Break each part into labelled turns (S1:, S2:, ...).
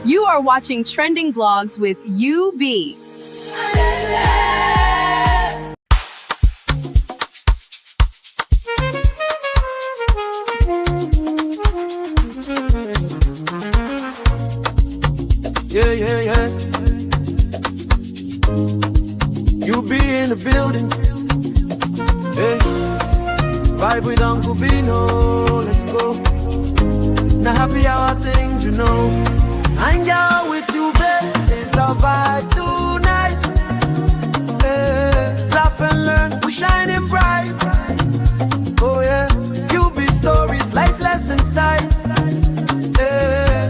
S1: You are watching Trending Vlogs with UB.
S2: Yeah. You be in the building. Hey, vibe with Uncle Bino. Let's go. Now happy hour things, you know. Hang out with you, babe. It's our vibe tonight. Hey, laugh and learn. We shining bright. Oh yeah. You be stories, life lessons time.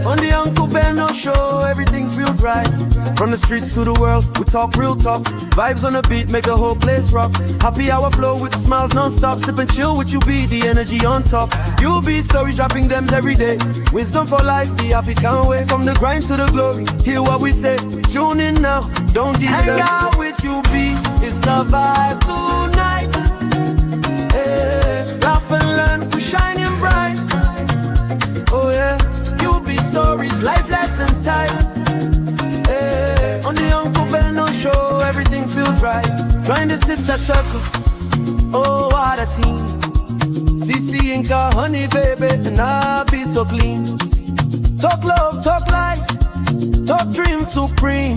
S2: On the Uncle Benno show, everything feels right. From the streets to the world, we talk real talk. Vibes on the beat, make the whole place rock. Happy hour flow with smiles non-stop. Sip and chill with you, be the energy on top. You be stories, dropping them every day. Wisdom for life, the African way. From the grind to the glory, hear what we say. Tune in now, don't hang out with you, be. It's a vibe tonight. Hey, laugh and learn, we shining bright. Oh yeah. Stories, life lessons time. Hey, on the Uncle Benno show, everything feels right. Join the sister circle. Oh, what a scene. CC Inca, honey baby, and I'll be so clean. Talk love, talk life, talk dreams supreme.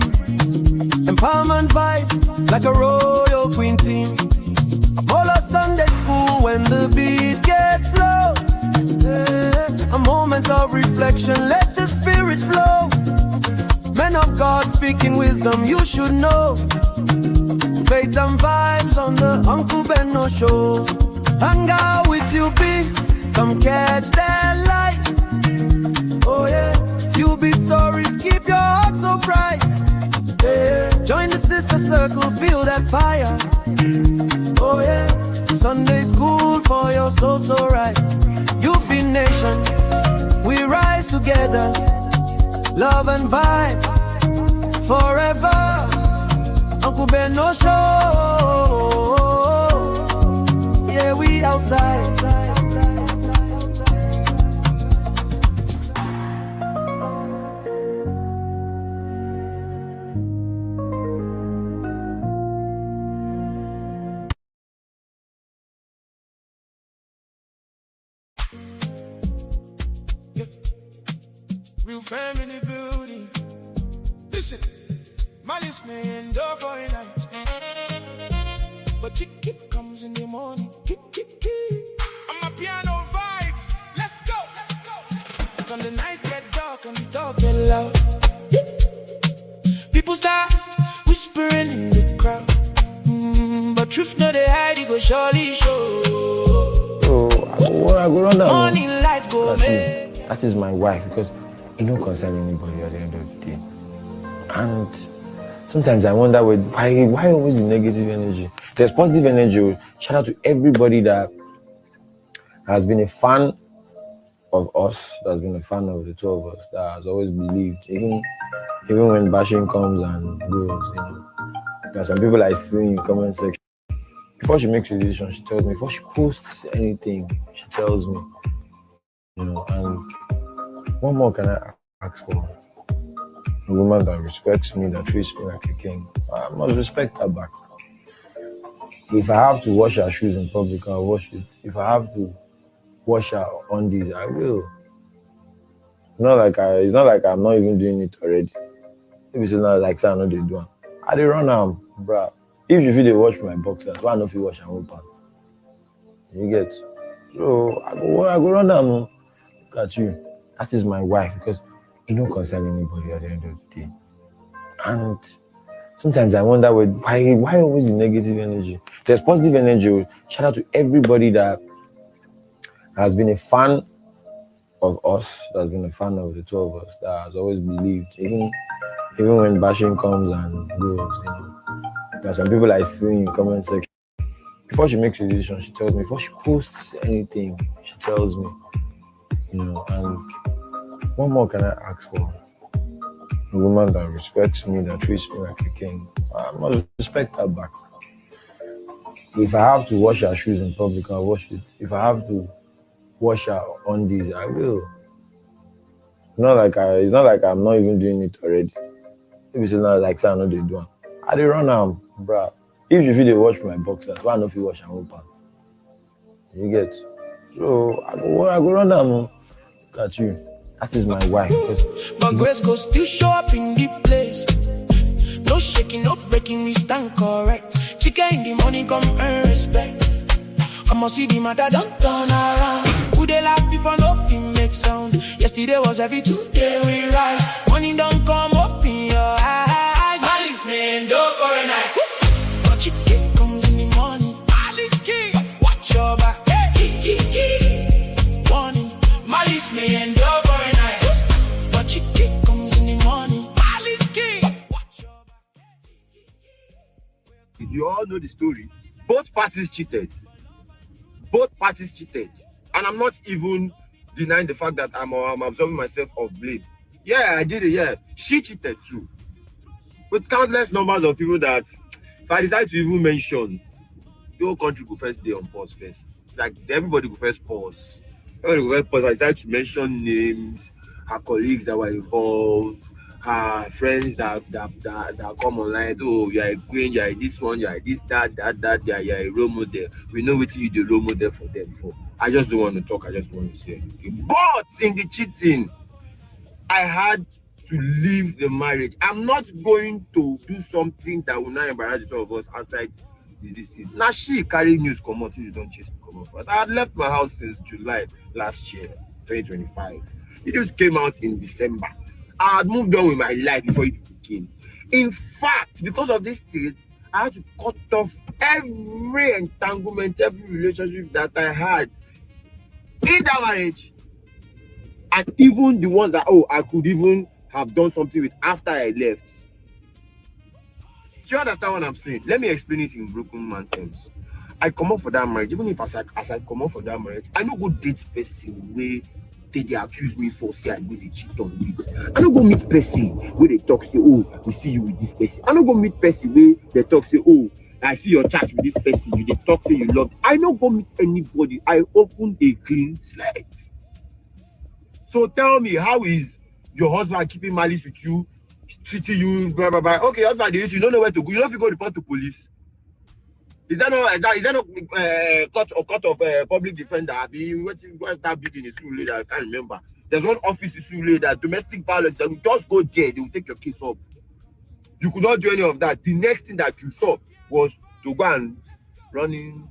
S2: Empowerment vibes like a royal queen team. Apollo Sunday school when the beat gets low. A moment of reflection, let the spirit flow. Men of God speaking wisdom, you should know. Faith and vibes on the Uncle Benno show. Hang out with you, be. Come catch that light. Oh yeah, you be stories, keep your heart so bright. Yeah. Join the sister circle, feel that fire. Oh yeah, Sunday school for your soul so right. You be nation, we rise together. Love and vibe forever. Uncle Benno show. Yeah, we outside. Real family building. Listen, malice may endure for a night, but kick comes in the morning. Kick. I'm a piano vibes. Let's go. When the nights get dark and the talk get loud, people start whispering in the crowd. But truth no they hide, it go surely show.
S3: Oh, I go run down.
S2: Morning lights go make.
S3: That is my wife, because it don't concern anybody at the end of the day. And sometimes I wonder why always the negative energy? There's positive energy. Shout out to everybody that has been a fan of us, that's been a fan of the two of us, that has always believed, even when bashing comes and goes, you know. There are some people I see in the comment section. Before she makes a decision, she tells me. Before she posts anything, she tells me. You know, and what more can I ask for? A woman that respects me, that treats me like a king. I must respect her back. If I have to wash her shoes in public, I'll wash it. If I have to wash her undies, I will. It's not like I'm not even doing it already. If it's not like I know they do. I dey run am, bruh. If you feel they watch my boxers, why not if you wash your own pants? You get? So I go run am. Look at you. That is my wife, because it don't concern anybody at the end of the day. And sometimes I wonder why always the negative energy? There's positive energy. Shout out to everybody that has been a fan of us, that's been a fan of the two of us, that has always believed, even when bashing comes and goes, you know. There are some people I see in the comment section. Before she makes a decision, she tells me. Before she posts anything, she tells me. You know, and what more can I ask for? A woman that respects me, that treats me like a king. I must respect her back. If I have to wash her shoes in public, I'll wash it. If I have to wash her undies, I will. It's not like I'm not even doing it already. If it's not like say I know they do. I dey run am, bruh. If you feel they watch my boxers, why not if you watch my own pants? You get. So I go run am. Look at you. That is my wife.
S2: But Grace go still show up in the place. No shaking, no breaking, we stand correct. Chicken in the money, come earn respect. I'ma see the matter, don't turn around. Who they laugh before nothing make sound? Yesterday was every today we rise. Money don't come up in your eyes. Malice man, don't for a night. But chicken comes in the morning. Malice king, watch your back. Warning, Malice man, don't for a night. But chicken comes in the morning. Malice king, watch your back.
S4: You all know the story. Both parties cheated. Both parties cheated. And I'm not even denying the fact that I'm absolving myself of blame. Yeah, I did it, yeah. She cheated too. With countless numbers of people that, if I decide to even mention, the whole country go first day on pause first. Like, everybody go first pause. Everybody go first pause. I decided to mention names, her colleagues that were involved, her friends that come online. Oh, you are a queen, you are this one, you are this, that, you are a role model. We know what you do role model for them for. I just don't want to talk, I just want to say. But in the cheating, I had to leave the marriage. I'm not going to do something that will not embarrass the two of us outside this thing. Now she carry news come out, you don't chase come out. But I had left my house since July last year, 2025. It just came out in December. I had moved on with my life before it became. In fact, because of this thing, I had to cut off every entanglement, every relationship that I had in that marriage. And even the ones that, I could even have done something with after I left. Do you understand what I'm saying? Let me explain it in broken man terms. I come up for that marriage, even if as I come up for that marriage, I no go date person where they accuse me for say I go they cheat on it. I don't go meet person where they talk say, oh, we see you with this person. I don't go meet person where they talk say, oh, I see your chat with this person. You they talk say you love. I don't go meet anybody. I open a clean slate. So tell me, how is your husband keeping malice with you, treating you, blah blah blah? Okay, husband, you don't know where to go. You don't have to go report to police. Is that not court of public defender? What's that building in Surulere? I can't remember. There's one office in Surulere that domestic violence. They will just go there. They will take your case up. You could not do any of that. The next thing that you saw was to go and running.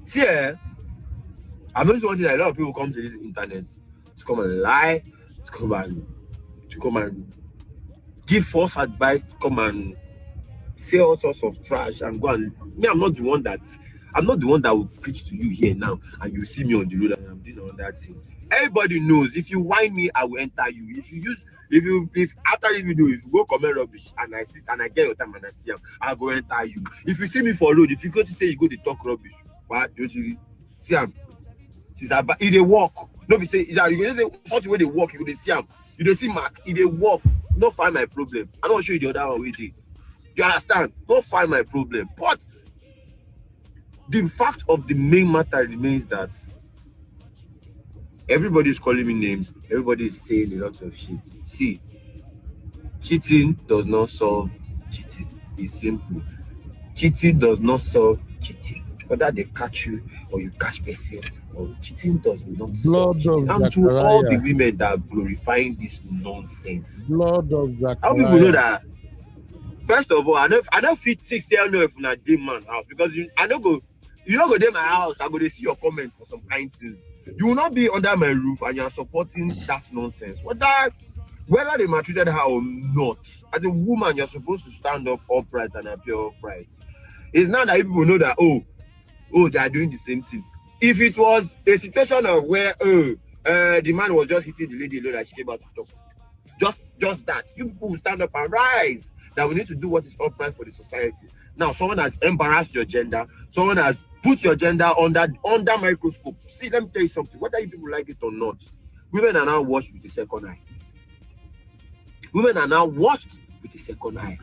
S4: See, I'm not wanting that a lot of people come to this internet to come and lie, to come and give false advice, to come and say all sorts of trash and go and I'm not the one that will preach to you here now and you see me on the road and I'm doing all that thing. Everybody knows if you whine me, I will enter you. If after this video, if you go comment rubbish and I see and I get your time and I see him, I'll go enter you. If you see me for road, if you go to say you go to talk rubbish, why don't you see him? If they walk, no be say you can say such way they walk, you go to see him. You don't see Mark, if they walk, don't find my problem. I don't show you the other one with it. You understand? Don't find my problem. But the fact of the main matter remains that everybody is calling me names. Everybody is saying a lot of shit. See, cheating does not solve cheating. It's simple. Cheating does not solve cheating. Whether they catch you or you catch person, or cheating does not solve cheating. And to all the women that are glorifying this nonsense,
S5: Blood of Zachariah.
S4: how people know that? First of all, I don't fit 6 years know if na dey man house because you don't go dey my house. I go to see your comments for some kind things. You will not be under my roof and you are supporting that nonsense. Whether they maltreated her or not, as a woman, you're supposed to stand up upright and appear upright. It's not that people know that they are doing the same thing. If it was a situation of where the man was just hitting the lady alone that she came out to talk, just that, you people will stand up and rise. That we need to do what is upright for the society. Now, someone has embarrassed your gender. Someone has put your gender under microscope. See, let me tell you something. Whether you people like it or not, women are now watched with the second eye. Women are now watched with the second eye.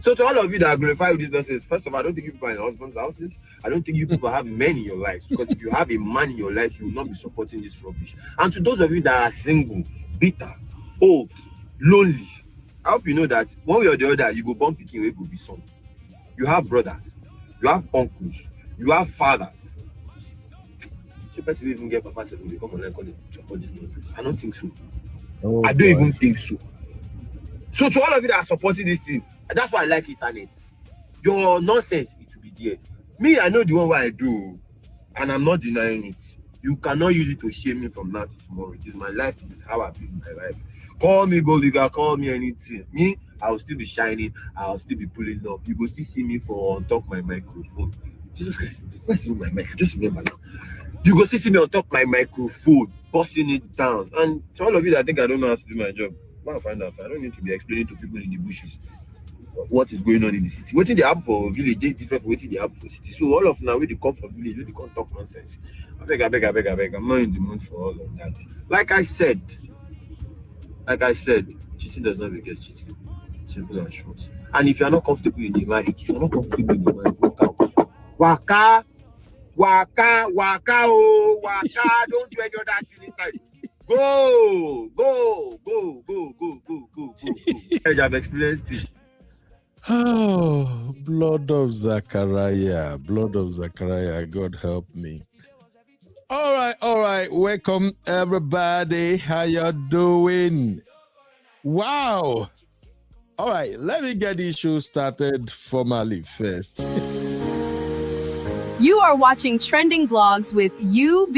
S4: So to all of you that glorify this nonsense, first of all, I don't think you people are in husbands' houses. I don't think you people have men in your lives, because if you have a man in your life, you will not be supporting this rubbish. And to those of you that are single, bitter, old, lonely, I hope you know that one way or the other, you go born picking, you go be son. You have brothers, you have uncles, you have fathers. So person will even get papa seven, they come online, call it support this nonsense. I don't think so.
S3: Oh,
S4: I don't even think so. So to all of you that are supporting this thing, that's why I like internet. Your nonsense, it will be there. Me, I know the one where I do, and I'm not denying it. You cannot use it to shame me from now to tomorrow. It is my life. It is how I live my life. Call me gold digger, call me anything. Me, I will still be shining. I will still be pulling up. You will still see me for on top my microphone. Jesus Christ, where's my mic? I just remember now. You go see me on top my microphone, busting it down. And to all of you that think I don't know how to do my job, go and find out. I don't need to be explaining to people in the bushes what is going on in the city. What they happen for village, they different from what they happen for city. So all of now, when they come from village, when they come talk nonsense. I beg. I'm not in the mood for all of that. Like I said, cheating does not make us cheating. Simple and short. And if you are not comfortable in the marriage, walk out. Waka, oh, waka. Don't do any of that thing inside. Go. I've experienced it.
S5: Oh, blood of Zachariah, God help me. All right. Welcome, everybody. How you doing? Wow. All right, let me get this show started formally first.
S1: You are watching Trending Vlogs with UB.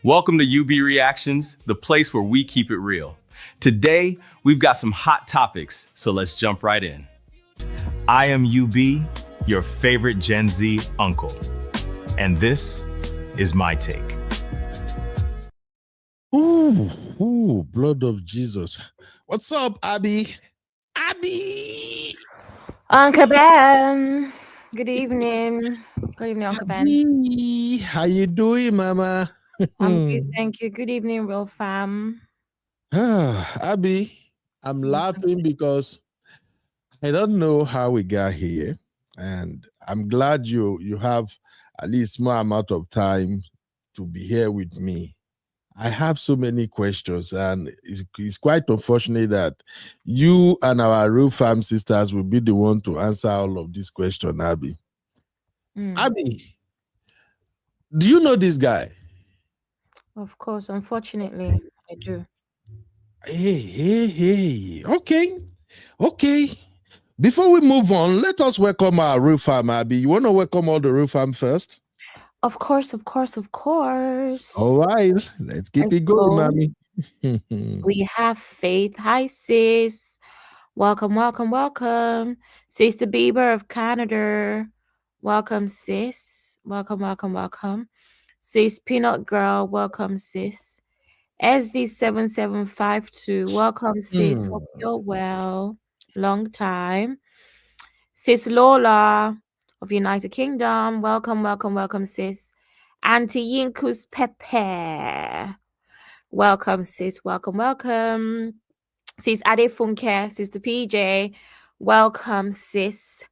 S6: Welcome to UB Reactions, the place where we keep it real. Today, we've got some hot topics, so let's jump right in. I am UB, your favorite Gen Z uncle, and this is my take.
S5: Ooh, blood of Jesus. What's up, Abby?
S7: Uncle Ben. Good evening. Good evening, Uncle Ben.
S5: Abby, how you doing, Mama?
S7: I'm good, thank you. Good evening, real fam.
S5: Abby, I'm laughing because I don't know how we got here, and I'm glad you have at least small amount of time to be here with me. I have so many questions, and it's quite unfortunate that you and our real fam sisters will be the one to answer all of these questions, Abby. Abby, do you know this guy?
S7: Of course, unfortunately, I do.
S5: Hey. Okay. Before we move on, let us welcome our real fam, Abby. You want to welcome all the real fam first?
S7: Of course.
S5: All right, let's keep it going, mommy.
S7: We have Faith. Hi, sis. Welcome. Sister Bieber of Canada. Welcome, sis. Welcome. Sis Peanut Girl. Welcome, sis. SD7752. Welcome, sis. Hope you're well. Long time. Sis Lola of United Kingdom. Welcome, sis. Auntie Yinkus Pepe. Welcome, sis. Welcome. Sis Adefunke, Sister PJ. Welcome, sis.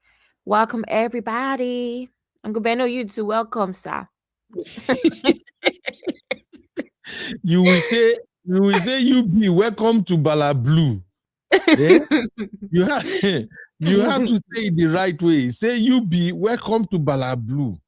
S7: Welcome, everybody. Uncle Beno, you too. Welcome, sir.
S5: You will say you be welcome to Bala Blue. Yeah? You have to say it the right way. Say you be welcome to Bala Blue.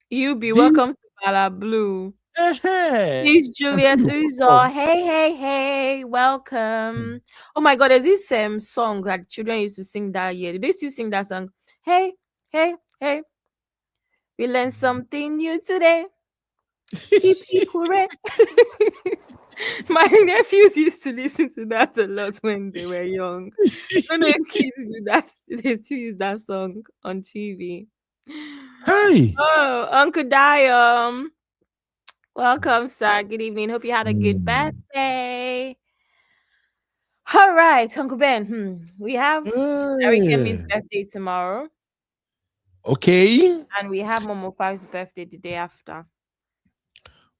S7: You be welcome to Bala Blue. Please, Juliet Uzo. Hey, welcome. Oh my God, there's this song that children used to sing that year. Did they still sing that song? Hey. We learned something new today. Hip hooray. My nephews used to listen to that a lot when they were young. I don't know if kids do that. They still use that song on TV.
S5: Hey.
S7: Oh, Uncle Diam. Welcome, sir. Good evening. Hope you had a good birthday. All right, Uncle Ben. We have Eric Emi's birthday tomorrow.
S5: Okay.
S7: And we have Momo 5's birthday the day after.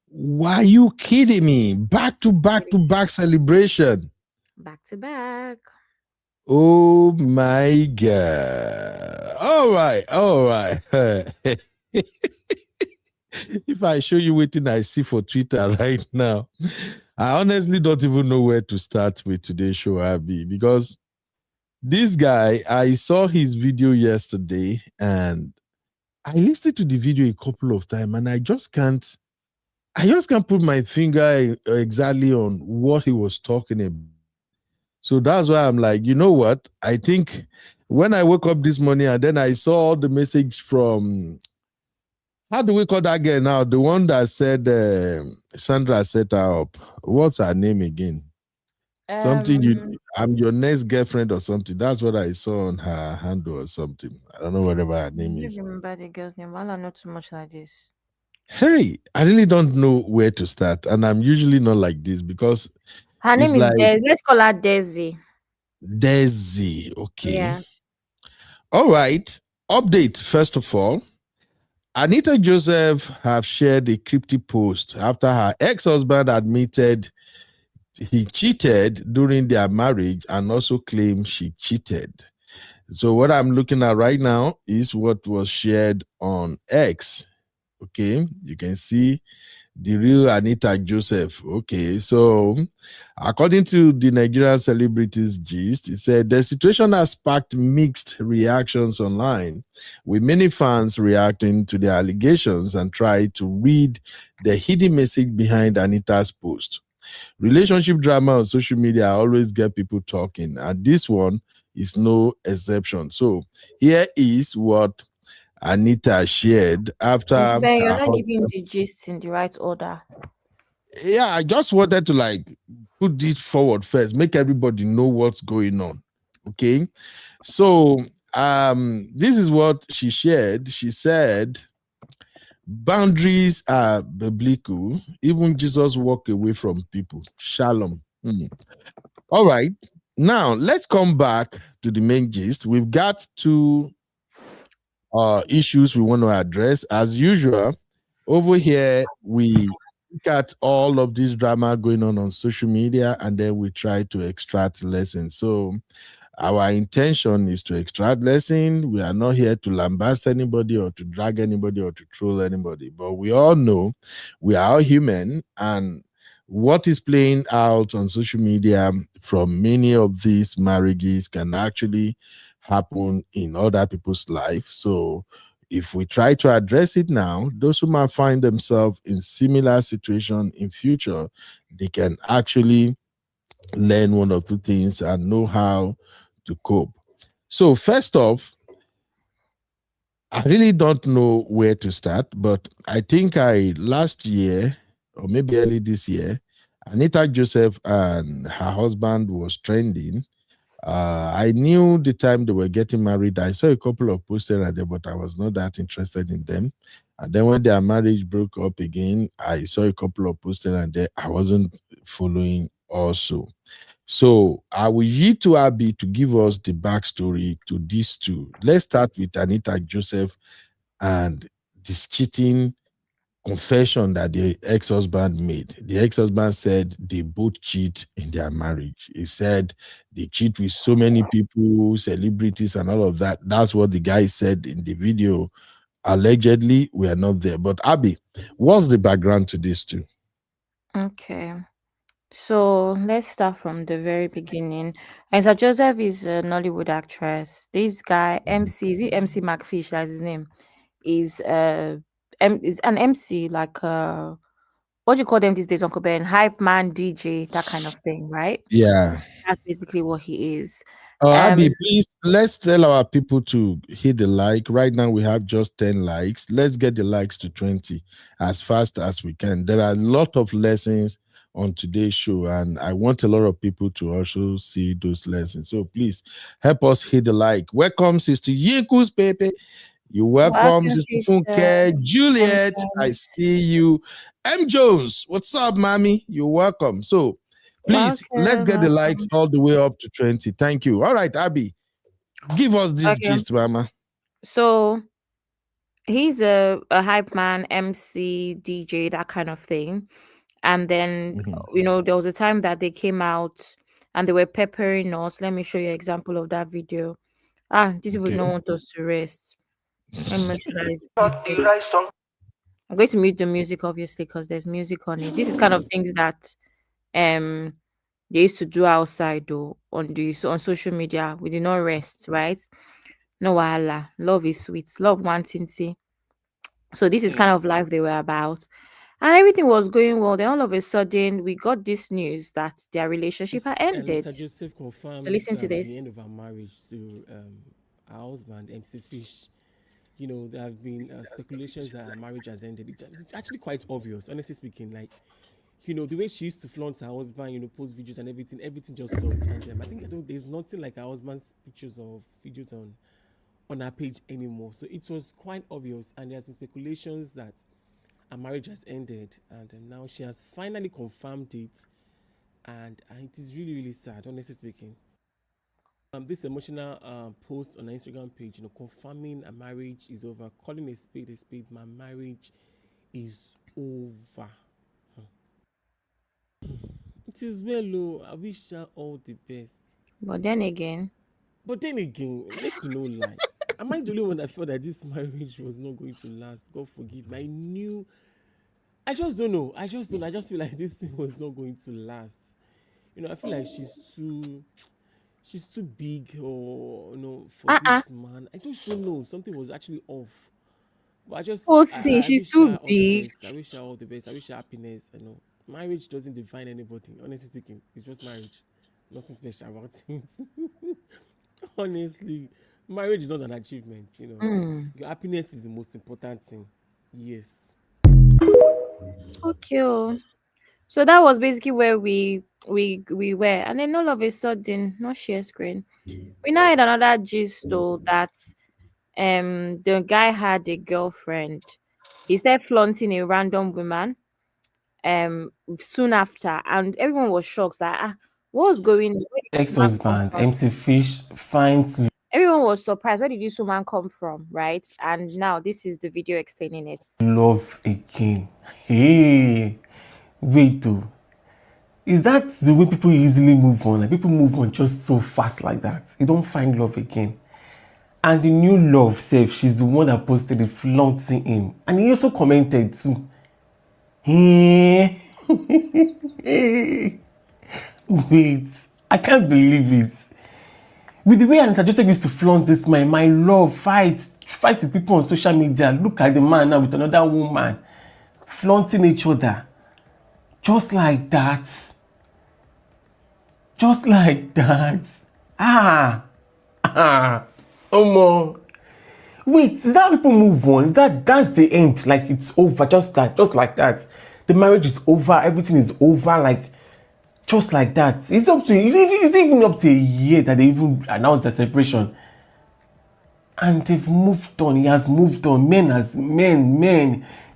S5: Why are you kidding me? Back to back celebration.
S7: Back to back.
S5: Oh my God. All right. All right. If I show you what I see for Twitter right now, I honestly don't even know where to start with today's show, Abby, because this guy, I saw his video yesterday and I listened to the video a couple of times and I just can't put my finger exactly on what he was talking about. So that's why I'm like, you know what? I think when I woke up this morning and then I saw the message from, how do we call that girl now? The one that said Sandra set her up. What's her name again? Something
S7: Um,
S5: I'm your next girlfriend or something. That's what I saw on her handle or something. I don't know whatever her
S7: I
S5: name
S7: don't
S5: is.
S7: remember the girl's name. Well, I know too much like this.
S5: Hey, I really don't know where to start. And I'm usually not like this because
S7: Her
S5: it's
S7: name is
S5: like
S7: Des. Let's call her Desi.
S5: Daisy. Okay.
S7: Yeah.
S5: All right. Update first of all. Anita Joseph have shared a cryptic post after her ex-husband admitted he cheated during their marriage and also claimed she cheated. So what I'm looking at right now is what was shared on X. Okay, you can see the real Anita Joseph. Okay, so according to the Nigerian celebrities gist, it said the situation has sparked mixed reactions online, with many fans reacting to the allegations and try to read the hidden message behind Anita's post. Relationship drama on social media always get people talking, and this one is no exception. So here is what Anita shared after
S7: Uncle Ben, you're
S5: her
S7: not giving
S5: husband.
S7: the gist in the right order.
S5: Yeah, I just wanted to like put this forward first, make everybody know what's going on. Okay. So this is what she shared. She said boundaries are biblical. Even Jesus walked away from people. Shalom. All right. Now let's come back to the main gist. We've got two issues we want to address. As usual, over here we look at all of this drama going on social media, and then we try to extract lessons. So our intention is to extract lesson. We are not here to lambast anybody or to drag anybody or to troll anybody, but we all know we are all human, and what is playing out on social media from many of these marriages can actually happen in other people's life. So if we try to address it now, those who might find themselves in similar situation in future, they can actually learn one or two things and know how to cope. So first off, I really don't know where to start, but I think I last year or maybe early this year, Anita Joseph and her husband was trending. I knew the time they were getting married. I saw a couple of posters there, but I was not that interested in them. And then when their marriage broke up again, I saw a couple of posters and there I wasn't following also. So I will yield to Abby to give us the backstory to these two. Let's start with Anita Joseph and this cheating confession that the ex-husband made. The ex-husband said they both cheat in their marriage. He said they cheat with so many people, celebrities, and all of that. That's what the guy said in the video. Allegedly, we are not there. But Abby, what's the background to this too?
S7: Okay. So let's start from the very beginning. Isa Joseph is a Nollywood actress. This guy, MC, is it MC McFish? That's his name. Is an MC, like what do you call them these days, Uncle Ben? Hype man, DJ, that kind of thing, right?
S5: Yeah.
S7: That's basically what he is. Um,
S5: Abby, please let's tell our people to hit the like. Right now, we have just 10 likes. Let's get the likes to 20 as fast as we can. There are a lot of lessons on today's show, and I want a lot of people to also see those lessons. So please help us hit the like. Welcome, Sister Yinkus Pepe. You're welcome,
S7: welcome,
S5: Sister
S7: sister.
S5: Funke.
S7: I'm
S5: Juliet, I
S7: Jones.
S5: see you. M. Jones, what's up, mommy? You're welcome. So please, let's
S7: Welcome,
S5: get the likes
S7: welcome.
S5: all the way up to 20. Thank you. All right, Abby, give us this
S7: Okay.
S5: gist, mama.
S7: So he's a hype man, MC, DJ, that kind of thing. And then,
S5: Mhm.
S7: there was a time that they came out and they were peppering us. Let me show you an example of that video. These people
S5: Okay.
S7: don't want us to rest. Let me make sure that I skip this. I'm going to mute the music obviously because there's music on it. This is kind of things that um they used to do outside though on social media. We did not rest, right? No wahala. Love is sweet. Love wanting tea. So this is kind of life they were about. And everything was going well. Then all of a sudden we got this news that their relationship had ended.
S8: Anita Joseph
S7: So
S8: confirmed
S7: listen to
S8: the end
S7: this.
S8: of her marriage to her husband, MC Fish. You know, there have been speculations that her marriage has ended. It's actually quite obvious, honestly speaking. Like, you know, the way she used to flaunt her husband, you know, post videos and everything just stopped. And I think there's nothing like her husband's pictures or videos on her page anymore. So it was quite obvious. And there's been speculations that her marriage has ended. And now she has finally confirmed it. And it is really, really sad, honestly speaking. This emotional post on her Instagram page, you know, confirming a marriage is over, calling a spade a spade. My marriage is over. It is well, oh, I wish her all the best.
S7: But then again,
S8: But then again, make we no lie. Am I the only one that felt that this marriage was not going to last? God forgive me. I just don't know. I just don't. I just feel like this thing was not going to last. You know, I feel like she's too big or for
S7: uh-uh.
S8: this man. I just don't know. Something was actually off. But
S7: Oh, see,
S8: I
S7: she's
S8: wish
S7: too
S8: her all the
S7: big.
S8: best. I wish her all the best. I wish her happiness. I know marriage doesn't define anybody. Honestly speaking, it's just marriage. Nothing special about it. Honestly, marriage is not an achievement. You know,
S7: Mm.
S8: your happiness is the most important thing. Yes.
S7: Okay. Oh. So that was basically where we were, and then all of a sudden, not share screen. We now had another gist though that the guy had a girlfriend. He started flaunting a random woman soon after, and everyone was shocked that what's going on? Where did this woman come
S8: Ex-husband
S7: from?
S8: MC Fish finds
S7: Everyone was surprised. Where did this woman come from? Right? And now this is the video explaining it.
S8: love again. Hey, wait, though. Is that the way people easily move on? Like people move on just so fast like that. You don't find love again. And the new love self, she's the one that posted it flaunting him. And he also commented too. Hey. Wait, I can't believe it. With the way Anita Joseph used to flaunt this man, my love, fight with people on social media. Look at the man now with another woman, flaunting each other. Just like that. Just like that. Omo. Wait, is that how people move on? That's the end? Like it's over, just like that. The marriage is over, everything is over, like just like that. It's even up to a year that they even announced the separation. And they've moved on. He has moved on. Men.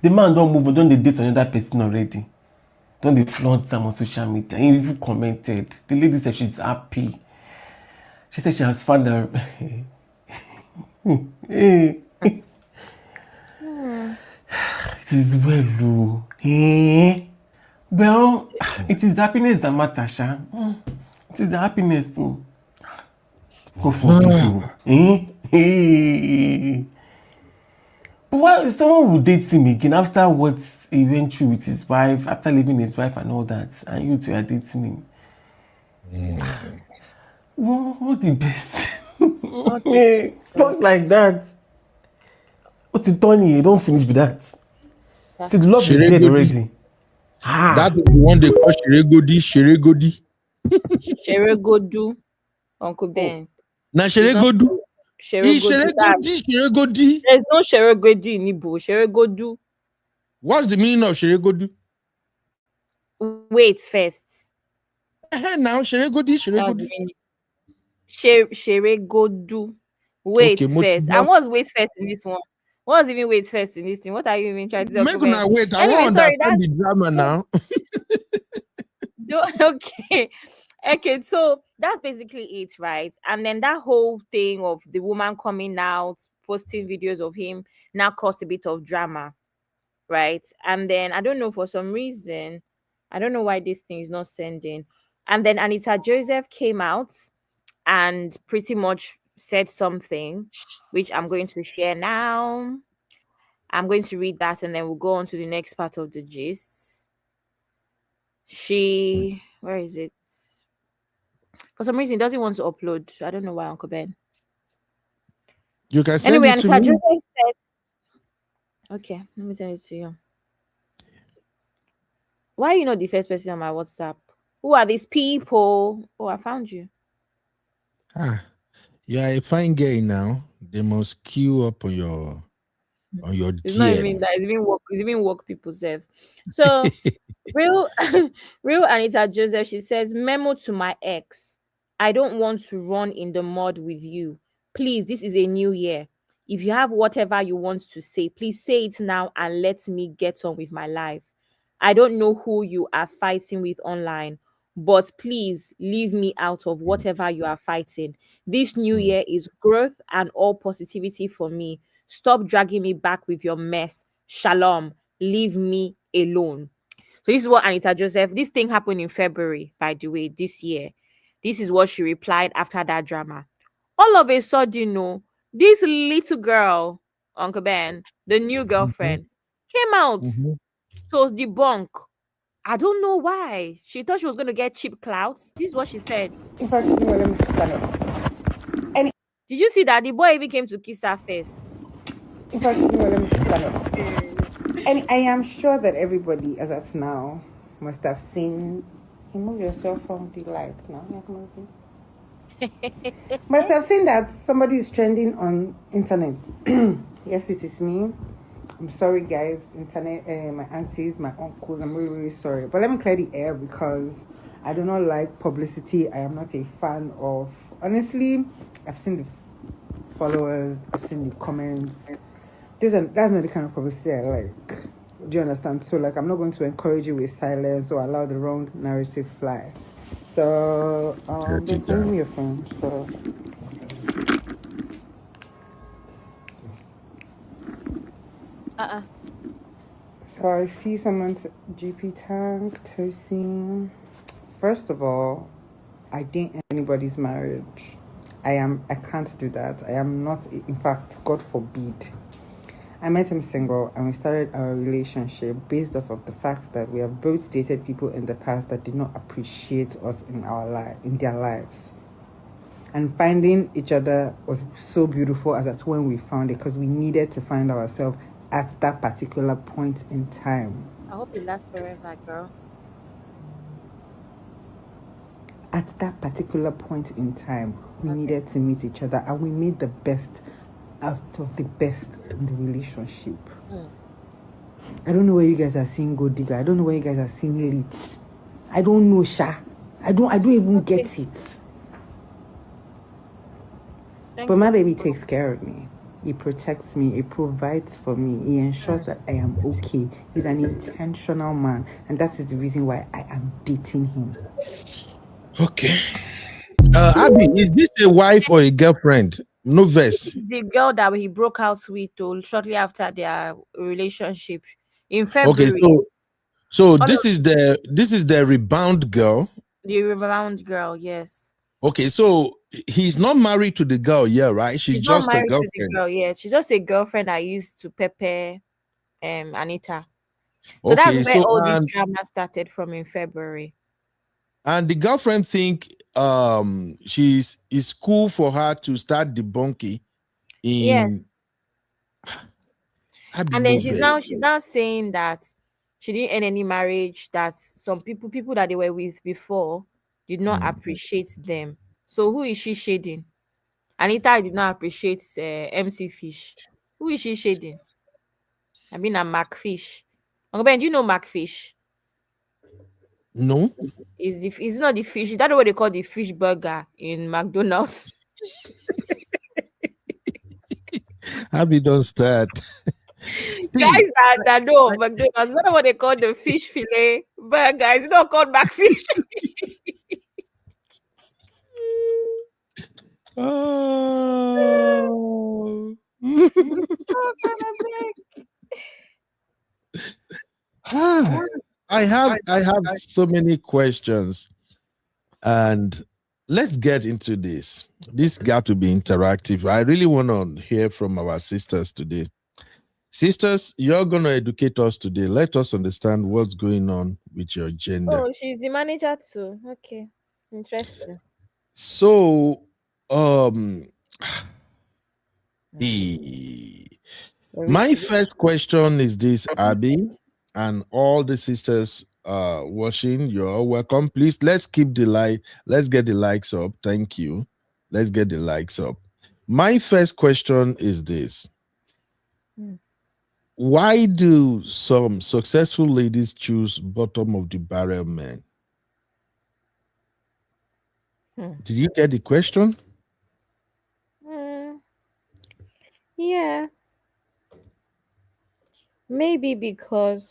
S8: The man don't move on, don't they date another person already? Don't they flaunt them on social media? He even commented. The lady said she's happy. She said she has found her. It is well, oh. Well, it is the happiness that matters, Sha. It is the happiness, oh. Go for it, But why someone would date him again after what he went through with his wife, after leaving his wife and all that, and you two are dating him? What the best? Just like that. What you done here? Don't finish with that. See, the love is dead already.
S5: That is the one they call Sheregodi.
S7: Sheregodu, Uncle Ben.
S5: Now Sheregodu. Sheregodi.
S7: There's no Sheregodi in Igbo. Sheregodu.
S5: What's the meaning of Sheregodi?
S7: Wait first.
S5: Now Sheregodi.
S7: Sheregodu. Wait
S5: Okay,
S7: first. And what's wait first in this one? What's even wait first in this thing? What are you even trying to say?
S5: Make una wait. I
S7: Anyway,
S5: want to understand the drama now.
S7: Okay. Okay, so that's basically it, right? And then that whole thing of the woman coming out, posting videos of him now caused a bit of drama, right? And then I don't know, for some reason, I don't know why this thing is not sending. And then Anita Joseph came out and pretty much said something, which I'm going to share now. I'm going to read that and then we'll go on to the next part of the gist. Where is it? For some reason, it doesn't want to upload. I don't know why, Uncle Ben.
S5: You can send
S7: Anyway,
S5: it to
S7: Anita
S5: me.
S7: Joseph said, okay, let me send it to you. Why are you not the first person on my WhatsApp? Who are these people? Oh, I found you.
S5: You are a fine girl now. They must queue up on your
S7: It's not
S5: DM.
S7: even that. It's even work people serve. So real, real Anita Joseph. She says, "Memo to my ex. I don't want to run in the mud with you. Please, this is a new year. If you have whatever you want to say, please say it now and let me get on with my life. I don't know who you are fighting with online, but please leave me out of whatever you are fighting. This new year is growth and all positivity for me. Stop dragging me back with your mess. Shalom. Leave me alone." So this is what Anita Joseph, this thing happened in February, by the way, this year. This is what she replied after that drama. All of a sudden, no, this little girl, Uncle Ben, the new girlfriend, came out
S5: Mhm.
S7: to debunk. I don't know why. She thought she was going to get cheap clouts. This is what she said.
S9: In fact, let me stand up.
S7: Did you see that the boy even came to kiss her first?
S9: In fact, let me stand up. And I am sure that everybody, as of now, must have seen. Remove yourself from the light now. Must have seen that somebody is trending on internet. Yes, it is me. I'm sorry, guys. Internet, my aunties, my uncles. I'm really, really sorry. But let me clear the air because I do not like publicity. I am not a fan of. Honestly, I've seen the followers. I've seen the comments. That's not the kind of publicity I like. Do you understand? So, like, I'm not going to encourage you with silence or allow the wrong narrative fly. So, give me your phone. So, so I see someone's GP tag, Tosin. First of all, I didn't end anybody's marriage. I can't do that. I am not, in fact, God forbid. I met him single and we started our relationship based off of the fact that we have both dated people in the past that did not appreciate us in their lives. And finding each other was so beautiful as that's when we found it, because we needed to find ourselves at that particular point in time.
S7: I hope it lasts forever, girl.
S9: At that particular point in time, we needed to meet each other and we made the best out of the best in the relationship. I don't know where you guys are seeing gold digger. I don't know where you guys are seeing leech. I don't know, Sha. I don't even get it. But my baby takes care of me. He protects me. He provides for me. He ensures that I am okay. He's an intentional man, and that is the reason why I am dating him.
S5: Okay. Abby, is this a wife or a girlfriend? No verse.
S7: The girl that he broke out with shortly after their relationship in February.
S5: Okay, so this is the rebound girl.
S7: The rebound girl, yes.
S5: Okay, so he's not married to the girl, yeah, right? She's
S7: not
S5: just a
S7: married to
S5: girlfriend.
S7: the girl, yeah. She's just a girlfriend I used to pepper Anita. So
S5: Okay,
S7: that's where all this drama started from in February.
S5: And the girlfriend think it's cool for her to start debunking in.
S7: Yes. And then she's now saying that she didn't end any marriage, that some people that they were with before did not appreciate them. So who is she shading? Anita did not appreciate MC Fish. Who is she shading? I mean, a Macfish. Uncle Ben, do you know Macfish?
S5: No.
S7: It's not the fish. Is that what they call the fish burger in McDonald's?
S5: Abby, don't start.
S7: Guys that know of McDonald's, is that what they call the fish fillet burger? It's not called Macfish.
S5: Oh. I have so many questions. And let's get into this. This got to be interactive. I really want to hear from our sisters today. Sisters, you're going to educate us today. Let us understand what's going on with your gender.
S7: Oh, she's the manager too. Okay. Interesting.
S5: So, um,
S7: Mm.
S5: the
S7: Very
S5: my
S7: serious.
S5: first question is this, Abby, and all the sisters watching, you're all welcome. Please let's keep the like, let's get the likes up. Thank you. Let's get the likes up. My first question is this:
S7: Hmm.
S5: why do some successful ladies choose bottom of the barrel men?
S7: Hmm.
S5: Did you get the question?
S7: Mm, yeah, maybe because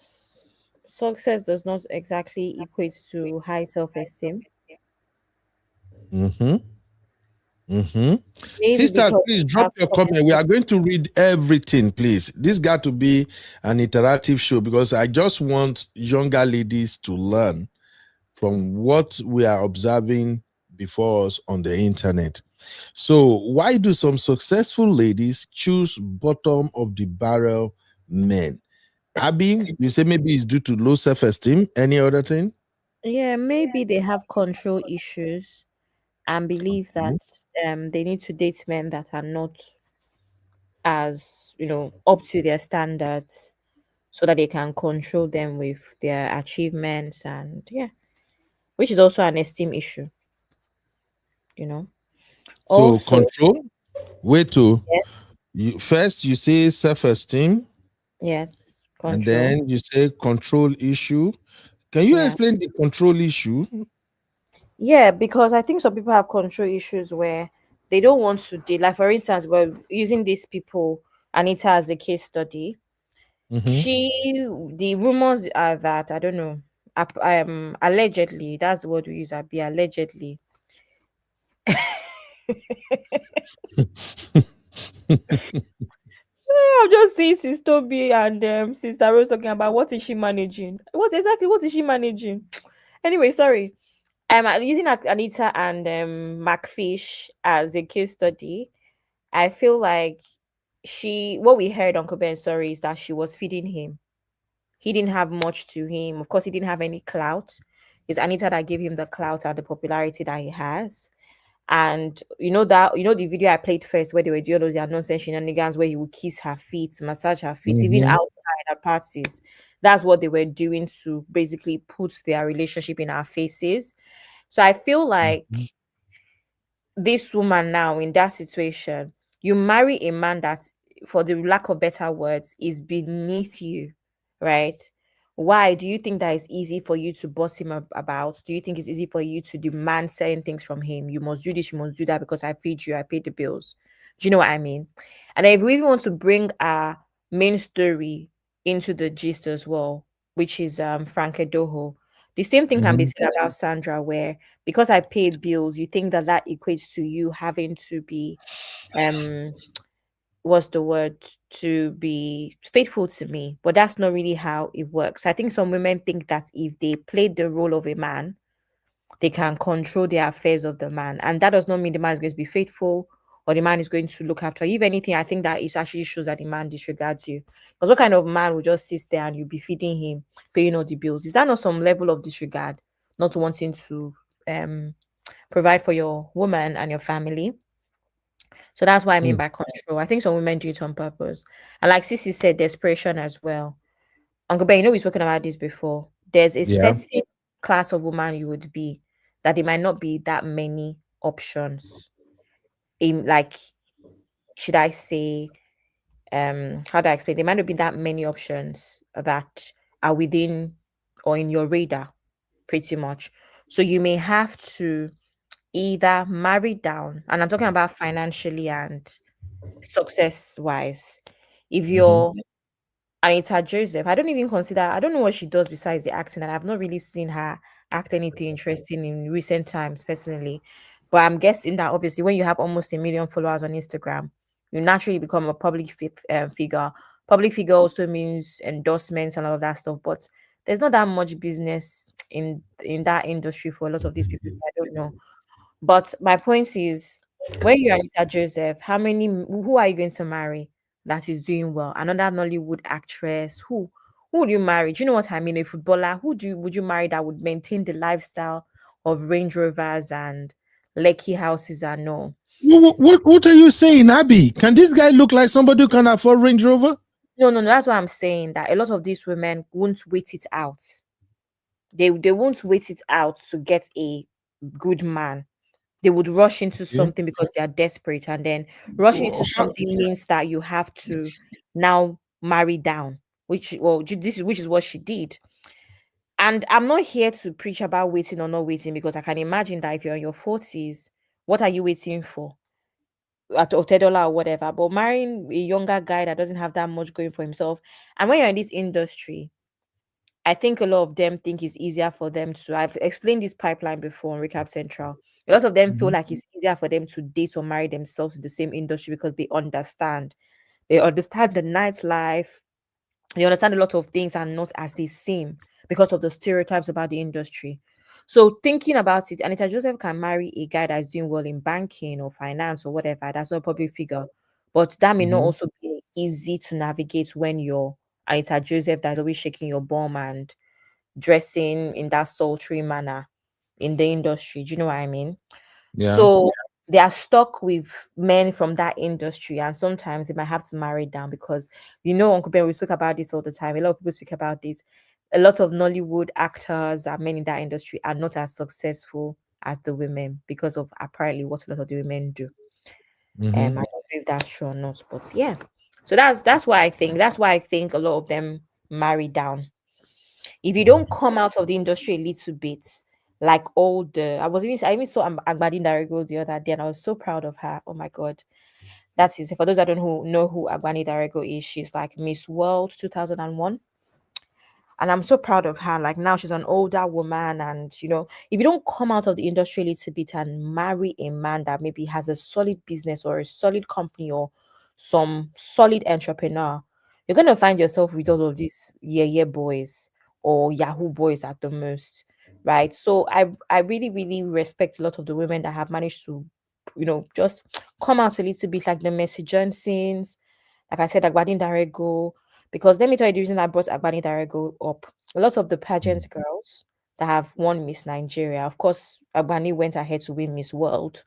S7: success does not exactly equate to high self-esteem.
S5: Mm-hmm. Mm-hmm.
S7: Maybe
S5: Sisters,
S7: because
S5: please
S7: we
S5: drop
S7: have
S5: your comment. We
S7: comfort.
S5: are going to read everything, please. This got to be an interactive show because I just want younger ladies to learn from what we are observing before us on the internet. So, why do some successful ladies choose bottom of the barrel men? Abby, you say maybe it's due to low self esteem. Any other thing?
S7: Yeah, maybe they have control issues and believe that
S5: Mhm.
S7: they need to date men that are not as up to their standards so that they can control them with their achievements, and yeah, which is also an esteem issue you know
S5: So,
S7: also.
S5: control. Wait to
S7: Yes,
S5: you first. You say self esteem.
S7: yes,
S5: And
S7: control.
S5: then you say control issue. Can you
S7: Yeah,
S5: explain the control issue?
S7: yeah, because I think some people have control issues where they don't want to date. Like for instance, we're using these people, Anita as a case study.
S5: Mhm.
S7: She The rumors are that, I don't know, allegedly, that's the word we use, be allegedly. I'm just seeing Sister Toby and Sister Rose talking about what is she managing? What is she managing? Anyway, sorry. I'm using Anita and Macfish as a case study. I feel like what we heard on Kobe and Sorry is that she was feeding him. He didn't have much to him. Of course, he didn't have any clout. It's Anita that gave him the clout and the popularity that he has. And the video I played first where they were doing those their nonsense shenanigans where he would kiss her feet, massage her feet, even
S5: Mhm.
S7: outside at parties. That's what they were doing to basically put their relationship in our faces. So I feel like
S5: Mhm.
S7: this woman now in that situation, you marry a man that, for the lack of better words, is beneath you, right? Why do you think that it's easy for you to boss him about? Do you think it's easy for you to demand certain things from him? You must do this, you must do that because I feed you, I pay the bills. Do you know what I mean? And if we even want to bring our main story into the gist as well, which is Frank Edoho, the same thing can be
S5: Mhm.
S7: said about Sandra, where because I pay bills, you think that that equates to you having to be, um, what's the word, to be faithful to me. But that's not really how it works. I think some women think that if they play the role of a man, they can control the affairs of the man. And that does not mean the man is going to be faithful or the man is going to look after you. If anything, I think that it actually shows that the man disregards you. Because what kind of man will just sit there and you'll be feeding him, paying all the bills? Is that not some level of disregard? Not wanting to um provide for your woman and your family. So that's what I mean
S5: Mm.
S7: by control. I think some women do it on purpose. And like Sissy said, desperation as well. Uncle Ben, we've spoken about this before. There's a
S5: Yeah.
S7: certain class of woman you would be that there might not be that many options. In, like, should I say, how do I explain? There might not be that many options that are within or in your radar, pretty much. So you may have to either marry down, and I'm talking about financially and success wise. If
S5: Mhm.
S7: you're Anita Joseph, I don't know what she does besides the acting, and I've not really seen her act anything interesting in recent times personally. But I'm guessing that obviously when you have almost 1 million followers on Instagram, you naturally become a figure. Public figure also means endorsements and all of that stuff, but there's not that much business. in that industry for a lot of these people. I don't know. But my point is, when you're Anita Joseph, who are you going to marry that is doing well? Another Nollywood actress? Who would you marry? Do you know what I mean? A footballer? Would you marry that would maintain the lifestyle of Range Rovers and Lekki houses and all?
S5: What are you saying, Abby? Can this guy look like somebody who can afford Range Rover?
S7: No. That's why I'm saying that a lot of these women won't wait it out. They won't wait it out to get a good man. They would rush into
S5: Okay.
S7: something because they are desperate, and then rushing into something means that you have to now marry down, which is what she did. And I'm not here to preach about waiting or not waiting, because I can imagine that if you're in your 40s, what are you waiting for? At $10 or whatever. But marrying a younger guy that doesn't have that much going for himself, and when you're in this industry, I think a lot of them think it's easier for them to. I've explained this pipeline before on Recap Central. A lot of them feel
S5: Mhm.
S7: like it's easier for them to date or marry themselves in the same industry because they understand. They understand the nightlife. They understand a lot of things are not as they seem because of the stereotypes about the industry. So thinking about it, Anita Joseph can marry a guy that's doing well in banking or finance or whatever. That's not a public figure. But that may not
S5: Mhm.
S7: also be easy to navigate when you're Anita Joseph that's always shaking your bum and dressing in that sultry manner in the industry. Do you know what I mean?
S5: Yeah.
S7: So they are stuck with men from that industry, and sometimes they might have to marry down because Uncle Ben, we speak about this all the time. A lot of people speak about this. A lot of Nollywood actors and men in that industry are not as successful as the women because of apparently what a lot of the women do. I
S5: Mhm.
S7: don't know if that's true or not, but yeah. So that's why I think a lot of them marry down. If you don't come out of the industry a little bit, like all the I even saw Agbadin Darego the other day, and I was so proud of her. Oh my god. That is, for those that don't know who Agbani Darego is, she's like Miss World 2001, and I'm so proud of her. Like, now she's an older woman, and if you don't come out of the industry a little bit and marry a man that maybe has a solid business or a solid company or some solid entrepreneur, you're gonna find yourself with all of these yeah boys or Yahoo boys at the most, right? So I really really respect a lot of the women that have managed to just come out a little bit, like the Mercy Johnsons, like I said, Agbadin Darego. Because let me tell you the reason I brought Agbani Darego up. A lot of the pageant girls that have won Miss Nigeria, of course, Agbani went ahead to win Miss World.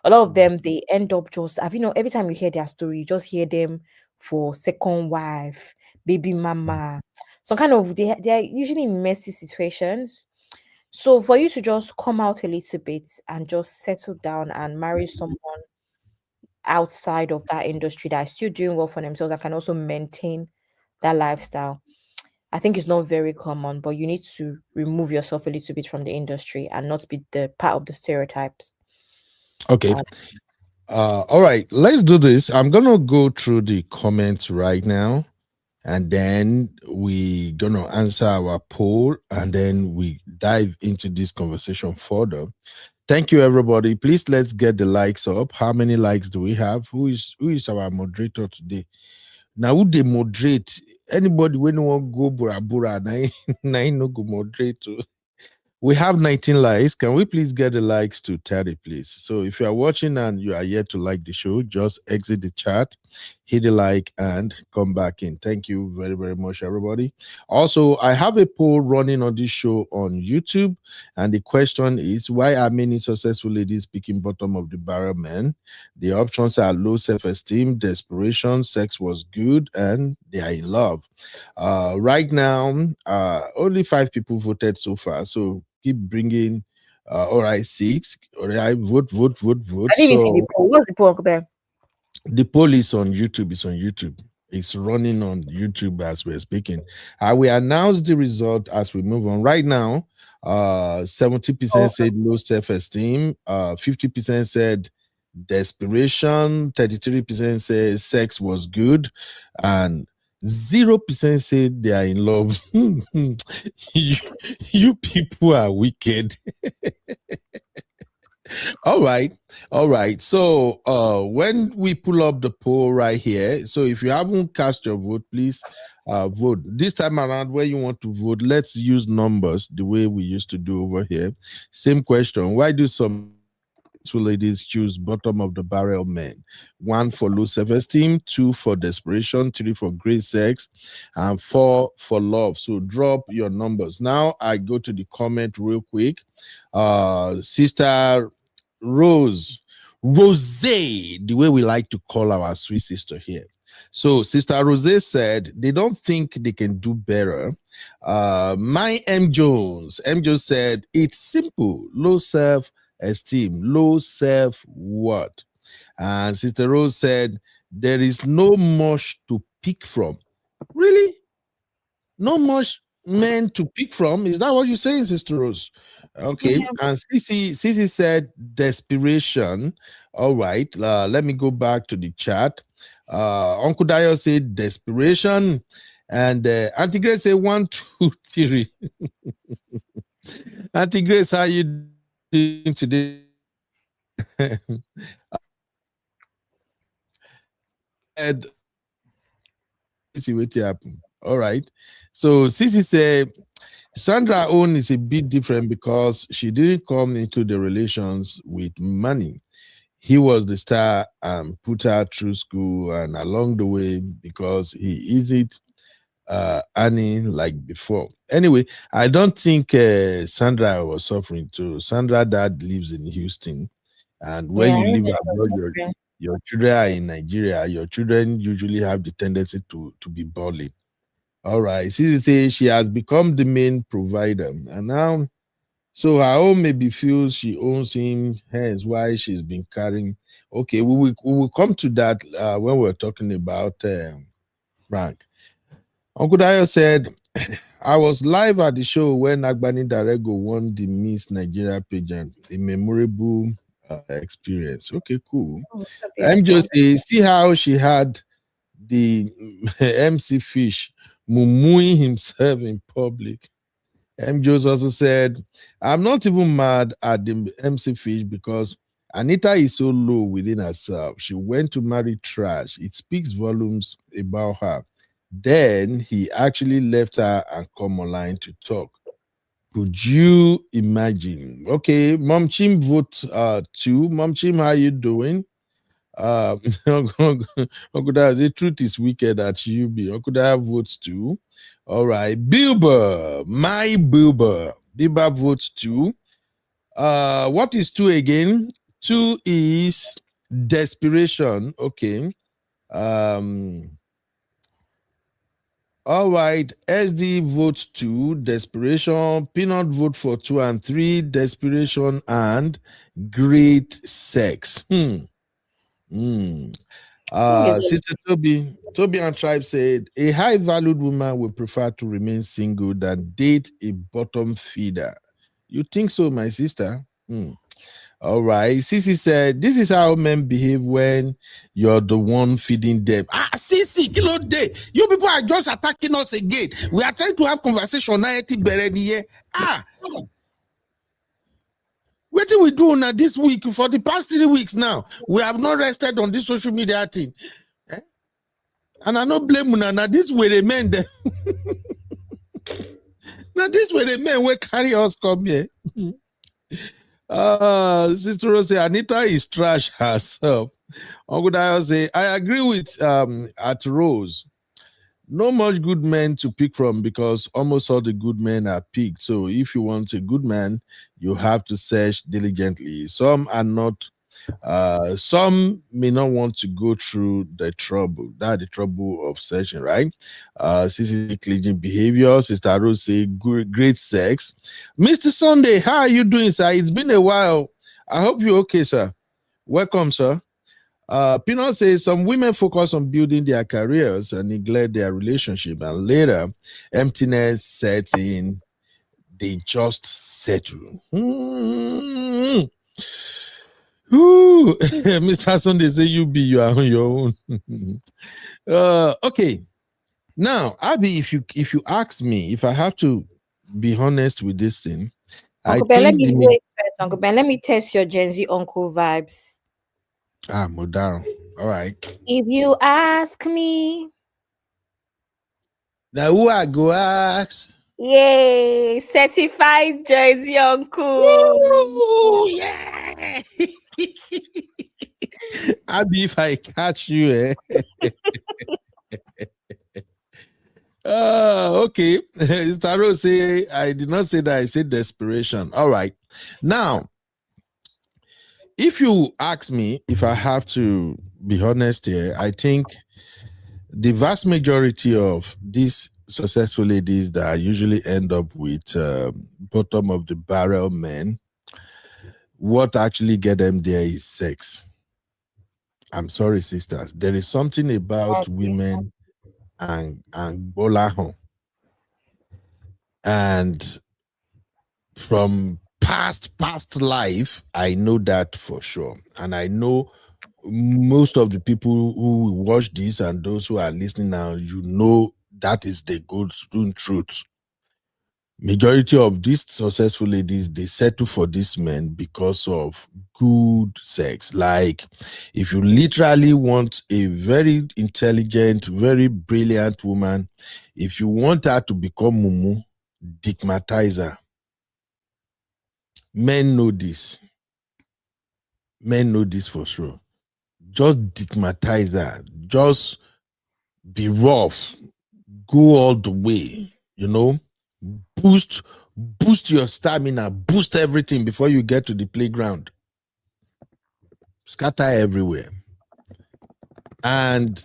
S7: A lot of them, they end up just, every time you hear their story, you just hear them for second wife, baby mama. Some kind of, they are usually in messy situations. So for you to just come out a little bit and just settle down and marry someone outside of that industry that is still doing well for themselves and can also maintain that lifestyle, I think it's not very common, but you need to remove yourself a little bit from the industry and not be the part of the stereotypes.
S5: Okay.
S7: Uh,
S5: All right. Let's do this. I'm gonna go through the comments right now, and then we gonna answer our poll, and then we dive into this conversation further. Thank you, everybody. Please let's get the likes up. How many likes do we have? Who is our moderator today? Now, who they moderate? Anybody when want go bura bura, na no go moderate. We have 19 likes. Can we please get the likes to 30, please? So if you are watching and you are yet to like the show, just exit the chat, hit the like, and come back in. Thank you very, very much, everybody. Also, I have a poll running on this show on YouTube, and the question is, why are many successful ladies picking bottom of the barrel men? The options are low self-esteem, desperation, sex was good, and they are in love. Right now, only 5 people voted so far. So keep bringing. All right, 6. All right, vote.
S7: I didn't even see the
S5: So
S7: poll. What's the poll, Uncle Ben?
S5: the poll is on YouTube. It's on YouTube. It's running on YouTube as we're speaking. I will announce the result as we move on. Right now, 70% said low self-esteem, 50% said desperation, 33% said sex was good, and 0% said they are in love. you, you people are wicked. All right. All right. So when we pull up the poll right here, so if you haven't cast your vote, please vote. This time around, when you want to vote, let's use numbers the way we used to do over here. Same question. Why do some ladies choose bottom of the barrel men? One for low self-esteem, two for desperation, three for great sex, and four for love. So drop your numbers. Now I go to the comment real quick. Sister Rose, the way we like to call our sweet sister here. So Sister Rose said they don't think they can do better. My M Jones said it's simple: low self-esteem, low self-worth. And Sister Rose said there is no much to pick from. Really? No much men to pick from? Is that what you're saying, Sister Rose? Okay.
S7: Yeah.
S5: And Cici said desperation. All right. Let me go back to the chat. Uncle Dio said desperation. And Auntie Grace said 1, 2, 3. Auntie Grace, how you doing today? And see what happened. All right. So Cici said Sandra own is a bit different because she didn't come into the relations with money. He was the star and put her through school and along the way because he isn't earning like before. Anyway, I don't think Sandra was suffering too. Sandra dad lives in Houston, and when
S7: Yeah,
S5: you live
S7: everything's
S5: abroad,
S7: different.
S5: your children are in Nigeria. Your children usually have the tendency to be balling. All right. Sisi say she has become the main provider, and now so her own maybe feels she owns him, hence why she's been carrying. Okay, we will come to that when we're talking about Frank. Uncle Dayo said, I was live at the show when Agbani Darego won the Miss Nigeria pageant, a memorable experience. Okay, cool.
S7: Oh, so
S5: I'm just
S7: beautiful.
S5: see how she had the MC Fish mumuing himself in public. M. Jones also said, I'm not even mad at the MC Fish because Anita is so low within herself. She went to marry trash. It speaks volumes about her. Then he actually left her and come online to talk. Could you imagine? Okay, Mom Chim vote 2. Mom Chim, how you doing? Uncle Dad, the truth is wicked at UB. Uncle Dad votes 2. All right. Bilber, my Bilber. Bilber votes 2. What is 2 again? 2 is desperation. Okay. All right. SD votes 2, desperation. Peanut vote for 2 and 3, desperation and great sex. Sister Toby and Tribe said a high valued woman would prefer to remain single than date a bottom feeder. You think so, my sister? All right. Sissy said, this is how men behave when you're the one feeding them. Sissy, kilo day. You people are just attacking us again. We are trying to have conversation. What do we do now this week? For the past 3 weeks now, we have not rested on this social media thing. And I don't blame you now. This way the men there. Now this way the men will carry us come here. Sister Rose say Anita is trash herself. Uncle Dio say I agree with at Rose. No much good men to pick from because almost all the good men are picked. So if you want a good man, you have to search diligently. Some are not. Some may not want to go through the trouble. That's the trouble of searching, right? CC cleaning behavior. Sister Rose say great sex. Mr. Sunday, how are you doing, sir? It's been a while. I hope you're okay, sir. Welcome, sir. Pino says some women focus on building their careers and neglect their relationship, and later emptiness sets in. They just settle. Ooh, Mr. Sunday say you are on your own. Okay. Now, Abby, if you ask me, if I have to be honest with this thing, I
S7: Uncle Ben, let
S5: think
S7: me
S5: the
S7: wait first. Uncle Ben, let me test your Gen Z uncle vibes.
S5: Modern. All right.
S7: If you ask me,
S5: Now who I go ask?
S7: yay, certified Gen Z uncle.
S5: Woo, yeah. Abby, if I catch you, okay. Taro say I did not say that. I said desperation. All right. Now, if you ask me, if I have to be honest here, I think the vast majority of these successful ladies that usually end up with bottom of the barrel men, what actually get them there is sex. I'm sorry, sisters. There is something about women and bolahon. And from past life, I know that for sure. And I know most of the people who watch this and those who are listening now, you know that is the good truth. Majority of these successful ladies, they settle for these men because of good sex. Like, if you literally want a very intelligent, very brilliant woman, if you want her to become mumu, digmatize her. Men know this. Men know this for sure. Just digmatize her. Just be rough. Go all the way, you know? Boost your stamina, boost everything before you get to the playground. Scatter everywhere. And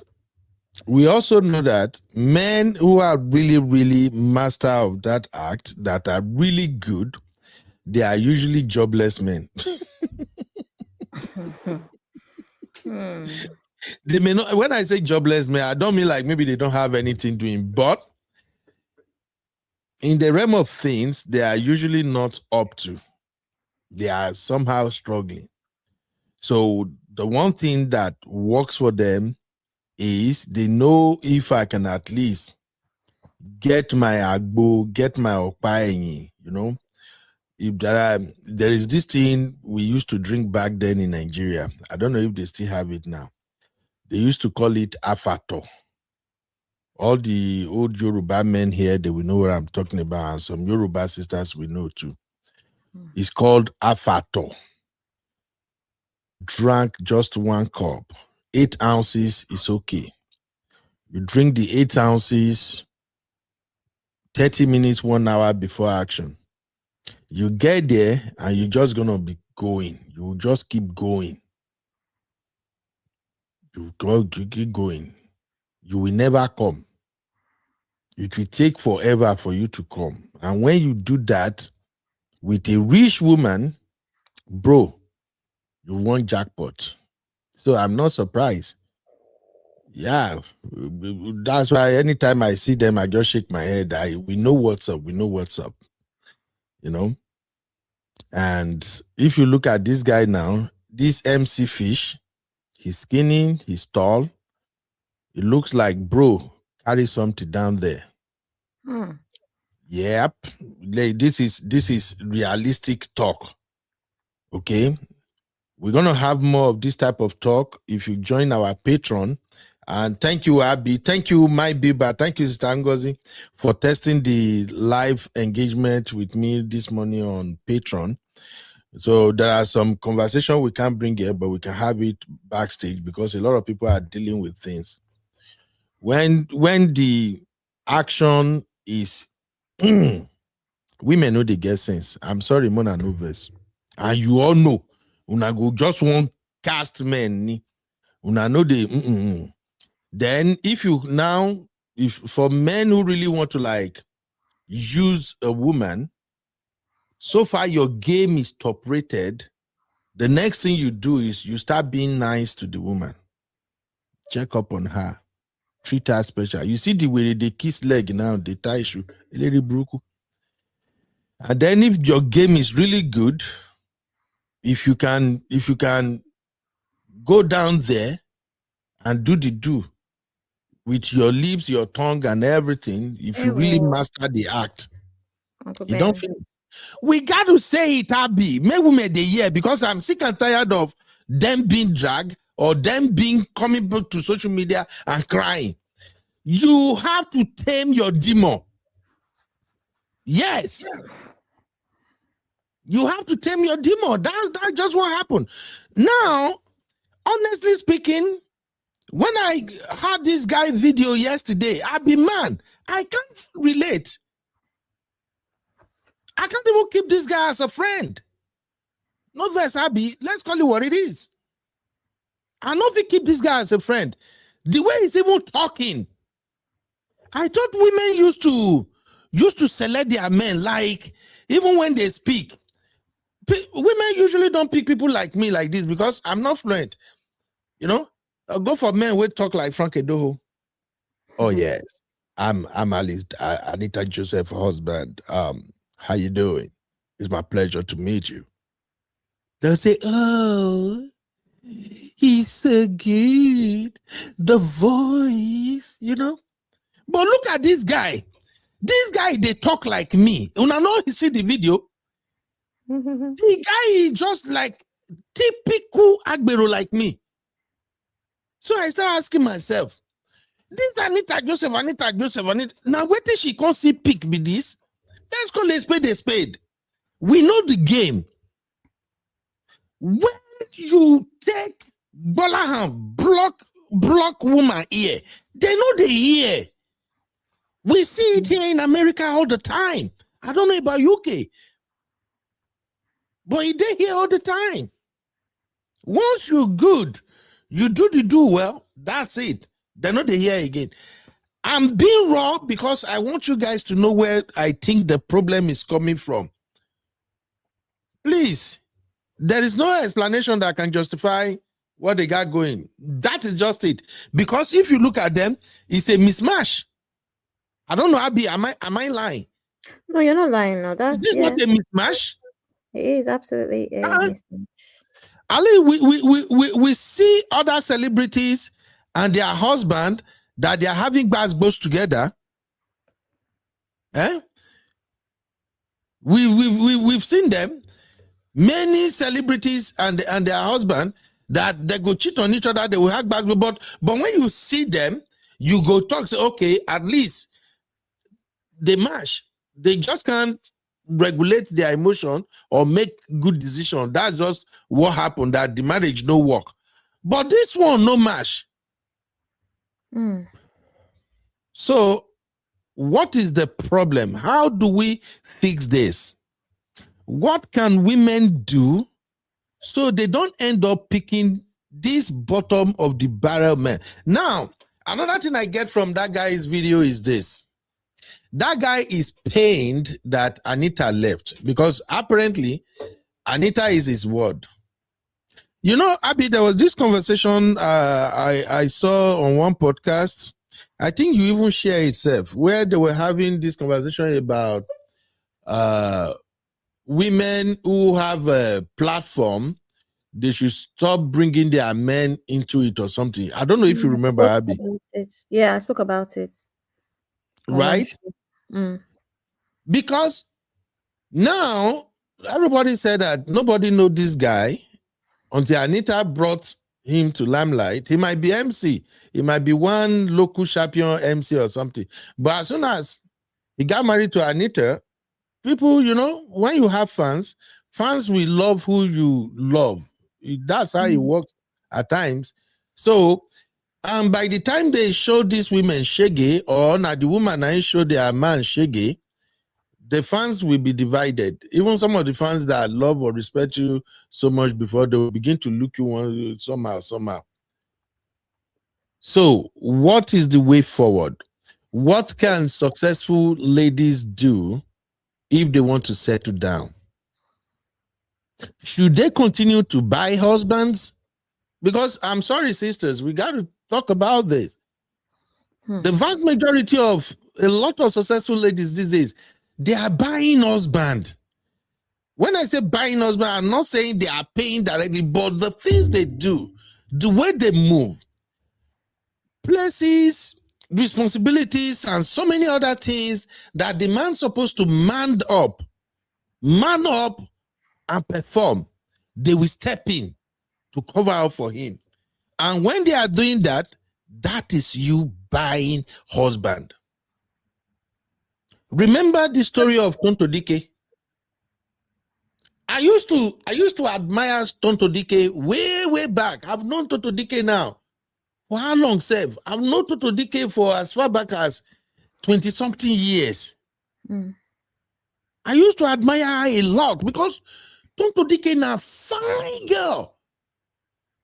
S5: we also know that men who are really, really master of that act, that are really good, they are usually jobless men. They may not, when I say jobless men, I don't mean like maybe they don't have anything doing, but in the realm of things, they are usually not up to. They are somehow struggling. So the one thing that works for them is they know if I can at least get my agbo, get my opayenyi, you know. If there is this thing we used to drink back then in Nigeria. I don't know if they still have it now. They used to call it afato. All the old Yoruba men here, they will know what I'm talking about, and some Yoruba sisters will know too. It's called afato. Drank just 1 cup, 8 ounces is okay. You drink the 8 ounces 30 minutes, 1 hour before action. You get there and you're just gonna be going. You just keep going. You keep going. You will never come. It will take forever for you to come. And when you do that with a rich woman, bro, you won jackpot. So I'm not surprised. Yeah, that's why anytime I see them, I just shake my head. We know what's up. We know what's up. You know? And if you look at this guy now, this MC Fish, he's skinny, he's tall. It looks like, bro, carry something down there. Yep. This is realistic talk. Okay. We're gonna have more of this type of talk if you join our Patreon. And thank you, Abby. Thank you, my Biba. Thank you, Sister Ngozi, for testing the live engagement with me this morning on Patreon. So there are some conversation we can't bring here, but we can have it backstage because a lot of people are dealing with things. When the action is women know they get sense. I'm sorry, Mona no verse. And you all know, una go just one cast men. Una know they Then if for men who really want to like use a woman, so far your game is top rated. The next thing you do is you start being nice to the woman. Check up on her. Treat her special. You see the way they kiss leg now, they tie shoe. And then if your game is really good, if you can go down there and do the do with your lips, your tongue, and everything, if you really master the act,
S7: Uncle
S5: you don't
S7: Ben,
S5: finish. We got to say it, Abby. Maybe we made the year because I'm sick and tired of them being dragged or them being coming back to social media and crying. You have to tame your demon. Yes. You have to tame your demon. That's just what happened. Now, honestly speaking, when I heard this guy video yesterday, man, I can't relate. I can't even keep this guy as a friend. No verse, Abby. Let's call it what it is. I know if we keep this guy as a friend. The way he's even talking. I thought women used to select their men, like even when they speak. Women usually don't pick people like me like this because I'm not fluent. You know, I'll go for men who talk like Frank Edoho. Oh yes, I'm Alice Anita Joseph husband. How you doing? It's my pleasure to meet you. They'll say, oh, he's so good. The voice, you know. But look at this guy. This guy, they talk like me. When I know you see the video, the guy is just like typical Agbero like me. So I start asking myself, this Anita Joseph. Now, wait till she can't see pick with this. Let's call a spade. We know the game. When you take Bolahan, block woman ear, they know the ear. We see it here in America all the time. I don't know about UK, but they here all the time. Once you're good, you do well, that's it. They're not here again. I'm being raw because I want you guys to know where I think the problem is coming from. Please, there is no explanation that can justify what they got going. That is just it. Because if you look at them, it's a mismatch. I don't know, Abby, am I lying?
S7: No, you're not lying. No,
S5: Is this not a mismatch?
S7: It is absolutely a mismatch.
S5: Ali, we see other celebrities and their husband that they are having both together. We've seen them. Many celebrities and their husband that they go cheat on each other, they will have back. But when you see them, you go talk, say, okay, at least they match. They just can't regulate their emotion or make good decision. That's just what happened, that the marriage no work. But this one, no match. So what is the problem? How do we fix this? What can women do so they don't end up picking this bottom of the barrel man? Now, another thing I get from that guy's video is this. That guy is pained that Anita left because apparently Anita is his word. You know, Abby, there was this conversation I saw on one podcast. I think you even share itself, where they were having this conversation about women who have a platform. They should stop bringing their men into it or something. I don't know if you remember, Abby.
S7: Yeah, I spoke about it.
S5: Right? Because now everybody said that nobody know this guy until Anita brought him to limelight. He might be MC. He might be one local champion MC or something. But as soon as he got married to Anita, people, you know, when you have fans will love who you love. That's how it works at times. So, by the time they show these women shaggy, or not the woman I show their man shaggy, the fans will be divided. Even some of the fans that love or respect you so much before, they will begin to look you somehow. So, what is the way forward? What can successful ladies do if they want to settle down? Should they continue to buy husbands? Because I'm sorry, sisters, we got to talk about this. The vast majority of a lot of successful ladies these days, they are buying husband. When I say buying husband, I'm not saying they are paying directly, but the things they do, the way they move, places, responsibilities, and so many other things that the man's supposed to man up. man up and perform. They will step in to cover up for him. And when they are doing that, that is you buying husband. Remember the story of Tonto Dike? I used to admire Tonto Dike way back. I've known Tonto Dike now. For how long, Sev? I've known Tonto Dike for as far back as 20-something years. I used to admire her a lot because Tonto Dike is a fine girl.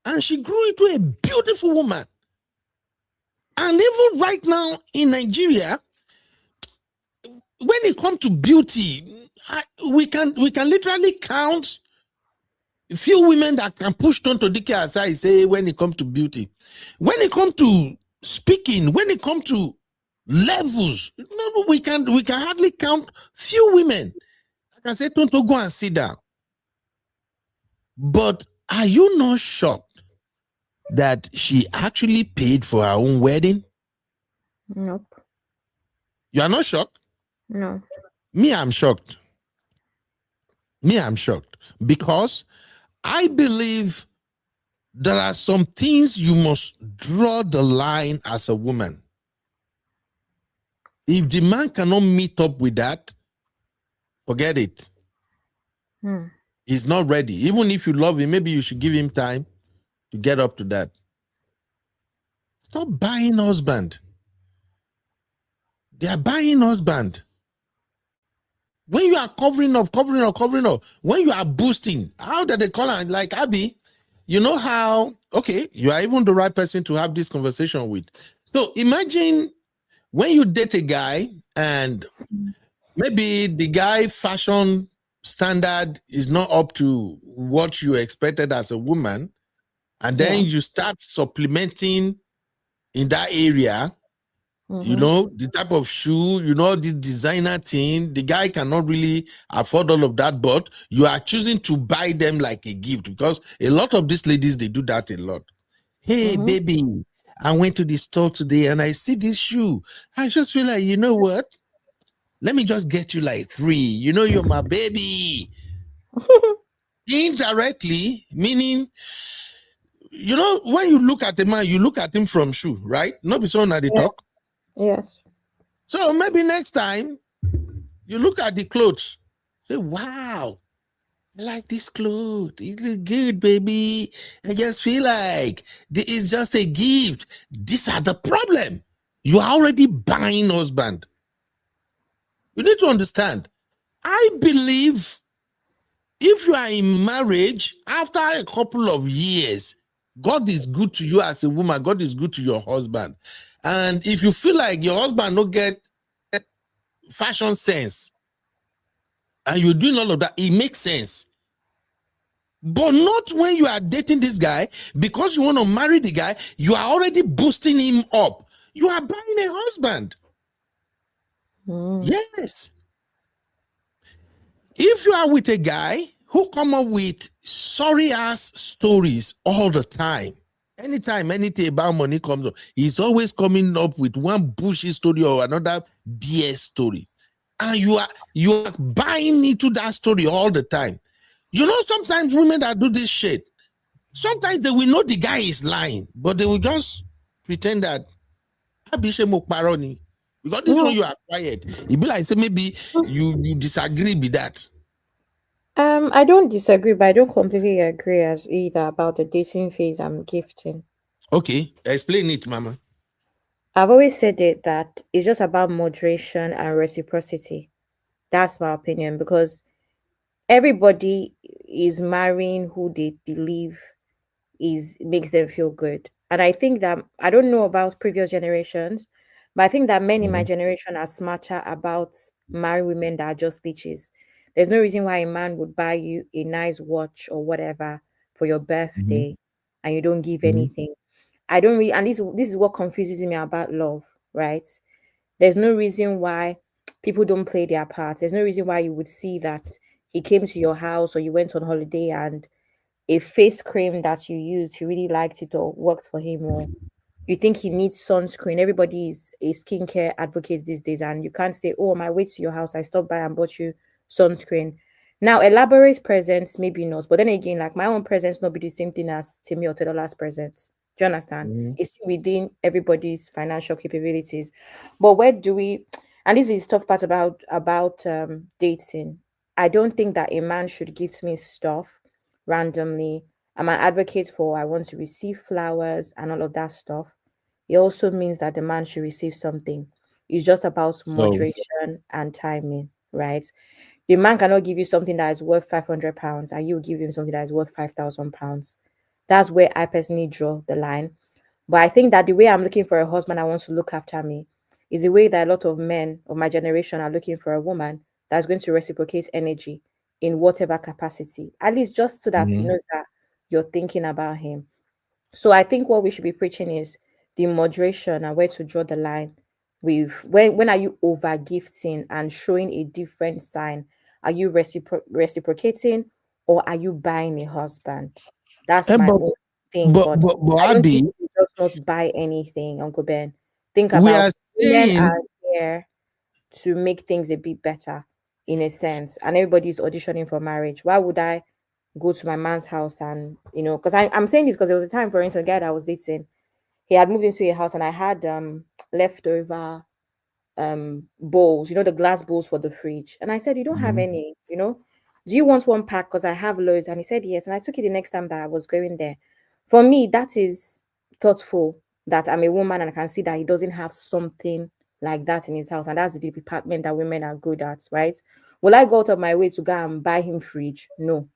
S5: And she grew into a beautiful woman. And even right now in Nigeria, when it comes to beauty, we can literally count a few women that can push Tonto Dike aside, say, when it comes to beauty. When it comes to speaking, when it comes to levels, we can hardly count few women. I can say, Tonto, go and sit down. But are you not shocked that she actually paid for her own wedding?
S7: Nope.
S5: You are not shocked?
S7: No.
S5: Me, I'm shocked. Because I believe there are some things you must draw the line as a woman. If the man cannot meet up with that, forget it. He's not ready. Even if you love him, maybe you should give him time to get up to that. Stop buying husband. They are buying husband. When you are covering up, when you are boosting, how do they call it? Like, Abby, you know how, okay, you are even the right person to have this conversation with. So imagine when you date a guy and maybe the guy fashion standard is not up to what you expected as a woman, and then you start supplementing in that area. You know, the type of shoe, you know, the designer thing, the guy cannot really afford all of that, but you are choosing to buy them like a gift, because a lot of these ladies, they do that a lot. Hey, baby, I went to the store today and I see this shoe. I just feel like, you know what? Let me just get you like 3. You know, you're my baby. Indirectly, meaning, you know, when you look at a man, you look at him from shoe, right? Not be so now they talk.
S7: Yes.
S5: So maybe next time you look at the clothes, say, wow, I like this clothes. It looks good, baby. I just feel like this is just a gift. These are the problem. You are already buying husband. You need to understand. I believe if you are in marriage, after a couple of years, God is good to you as a woman. God is good to your husband. And if you feel like your husband don't get fashion sense and you're doing all of that, it makes sense. But not when you are dating this guy, because you want to marry the guy, you are already boosting him up. You are buying a husband. Yes. If you are with a guy who come up with sorry ass stories all the time, anytime anything about money comes up, he's always coming up with one bushy story or another BS story. And you are buying into that story all the time. You know, sometimes women that do this shit, sometimes they will know the guy is lying, but they will just pretend that because this one you are quiet. It be like, say, maybe you disagree with that.
S7: I don't disagree, but I don't completely agree as either about the dating phase and gifting.
S5: Okay, explain it, Mama.
S7: I've always said it that it's just about moderation and reciprocity. That's my opinion, because everybody is marrying who they believe is makes them feel good. And I think that I don't know about previous generations, but I think that men in my generation are smarter about marrying women that are just leeches. There's no reason why a man would buy you a nice watch or whatever for your birthday and you don't give anything. I don't really, and this is what confuses me about love, right? There's no reason why people don't play their part. There's no reason why you would see that he came to your house or you went on holiday and a face cream that you used, he really liked it or worked for him, or you think he needs sunscreen. Everybody is a skincare advocate these days, and you can't say, oh, on my way to your house, I stopped by and bought you sunscreen. Now, elaborate presents, maybe not. But then again, like my own presents not be the same thing as Timmy or Tedola's presents. Do you understand?
S5: Mhm.
S7: It's within everybody's financial capabilities. But where do we, and this is tough part about dating. I don't think that a man should gift me stuff randomly. I'm an advocate for I want to receive flowers and all of that stuff. It also means that the man should receive something. It's just about
S5: So
S7: moderation and timing, right? The man cannot give you something that is worth £500 and you give him something that is worth £5,000. That's where I personally draw the line. But I think that the way I'm looking for a husband that wants to look after me is the way that a lot of men of my generation are looking for a woman that's going to reciprocate energy in whatever capacity, at least just so that he
S5: mhm.
S7: knows that you're thinking about him. So I think what we should be preaching is the moderation and where to draw the line with when are you over gifting and showing a different sign? Are you reciprocating or are you buying a husband? That's
S5: Eh,
S7: my
S5: but
S7: own thing, but
S5: but
S7: I don't think
S5: Abby,
S7: you just not buy anything, Uncle Ben. Think
S5: we
S7: about
S5: are
S7: it. Women
S5: saying,
S7: are here to make things a bit better in a sense, and everybody's auditioning for marriage. Why would I go to my man's house and because I'm saying this because there was a time, for instance, a guy that I was dating, he had moved into a house and I had leftover bowls, the glass bowls for the fridge. And I said, you don't have
S5: Mhm.
S7: any, do you want one pack? Because I have loads. And he said yes. And I took it the next time that I was going there. For me, that is thoughtful that I'm a woman and I can see that he doesn't have something like that in his house. And that's the department that women are good at, right? Will I go out of my way to go and buy him fridge? No.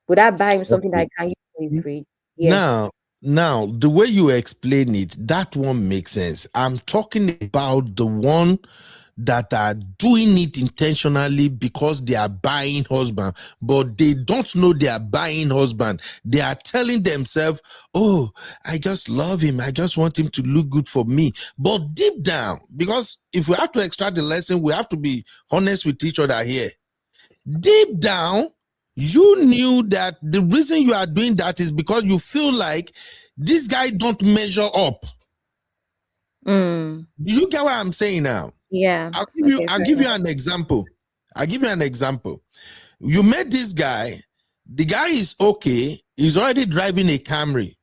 S7: Would I buy him something that
S5: Okay.
S7: I can use for his fridge? Yes.
S5: Now, the way you explain it, that one makes sense. I'm talking about the one that are doing it intentionally because they are buying husband, but they don't know they are buying husband. They are telling themselves, "Oh, I just love him. I just want him to look good for me." But deep down, because if we have to extract the lesson, we have to be honest with each other here. Deep down, you knew that the reason you are doing that is because you feel like this guy don't measure up.
S7: Mm,
S5: Do you get what I'm saying now?
S7: yeah.
S5: I'll give you
S7: Okay,
S5: I'll
S7: fair
S5: give you
S7: enough.
S5: an example. I'll give you an example. You met this guy, the guy is okay, he's already driving a Camry.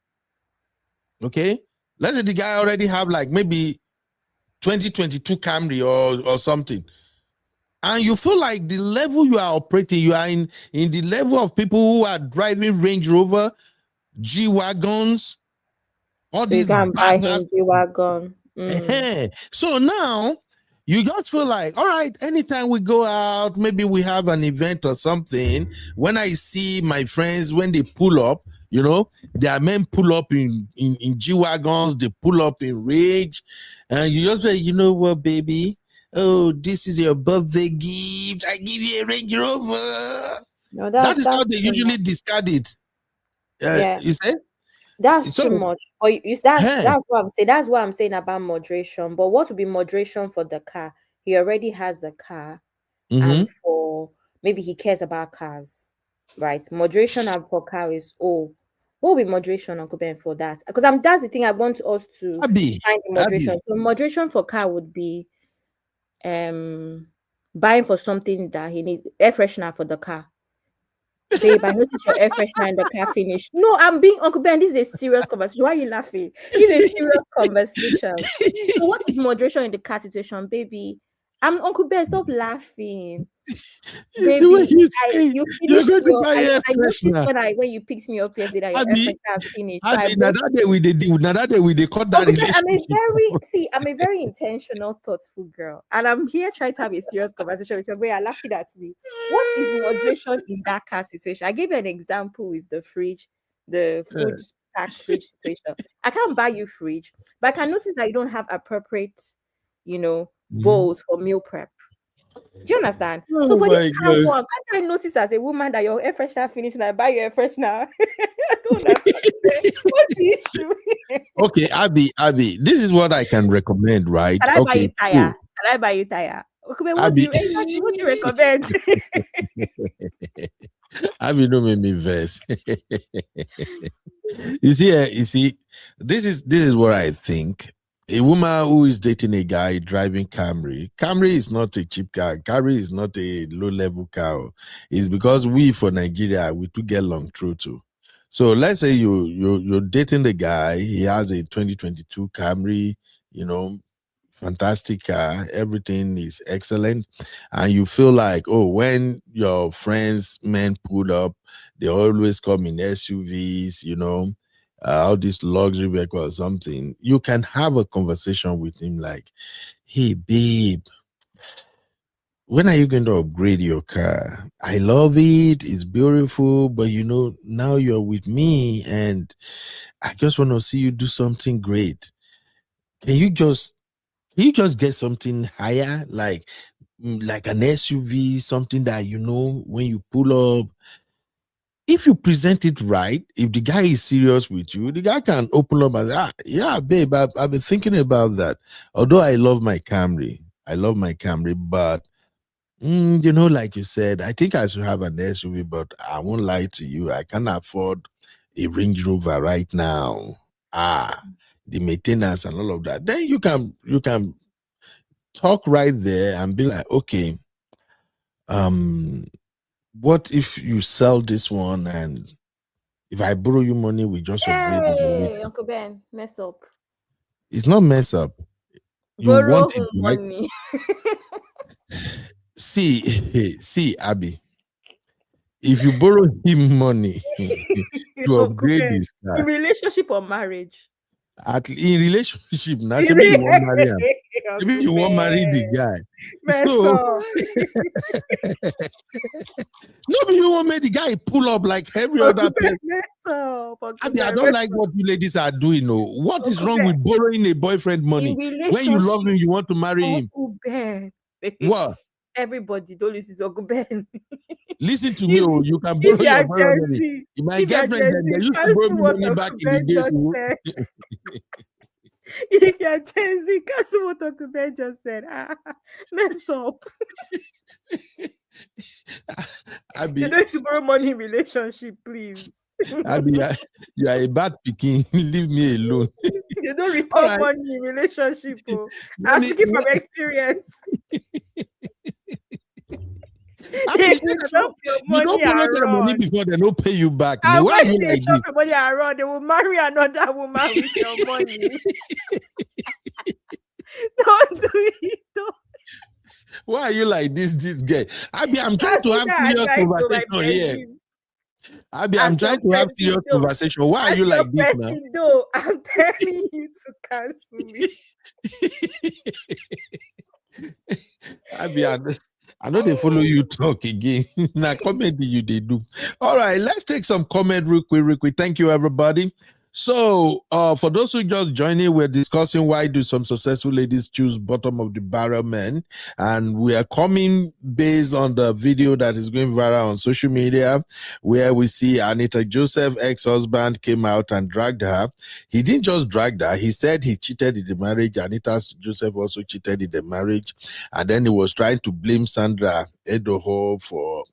S5: Okay? Let's say the guy already have like maybe 2022 Camry or something. And you feel like the level you are operating, you are in the level of people who are driving Range Rover, G Wagons, all
S7: So you
S5: these
S7: can buy
S5: badass.
S7: him G-Wagon. Mm.
S5: So now you just feel like, all right, anytime we go out, maybe we have an event or something. When I see my friends, when they pull up, their men pull up in G Wagons, they pull up in Rage, and you just say, you know what, baby? Oh, this is your birthday gift. I give you a Range Rover.
S7: No,
S5: That
S7: that's
S5: is how
S7: that's
S5: they
S7: too much.
S5: usually discard it.
S7: Yeah,
S5: You say?
S7: that's
S5: So,
S7: too much. Or that's
S5: hey,
S7: that's what I'm saying. That's what I'm saying about moderation. But what would be moderation for the car? He already has a car, and
S5: mm-hmm.
S7: for maybe he cares about cars, right? Moderation and for car is what will be moderation, Uncle Ben, for that? Because that's the thing I want us to find the moderation.
S5: Abby,
S7: So moderation for car would be um buying for something that he needs air freshener for the car. Babe, I noticed your air freshener in the car finished. No, I'm being Uncle Ben. This is a serious conversation. Why are you laughing? This is a serious conversation. So, what is moderation in the car situation, baby? I'm Uncle Ben. Stop laughing,
S5: the way
S7: baby.
S5: you
S7: I
S5: say
S7: you
S5: you're
S7: finished
S5: going to
S7: your.
S5: buy air
S7: I noticed
S5: freshener.
S7: when you picked me up yesterday that your air
S5: Abby,
S7: freshener finished. So I
S5: Abby, now
S7: bought.
S5: that day we did, now that day we did cut that
S7: Uncle Ben,
S5: relationship.
S7: I'm a very intentional, thoughtful girl, and I'm here trying to have a serious conversation with you. But you're laughing at me. What is moderation in that car situation? I gave you an example with the fridge, the food pack fridge situation. I can't buy you fridge, but I can notice that you don't have appropriate,
S5: Mhm.
S7: bowls for meal prep. Do you understand? So
S5: Oh
S7: for this
S5: my
S7: car
S5: god.
S7: one, can't I notice as a woman that your air freshener finished and I buy your air freshener? I don't understand. What's the issue?
S5: Okay, Abby, this is what I can recommend, right?
S7: Can I buy you
S5: Okay,
S7: tire?
S5: cool.
S7: Can I buy you tire? Okay, but
S5: Abby,
S7: what do you recommend?
S5: Abby, don't make me verse. You see, this is what I think. A woman who is dating a guy driving Camry. Camry is not a cheap car. Camry is not a low level car. It's because we for Nigeria we do get long through too. So let's say you're dating the guy. He has a 2022 Camry. You know, fantastic car. Everything is excellent, and you feel like, oh, when your friends men pull up, they always come in SUVs. All this luxury vehicle or something, you can have a conversation with him like, hey, babe, when are you going to upgrade your car? I love it. It's beautiful. But now you're with me and I just want to see you do something great. Can you just get something higher, like an SUV, something that when you pull up, if you present it right, if the guy is serious with you, the guy can open up and say, yeah, babe, I've been thinking about that. Although I love my Camry, but like you said, I think I should have an SUV, but I won't lie to you, I can't afford a Range Rover right now. The maintenance and all of that. Then you can talk right there and be like, okay, what if you sell this one and if I borrow you money, we just upgrade it a
S7: Hey,
S5: little.
S7: Uncle Ben, mess up.
S5: It's not mess up. You
S7: Borrow
S5: want it,
S7: him
S5: right?
S7: money.
S5: See, Abby, if you borrow him money to
S7: Uncle
S5: upgrade
S7: Ben,
S5: this
S7: in
S5: car,
S7: relationship or marriage?
S5: in relationship, now,
S7: In
S5: maybe you want marry him. Maybe
S7: Uncle
S5: you want marry the
S7: Ben,
S5: guy.
S7: mess
S5: So,
S7: up.
S5: nobody you want make the guy pull up like every
S7: Uncle
S5: other
S7: Ben,
S5: person.
S7: mess up. Uncle
S5: Abby, I
S7: Ben,
S5: don't
S7: mess
S5: like
S7: up.
S5: what you ladies are doing. No, what is
S7: Uncle
S5: wrong
S7: Ben,
S5: with borrowing a boyfriend
S7: in
S5: money when you love
S7: relationship,
S5: him? You want to marry him?
S7: Uncle Ben.
S5: What?
S7: Everybody, don't listen to Uncle Ben.
S5: Listen to me,
S7: if
S5: oh, you can
S7: if
S5: borrow
S7: you
S5: your
S7: are
S5: boyfriend
S7: Gen
S5: money.
S7: Z,
S5: My
S7: if you are
S5: girlfriend,
S7: Gen
S5: they
S7: Z,
S5: used to borrow
S7: cancel
S5: me
S7: what
S5: money back
S7: Uncle
S5: in the
S7: Ben
S5: days.
S7: just
S5: Oh.
S7: said. If you are Gen Z, cancel what Uncle Ben just said. Mess up. You
S5: Abby,
S7: don't need to borrow money in relationship, please.
S5: Abby, you are a bad picking. Leave me alone.
S7: You don't
S5: All
S7: return
S5: right.
S7: money in relationship. Oh.
S5: Let
S7: I'm
S5: me.
S7: speaking from experience.
S5: Abby,
S7: If you chop your
S5: you
S7: money
S5: don't borrow
S7: and
S5: their money
S7: run,
S5: before they don't pay you back. No,
S7: and
S5: why are
S7: when
S5: you
S7: they
S5: like
S7: chop
S5: this?
S7: your money and run, they will marry another woman with your money. Don't do it. Don't.
S5: Why are you like this guy? Abby, I'm trying to have
S7: Consider
S5: serious
S7: advice to my
S5: conversation here.
S7: president.
S5: Abby, I'm
S7: As your
S5: trying to have serious
S7: president,
S5: conversation. Why are
S7: as
S5: you
S7: your
S5: like this now?
S7: president, I'm telling you to cancel me.
S5: Abby, I know they follow you talk again. Now, comedy you they do. All right, let's take some comment real quick. Thank you, everybody. So, for those who just joined in, we're discussing why do some successful ladies choose bottom of the barrel men, and we are coming based on the video that is going viral on social media, where we see Anita Joseph ex-husband came out and dragged her. He didn't just drag her; he said he cheated in the marriage. Anita Joseph also cheated in the marriage, and then he was trying to blame Sandra Edoho for.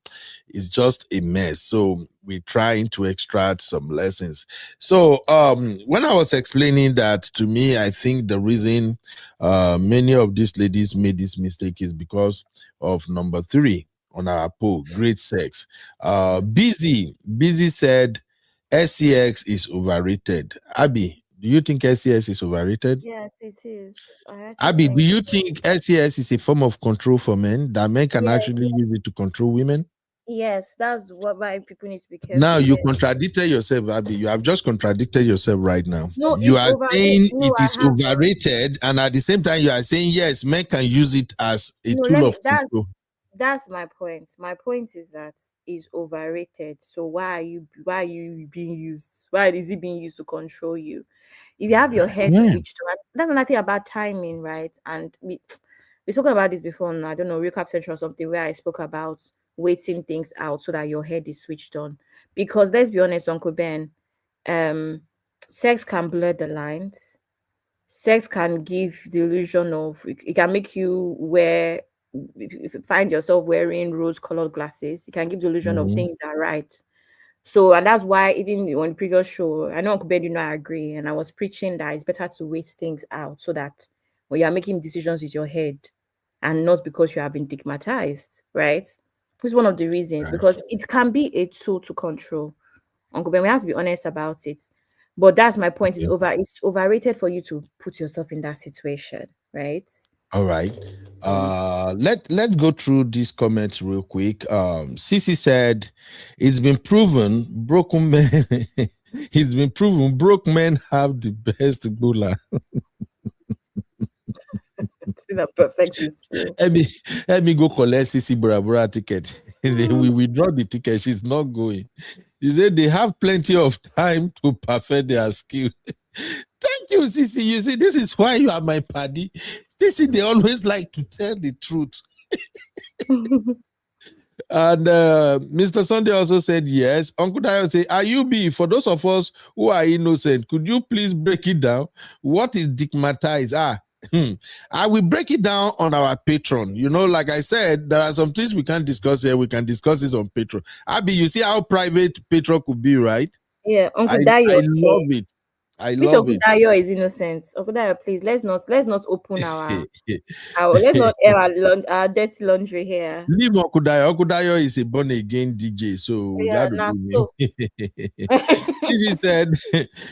S5: It's just a mess. So we're trying to extract some lessons. So when I was explaining that, to me, I think the reason many of these ladies made this mistake is because of number 3 on our poll, great sex. Busy said SCX is overrated. Abby, do you think SCX is overrated?
S7: Yes, it is. I actually
S5: Abby, do
S7: think
S5: you
S7: so.
S5: think SCS is a form of control for men, that men can
S7: Yes,
S5: actually use it to control women?
S7: yes, that's why people need to be
S5: Now
S7: careful
S5: you
S7: there.
S5: contradicted yourself, Abby. You have just contradicted yourself right now.
S7: No,
S5: You
S7: it's
S5: are
S7: overrated.
S5: saying
S7: No,
S5: it
S7: I
S5: is
S7: haven't.
S5: overrated, and at the same time, you are saying yes, men can use it as a
S7: No,
S5: tool
S7: let
S5: of
S7: me.
S5: control.
S7: That's my point. My point is that is overrated. So why are you being used? Why is it being used to control you? If you have your head
S5: Yeah.
S7: switched on, that's another thing about timing, right? And we spoken about this before. I don't know, recap central or something where I spoke about waiting things out so that your head is switched on. Because let's be honest, Uncle Ben, um, sex can blur the lines. Sex can give the illusion of it can make you wear if you find yourself wearing rose colored glasses, it can give the illusion of
S5: Mhm.
S7: things are right. So, and that's why even on the previous show, I know Uncle Ben did not agree, and I was preaching that it's better to wait things out so that when you are making decisions with your head and not because you have been stigmatized, right? This is one of the reasons,
S5: Right.
S7: because it can be a tool to control. Uncle Ben, we have to be honest about it. But that's my point.
S5: Yeah.
S7: It's overrated for you to put yourself in that situation, right?
S5: All right. Let's go through these comments real quick. Sissy said, "It's been proven broken men. It's been proven broke men have the best bula."
S7: See that perfect display.
S5: Let me go collect Sissy Bura ticket. We withdraw the ticket. She's not going. She said they have plenty of time to perfect their skill. Thank you, Sissy. You see, this is why you are my paddy. Sissy, they always like to tell the truth. And Mr. Sunday also said yes. Uncle Dio say, "Are you be for those of us who are innocent? Could you please break it down? What is stigmatized?" I will break it down on our Patreon. You know, like I said, there are some things we can't discuss here. We can discuss this on Patreon. Abby, you see how private Patreon could be, right?
S7: Yeah, Uncle
S5: I
S7: Dayo.
S5: love it. I
S7: Which
S5: love
S7: Uncle
S5: it.
S7: Dayo is innocent? Uncle Dayo, please let's not open let's not air our dirty laundry here.
S5: Leave Uncle Dayo. Uncle Dayo is a born again DJ, so we
S7: Yeah,
S5: got to
S7: not
S5: leave
S7: so.
S5: him. He said,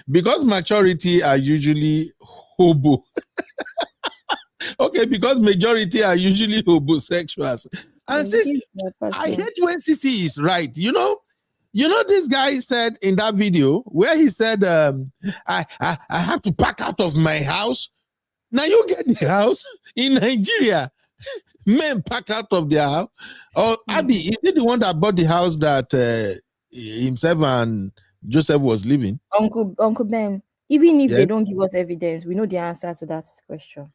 S5: because maturity are usually hobo. Okay, because majority are usually homosexuals. And Sissy, I hate when Sissy is right. You know, this guy said in that video where he said, I have to pack out of my house. Now you get the house in Nigeria. Men pack out of their house. Oh, Abby, is it the one that bought the house that himself and Joseph was living?
S7: Uncle Ben, even if
S5: Yes.
S7: they don't give us evidence, we know the answer to that question.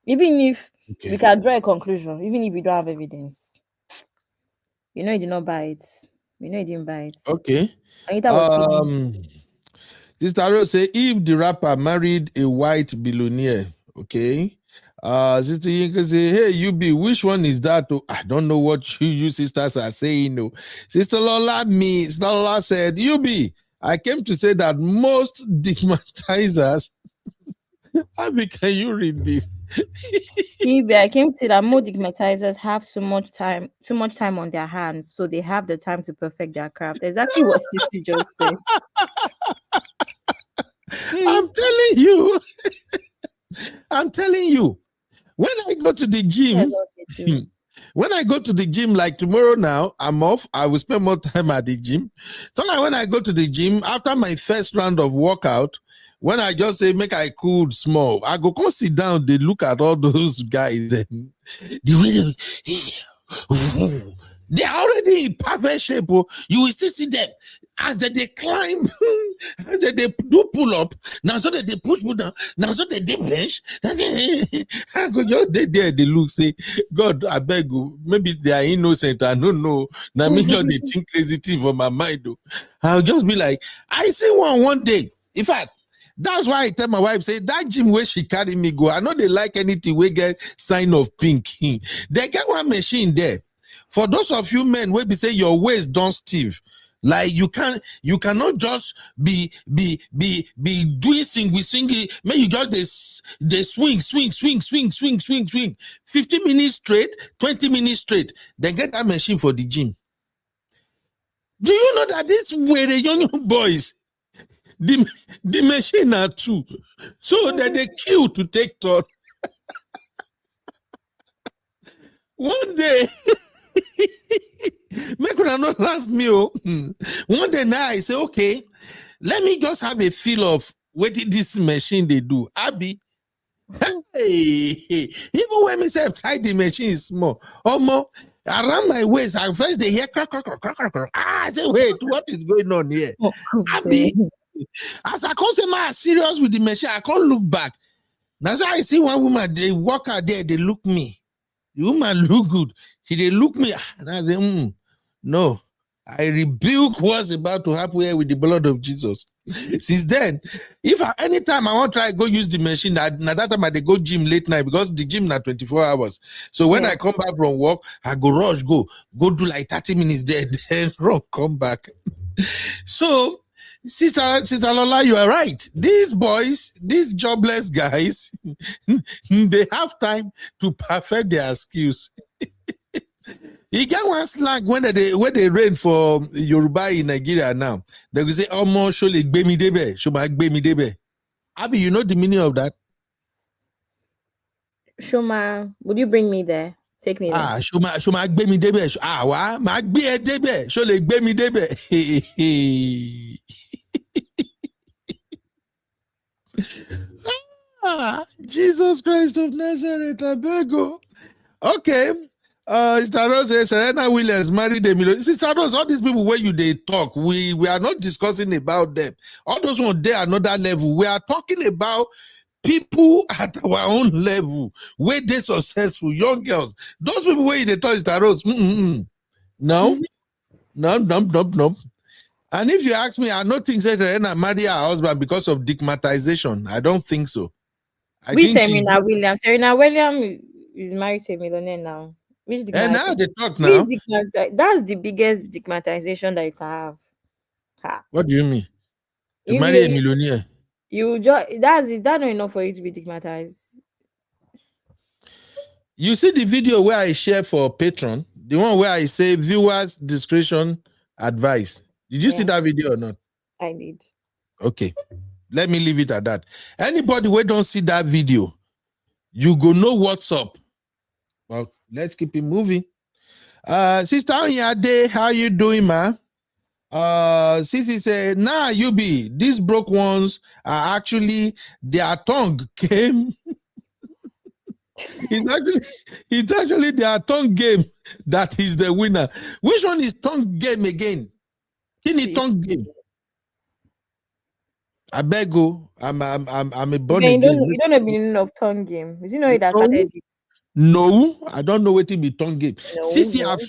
S7: Even if we can draw a conclusion, even if we don't have evidence, you know, he did not buy it. We know he didn't buy it.
S5: Okay.
S7: Anita was
S5: Sister Rose say, if the rapper married a white billionaire, okay. Sister Yinka say, hey, you be, which one is that? Oh, I don't know what you sisters are saying. No. Sister Lola said, you be, I came to say that most stigmatizers. Abby, can you read this?
S7: I came to say that more stigmatizers have too much time on their hands, so they have the time to perfect their craft. Exactly what Sissy just said.
S5: I'm telling you, when I go to the gym, like tomorrow now, I'm off. I will spend more time at the gym. So now when I go to the gym, after my first round of workout, when I just say, make I cool small, I go come sit down, they look at all those guys. And the way they're already in perfect shape. You will still see them as they climb, as they do pull up. Now so that they push me down. Now so that they bench. I go just there. They look say, God, I beg you. Maybe they are innocent. I don't know. Now me just they think crazy thing for my mind. Though. I'll just be like, I see one day. In fact, that's why I tell my wife, say, that gym where she carry me go, I know they like anything we get sign of pink. They get one machine there. For those of you men where be say your waist don't stiff, like you cannot just be doing singing. May you just they swing. 15 minutes straight, 20 minutes straight. Then get that machine for the gym. Do you know that this way the young boys, the machine are two, so that they queue to take turn. One day, make una not last me. One day now I say, okay, let me just have a feel of what this machine they do. Abby, hey, even when me say try the machine small, almost around my waist, I first they hear crack. I say, wait, what is going on here? Abby, as I come say my serious with the machine, I can't look back. That's why I see one woman, they walk out there, they look me. The woman look good. They look me, and I say, no. I rebuke what's about to happen here with the blood of Jesus. Since then, anytime I want to try go use the machine, now that time I they go gym late night because the gym na 24 hours. So when I come back from work, I go rush, go do like 30 minutes there, then run, come back. So, Sister Lola, you are right. These boys, these jobless guys, they have time to perfect their skills. You get one slang when they rain for Yoruba in Nigeria now. They will say, "Omo surely gbemi debe, shoma gbemi debe." Abi, you know the meaning of that?
S7: Shoma, would you bring me there? Take me there.
S5: Ah, shoma gbemi debe. Ah, wa ma gbe e debe, surely gbemi debe. Jesus Christ of Nazareth, I beg you. Okay. Sister Rose says Serena Williams married a million. Sister Rose, all these people where they talk, we are not discussing about them. All those ones there another level. We are talking about people at our own level, where they successful, young girls. Those people where they talk, Sister Rose. No. And if you ask me, I don't think Serena married her husband because of stigmatization. I don't think so.
S7: Which Serena Williams? Serena Williams is married to a millionaire now. Which
S5: and now they talk now.
S7: That's the biggest stigmatization that you can have. Ha.
S5: What do you mean? To marry a millionaire?
S7: You just is that not enough for you to be stigmatized?
S5: You see the video where I share for Patreon, the one where I say viewers discretion advice. Did you see that video or not?
S7: I did. Okay.
S5: Let me leave it at that. Anybody who don't see that video, you go know what's up. Well, let's keep it moving. Sister Onyade, how you doing, ma? Sissy said, nah, you be these broke ones are actually their tongue came. it's actually their tongue game that is the winner. Which one is tongue game again? Any tongue game? I beg you, I'm a body.
S7: You don't know the meaning of tongue game. Is you know that started it?
S5: No, I don't know what it be tongue game. Sissy have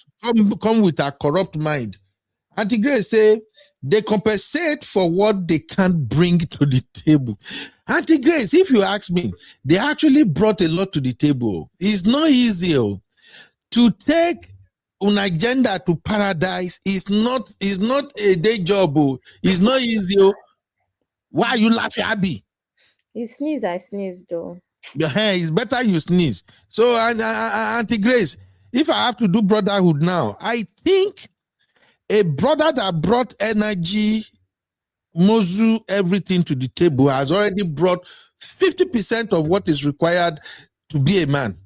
S5: come with a corrupt mind. Auntie Grace say they compensate for what they can't bring to the table. Auntie Grace, if you ask me, they actually brought a lot to the table. It's not easy to take an agenda to paradise. It's not a day job. It's not easy. Why are you laughing, Abby?
S7: You sneeze, I sneeze though.
S5: It's better you sneeze. So, Auntie Grace, if I have to do brotherhood now, I think a brother that brought energy, mozu, everything to the table has already brought 50% of what is required to be a man.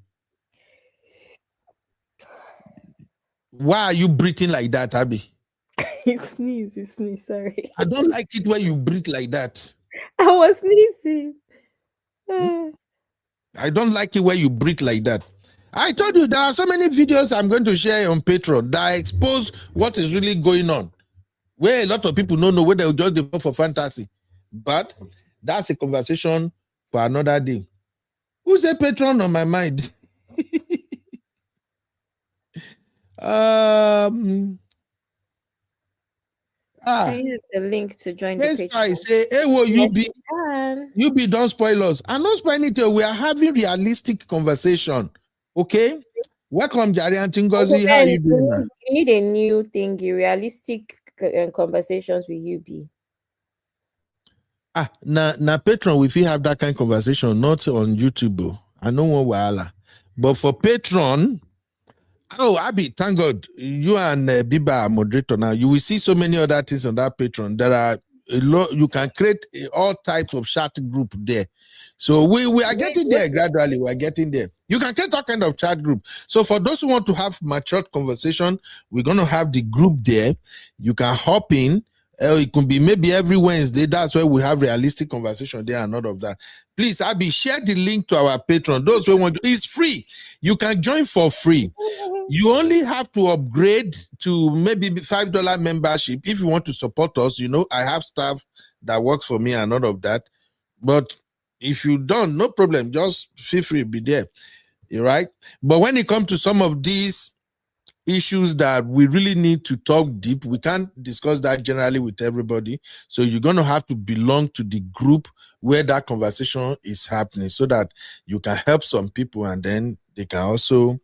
S5: Why are you breathing like that, Abby?
S7: He sneeze, sorry.
S5: I don't like it when you breathe like that.
S7: I was sneezing.
S5: I don't like it when you breathe like that. I told you there are so many videos I'm going to share on Patreon that expose what is really going on, where a lot of people don't know where they'll just devote for fantasy. But that's a conversation for another day. Who's a patron on my mind?
S7: Can you have the link to join the Patreon?
S5: I say, hey, well, you be don't spoil us. I'm not spoiling it. We are having realistic conversation. Okay? Welcome, Jari and Tingozi. How are you doing, man?
S7: You need a new thing, realistic conversations with you be.
S5: Now Patreon, if you have that kind of conversation, not on YouTube. I know one wahala. But for Patreon, Abby, thank God, you and Biba are moderator now. You will see so many other things on that Patreon. There are a lot. You can create all types of chat group there. So we are getting there gradually. We are getting there. You can create all kind of chat group. So for those who want to have matured conversation, we're going to have the group there. You can hop in. It could be maybe every Wednesday. That's why we have realistic conversation there and all of that. Please, Abby, share the link to our Patreon. Those who want to, it's free. You can join for free. You only have to upgrade to maybe $5 membership if you want to support us. You know, I have staff that works for me and all of that. But if you don't, no problem. Just feel free to be there. You're right. But when it comes to some of these issues that we really need to talk deep, we can't discuss that generally with everybody. So you're going to have to belong to the group where that conversation is happening so that you can help some people and then they can also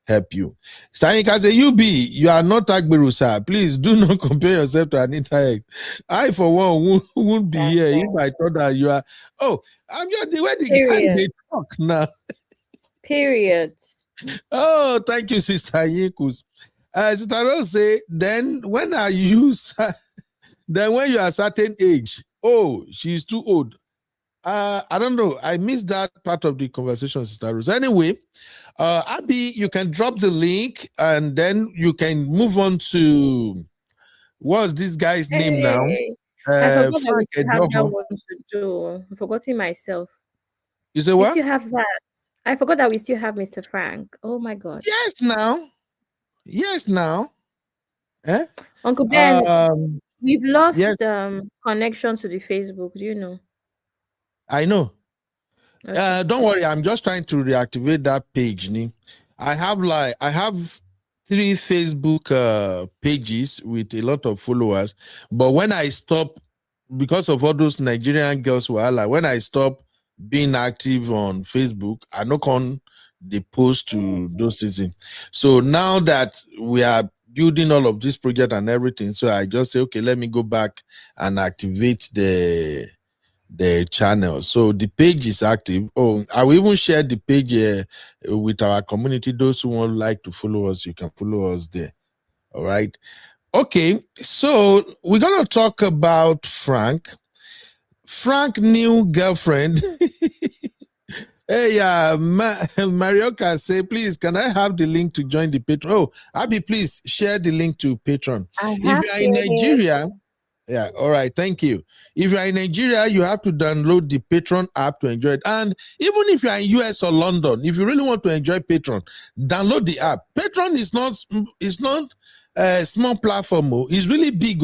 S5: help you. Stanika say, you are not Agberu, sir. Please do not compare yourself to Anita. I, for one, won't be here if I thought that you are. Oh, I'm just the way the guy
S7: Period.
S5: they talk now.
S7: Period.
S5: Oh, thank you, Sister Yikus. Sister Rose say, then when are you, then when you are a certain age, oh, she's too old. I don't know. I missed that part of the conversation, Sister Rose. Anyway, Abby, you can drop the link and then you can move on to what's this guy's name now?
S7: Hey, I forgot that we
S5: Frank
S7: still have that
S5: Edoho.
S7: one to do. I'm forgetting myself.
S5: You say
S7: We
S5: what?
S7: still have that. I forgot that we still have Mr. Frank. Oh my god.
S5: Yes, now. Yes, now. Eh?
S7: Uncle Ben, we've
S5: yes,
S7: lost connection to the Facebook. Do you know?
S5: I know.
S7: Okay.
S5: Don't worry, I'm just trying to reactivate that page. I have 3 Facebook pages with a lot of followers, but when I stop, because of all those Nigerian girls who are like, when I stop being active on Facebook, I knock on the post to those things. So now that we are building all of this project and everything, so I just say, okay, let me go back and activate the channel. So the page is active. Oh, I will even share the page with our community. Those who would like to follow us, you can follow us there. All right. Okay. So we're going to talk about Frank. Frank new girlfriend. Hey, Marioka say, please, can I have the link to join the Patreon? Oh, Abby, please share the link to Patreon. If you are in Nigeria, yeah, all right, thank you. If you are in Nigeria, you have to download the Patreon app to enjoy it. And even if you are in US or London, if you really want to enjoy Patreon, download the app. Patreon is not a small platform. It's really big.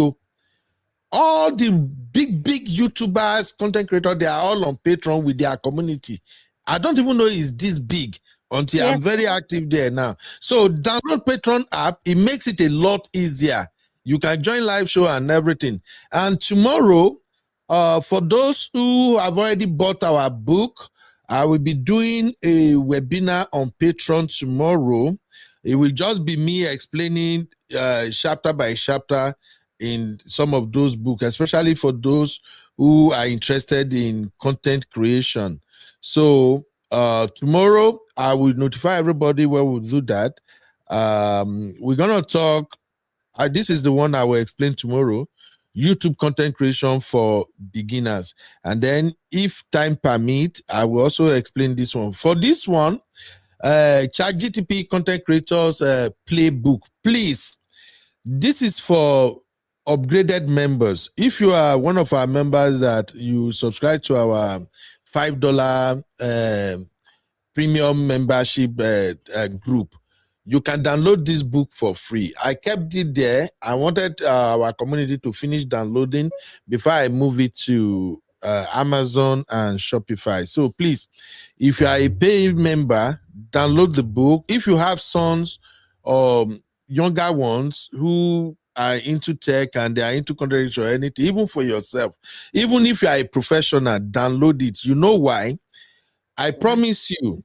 S5: All the big YouTubers, content creators, they are all on Patreon with their community. I don't even know it's this big until I'm very active there now. So download Patreon app. It makes it a lot easier. You can join live show and everything. And tomorrow, for those who have already bought our book, I will be doing a webinar on Patreon tomorrow. It will just be me explaining chapter by chapter in some of those books, especially for those who are interested in content creation. So tomorrow I will notify everybody where we'll do that. We're gonna talk. This is the one I will explain tomorrow. YouTube content creation for beginners, and then if time permit, I will also explain this one. For this one, ChatGTP content creators playbook. Please, this is for upgraded members. If you are one of our members that you subscribe to our $5 premium membership group, you can download this book for free. I kept it there. I wanted our community to finish downloading before I move it to Amazon and Shopify. So please, if you are a paid member, download the book. If you have sons or younger ones who are into tech and they are into content or anything, even for yourself, even if you are a professional, download it. You know why? I promise you,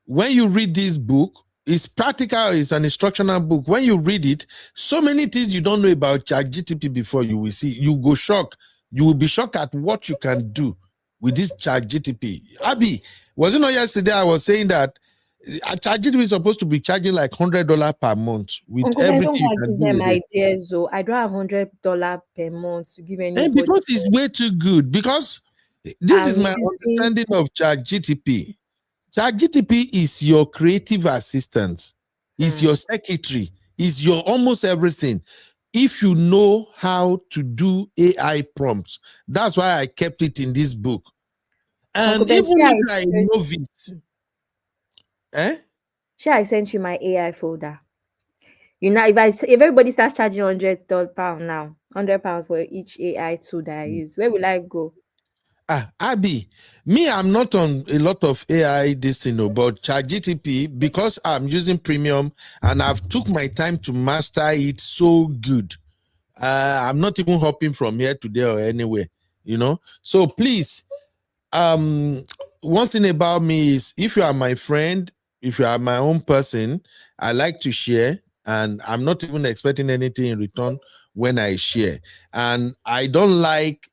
S5: when you read this book, it's practical, it's an instructional book. When you read it, so many things you don't know about ChatGTP before you will see. You go shock. You will be shocked at what you can do with this ChatGTP. Abby, was it not yesterday I was saying that ChatGTP is supposed to be charging like $100 per month with
S7: Uncle Ben,
S5: everything
S7: don't
S5: you
S7: go and
S5: can
S7: give
S5: do
S7: them
S5: with it.
S7: ideas. So I don't have $100 per month to give
S5: And
S7: anybody.
S5: because it's way too good, because this is
S7: I'm
S5: my
S7: using-
S5: understanding of ChatGTP. ChatGTP is your creative assistant, is your secretary, is your almost everything. If you know how to do AI prompts, that's why I kept it in this book.
S7: Uncle
S5: And
S7: Ben,
S5: even if you are a novice,
S7: I sent you my AI folder. You know, if everybody starts charging £100 now, £100 for each AI tool that I use, where will I go?
S5: Abby, me, I'm not on a lot of AI this thing, but ChatGTP, because I'm using premium and I've took my time to master it so good. I'm not even hopping from here to there or anywhere, you know. So please, one thing about me is if you are my friend, if you are my own person, I like to share, and I'm not even expecting anything in return when I share. And I don't like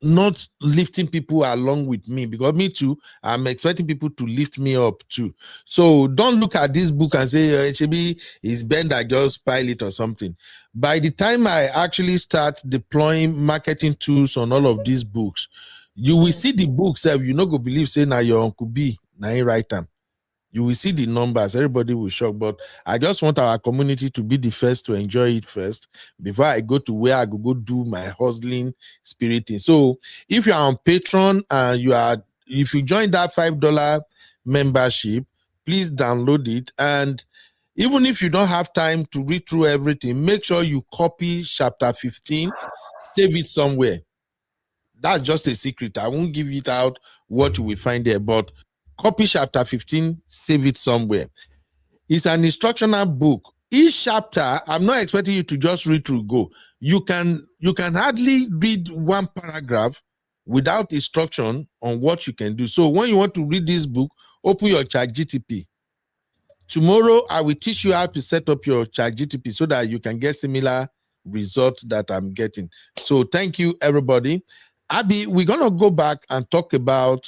S5: not lifting people along with me, because me too, I'm expecting people to lift me up too. So don't look at this book and say it should be is Ben that just pile it or something. By the time I actually start deploying marketing tools on all of these books, you will see the books. You not go believe say now your Uncle B now he write them. You will see the numbers, everybody will shock. But I just want our community to be the first to enjoy it first before I go to where I go do my hustling spirit thing. So if you are on Patreon and if you join that $5 membership, please download it. And even if you don't have time to read through everything, make sure you copy chapter 15, save it somewhere. That's just a secret. I won't give it out what you will find there, but copy chapter 15, save it somewhere. It's an instructional book. Each chapter, I'm not expecting you to just read through, go. You can hardly read one paragraph without instruction on what you can do. So when you want to read this book, open your ChatGTP. Tomorrow, I will teach you how to set up your ChatGTP so that you can get similar results that I'm getting. So thank you, everybody. Abby, we're going to go back and talk about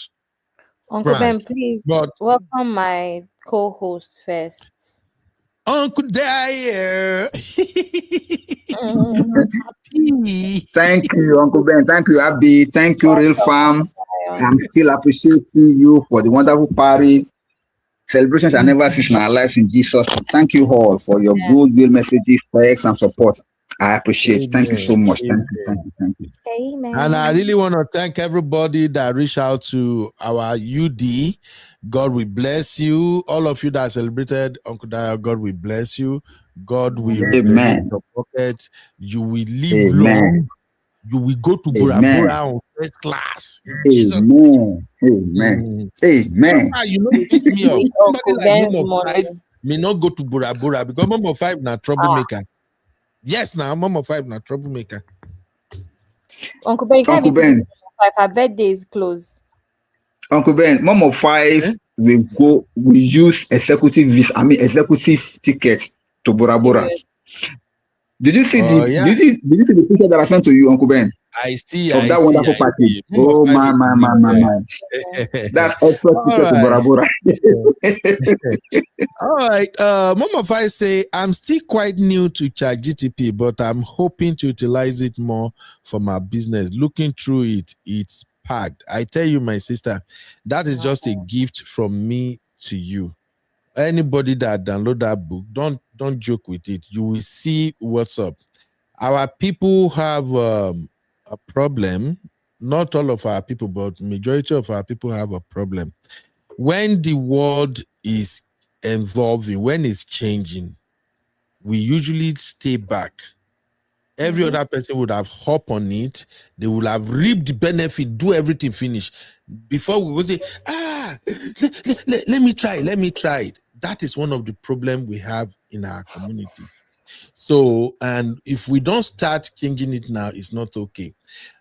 S7: Uncle
S5: brand.
S7: Ben, please
S5: But
S7: welcome my co-host first.
S5: Uncle Dyer.
S10: Thank you, Uncle Ben. Thank you, Abby. Thank you, Real Farm. I'm still appreciating you for the wonderful party. Celebrations are never cease in our lives in Jesus. Thank you all for your goodwill messages, texts, and support. I appreciate it. Thank you so much. Thank you.
S7: Amen.
S5: And I really want to thank everybody that reached out to our UD. God will bless you. All of you that celebrated Uncle Dyer, God will bless you. God will replenish your pocket. You will live long. You will go to Bora Bora on first class.
S10: Amen.
S5: Somehow, you know, piss me off. Somebody like Mom of 5 may not go to Bora Bora because Mom of 5 na troublemaker. Yes, now Mom of 5 na troublemaker.
S7: Uncle Ben, Uncle Ben, her birthday is close.
S10: Uncle Ben, Mom of 5 will use executive ticket to Bora Bora. Did you see did you see the picture that I sent to you, Uncle Ben?
S5: I see
S10: of that wonderful party. Oh my. That's express ticket to Bora Bora.
S5: All right. Mama Five say, I'm still quite new to ChatGTP, but I'm hoping to utilize it more for my business. Looking through it, it's packed. I tell you, my sister, that is just a gift from me to you. Anybody that download that book, don't joke with it. You will see what's up. Our people have a problem. Not all of our people, but majority of our people have a problem. When the world is evolving, when it's changing, we usually stay back. Every other person would have hopped on it. They would have reaped the benefit, do everything, finish. Before we would say, let me try it. That is one of the problems we have in our community. So, and if we don't start changing it now, it's not okay.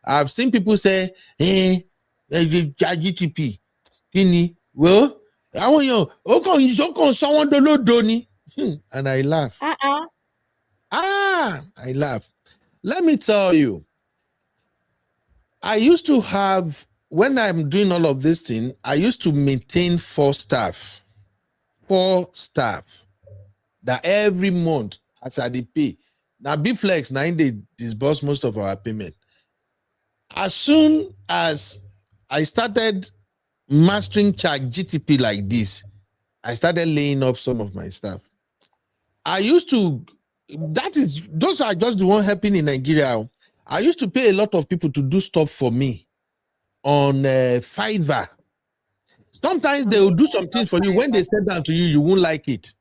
S5: I've seen people say, GTP, well, I want you, someone don't know, and I laugh. I laugh. Let me tell you, I used to have, when I'm doing all of this thing, I used to maintain 4 staff that every month as I pay. Now, B-Flex, 9 days disburse most of our payment. As soon as I started mastering ChatGTP like this, I started laying off some of my staff. I used to, those are just the one helping in Nigeria. I used to pay a lot of people to do stuff for me on Fiverr. Sometimes they will do some things for you. When they send down to you, you won't like it.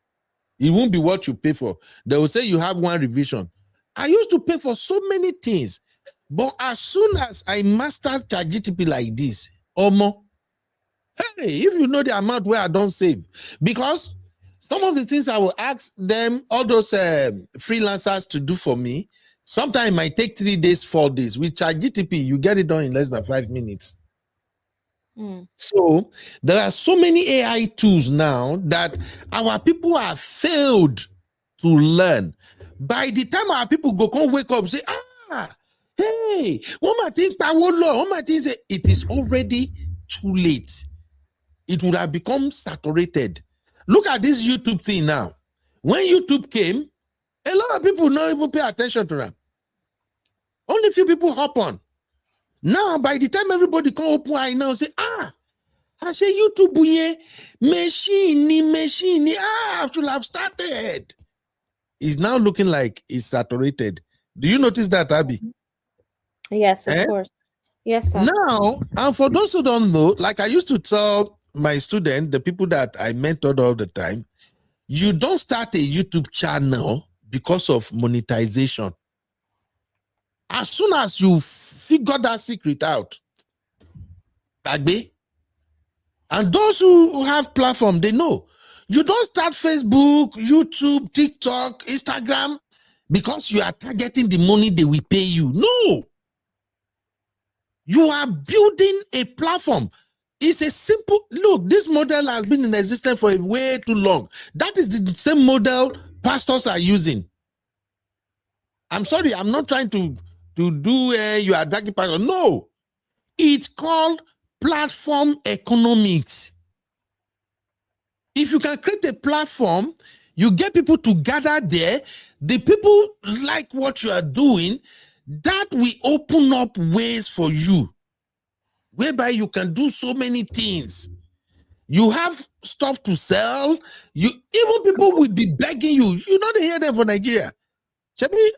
S5: It won't be what you pay for. They will say you have one revision. I used to pay for so many things. But as soon as I mastered ChatGTP like this, Omo, hey, if you know the amount where I don't save, because some of the things I will ask them, all those freelancers to do for me, sometimes it might take 3 days, 4 days. With ChatGTP, you get it done in less than 5 minutes. So there are so many AI tools now that our people have failed to learn. By the time our people go come wake up, say, hey, one might think power law, one might think say, it is already too late. It would have become saturated. Look at this YouTube thing now. When YouTube came, a lot of people don't even pay attention to them. Only few people hop on. Now, by the time everybody come open eye now, say, I say YouTube, machine, I should have started. It's now looking like it's saturated. Do you notice that, Abby?
S7: Yes, of course. Yes, sir.
S5: Now, and for those who don't know, like I used to tell my students, the people that I mentored all the time, you don't start a YouTube channel because of monetization. As soon as you figure that secret out, Agbe, and those who have platform, they know. You don't start Facebook, YouTube, TikTok, Instagram because you are targeting the money they will pay you. No. You are building a platform. It's a simple, look, this model has been in existence for way too long. That is the same model pastors are using. I'm sorry, I'm not trying to do you are dragging pastor. No. It's called platform economics. If you can create a platform, you get people to gather there, the people like what you are doing, that will open up ways for you, whereby you can do so many things. You have stuff to sell. Even people will be begging you. You don't hear them for Nigeria.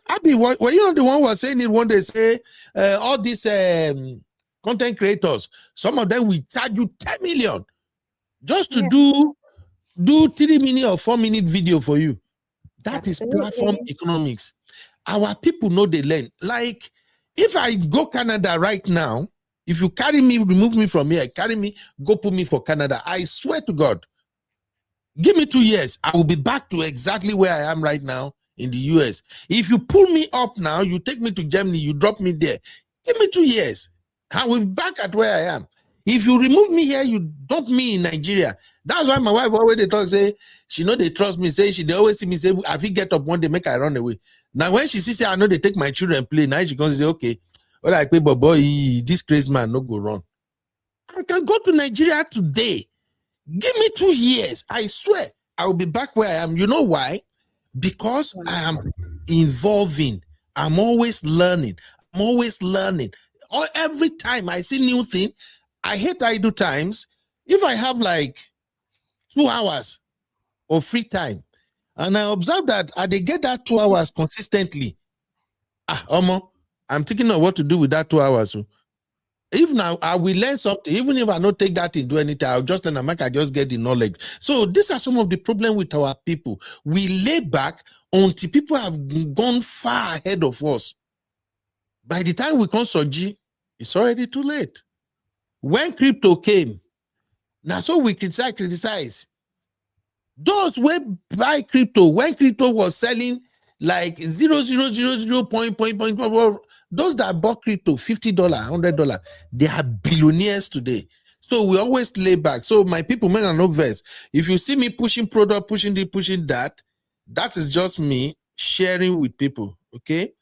S5: Abby, were you not the one who was saying it one day? Say all these content creators, some of them will charge you 10 million just to do 3-minute or 4-minute video for you. That is platform economics. Our people know they learn. Like if I go Canada right now, if you carry me, remove me from here, carry me, go put me for Canada, I swear to God, give me 2 years, I will be back to exactly where I am right now in the US. If you pull me up now, you take me to Germany, you drop me there, give me 2 years, I will be back at where I am. If you remove me here, you dump me in Nigeria. That's why my wife always they talk, say, she know they trust me, say, they always see me say, if he get up one day, make I run away. Now, when she sees, say, I know they take my children play, now she comes and say, okay, well, I pay, but boy, this crazy man no go wrong. I can go to Nigeria today. Give me 2 years. I swear, I will be back where I am. You know why? Because I am evolving. I'm always learning. I'm always learning. Every time I see new thing, I hate idle times. If I have like 2 hours of free time, and I observe that they get that 2 hours consistently, I'm thinking of what to do with that 2 hours. If now I will learn something, even if I don't take that and do anything, I'll just learn and I just get the knowledge. So these are some of the problems with our people. We lay back until people have gone far ahead of us. By the time we come Soji, it's already too late. When crypto came, now so we criticize. Those who buy crypto, when crypto was selling like 0.000 those that bought crypto $50, $100, they are billionaires today. So we always lay back. So my people, men are no verse. If you see me pushing product, pushing this, pushing that, that is just me sharing with people. Okay,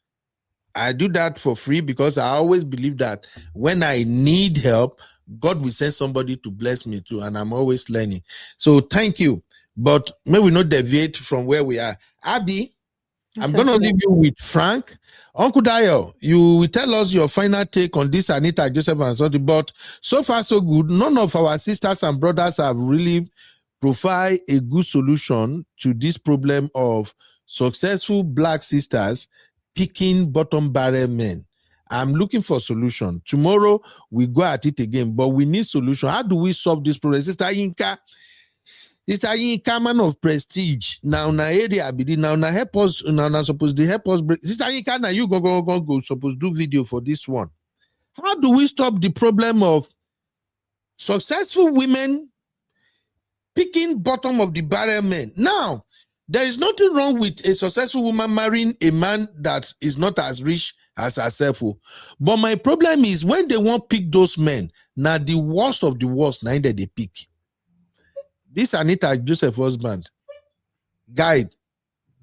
S5: I do that for free because I always believe that when I need help, God will send somebody to bless me too, and I'm always learning. So thank you. But may we not deviate from where we are. Abby, I'm going to leave you with Frank. Uncle Dio, you will tell us your final take on this Anita, Joseph, and something. But so far, so good. None of our sisters and brothers have really provided a good solution to this problem of successful Black sisters picking bottom barrel men. I'm looking for a solution. Tomorrow, we go at it again, but we need solution. How do we solve this problem? Sister Yinka, man of prestige. Now, area, now, help us. Now, supposed to help us. Sister Yinka, now you go. Supposed to do video for this one. How do we stop the problem of successful women picking bottom of the barrel men? Now, there is nothing wrong with a successful woman marrying a man that is not as rich as herself. But my problem is when they want pick those men, now the worst of the worst, now that they pick. This Anita Joseph husband, guide,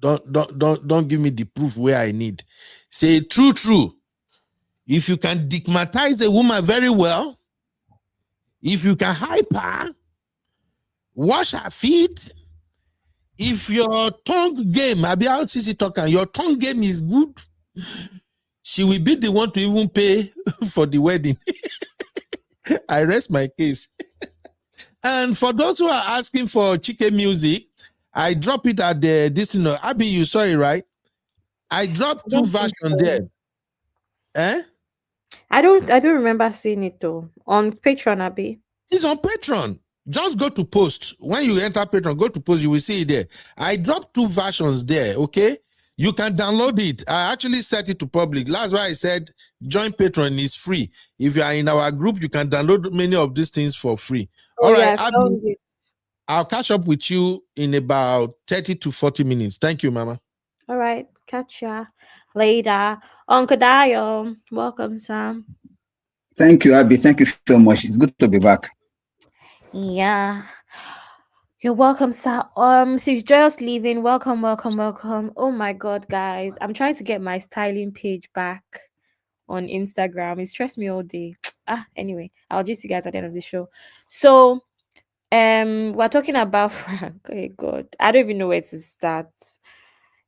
S5: don't give me the proof where I need. Say true. If you can digmatize a woman very well, if you can hype her, wash her feet, if your tongue game, I be out CC talking, your tongue game is good, she will be the one to even pay for the wedding. I rest my case. And for those who are asking for chicken music, I drop it at the Abby, you saw it, right? I dropped two versions there.
S7: I don't remember seeing it though. On Patreon, Abby.
S5: It's on Patreon. Just go to post. When you enter Patreon, go to post, you will see it there. I dropped two versions there, okay? You can download it. I actually set it to public. That's why I said join Patreon is free. If you are in our group, you can download many of these things for free. All right, Abby, I'll catch up with you in about 30 to 40 minutes. Thank you, Mama.
S7: All right, catch ya later. Uncle Dio, welcome, Sam.
S10: Thank you, Abby. Thank you so much. It's good to be back.
S7: Yeah. You're welcome, sir. She's just leaving. Welcome. Oh my god, guys. I'm trying to get my styling page back on Instagram. It stressed me all day. Anyway, I'll just see you guys at the end of the show. So we're talking about Frank. Oh god. I don't even know where to start.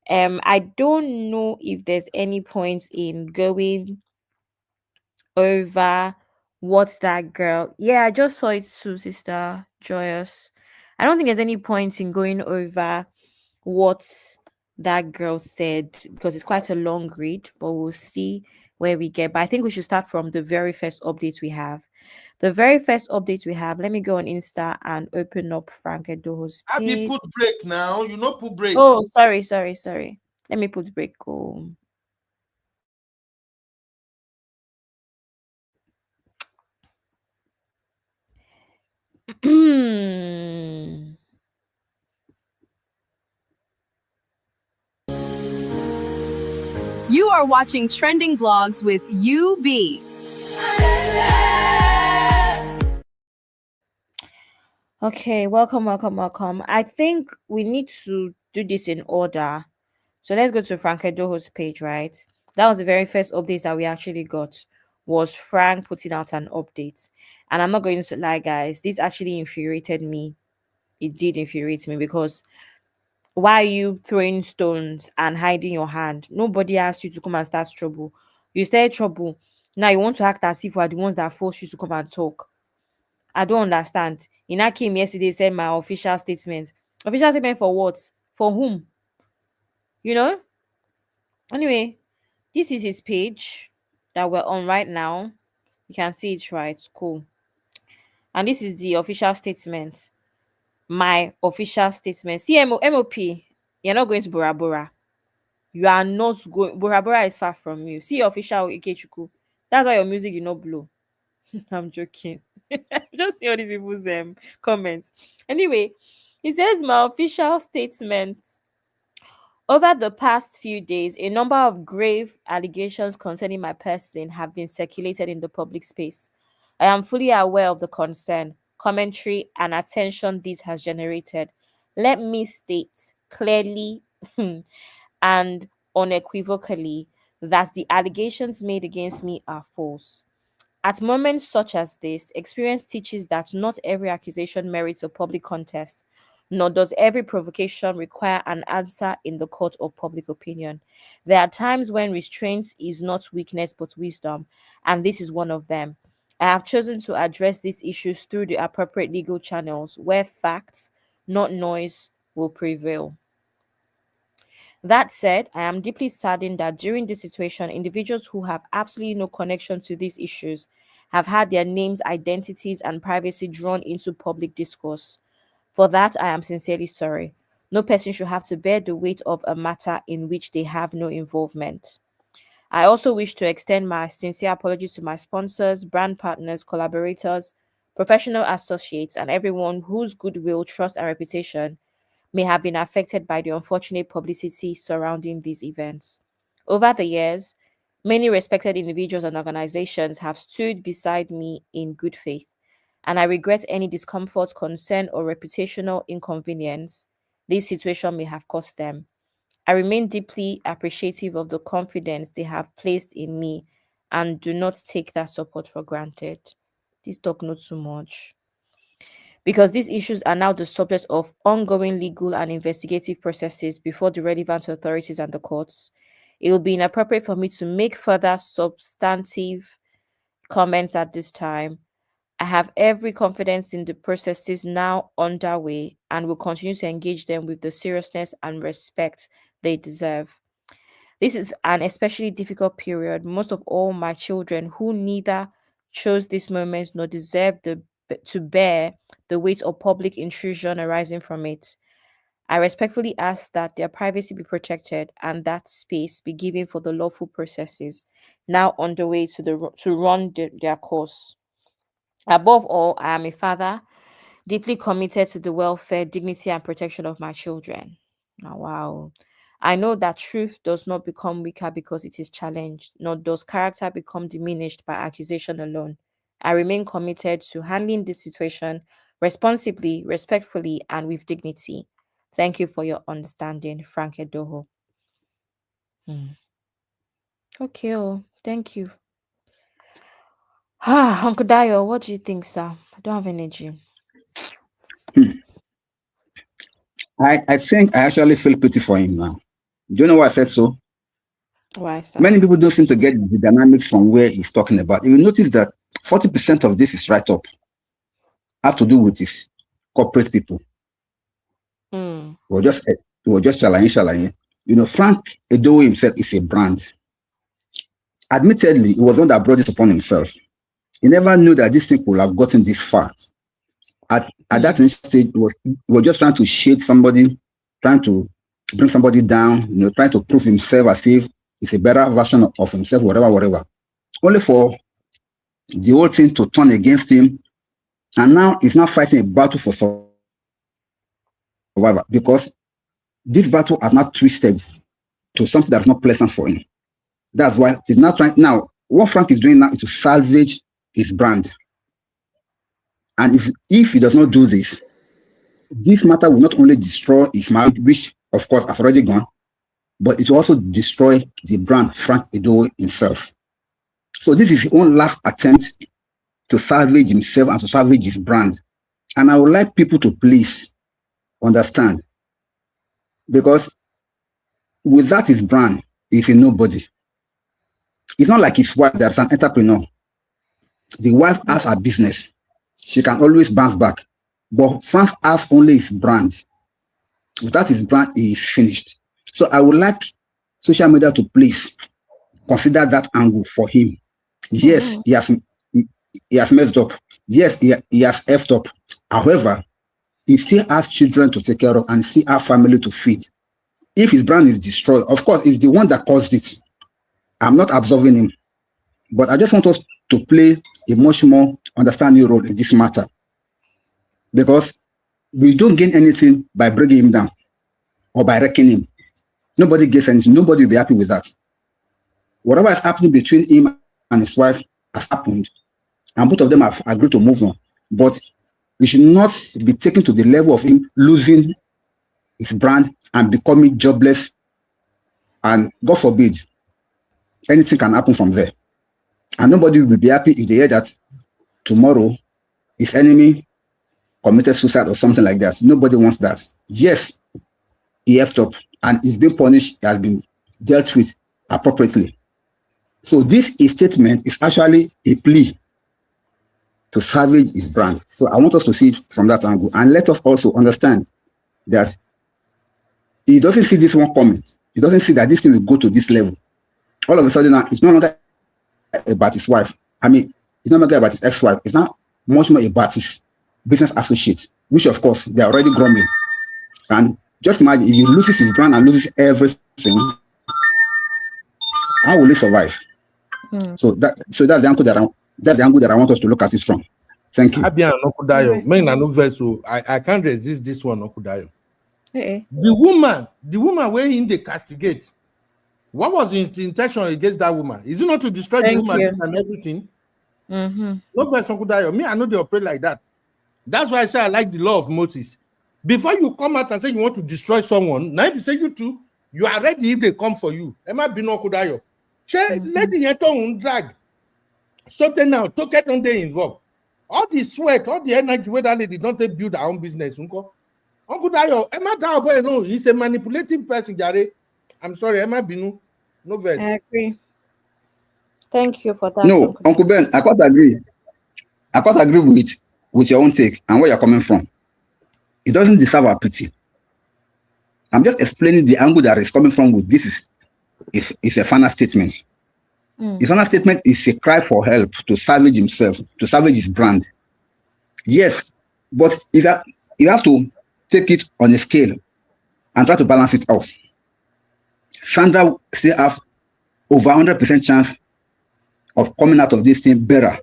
S7: I don't know if there's any point in going over what that girl. Yeah, I just saw it too, Sister Joyous. I don't think there's any point in going over what that girl said because it's quite a long read, but we'll see where we get. But I think we should start from the very first update we have. The very first update we have, let me go on Insta and open up Frank Edoho's page.
S5: Abby, put break now. You know, put break.
S7: Oh, sorry. Let me put break. Go.
S1: You are watching Trending Vlogs with UB.
S7: Okay, welcome. I think we need to do this in order. So let's go to Frank Edoho's page, right? That was the very first update that we actually got, was Frank putting out an update. And I'm not going to lie, guys, this actually infuriated me. It did infuriate me because why are you throwing stones and hiding your hand? Nobody asked you to come and start trouble. You started trouble. Now you want to act as if we're the ones that forced you to come and talk. I don't understand. Ina came yesterday, said my official statement. Official statement for what? For whom? You know? Anyway, this is his page that we're on right now. You can see it, right? Cool. And this is the official statement. My official statement. See, MOP, you're not going to Bora Bora. You are not going. Bora Bora is far from you. See your official Ikechuku. That's why your music you not blow. I'm joking. Just see all these people's comments. Anyway, he says my official statement. Over the past few days, a number of grave allegations concerning my person have been circulated in the public space. I am fully aware of the concern, commentary, and attention this has generated. Let me state clearly and unequivocally that the allegations made against me are false. At moments such as this, experience teaches that not every accusation merits a public contest, nor does every provocation require an answer in the court of public opinion. There are times when restraint is not weakness but wisdom, and this is one of them. I have chosen to address these issues through the appropriate legal channels where facts, not noise, will prevail. That said, I am deeply saddened that during this situation, individuals who have absolutely no connection to these issues have had their names, identities, and privacy drawn into public discourse. For that, I am sincerely sorry. No person should have to bear the weight of a matter in which they have no involvement. I also wish to extend my sincere apologies to my sponsors, brand partners, collaborators, professional associates, and everyone whose goodwill, trust, and reputation may have been affected by the unfortunate publicity surrounding these events. Over the years, Many respected individuals and organizations have stood beside me in good faith, and I regret any discomfort, concern, or reputational inconvenience this situation may have caused them. I remain deeply appreciative of the confidence they have placed in me and do not take that support for granted. This talk not too much. Because these issues are now the subject of ongoing legal and investigative processes before the relevant authorities and the courts, it will be inappropriate for me to make further substantive comments at this time. I have every confidence in the processes now underway and will continue to engage them with the seriousness and respect they deserve. This is an especially difficult period. Most of all, my children, who neither chose this moment nor deserve to bear the weight of public intrusion arising from it. I respectfully ask that their privacy be protected and that space be given for the lawful processes now underway to run their course. Above all, I am a father deeply committed to the welfare, dignity, and protection of my children. Now, wow. I know that truth does not become weaker because it is challenged, nor does character become diminished by accusation alone. I remain committed to handling this situation responsibly, respectfully, and with dignity. Thank you for your understanding, Frank Edoho. Okay, oh, thank you. Uncle Dio, what do you think, sir? I don't have energy.
S10: I think I actually feel pity for him now. Do you know why I said so?
S7: Why, sir?
S10: Many people don't seem to get the dynamics from where he's talking about. You will notice that 40% of this is right up, have to do with his corporate people. Or just challenge. You know, Frank Edoe himself is a brand. Admittedly, he was one that brought this upon himself. He never knew that this thing would have gotten this far. At that stage, he was just trying to shade somebody, trying to bring somebody down, you know, trying to prove himself as if he's a better version of himself, whatever. Only for the whole thing to turn against him. And now he's now fighting a battle for survival because this battle has not twisted to something that's not pleasant for him. That's why he's not trying. Now, what Frank is doing now is to salvage his brand. And if he does not do this, this matter will not only destroy his marriage, which of course has already gone, but it will also destroy the brand Frank Edoe himself. So this is his own last attempt to salvage himself and to salvage his brand. And I would like people to please understand, because without his brand, he's a nobody. It's not like his wife that's an entrepreneur. The wife has her business. She can always bounce back. But Frank has only his brand. Without his brand, he is finished. So I would like social media to please consider that angle for him. Yes, he has messed up. Yes, he has effed up. However, he still has children to take care of and still has family to feed. If his brand is destroyed, of course, it's the one that caused it. I'm not absolving him. But I just want us to play a much more understanding role in this matter. Because we don't gain anything by bringing him down or by wrecking him. Nobody gets anything. Nobody will be happy with that. Whatever is happening between him and his wife has happened. And both of them have agreed to move on. But we should not be taken to the level of him losing his brand and becoming jobless. And God forbid, anything can happen from there. And nobody will be happy if they hear that tomorrow his enemy committed suicide or something like that. Nobody wants that. Yes, he effed up and he's been punished, he has been dealt with appropriately. So this statement is actually a plea to salvage his brand. So I want us to see it from that angle. And let us also understand that he doesn't see this one coming. He doesn't see that this thing will go to this level. All of a sudden now, it's no longer about his wife. I mean, it's no longer about his ex-wife. It's not much more about his business associates, which of course, they're already grumbling. And just imagine if he loses his brand and loses everything, how will he survive? So that's the angle that I want us to look at it from. Thank you.
S5: I can't resist this one, Okudayo. The woman where him they castigate What was his intention against that woman? Is it not to destroy the
S7: Thank
S5: woman
S7: you.
S5: and everything?
S7: Mm-hmm.
S5: No person could die. Me, I know they operate like that. That's why I say I like the law of Moses. Before you come out and say you want to destroy someone, now you say you too, you are ready if they come for you. Emma Bino Kudayo. Let the tongue drag. Something now, to get on there involved. All the sweat, all the energy where that lady don't they build her own business. Uncle Dayo, Emma Dayo, no, he's a manipulating person, Jare. I'm sorry, Emma Binu. No verse.
S7: I agree. Thank you for that.
S10: No, Uncle Ben, I can't agree. I can't agree with your own take and where you're coming from. It doesn't deserve our pity. I'm just explaining the angle that is coming from with this is a final statement. His final statement is a cry for help to salvage himself, to salvage his brand. Yes, but if you have to take it on a scale and try to balance it out. Sandra still have over 100% chance of coming out of this thing better.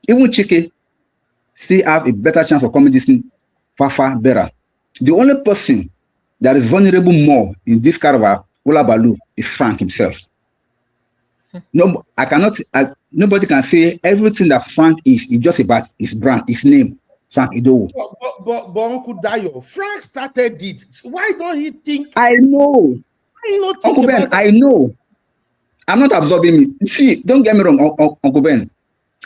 S10: Even Chike still have a better chance of coming this thing far better. The only person that is vulnerable more in this kind of a hula baloo is Frank himself. No, nobody can say everything that Frank is just about his brand, his name, Frank Idowu.
S5: But Uncle Dayo, Frank started it. Why don't he think?
S10: I know. Uncle Ben, I know. I'm not absorbing me. See, don't get me wrong, Uncle Ben.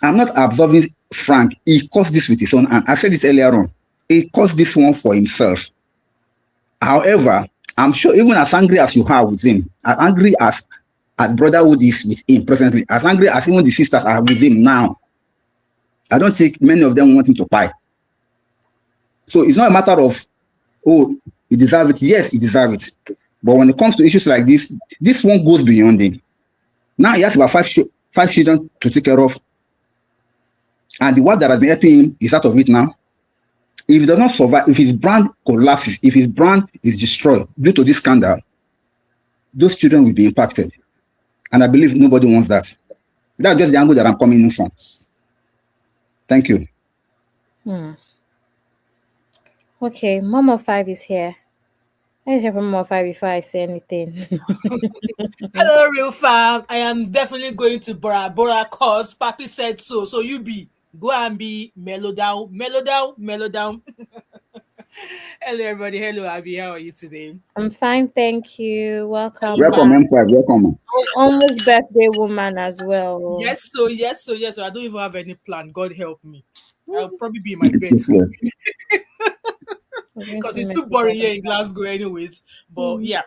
S10: I'm not absorbing Frank. He caused this with his own hand. I said this earlier on. He caused this one for himself. However, I'm sure even as angry as you are with him, as angry as brotherhood is with him presently, as angry as even the sisters are with him now, I don't think many of them want him to pie. So it's not a matter of, oh, he deserves it. Yes, he deserves it. But when it comes to issues like this one goes beyond him. Now he has about five children to take care of. And the one that has been helping him is out of it now. If he does not survive, if his brand collapses, if his brand is destroyed due to this scandal, those children will be impacted. And I believe nobody wants that. That's just the angle that I'm coming in from. Thank you.
S7: Okay, Mama 5 is here. Let's hear from Mama 5 before I say anything.
S11: Hello, real fam. I am definitely going to Bora cause Papi said so. So you go and be mellow down. Hello, everybody. Hello, Abby. How are you today?
S7: I'm fine, thank you. Welcome.
S10: Welcome, M5. Welcome.
S7: Almost birthday woman as well.
S11: Yes. So I don't even have any plan. God help me. I'll probably be in my bed. Because it's too boring here in Glasgow anyways. But yeah.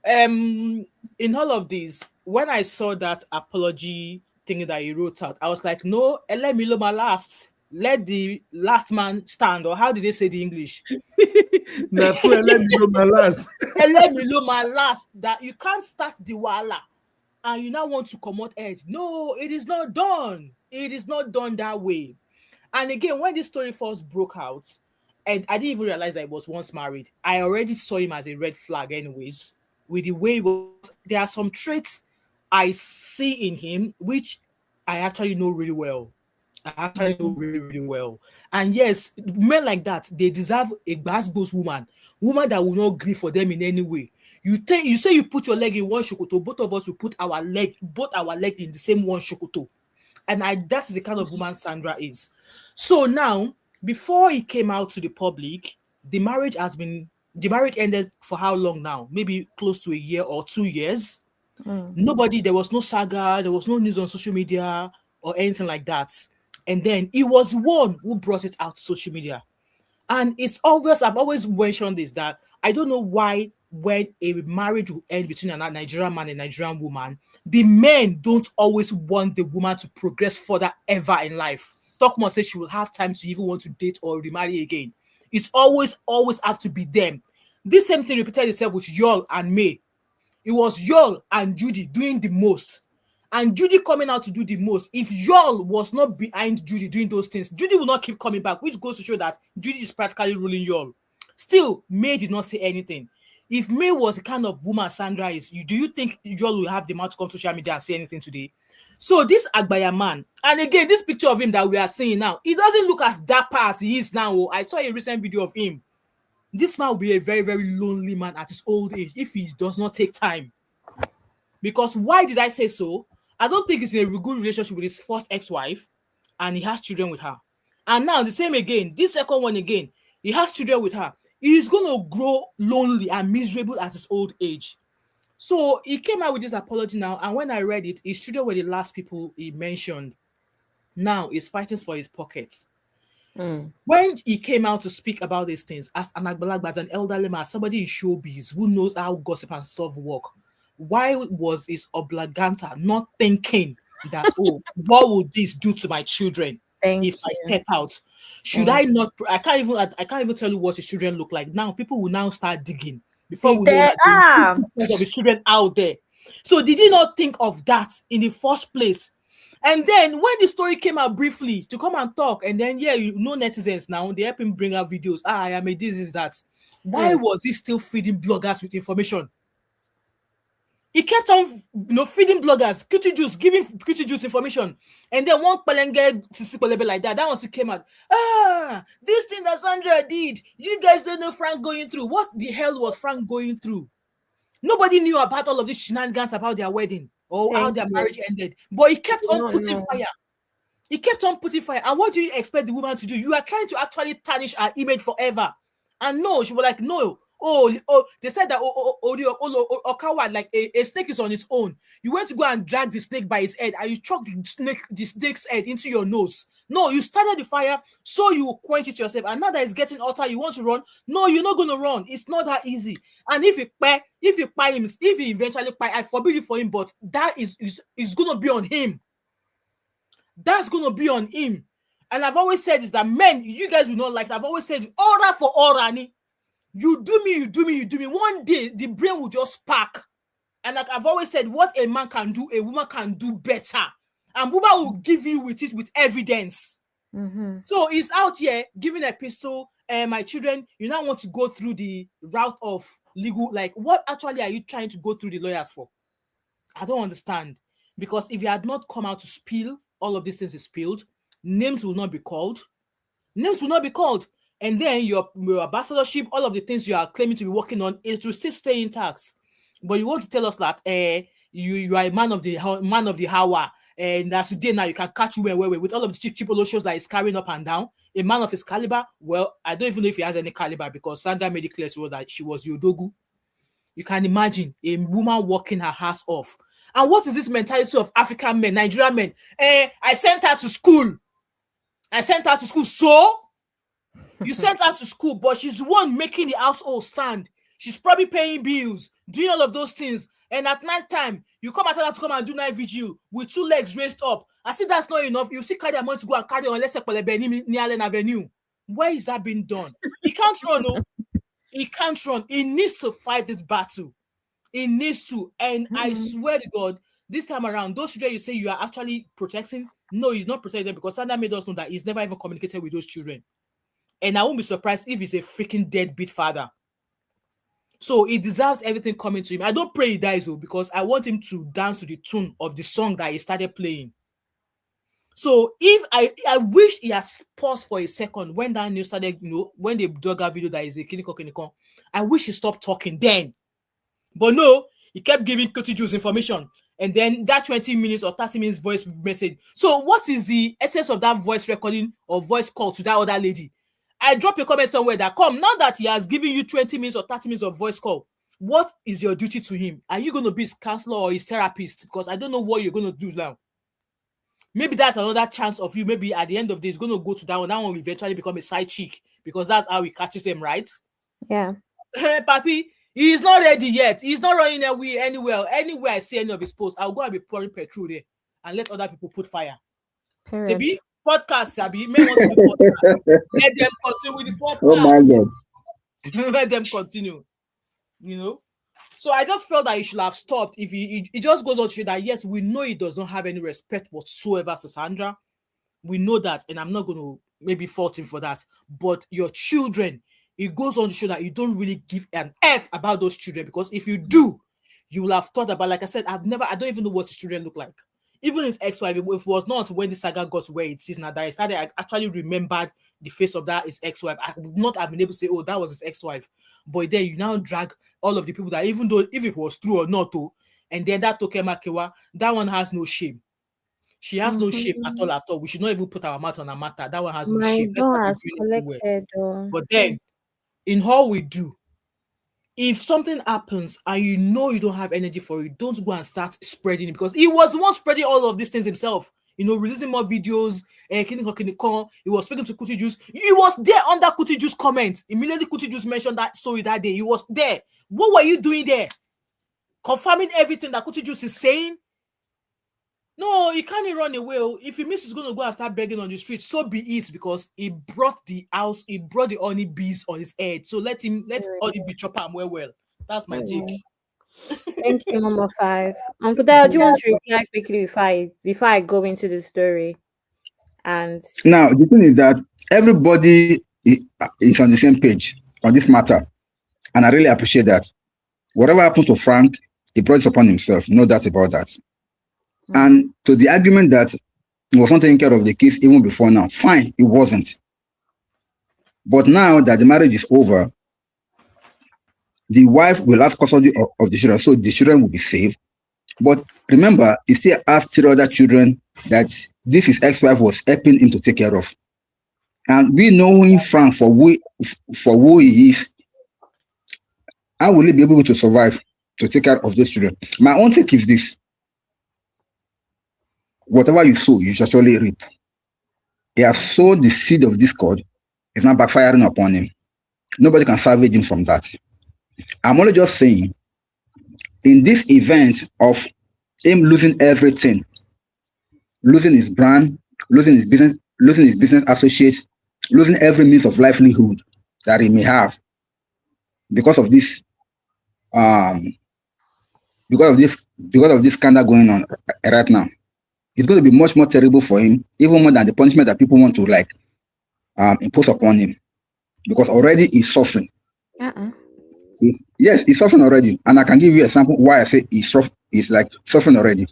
S11: In all of this, when I saw that apology thing that he wrote out, I was like, no, let me know my last. Let the last man stand, or how did they say the English?
S5: Let me know my last.
S11: Let me know my last. That you can't start the wala and you now want to come out edge. No, it is not done. It is not done that way. And again, when this story first broke out, and I didn't even realize that he was once married, I already saw him as a red flag anyways. With the way he was, there are some traits I see in him which I actually know really well. Really well. And yes, men like that, they deserve a bass-boss woman that will not grieve for them in any way. You say you put your leg in one shokoto, both of us will put our leg in the same one shokoto. And that's the kind of woman Sandra is. So now, before he came out to the public, the marriage ended for how long now? Maybe close to a year or 2 years. There was no saga, there was no news on social media or anything like that. And then he was one who brought it out to social media. And it's obvious, I've always mentioned this, that I don't know why when a marriage will end between a Nigerian man and a Nigerian woman, the men don't always want the woman to progress further ever in life. Talkmore says she will have time to even want to date or remarry again. It's always have to be them. This same thing repeated itself with Yul and May. It was Yul and Judy doing the most. And Judy coming out to do the most. If Yul was not behind Judy doing those things, Judy will not keep coming back, which goes to show that Judy is practically ruling Yul. Still, May did not say anything. If May was the kind of woman Sandra is, do you think Yul will have the mouth to come to social media and say anything today? So this Agbaya man, and again, this picture of him that we are seeing now, he doesn't look as dapper as he is now. I saw a recent video of him. This man will be a very, very lonely man at his old age if he does not take time. Because why did I say so? I don't think he's in a good relationship with his first ex-wife, and he has children with her. And now the same again, this second one again, he has children with her. He's gonna grow lonely and miserable at his old age. So he came out with this apology now, and when I read it, his children were the last people he mentioned. Now he's fighting for his pockets. When he came out to speak about these things, as an Agbalagba, as an elderly man, somebody in showbiz who knows how gossip and stuff work, why was his oblaganta not thinking that, oh, what would this do to my children if I step out? Should I not? I can't even tell you what his children look like. Now people will now start digging before we know that of his children out there. So did he not think of that in the first place? And then when the story came out briefly to come and talk, and then you know netizens now, they help him bring out videos. I am a this is that. Why was he still feeding bloggers with information? He kept on, feeding bloggers, giving Cutie Juice information. And then one Pelenge Sisi like that one still came out. This thing that Sandra did, you guys don't know Frank going through. What the hell was Frank going through? Nobody knew about all of these shenanigans about their wedding or how their marriage ended. But he kept on putting fire. He kept on putting fire. And what do you expect the woman to do? You are trying to actually tarnish her image forever. And no, she was like, no. They said that Okawa, like a snake is on its own. You went to go and drag the snake by his head and you chucked the snake's head into your nose. No, you started the fire, so you quench it yourself. And now that it's getting hotter, you want to run? No, you're not going to run. It's not that easy. And if he eventually pie, I forbid it for him, but that is going to be on him. That's going to be on him. And I've always said is that men, you guys will not like that. I've always said, aura for aura. You do me. One day, the brain will just spark. And like I've always said, what a man can do, a woman can do better. And Buba will give you with evidence. So he's out here giving a pistol. My children, you now want to go through the route of legal. Like, what actually are you trying to go through the lawyers for? I don't understand. Because if you had not come out to spill all of these things is spilled, names will not be called. And then your ambassadorship, all of the things you are claiming to be working on, it will still stay intact. But you want to tell us that you are a man of the hour, and as today now you can catch women with all of the cheap shows that he's carrying up and down. A man of his caliber, well, I don't even know if he has any caliber because Sandra made it clear to us that she was Yodogu. You can imagine a woman working her ass off. And what is this mentality of African men, Nigerian men? I sent her to school. So you sent her to school, but she's the one making the household stand. She's probably paying bills, doing all of those things. And at night time, you come at her to come and do night vigil with 2 legs raised up. I see that's not enough. You see carry her money to go and carry on, let's say, near Allen Avenue. Where is that being done? He can't run, no. He can't run. He needs to fight this battle. He needs to. And I swear to God, this time around, those children you say you are actually protecting, no, he's not protecting them because Sandra made us know that he's never even communicated with those children. And I won't be surprised if he's a freaking deadbeat father. So he deserves everything coming to him. I don't pray he dies though, because I want him to dance to the tune of the song that he started playing. So if I wish he has paused for a second when that news started, when they dug a video that is a kiniko, I wish he stopped talking then. But no, he kept giving Cutie Juice information. And then that 20 minutes or 30 minutes voice message. So what is the essence of that voice recording or voice call to that other lady? I drop a comment somewhere that now that he has given you 20 minutes or 30 minutes of voice call, what is your duty to him? Are you going to be his counselor or his therapist? Because I don't know what you're going to do now. Maybe that's another chance of you. Maybe at the end of the day, he's going to go to that one. That one will eventually become a side chick because that's how he catches them, right?
S7: Yeah.
S11: Papi, he is not ready yet. He's not running anywhere. Anywhere I see any of his posts, I'll go and be pouring petrol there and let other people put fire.
S7: Period.
S11: To be podcast, Sabi, may want to do podcast. Let them continue with the podcast.
S10: Oh my God.
S11: Let them continue. So I just felt that he should have stopped. If he just goes on to show that yes, we know he does not have any respect whatsoever for Sandra. We know that, and I'm not going to maybe fault him for that. But your children, it goes on to show that you don't really give an F about those children, because if you do, you will have thought about, like I said, I don't even know what his children look like. Even his ex-wife, if it was not when the saga got where it is now, that I actually remembered the face of that his ex-wife. I would not have been able to say, oh, that was his ex-wife. But then you now drag all of the people that, even though if it was true or not, And then that Toke Makewa, that one has no shame. She has no shame at all, at all. We should not even put our mouth on a matter. That one has no
S7: My
S11: shame. Let her
S7: door
S11: be
S7: has
S11: doing it well.
S7: collected.
S11: But then, in all we do, if something happens and you know you don't have energy for it, don't go and start spreading it, because he was the one spreading all of these things himself. Releasing more videos. He was speaking to Kuti Juice. He was there under Kuti Juice comment. Immediately Kuti Juice mentioned that story that day. He was there. What were you doing there? Confirming everything that Kuti Juice is saying? No, he can't run away. If he misses, he's going to go and start begging on the street. So be it, because he brought the honey bees on his head. So let honey bee chop him well. That's my take.
S7: Thank you, Mama Five. Uncle Dad, do you want to reply quickly before I go into the story? And
S10: now the thing is that everybody is on the same page on this matter, and I really appreciate that. Whatever happened to Frank, he brought it upon himself. No doubt about that. And to the argument that he was not taking care of the kids even before now, fine, it wasn't. But now that the marriage is over, the wife will have custody of the children, so the children will be saved. But remember, he still has 3 other children that his ex-wife was helping him to take care of. And we knowing Frank for who he is, how will he be able to survive to take care of those children? My own take is this: whatever you sow, you shall surely reap. He has sowed the seed of discord. It's not backfiring upon him. Nobody can salvage him from that. I'm only just saying, in this event of him losing everything, losing his brand, losing his business associates, losing every means of livelihood that he may have because of this scandal going on right now, it's going to be much more terrible for him, even more than the punishment that people want to impose upon him, because already he's suffering. Yes, he's suffering already, and I can give you an example why I say he's suffering already.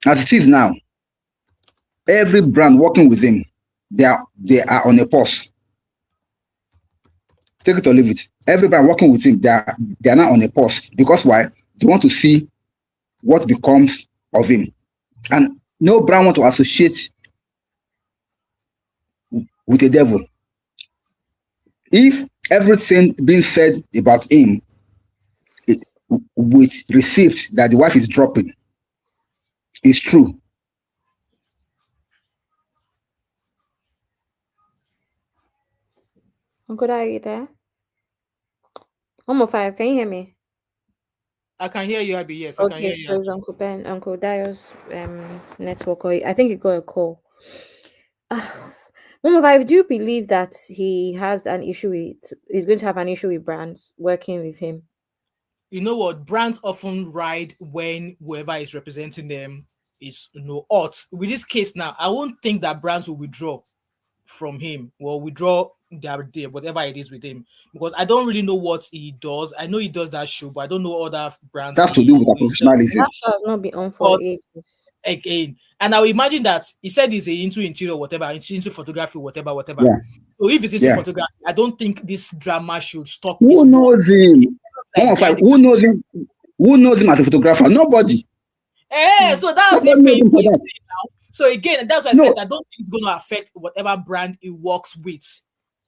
S10: As it is now, every brand working with him, they are on a pause. Take it or leave it. Every brand working with him, they are now on a pause, because why? They want to see what becomes of him, and no brand want to associate with the devil. If everything being said about him with receipts that the wife is dropping is true,
S7: Uncle Dad, are you there? Mama Five, can you hear me?
S11: I can hear you, Abby. Yes, I can hear
S7: Okay,
S11: you.
S7: so it's Uncle Ben, Uncle Dio's network, or I think he got a call. Mama Five, do you believe that he's going to have an issue with brands working with him?
S11: You know what? Brands often ride when whoever is representing them is hot. With this case now, I won't think that brands will withdraw from him. Well, withdraw their whatever it is with him, because I don't really know what he does. I know he does that show, but I don't know other brands.
S10: That's to do with our professionalism.
S7: That show has not been on for ages.
S11: Again, and I will imagine that he said he's into interior, whatever, into photography, whatever.
S10: Yeah.
S11: So if he's into photography, I don't think this drama should stop.
S10: Who knows him? Who knows him? Who knows him as a photographer? Nobody.
S11: So that's him paying for his now. So again, that's why I said I don't think it's going to affect whatever brand he works with.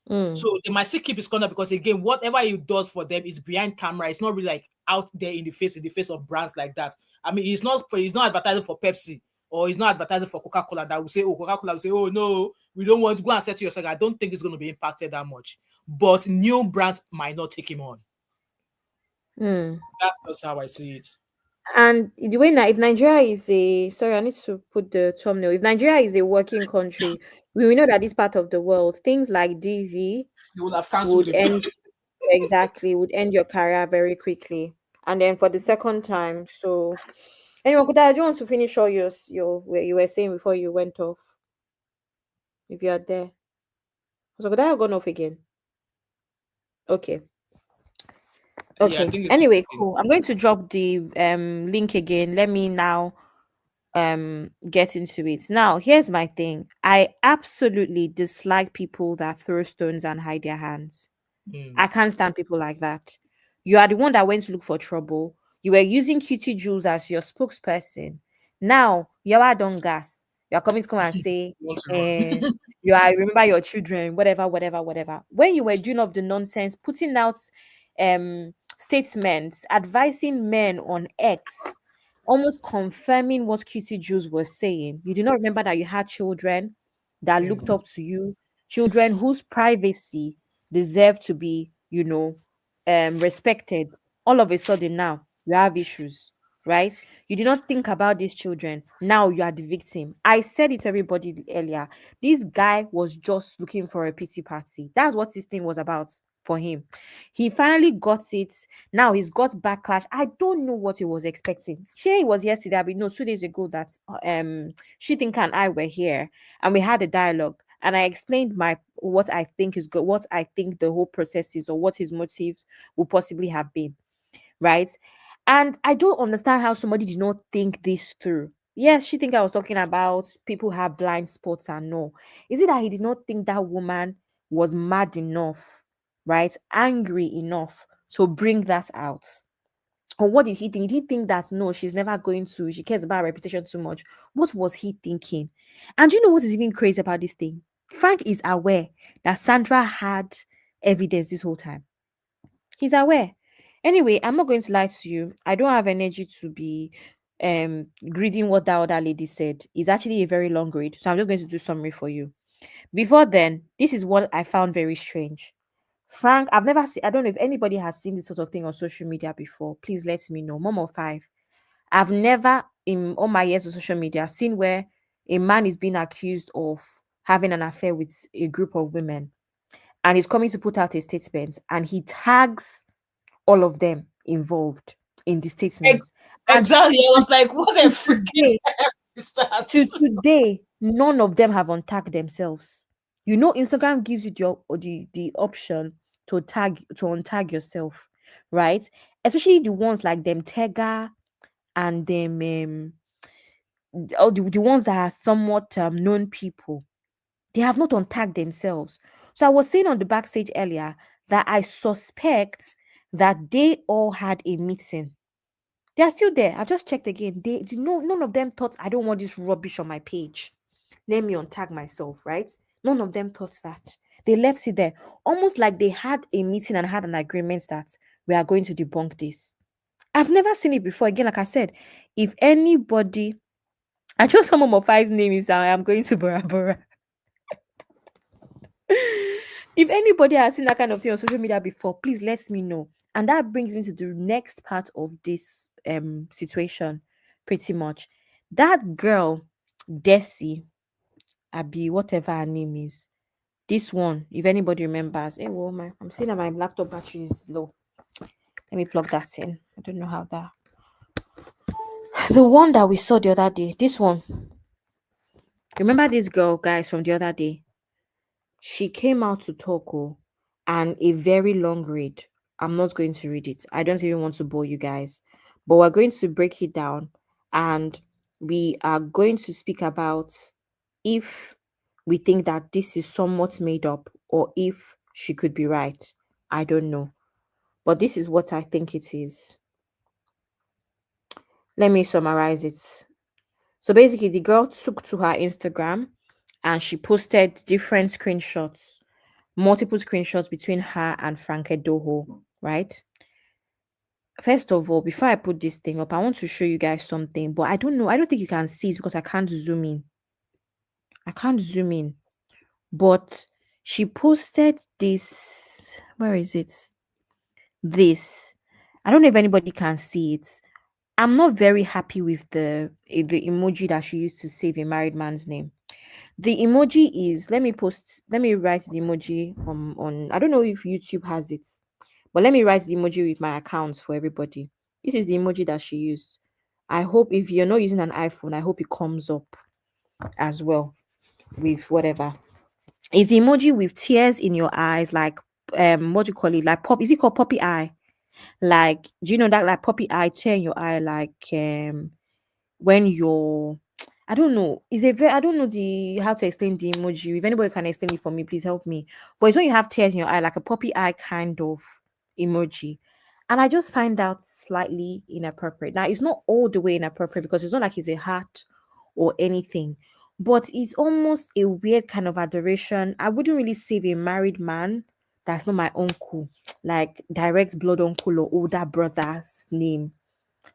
S11: So they might still keep his corner, because again, whatever he does for them is behind camera. It's not really like out there in the face of brands like that. I mean, he's not advertising for Pepsi, or he's not advertising for Coca-Cola that will say, Coca-Cola will say, oh no, we don't want to go and settle yourself. I don't think it's going to be impacted that much. But new brands might not take him on. That's just how I see it.
S7: And the way if Nigeria is I need to put the thumbnail. If Nigeria is a working country, we know that this part of the world, things like DV
S11: would have cancelled
S7: would end your career very quickly. And then for the second time. So anyway, Kuda, do you want to finish all your where you were saying before you went off? If you are there. So Kuda, have gone off again. Okay. Okay.
S11: Yeah,
S7: anyway, cool. I'm going to drop the link again. Let me now get into it. Now, here's my thing. I absolutely dislike people that throw stones and hide their hands. I can't stand people like that. You are the one that went to look for trouble. You were using Cutie Jules as your spokesperson. Now, Yawa don't gas. You're coming to come and say,
S11: Want to
S7: eh,
S11: run.
S7: you are remember your children, whatever, whatever, whatever. When you were doing of the nonsense, putting out statements, advising men on X, almost confirming what Cutie Jules was saying. You do not remember that you had children that looked up to you, children whose privacy deserve to be, respected. All of a sudden now you have issues, right? You did not think about these children. Now you are the victim. I said it to everybody earlier. This guy was just looking for a pity party. That's what this thing was about for him. He finally got it. Now he's got backlash. I don't know what he was expecting. Sure, it was yesterday, I mean, no, 2 days ago that she think and I were here and we had a dialogue. And I explained what I think is good, what I think the whole process is, or what his motives would possibly have been, right? And I don't understand how somebody did not think this through. Yes, she think I was talking about people have blind spots and no. Is it that he did not think that woman was mad enough, right? Angry enough to bring that out? Or what did he think? Did he think that no, she's never going to, she cares about her reputation too much? What was he thinking? And you know what is even crazy about this thing? Frank is aware that Sandra had evidence this whole time. He's aware. Anyway, I'm not going to lie to you. I don't have energy to be reading what that other lady said. It's actually a very long read. So I'm just going to do summary for you. Before then, this is what I found very strange. Frank, I've never seen, I don't know if anybody has seen this sort of thing on social media before. Please let me know. Mom of five. I've never in all my years of social media seen where a man is being accused of having an affair with a group of women and he's coming to put out a statement and he tags all of them involved in the statement. And
S11: Exactly. I was like, what a
S7: to
S11: freaking
S7: today,
S11: is that?
S7: to today, none of them have untagged themselves. You know, Instagram gives you the option to untag yourself, right? Especially the ones like them Tega and them or the ones that are somewhat known people. They have not untagged themselves. So I was saying on the backstage earlier that I suspect that they all had a meeting. They are still there. I just checked again. No, none of them thought I don't want this rubbish on my page. Let me untag myself, right? None of them thought that. They left it there, almost like they had a meeting and had an agreement that we are going to debunk this. I've never seen it before. Again, like I said, if anybody, I chose some of my five's name is I am going to Bora Bora. If anybody has seen that kind of thing on social media before, please let me know. And that brings me to the next part of this situation, pretty much. That girl, Desi, Abby, whatever her name is, this one, if anybody remembers, hey, well, I'm seeing that my laptop battery is low. Let me plug that in. I don't know how that. The one that we saw the other day, this one. Remember this girl, guys, from the other day? She came out to talk, and a very long read. I'm not going to read it. I don't even want to bore you guys, but we're going to break it down and we are going to speak about if we think that this is somewhat made up or if she could be right. I don't know, but this is what I think it is. Let me summarize it. So basically, the girl took to her Instagram and she posted different screenshots, multiple screenshots between her and Frank Doho, right? First of all, before I put this thing up, I want to show you guys something, but I don't know. I don't think you can see it because I can't zoom in. I can't zoom in. But she posted this. Where is it? This. I don't know if anybody can see it. I'm not very happy with the emoji that she used to save a married man's name. The emoji is, let me write the emoji on I don't know if YouTube has it, but let me write the emoji with my account for everybody. This is the emoji that she used. I hope if you're not using an iPhone, I hope it comes up as well with whatever. It's the emoji with tears in your eyes, like what do you call it? Like pop, is it called poppy eye? Like, do you know that like poppy eye, tear in your eye, like when you're I don't know. Is a very I don't know the how to explain the emoji. If anybody can explain it for me, please help me. But it's when you have tears in your eye, like a puppy eye kind of emoji. And I just find that slightly inappropriate. Now, it's not all the way inappropriate because it's not like he's a heart or anything, but it's almost a weird kind of adoration. I wouldn't really save a married man that's not my uncle, like direct blood uncle or older brother's name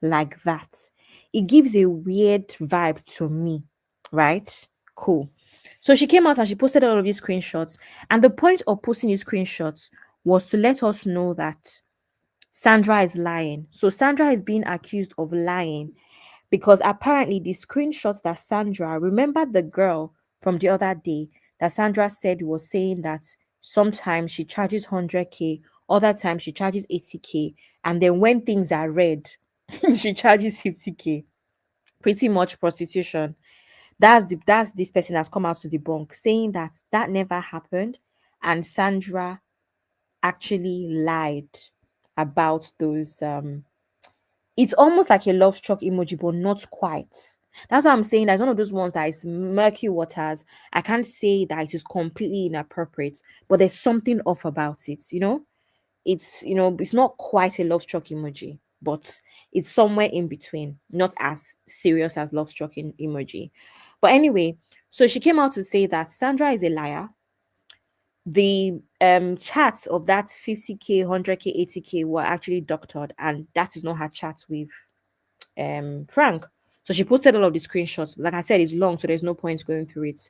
S7: like that. It gives a weird vibe to me, right? Cool. So she came out and she posted all of these screenshots. And the point of posting these screenshots was to let us know that Sandra is lying. So Sandra is being accused of lying because apparently the screenshots that Sandra, remember the girl from the other day that Sandra said was saying that sometimes she charges 100K, other times she charges 80K, and then when things are red, she charges 50K. Pretty much prostitution. That's this person has come out to debunk, saying that that never happened, and Sandra actually lied about those. It's almost like a love struck emoji, but not quite. That's what I'm saying. That's one of those ones that is murky waters. I can't say that it is completely inappropriate, but there's something off about it. It's not quite a love struck emoji, but it's somewhere in between, not as serious as love struck emoji. But anyway, so she came out to say that Sandra is a liar. The chats of that 50K, 100K, 80K were actually doctored, and that is not her chat with Frank. So she posted all of the screenshots. Like I said, it's long, so there's no point going through it.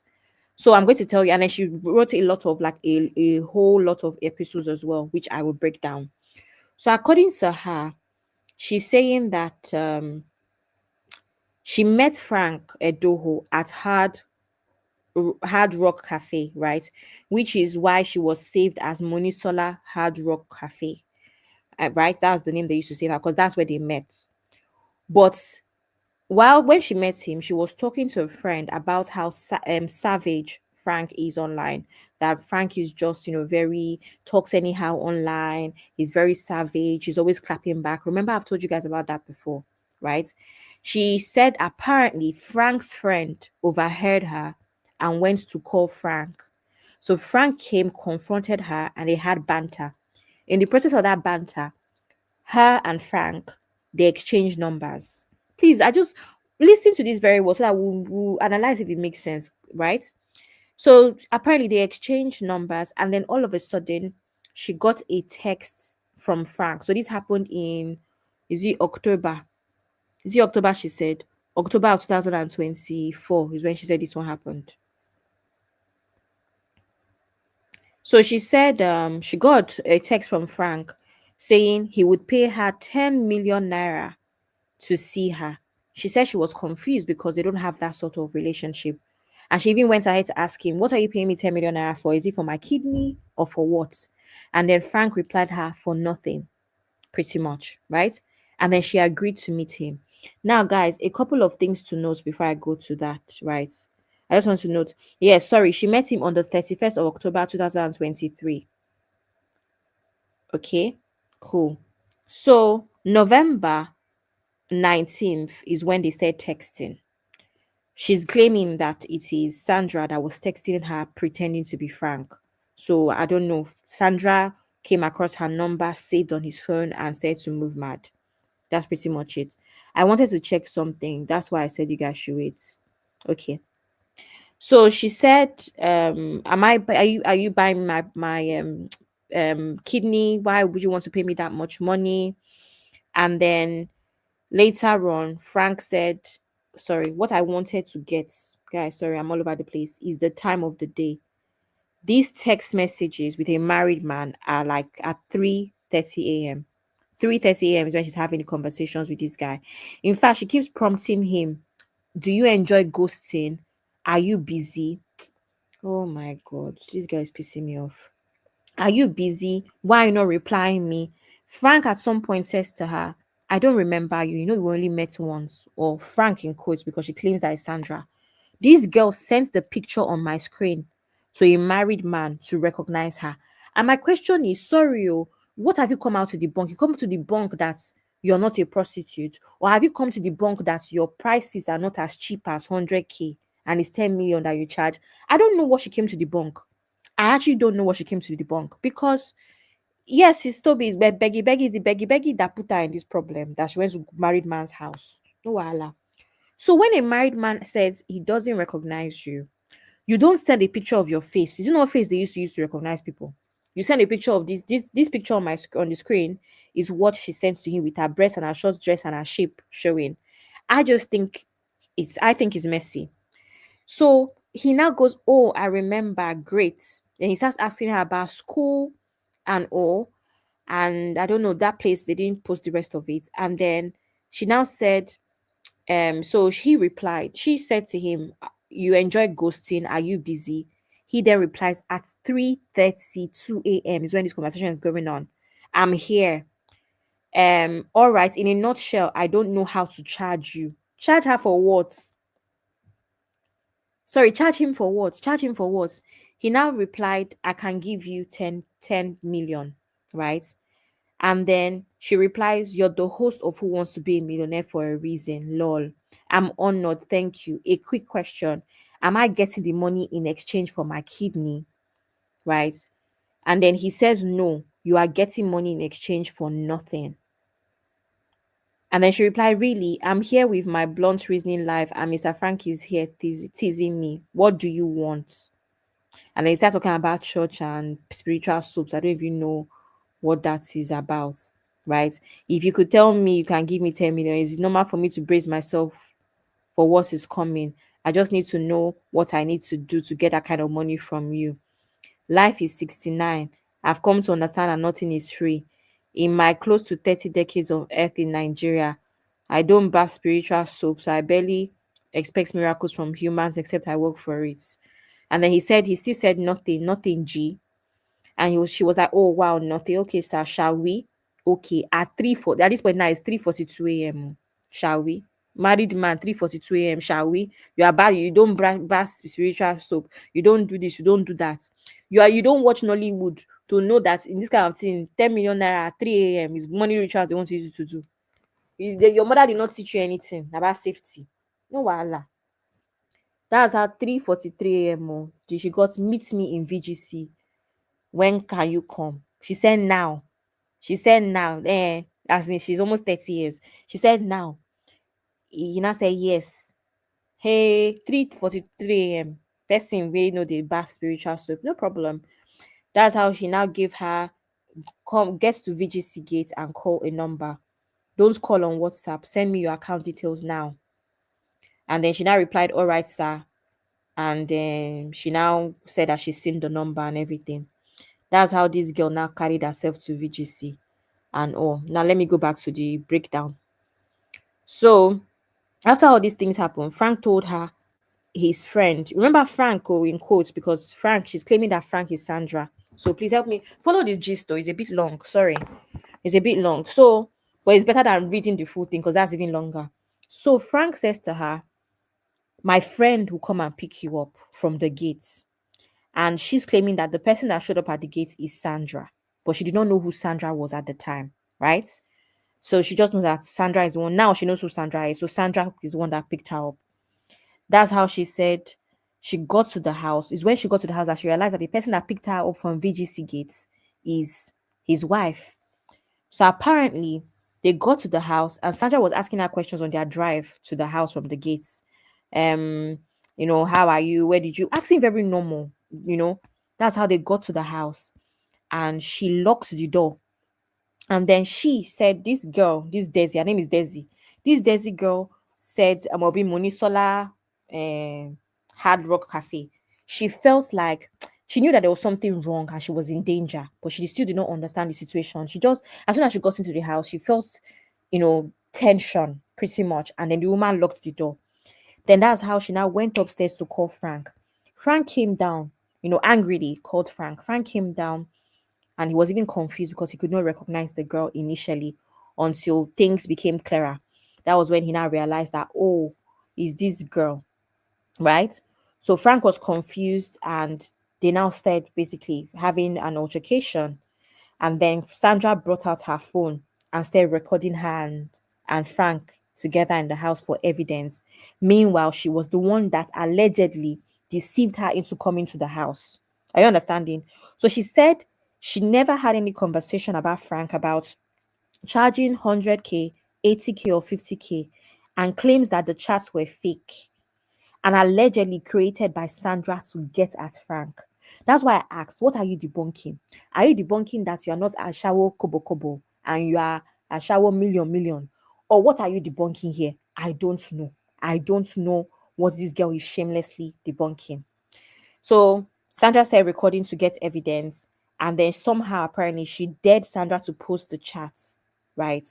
S7: So I'm going to tell you, and then she wrote a lot of like a whole lot of episodes as well, which I will break down. So according to her, she's saying that she met Frank Edoho at Hard Rock Cafe, right? Which is why she was saved as Monisola Hard Rock Cafe. Right? That's the name they used to save her because that's where they met. But when she met him, she was talking to a friend about how savage Frank is online. That Frank is just, very talks anyhow online. He's very savage. He's always clapping back. Remember, I've told you guys about that before, right? She said apparently Frank's friend overheard her and went to call Frank. So Frank came, confronted her, and they had banter. In the process of that banter, her and Frank, they exchanged numbers. Please, I just listen to this very well so that we'll analyze if it makes sense, right? So apparently they exchanged numbers, and then all of a sudden she got a text from Frank. So this happened in, is it October? Is it October? She said October of 2024 is when she said this one happened. So she said she got a text from Frank saying he would pay her 10 million naira to see her. She said she was confused because they don't have that sort of relationship. And she even went ahead to ask him, "What are you paying me 10 million naira for? Is it for my kidney or for what?" And then Frank replied her, "For nothing," pretty much, right? And then she agreed to meet him. Now, guys, a couple of things to note before I go to that, right? I just want to note, yes, sorry, she met him on the 31st of October 2023. Okay, cool. So, November 19th is when they started texting. She's claiming that it is Sandra that was texting her pretending to be Frank. So I don't know. Sandra came across her number saved on his phone and said to move mad. That's pretty much it. I wanted to check something. That's why I said you guys should wait. Okay. So she said, are you buying my kidney? Why would you want to pay me that much money? And then later on, Frank said, sorry, what I wanted to get, guys, sorry, I'm all over the place, is the time of the day. These text messages with a married man are like at 3:30 a.m. 3:30 a.m. is when she's having the conversations with this guy. In fact, she keeps prompting him, "Do you enjoy ghosting? Are you busy?" Oh my God, this guy is pissing me off. "Are you busy? Why are you not replying me?" Frank at some point says to her, "I don't remember you. You know, we only met once." Or Frank in quotes because she claims that it's Sandra. This girl sends the picture on my screen to a married man to recognize her. And my question is, sorry, what have you come out to debunk? You come to debunk that you're not a prostitute, or have you come to debunk that your prices are not as cheap as 100K and it's 10 million that you charge? I don't know what she came to debunk. I actually don't know what she came to debunk because Yes, it's Toby's, but Beggy is the Beggy that put her in this problem that she went to married man's house. No wahala. So when a married man says he doesn't recognize you, you don't send a picture of your face. Is it not face they used to use to recognize people? You send a picture of this picture on on the screen is what she sends to him with her breast and her short dress and her shape showing. I think it's messy. So he now goes, "Oh, I remember, great." Then he starts asking her about school and all. And I don't know, that place they didn't post the rest of it. And then she now said, so he replied, she said to him, "You enjoy ghosting, are you busy?" He then replies at 3:32 a.m. is when this conversation is going on. "I'm here. All right, in a nutshell, I don't know how to charge you." Charge her for what? Sorry, charge him for what? Charge him for what? He now replied, "I can give you 10 million, right?" And then she replies, "You're the host of Who Wants to Be a Millionaire for a reason. Lol. I'm honored. Thank you. A quick question. Am I getting the money in exchange for my kidney?" Right? And then he says, "No, you are getting money in exchange for nothing." And then she replied, "Really? I'm here with my blunt reasoning life, and Mr. Frank is here teasing me. What do you want?" And then he started talking about church and spiritual soaps. I don't even know what that is about, right? If you could tell me you can give me 10 million, it's normal for me to brace myself for what is coming. I just need to know what I need to do to get that kind of money from you. Life is 69. I've come to understand that nothing is free. In my close to 30 decades of earth in Nigeria, I don't bath spiritual soap, so I barely expect miracles from humans except I work for it. And then he still said nothing, nothing, G. And she was like, "Oh wow, nothing. Okay, sir, shall we?" Okay, at 3:40, at this point now it's 3:42 a.m. Shall we? Married man, 3:42 a.m. Shall we? You are bad, you don't bath spiritual soap, you don't do this, you don't do that. You don't watch Nollywood to know that in this kind of thing, 10 million naira at 3 a.m. is money rituals they want you to do. Your mother did not teach you anything about safety. No wahala. That's how 3:43 a.m. She got meet me in VGC. When can you come? She said now. She said now. As in she's almost 30 years. She said now. He now said yes. Hey, 3:43 a.m. Person we know the bath spiritual soap. No problem. That's how she now gave her come get to VGC gate and call a number. Don't call on WhatsApp. Send me your account details now. And then she now replied, "All right, sir." And then she now said that she's seen the number and everything. That's how this girl now carried herself to VGC and all. Now let me go back to the breakdown. So after all these things happened, Frank told her his friend. Remember Frank, in quotes, because Frank, she's claiming that Frank is Sandra. So please help me follow this gist though. It's a bit long. Sorry. It's a bit long. So, but it's better than reading the full thing because that's even longer. So Frank says to her, "My friend will come and pick you up from the gates." And she's claiming that the person that showed up at the gate is Sandra, but she did not know who Sandra was at the time, right? So she just knows that Sandra is the one. Now she knows who Sandra is. So Sandra is the one that picked her up. That's how she said she got to the house. Is when she got to the house that she realized that the person that picked her up from VGC gates is his wife. So apparently they got to the house and Sandra was asking her questions on their drive to the house from the gates. Um, how are you? Where did you? Asking very normal, That's how they got to the house. And she locked the door. And then she said, this girl, this Desi, her name is Desi. This Desi girl said, "I'll be Monisola Hard Rock Cafe." She felt like she knew that there was something wrong and she was in danger, but she still did not understand the situation. She just, as soon as she got into the house, she felt, tension pretty much. And then the woman locked the door. Then that's how she now went upstairs to call Frank. Frank came down, angrily called Frank. Frank came down and he was even confused because he could not recognize the girl initially until things became clearer. That was when he now realized that, oh, is this girl, right? So Frank was confused and they now started basically having an altercation. And then Sandra brought out her phone and started recording her and Frank together in the house for evidence. Meanwhile, she was the one that allegedly deceived her into coming to the house. Are you understanding? So she said She never had any conversation about Frank about charging 100K, 80K, or 50K, and claims that the chats were fake and allegedly created by Sandra to get at Frank. That's why I asked, what are you debunking? Are you debunking that you are not Ashawo Kobo Kobo and you are Ashawo Million Million? Or what are you debunking here? I don't know. I don't know what this girl is shamelessly debunking. So Sandra said recording to get evidence, and then somehow apparently she dared Sandra to post the chats, right?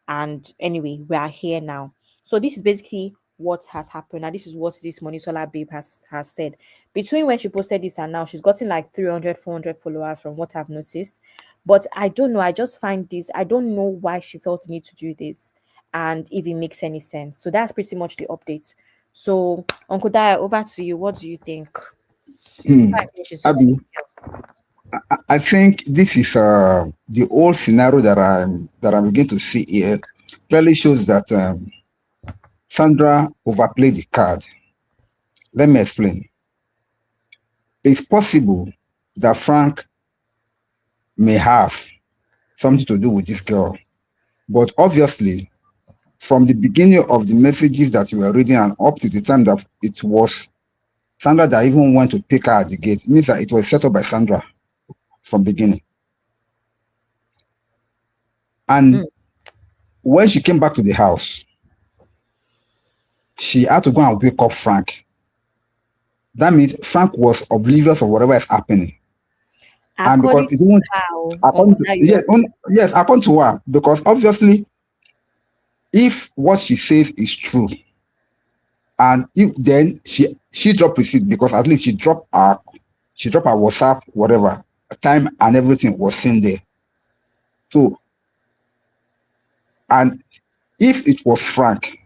S7: And anyway, we are here now. So this is basically what has happened. And this is what this Monisola babe has said. Between when she posted this and now, she's gotten like 300, 400 followers from what I've noticed. But I don't know. I just find this, I don't know why she felt the need to do this and if it makes any sense. So that's pretty much the update. So Uncle Daya, over to you. What do you think? Before I finish this
S10: Abby, I think this is the old scenario that I'm beginning to see here. Clearly shows that Sandra overplayed the card. Let me explain. It's possible that Frank may have something to do with this girl, but obviously, from the beginning of the messages that you were reading and up to the time that it was Sandra that even went to pick her at the gate, means that it was set up by Sandra from beginning. And when she came back to the house, she had to go and wake up Frank. That means Frank was oblivious of whatever is happening. And because it didn't, yes, according to her, because obviously, if what she says is true, and if then she dropped receipt, because at least she dropped her WhatsApp, whatever time and everything was seen there. So, and if it was Frank,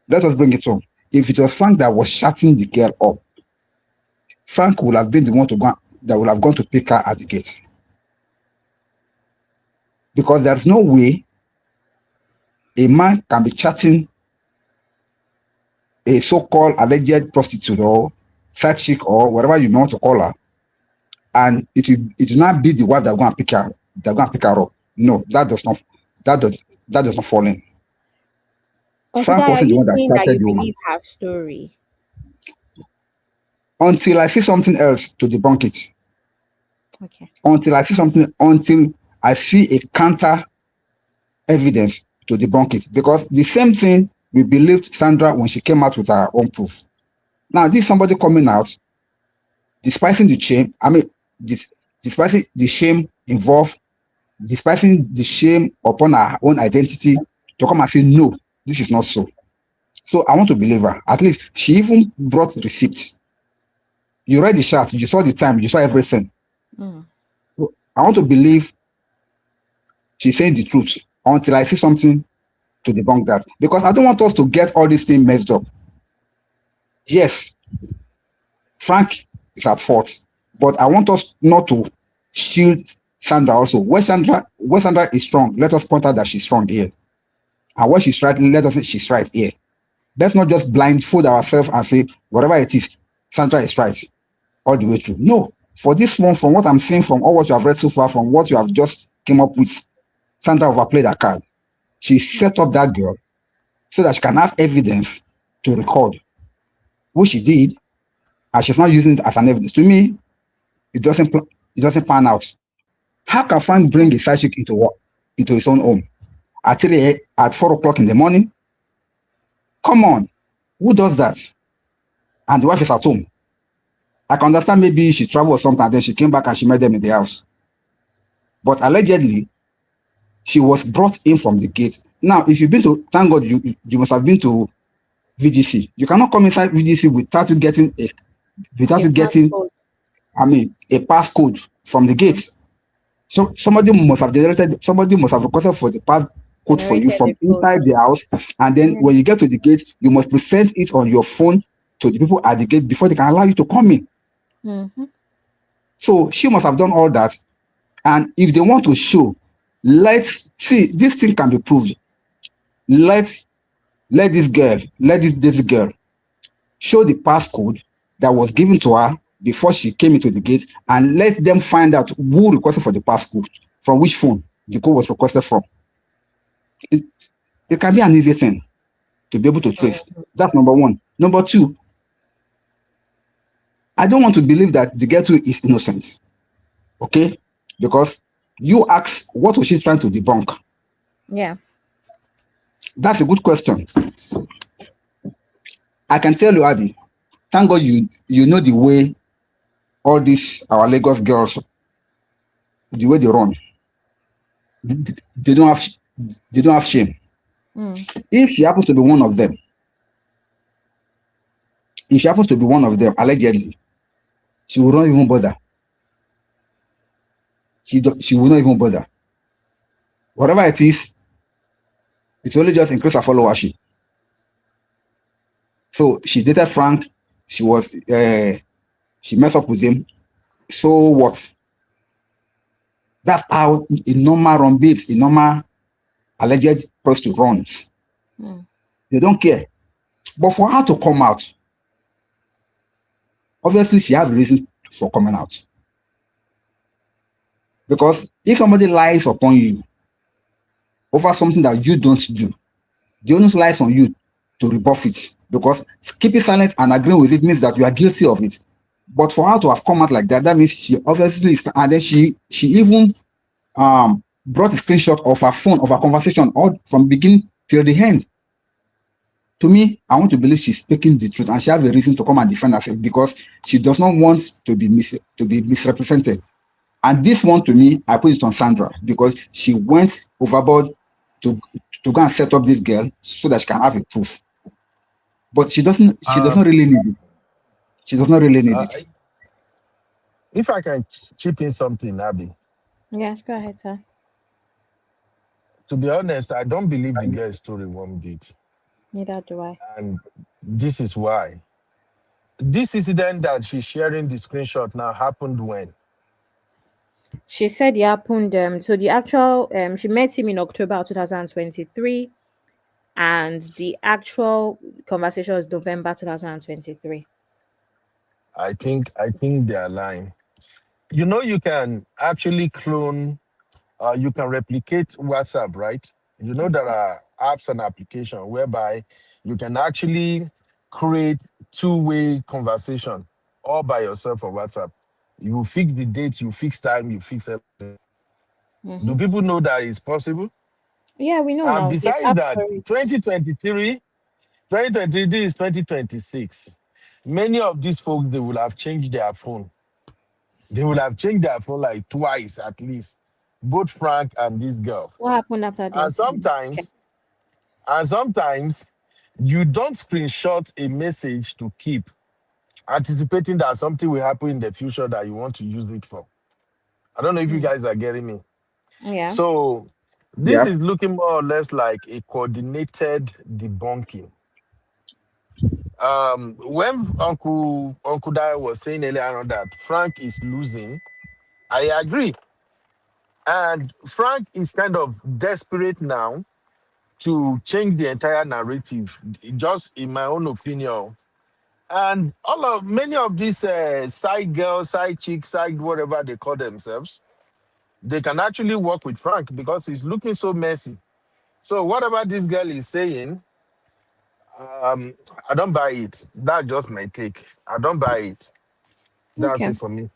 S10: let us bring it home. If it was Frank that was shutting the girl up, Frank would have been the one that would have gone to pick her at the gate. Because there's no way a man can be chatting a so-called alleged prostitute or side chick or whatever you want to call her, and it will not be the wife that going to pick her up. No, that does not fall in. Frank wasn't the one that started the woman.
S7: Her story.
S10: Until I see something else to debunk it.
S7: Okay.
S10: Until I see a counter evidence to debunk it. Because the same thing we believed Sandra when she came out with her own proof. Now, this is somebody coming out, despising the shame, despising the shame involved, despising the shame upon her own identity, to come and say, no, this is not so. So I want to believe her. At least she even brought the receipt. You read the chart, you saw the time, you saw everything. So I want to believe she's saying the truth until I see something to debunk that. Because I don't want us to get all these things messed up. Yes, Frank is at fault, but I want us not to shield Sandra also. Where Sandra is strong, let us point out that she's strong here. And where she's right, let us say she's right here. Let's not just blindfold ourselves and say, whatever it is, Sandra is right all the way through. No, for this one, from what I'm seeing, from all what you have read so far, from what you have just came up with, Sandra overplayed her card. She set up that girl so that she can have evidence to record, which she did, and she's not using it as an evidence. To me, it doesn't pan out. How can Frank bring a side chick into his own home at 4 o'clock in the morning? Come on, who does that? And the wife is at home. I can understand maybe she traveled or something, and then she came back and she met them in the house. But allegedly, she was brought in from the gate. Now, if you've been to, thank God, you must have been to VGC. You cannot come inside VGC without you getting a passcode from the gate. So somebody must have requested for the passcode for you from inside the house, and then when you get to the gate, you must present it on your phone to the people at the gate before they can allow you to come in. So she must have done all that, and if they want to show, let's see, this thing can be proved. Let this girl show the passcode that was given to her before she came into the gate and let them find out who requested for the passcode, from which phone the code was requested from. It can be an easy thing to be able to trace. That's number one. Number two, I don't want to believe that the girl too is innocent. Okay? Because you ask, what was she trying to debunk?
S7: Yeah.
S10: That's a good question. I can tell you, Abby, thank God you know the way all these our Lagos girls, the way they run. They don't have shame. If she happens to be one of them, allegedly, she will not even bother. She will not even bother. Whatever it is, it will only just increase her followership. So she dated Frank. She messed up with him. So what? That's how a normal run beat, a normal alleged prostitute runs. They don't care. But for her to come out, obviously she has a reason for coming out. Because if somebody lies upon you over something that you don't do, the onus lies on you to rebuff it. Because keeping silent and agreeing with it means that you are guilty of it. But for her to have come out like that, that means she obviously, and then she even brought a screenshot of her phone, of her conversation, all from beginning till the end. To me, I want to believe she's speaking the truth, and she has a reason to come and defend herself because she does not want to be misrepresented. And this one, to me, I put it on Sandra because she went overboard to go and set up this girl so that she can have a proof. But she doesn't really need it. She does not really need it.
S5: If I can chip in something, Abby.
S7: Yes, go ahead, sir.
S5: To be honest, I don't believe the girl's story one bit.
S7: Neither do I.
S5: And this is why. This incident that she's sharing the screenshot now happened when?
S7: She said it happened. So the actual, she met him in October 2023, and the actual conversation was November 2023.
S5: I think they are lying. You know, you can actually clone, you can replicate WhatsApp, right? You know, there are apps and applications whereby you can actually create two-way conversation all by yourself on WhatsApp. You fix the date, you fix time, you fix everything. Do people know that it's possible?
S7: Yeah, we know
S5: And
S7: now.
S5: besides that, 2023 is 2026. Many of these folks, they will have changed their phone. They will have changed their phone like twice at least, both Frank and this girl.
S7: What happened after
S5: And
S7: this?
S5: sometimes you don't screenshot a message to keep, anticipating that something will happen in the future that you want to use it for. I don't know if you guys are getting me.
S7: Yeah.
S5: So this is looking more or less like a coordinated debunking. When Uncle Dai was saying earlier on that Frank is losing, I agree. And Frank is kind of desperate now to change the entire narrative, just in my own opinion. And many of these side girls, side chicks, side whatever they call themselves, they can actually work with Frank because he's looking so messy. So whatever this girl is saying, I don't buy it. That's just my take. I don't buy it. That's
S7: Okay.
S5: it for me.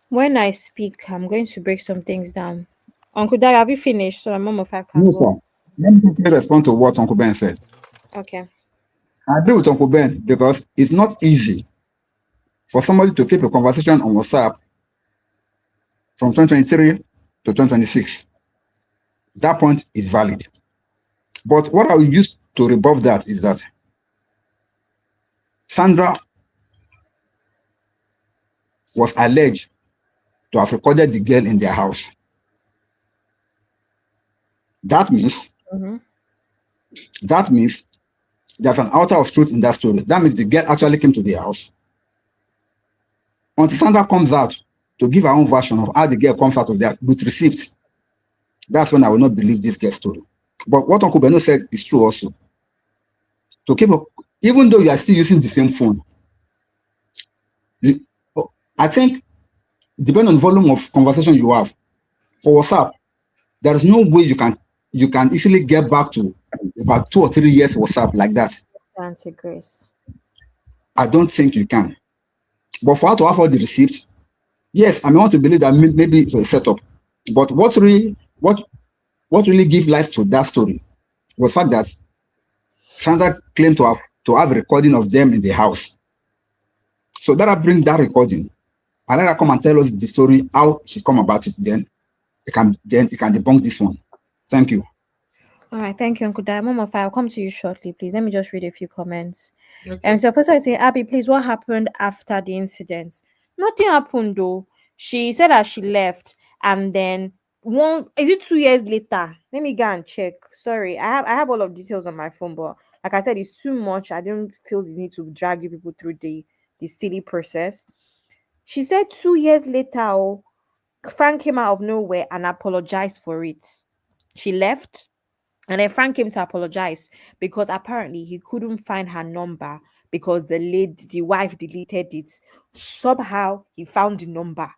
S7: When I speak, I'm going to break some things down. Uncle Dad, have you finished? So Mom of I can
S10: No,
S7: go.
S10: sir. Let me quickly respond to what Uncle Ben said.
S7: Okay.
S10: I agree with Uncle Ben because it's not easy for somebody to keep a conversation on WhatsApp from 2023 to 2026. That point is valid. But what I will use to rebuff that is that Sandra was alleged to have recorded the girl in their house. That means there's an outer of truth in that story. That means the girl actually came to the house. Until Sandra comes out to give her own version of how the girl comes out of there with receipts, that's when I will not believe this girl's story. But what Uncle Beno said is true also. To keep up, even though you are still using the same phone, I think depending on the volume of conversation you have for WhatsApp, there is no way you can easily get back to about 2 or 3 years WhatsApp like that.
S7: Auntie Grace.
S10: I don't think you can. But for her to have all the receipts, yes, I may want to believe that maybe it's a setup. But what really gave life to that story was the fact that Sandra claimed to have a recording of them in the house. So that I bring that recording. I let her come and tell us the story, how she come about it. Then it can debunk this one. Thank you.
S7: All right, thank you, Uncle Dad. Mama, I'll come to you shortly, please. Let me just read a few comments.
S11: Okay.
S7: So first I say, Abby, please, what happened after the incident? Nothing happened though. She said that she left, and then 2 years later? Let me go and check. Sorry, I have all of details on my phone, but like I said, it's too much. I don't feel the need to drag you people through the silly process. She said 2 years later, oh, Frank came out of nowhere and apologized for it. She left, and then Frank came to apologize because apparently he couldn't find her number because the wife deleted it. Somehow he found the number.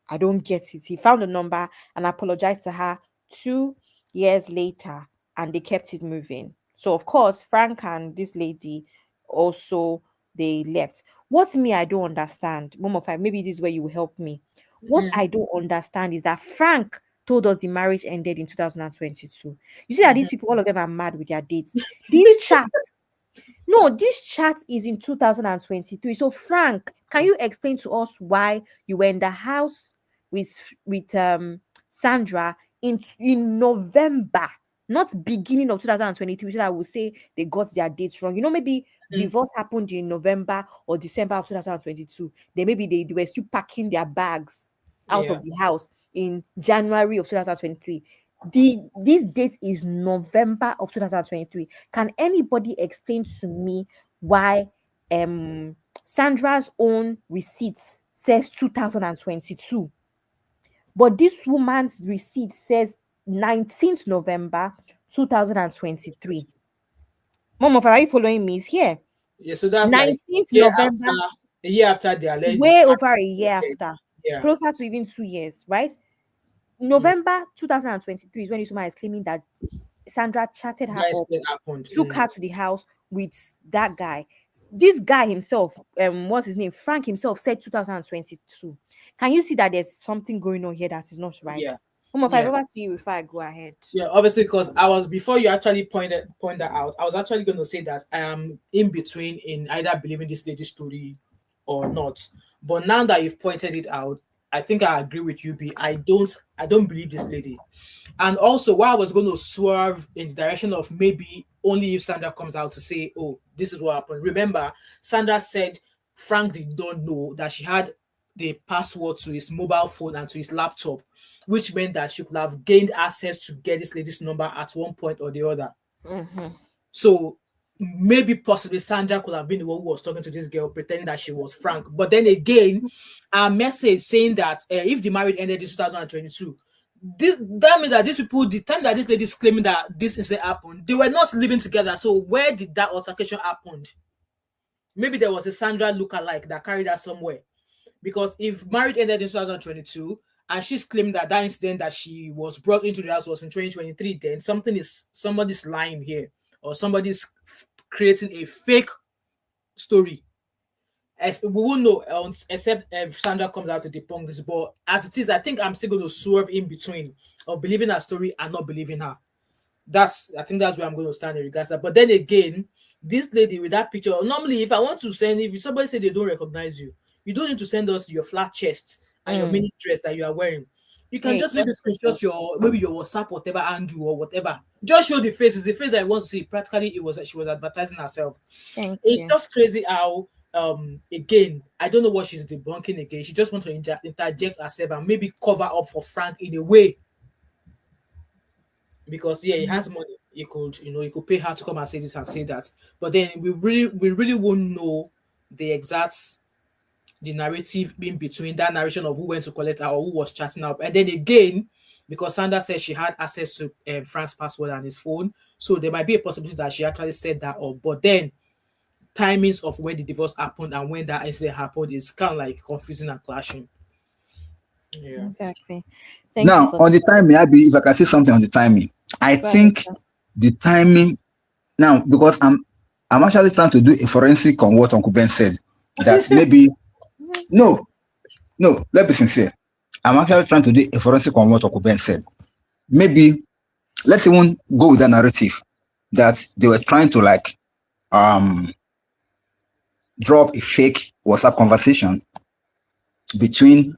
S7: I don't get it. He found the number and apologized to her 2 years later, and they kept it moving. So of course, Frank and this lady also, they left. What's me I don't understand, Mom of Five, maybe this is where you will help me. What I don't understand is that Frank told us the marriage ended in 2022. You see that these people, all of them are mad with their dates. This chat is in 2023. So Frank, can you explain to us why you were in the house with Sandra in November, not beginning of 2023, so I would say they got their dates wrong. Maybe divorce happened in November or December of 2022. Maybe they were still packing their bags out of the house in January of 2023. This date is November of 2023. Can anybody explain to me why Sandra's own receipts says 2022, but this woman's receipt says 19th November 2023? Mom, are you following me? Is here.
S11: Yeah, so that's like
S7: 19th November,
S11: a year after the alleged
S7: way over a year after,
S11: Yeah.
S7: closer to even 2 years, right? November 2023 is when this woman is claiming that Sandra chatted her
S11: Nice
S7: up,
S11: thing happened.
S7: took her to the house with that guy. This guy himself, what's his name? Frank himself said 2022. Can you see that there's something going on here that is not right?
S11: Yeah.
S7: If I
S11: Yeah.
S7: over to you before I go ahead.
S11: Yeah, obviously, because I was, before you actually point that out, I was actually going to say that I am in between in either believing this lady's story or not. But now that you've pointed it out, I think I agree with you, B. I don't believe this lady. And also, why I was going to swerve in the direction of maybe only if Sandra comes out to say, oh, this is what happened. Remember, Sandra said Frank did not know that she had the password to his mobile phone and to his laptop, which meant that she could have gained access to get this lady's number at one point or the other. So maybe possibly Sandra could have been the one who was talking to this girl, pretending that she was Frank. But then again, our message saying that if the marriage ended in 2022, that means that these people, the time that this lady is claiming that this incident happened, they were not living together. So where did that altercation happen? Maybe there was a Sandra lookalike that carried her somewhere. Because if marriage ended in 2022 and she's claimed that incident that she was brought into the house was in 2023, then somebody's lying here, or somebody's creating a fake story. As we won't know except if Sandra comes out to debunk this. But as it is, I think I'm still going to swerve in between of believing her story and not believing her. I think that's where I'm going to stand in regards to that. But then again, this lady with that picture, normally if I want to send, if somebody say they don't recognize you, you don't need to send us your flat chest and your mini dress that you are wearing. You can just maybe screenshot your WhatsApp, whatever, Andrew or whatever. Just show the face. It's the face that I want to see. Practically, she was advertising herself. It's just crazy how again, I don't know what she's debunking again. She just wants to interject herself and maybe cover up for Frank in a way. Because he has money. He could pay her to come and say this and say that. But then we really won't know the narrative in between that narration of who went to collect her or who was chatting up. And then again, because Sandra said she had access to Frank's password and his phone, so there might be a possibility that she actually said that up. But then timings of when the divorce happened and when that incident happened is kind of like confusing and clashing. Yeah.
S7: Exactly. Thank you
S10: Now,
S7: for
S10: on the timing, Abby, if I can say something on the timing, I
S7: go ahead,
S10: think
S7: sir.
S10: the timing now, because I'm actually trying to do a forensic on what Uncle Ben said. That maybe no, no, let's be sincere. I'm actually trying to do a forensic on what Uncle Ben said. Maybe let's even go with the narrative that they were trying to like um drop a fake WhatsApp conversation between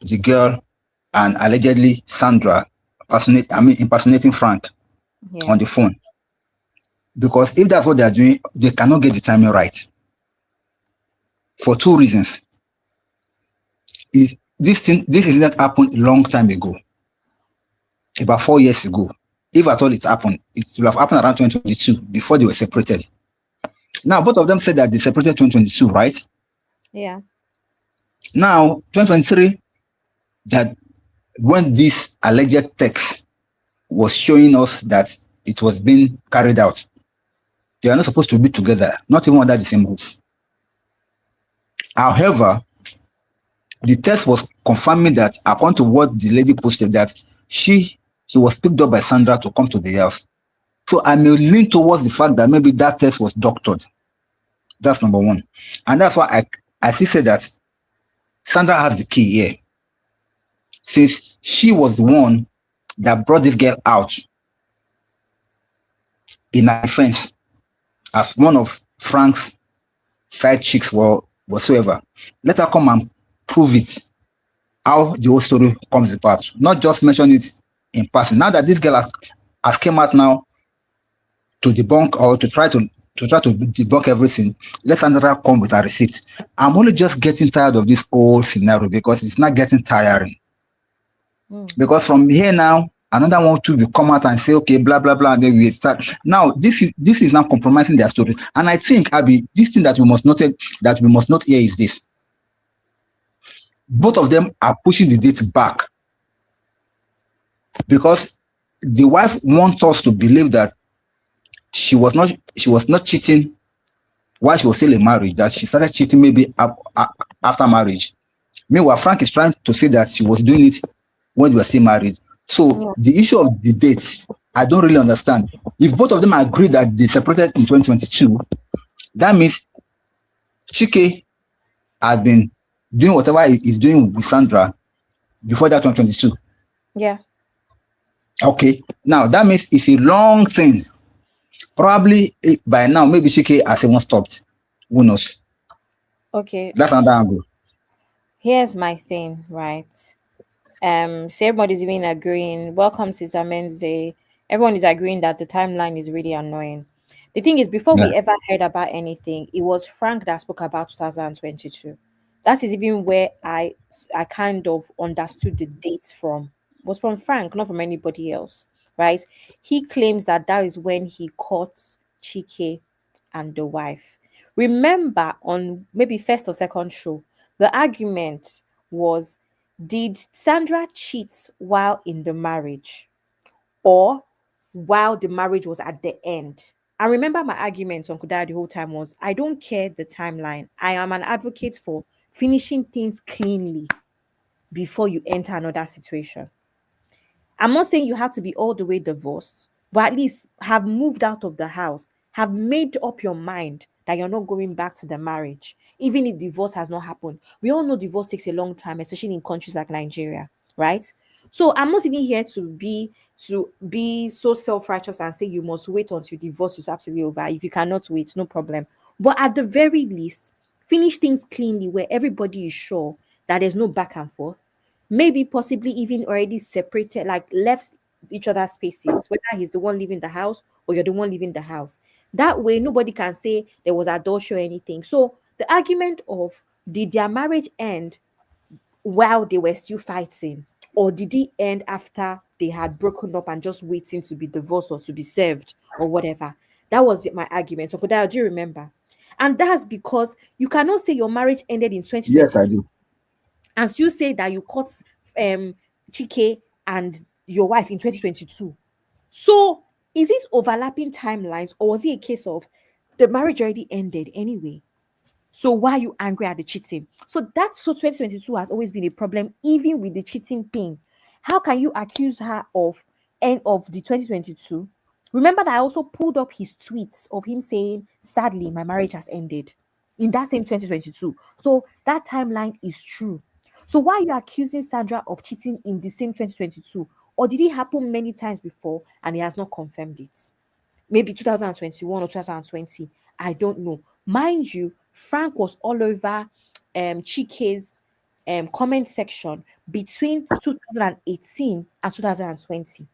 S10: the girl and allegedly Sandra impersonating Frank
S7: Yeah.
S10: on the phone. Because if that's what they are doing, they cannot get the timing right for two reasons. This incident happened a long time ago, about 4 years ago. If at all it happened, it will have happened around 2022 before they were separated. Now, both of them said that they separated 2022, right?
S7: Yeah.
S10: Now, 2023, that when this alleged text was showing us that it was being carried out, they are not supposed to be together, not even under the same roof. However, the text was confirming that, according to what the lady posted, that she was picked up by Sandra to come to the house. So I may lean towards the fact that maybe that text was doctored. That's number one. And that's why I still say that Sandra has the key here, since she was the one that brought this girl out in her defense as one of Frank's side chicks or whatsoever. Let her come and prove it, how the whole story comes about, not just mention it in passing. Now that this girl has came out now to debunk or to try to debunk everything, let Sandra come with a receipt. I'm only just getting tired of this whole scenario because it's not getting tiring. Because from here now, another one to come out and say, okay, blah blah blah, and then we start. Now this is now compromising their story. And I think, Abby, this thing that we must note here is this: both of them are pushing the date back because the wife wants us to believe that she was not cheating while she was still in marriage, that she started cheating maybe after marriage. Meanwhile, Frank is trying to say that she was doing it when they were still married. So the issue of the date, I don't really understand. If both of them agree that they separated in 2022, that means Chike has been doing whatever he's doing with Sandra before that 2022.
S7: Yeah.
S10: Okay. Now that means it's a long thing. Probably by now, maybe Chike has even stopped. Who knows?
S7: Okay.
S10: That's another angle.
S7: Here's my thing, right? So everybody's even agreeing. Welcome, Sister Menze. Everyone is agreeing that the timeline is really annoying. The thing is, before
S10: Yeah.
S7: we ever heard about anything, it was Frank that spoke about 2022. That is even where I kind of understood the dates from. It was from Frank, not from anybody else, right? He claims that that is when he caught Chike and the wife. Remember, on maybe first or second show, the argument was, did Sandra cheat while in the marriage or while the marriage was at the end? I remember my argument on Kudai the whole time was, I don't care the timeline. I am an advocate for finishing things cleanly before you enter another situation. I'm not saying you have to be all the way divorced, but at least have moved out of the house, have made up your mind that you're not going back to the marriage, even if divorce has not happened. We all know divorce takes a long time, especially in countries like Nigeria, right? So I'm not even here to be so self-righteous and say you must wait until divorce is absolutely over. If you cannot wait, no problem. But at the very least, finish things cleanly where everybody is sure that there's no back and forth, maybe possibly even already separated, like left each other's spaces, whether he's the one leaving the house or you're the one leaving the house. That way, nobody can say there was adultery or anything. So the argument of, did their marriage end while they were still fighting, or did it end after they had broken up and just waiting to be divorced or to be served or whatever? That was my argument. So, Kodaya, do you remember? And that's because you cannot say your marriage ended in
S10: Yes, I
S7: 2022
S10: do.
S7: and still say that you caught Chike and your wife in 2022. So is it overlapping timelines, or was it a case of The marriage already ended anyway. So why are you angry at the cheating? So that's so 2022 has always been a problem, even with the cheating thing. How can you accuse her of end of the 2022? Remember that I also pulled up his tweets of him saying, sadly, my marriage has ended in that same 2022. So that timeline is true. So why are you accusing Sandra of cheating in the same 2022? Or did it happen many times before and he has not confirmed it? Maybe 2021 or 2020. I don't know. Mind you, Frank was all over Chike's comment section between 2018 and 2020,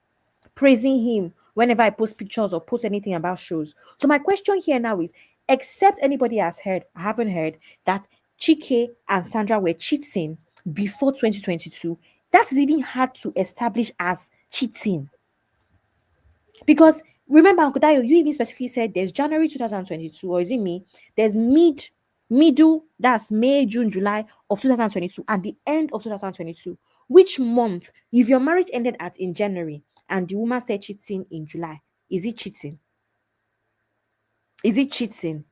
S7: praising him whenever I post pictures or post anything about shows. So my question here now is, except anybody has heard, I haven't heard that Chike and Sandra were cheating before 2022. That's even hard to establish as cheating. Because remember, Uncle Dayo, you even specifically said there's January 2022, or is it me? There's middle, that's May, June, July of 2022, and the end of 2022. Which month, if your marriage ended at in January and the woman started cheating in July, is it cheating? Is it cheating?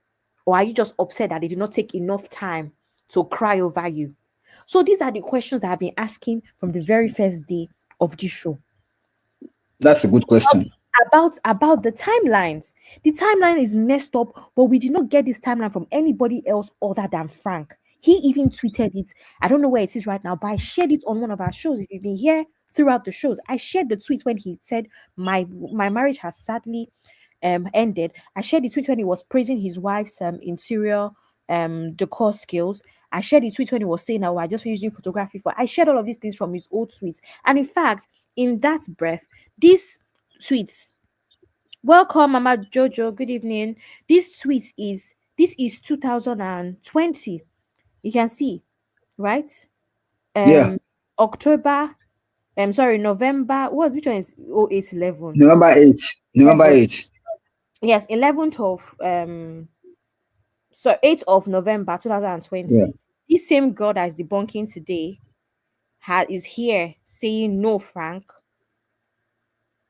S7: Or are you just upset that they did not take enough time to cry over you? So these are the questions that I've been asking from the very first day of this show.
S10: That's a good question.
S7: About the timelines. The timeline is messed up, but we did not get this timeline from anybody else other than Frank. He even tweeted it. I don't know where it is right now, but I shared it on one of our shows. If you've been here throughout the shows, I shared the tweet when he said my marriage has sadly ended. I shared the tweet when he was praising his wife's interior decor skills. I shared the tweet when he was saying, "Oh, I just finished doing photography for." I shared all of these things from his old tweets, and in fact, in that breath, these tweets. Welcome, Mama Jojo. Good evening. This is 2020. You can see, right?
S10: Yeah,
S7: October. Sorry, November. Which one is 0811?
S10: November 8th. November 8th.
S7: Yes, 11th of 8th of November
S10: Yeah.
S7: 2020. This same girl that is debunking today is here saying no, Frank.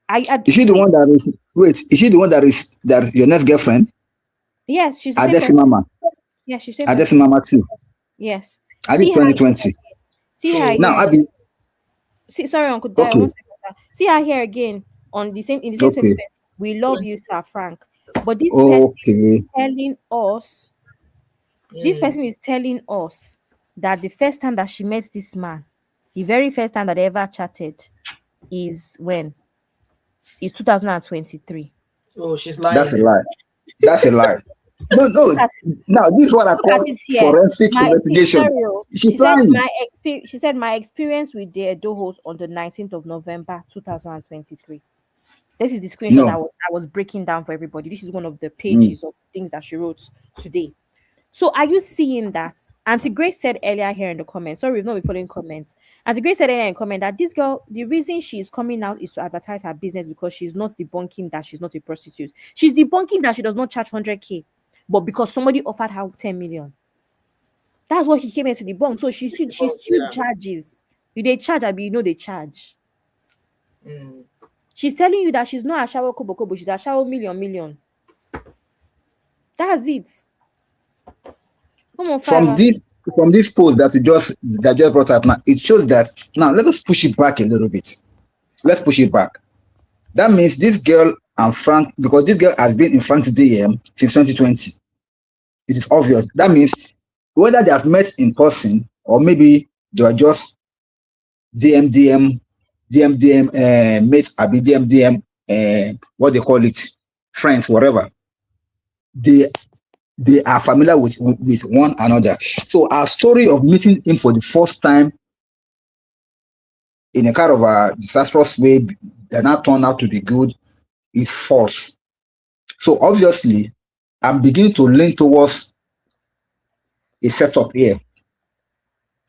S7: I
S10: Is she the one that is wait, is she the one that your next girlfriend?
S7: Yes, she's the same
S10: Adesi
S7: person.
S10: Mama.
S7: Yes, she's the same
S10: Adesi
S7: person.
S10: Mama too.
S7: Yes.
S10: I think
S7: See her
S10: 2020.
S7: See her
S10: Now
S7: here.
S10: Abby.
S7: Sorry, Uncle Dio.
S10: Okay.
S7: One second, sir. See her here again on the same in the same
S10: Okay.
S7: 2020. We love you, Sir Frank. But this person
S10: Okay.
S7: is telling us, this person is telling us that the first time that she met this man, the very first time that they ever chatted, is when? Is 2023.
S11: Oh, she's lying.
S10: That's a
S11: Then.
S10: lie. That's a lie. No. Now this is what I
S7: Look at
S10: call
S7: it here.
S10: forensic investigation.
S7: She
S10: She's
S7: said
S10: lying.
S7: my experience with the Edo host on the 19th of November 2023. This is the screenshot
S10: No.
S7: I was breaking down for everybody. This is one of the
S10: Mm.
S7: pages of things that she wrote today. So are you seeing that? Auntie Grace said earlier here in the comments. Sorry, we've not been following comments. Auntie Grace said earlier in comment that this girl, the reason she's coming out is to advertise her business because she's not debunking that she's not a prostitute. She's debunking that she does not charge 100K, but because somebody offered her 10 million. That's what he came here to debunk. So she still charges. You they charge, I mean, they charge. She's telling you that she's not a shower kobo, she's a shower million. That's it.
S10: From this post that just brought up now, it shows that now let us push it back a little bit. Let's push it back. That means this girl and Frank, because this girl has been in Frank's DM since 2020. It is obvious. That means whether they have met in person or maybe they are just DM, mates, DM, what they call it, friends, whatever. They are familiar with one another. So our story of meeting him for the first time in a kind of a disastrous way that now turned out to be good is false. So obviously, I'm beginning to lean towards a setup here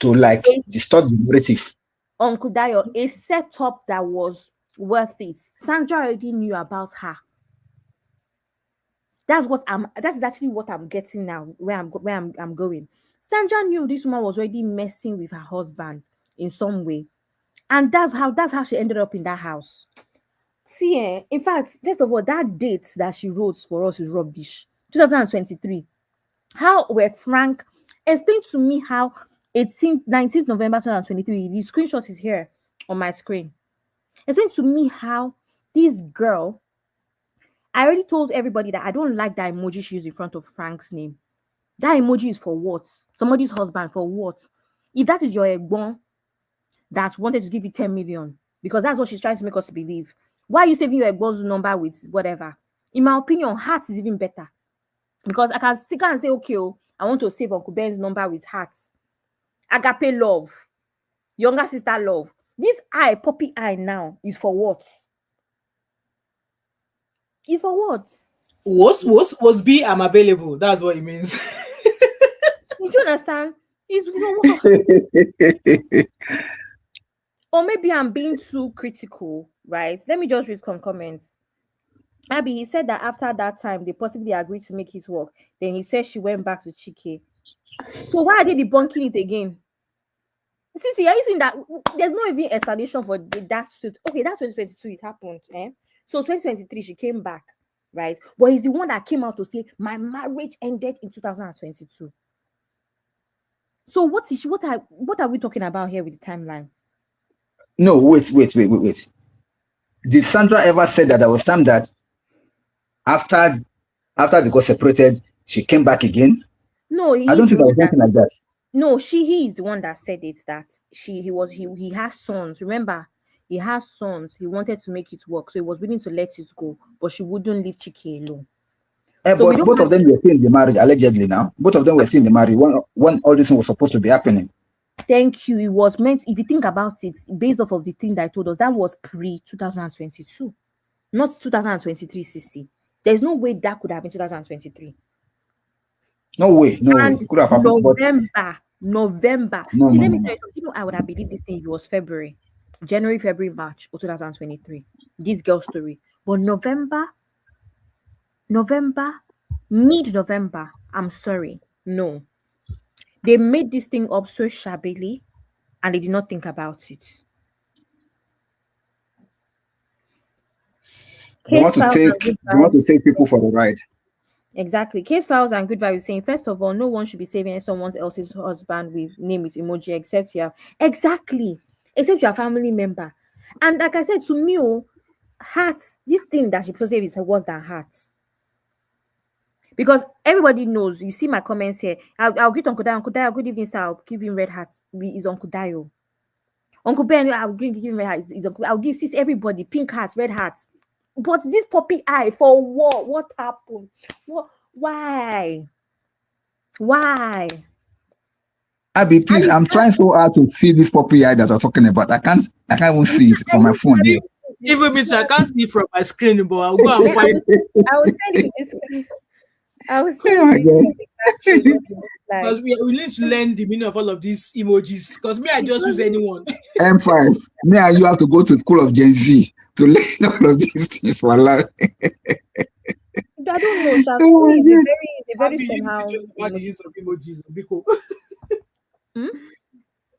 S10: to distort the narrative.
S7: Uncle Dayo, a setup that was worth it. Sandra already knew about her. That's actually what I'm getting now, where I'm going. Sandra knew this woman was already messing with her husband in some way. And that's how she ended up in that house. See, in fact, first of all, that date that she wrote for us is rubbish. 2023. How were Frank? Explain to me how 19th November 2023. The screenshot is here on my screen. Explain to me how this girl. I already told everybody that I don't like that emoji she used in front of Frank's name. That emoji is for what? Somebody's husband for what? If that is your egbon that wanted to give you 10 million, because that's what she's trying to make us believe. Why are you saving your egbon's number with whatever? In my opinion, heart is even better. Because I can sit and say, okay, oh, I want to save Uncle Ben's number with hearts. Agape love. Younger sister love. This eye, puppy eye now, is for what? Is for what?
S11: Was B, I'm available. That's what it means.
S7: Did you understand? Is for what? Or maybe I'm being too critical, right? Let me just read some comments. Abby, he said that after that time, they possibly agreed to make it work. Then he said she went back to Chike. So why are they debunking it again? See, are you seeing that there's no even explanation for that? Okay, that's 2022, it happened. So 2023, she came back, right? But he's the one that came out to say, my marriage ended in 2022. So what are we talking about here with the timeline?
S10: No, wait. Did Sandra ever say that there was time that after they got separated, she came back again?
S7: No,
S10: I don't think there was anything like that.
S7: No, he is the one that said it, that he has sons. Remember, he has sons. He wanted to make it work, so he was willing to let it go, but she wouldn't leave Chike alone.
S10: So but both of them were still in the marriage, allegedly now. Both of them were still in the marriage when all this was supposed to be happening.
S7: Thank you. It was meant, if you think about it, based off of the thing that I told us, that was pre-2022, not 2023, CC. There's no way that could have been 2023.
S10: No way. It could have happened.
S7: November.
S10: No,
S7: See, let me tell you something. I would have believed this thing if it was January, February, March of 2023. This girl story. But November, mid-November, I'm sorry. No. They made this thing up so shabbily and they did not think about it.
S10: They want to take people for the ride.
S7: Exactly. Case files and good vibes saying, first of all, no one should be saving someone else's husband with name it emoji except you have except your family member. And like I said, to me, hearts, this thing that she posted is worse than hearts. Because everybody knows, you see my comments here. I'll greet Uncle Dio, good evening, sir. I'll give him red hearts. Is Uncle Dio. Uncle Ben, I'll give him red hearts. I'll give everybody pink hearts, red hearts. But this puppy eye, for what? What happened? Why?
S10: Abby, please, I'm trying so hard to see this puppy eye that I'm talking about. I can't even see it from my phone here.
S11: Even me, I can't see from my screen, but I'll go and find it.
S7: I was sending this.
S11: Because we need to learn the meaning of all of these emojis. Because me, I just use anyone.
S10: M5. Me and you have to go to school of Gen Z to learn all of these things for life.
S7: I don't know. Oh, it's very somehow.
S11: About the use of emojis, because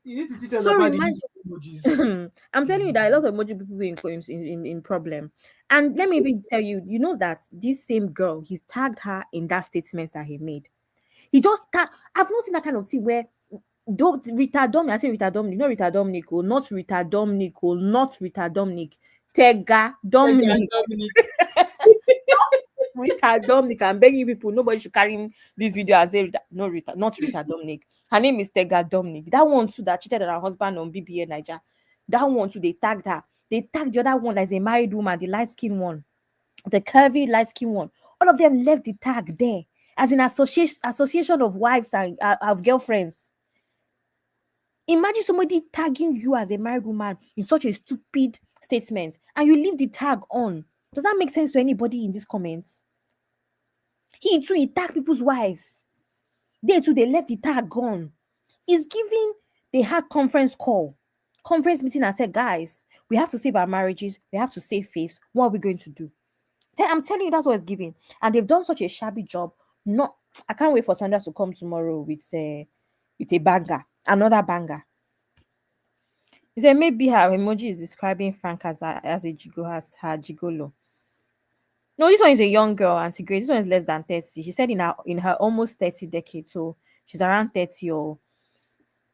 S11: you need to teach us
S7: about
S11: the use of emojis.
S7: I'm telling you that a lot of emoji people in problem. And let me even tell you, you know that this same girl, he's tagged her in that statement that he made. He just tagged. I've not seen that kind of thing where Rita Dominic, I say Rita Dominic, not Rita Dominic, not Rita Dominic, not Rita Dominic, Tega Dominic. Rita Dominic, I'm begging people, nobody should carry this video and say not Rita Dominic. Her name is Tega Dominic. That one too that cheated on her husband on BBA Niger. That one too, they tagged her. They tagged the other one as a married woman, the light-skinned one, the curvy light-skinned one. All of them left the tag there as an association of wives and of girlfriends. Imagine somebody tagging you as a married woman in such a stupid statement and you leave the tag on. Does that make sense to anybody in these comments? He tagged people's wives. They left the tag on. It's giving, they had conference meeting and said, guys, we have to save our marriages. We have to save face. What are we going to do? I'm telling you, that's what it's giving. And they've done such a shabby job. I can't wait for Sandra to come tomorrow with a banger, another banger. He said maybe her emoji is describing Frank as her gigolo. No, this one is a young girl, Auntie Grace. This one is less than 30. She said in her almost 30 decade, so she's around 30 or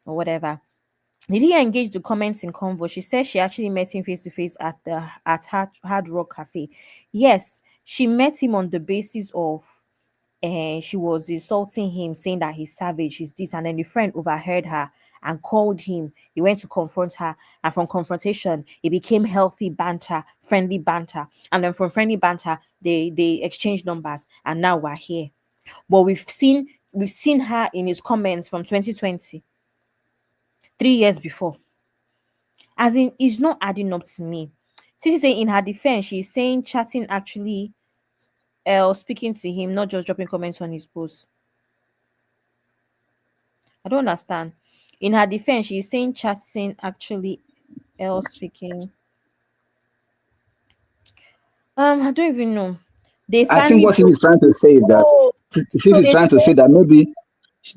S7: whatever. Did he engage the comments in convo? She says she actually met him face to face at Hard Rock Cafe. Yes, she met him on the basis of she was insulting him, saying that he's savage, he's this, and then the friend overheard her and called him. He went to confront her, and from confrontation, it became healthy banter, friendly banter, and then from friendly banter, they exchanged numbers, and now we're here. But we've seen her in his comments from 2020, 3 years before. As in, it's not adding up to me. Sissy saying in her defense, she's saying chatting actually speaking to him, not just dropping comments on his post. I don't understand. In her defense, she's saying chatting actually speaking. I don't even know. They
S10: I think
S7: finally
S10: what he
S7: broke.
S10: is trying to say is that
S7: Oh,
S10: he
S7: so
S10: is
S7: they
S10: trying to say that maybe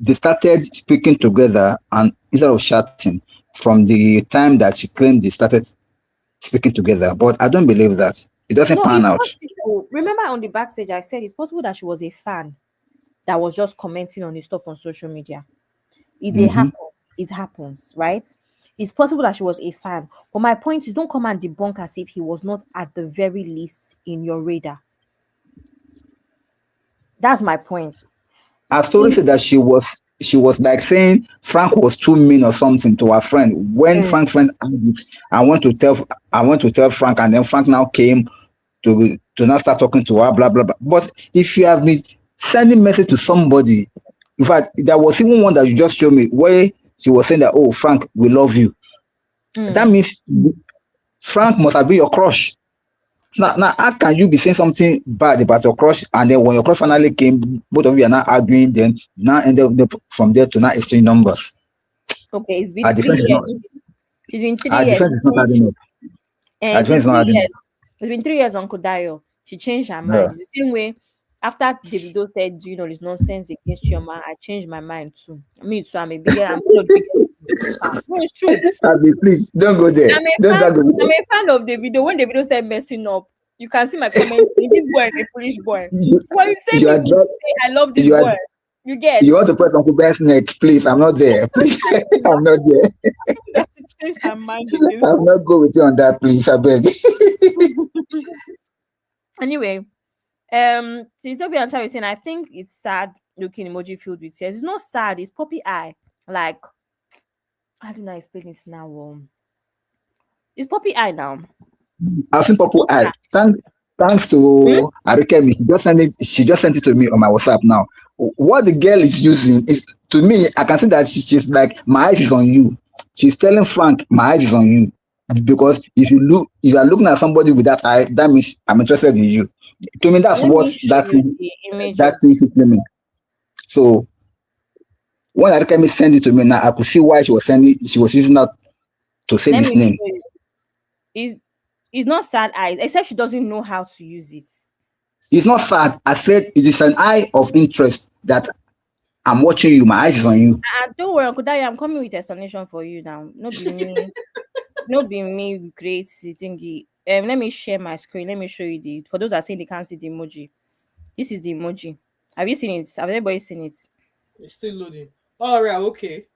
S10: they started speaking together and instead of chatting from the time that she claimed they started speaking together. But I don't believe that. It doesn't
S7: no,
S10: pan
S7: it's
S10: out.
S7: possible. Remember on the backstage, I said it's possible that she was a fan that was just commenting on his stuff on social media. If they
S10: Mhm.
S7: happen, it happens, right? It's possible that she was a fan. But my point is, don't come and debunk as if he was not at the very least in your radar. That's my point.
S10: Her story
S7: In,
S10: said that she was like saying Frank was too mean or something to her friend. When
S7: Mm.
S10: Frank friend had it, I went to tell Frank, and then Frank now came to now start talking to her, blah blah blah. But if you have been sending message to somebody, in fact, there was even one that you just showed me where she was saying that, oh Frank, we love you. That
S7: Mm.
S10: means Frank must have been your crush. Now, how can you be saying something bad about your crush, and then when your crush finally came, both of you are now arguing, then now end up from there to now exchange numbers?
S7: Okay, it's
S10: Our
S7: been three
S10: defense is not.
S7: years. It's been three
S10: Our
S7: years.
S10: defense is not adding up.
S7: And
S10: Our
S7: it's been
S10: defense is not
S7: three
S10: adding up.
S7: years. It's been 3 years, Uncle Dio. She changed her
S10: Yeah.
S7: mind. It's the same way after Davido said doing all this nonsense against Chioma, I changed my mind too. Me too. I'm one of the biggest Davido fan. No, it's true.
S10: Abi, please don't go there.
S7: I'm a
S10: Don't
S7: fan.
S10: drag the
S7: I'm
S10: video.
S7: a fan of the video. When the video started messing up, you can see my comments. This boy is a foolish boy.
S10: You,
S7: Well, you say
S10: you
S7: me
S10: are
S7: to
S10: drag,
S7: say I love this
S10: you are
S7: boy. You get
S10: you want to press Uncle Ben's neck, please. I'm not there. Please, I'm not there.
S7: that she changed her mind against.
S10: I'm not go with you on that, please. I beg.
S7: Anyway, since Toby and Charlie saying I think it's sad looking emoji filled with tears. It's not sad, it's puppy eye. Like, I don't know how to explain this now. It's puppy eye now.
S10: I've seen
S7: It's
S10: Purple
S7: not
S10: Eye.
S7: sad.
S10: Thanks
S7: Hmm?
S10: to Arikemi. She just sent it to me on my WhatsApp now. What the girl is using is, to me, I can see that she's like, my eyes is on you. She's telling Frank, my eyes is on you. Because if you are looking at somebody with that eye, that means I'm interested in you. To me, that's
S7: Let
S10: what
S7: me show you the image
S10: that
S7: of
S10: thing is claiming. So when Arikemi sent it to me now, I could see why she was using that to say
S7: let
S10: his
S7: me
S10: name.
S7: show you. It's not sad eyes, except she doesn't know how to use it.
S10: It's not sad. I said it is an eye of interest that I'm watching you. My eyes is on you.
S7: Don't worry, Uncle Daya, I'm coming with explanation for you now. Not be me. Not be me create the thingy. Let me share my screen. Let me show you the for those that say they can't see the emoji. This is the emoji. Have you seen it? Have everybody seen it?
S11: It's still loading. All right, okay.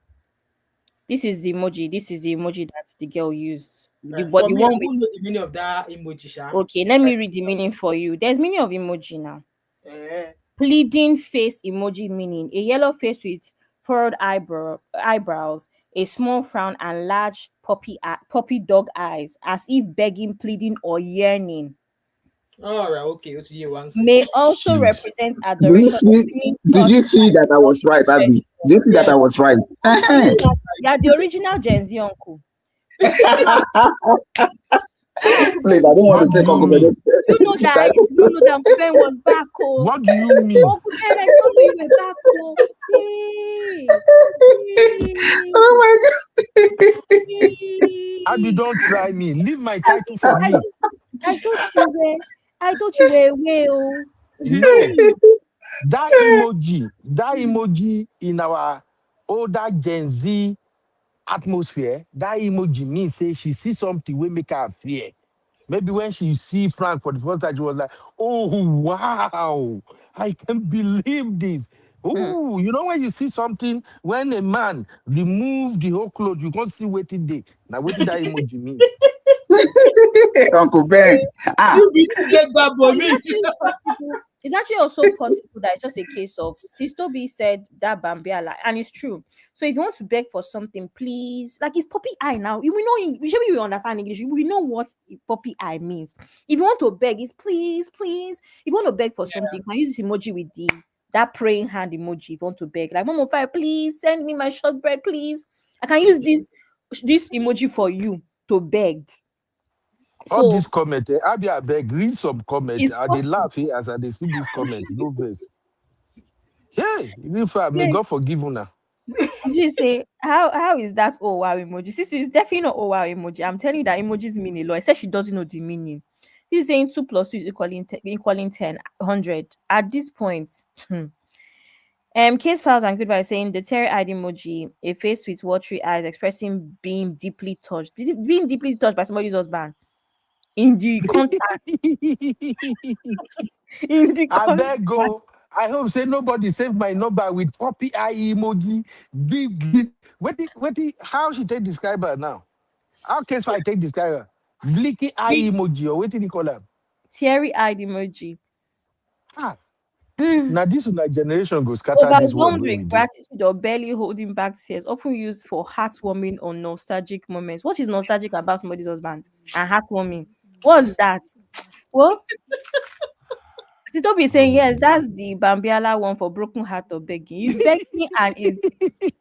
S7: This is the emoji. This is the emoji that the girl used. But
S11: For
S7: the
S11: me, I
S7: one with
S11: don't know the meaning of that emoji, Sha.
S7: okay, let me read the meaning for you. There's meaning of emoji now.
S11: Eh.
S7: Pleading face emoji meaning a yellow face with furrowed eyebrows, a small frown, and large puppy dog eyes, as if begging, pleading, or yearning.
S11: All right, okay. What's you answer?
S7: May also
S5: Jeez.
S7: represent
S10: Did you
S7: adoration or
S10: see?
S7: feeling
S10: Did
S7: touched
S10: you see that I
S7: by
S10: was right,
S7: affection.
S10: Abby? Did you see that
S11: Yeah.
S10: I was right?
S7: You're the original Gen Z uncle. Uncle
S10: Please, I
S7: Ben is
S10: don't want
S7: here.
S5: What
S10: to
S5: do
S10: take
S5: you
S10: Uncle
S5: mean?
S7: You know that you know that Uncle Ben was back, oh.
S5: What do you mean?
S7: Uncle Ben, I told you were back, oh. Hey, hey,
S10: Oh my
S5: Abby,
S7: hey.
S5: don't try me. Leave my
S7: I,
S5: title for
S7: I,
S5: me.
S7: I thought you were, I thought you were away, oh.
S5: No,
S7: Hey.
S5: that emoji in our older Gen Z atmosphere, that emoji means say she see something we make her fear. Maybe when she see Frank for the first time, she was like, "Oh wow, I can't believe this."
S7: Mm.
S5: Oh, you know when you see something, when a man remove the whole clothes, you can't see waiting day. Now waiting that emoji mean.
S10: Uncle Ben. Ah,
S11: You be get that
S7: No,
S11: for
S7: it's
S11: me.
S7: actually possible. It's actually also possible that it's just a case of Sister B said that Bambiala, and it's true. So if you want to beg for something, please, like it's puppy eye now. We know usually we understand English. We know what puppy eye means. If you want to beg, it's please, please. If you want to beg for something, you can use this emoji with the that praying hand emoji. If you want to beg, like Mama Fire, please send me my shortbread, please. I can use this emoji for you to beg.
S5: All
S7: So
S5: this comment, Abi, I beg, read some comment.
S7: it's
S5: Are they
S7: possible.
S5: laugh here as they see this comment? No verse. Hey, real fast, may God forgive una.
S7: You say how is that oh wow emoji? This is definitely not oh wow emoji. I'm telling you that emojis mean a lot. Except she doesn't know the meaning. He's saying 2 plus 2 is equaling 10, 100. At this point, case files and goodbye saying the terry eyed emoji, a face with watery eyes expressing being deeply touched, being deeply touched by somebody's husband in the contact, in the
S5: I
S7: contact.
S5: beg go. I hope say nobody save my number with puppy eye emoji. Big how she take describe her now? How case I take describe her? Blinky eye emoji or what do you call her?
S7: Teary eyed emoji.
S5: Ah,
S7: Mm.
S5: now this una generation go scatter this world
S7: Overwhelmed
S5: where we
S7: with
S5: did.
S7: gratitude or barely holding back tears, often used for heartwarming or nostalgic moments. What is nostalgic about somebody's husband and heartwarming? What's that? Well, still be saying yes, that's the Bambiala one for broken heart or begging. He's begging and is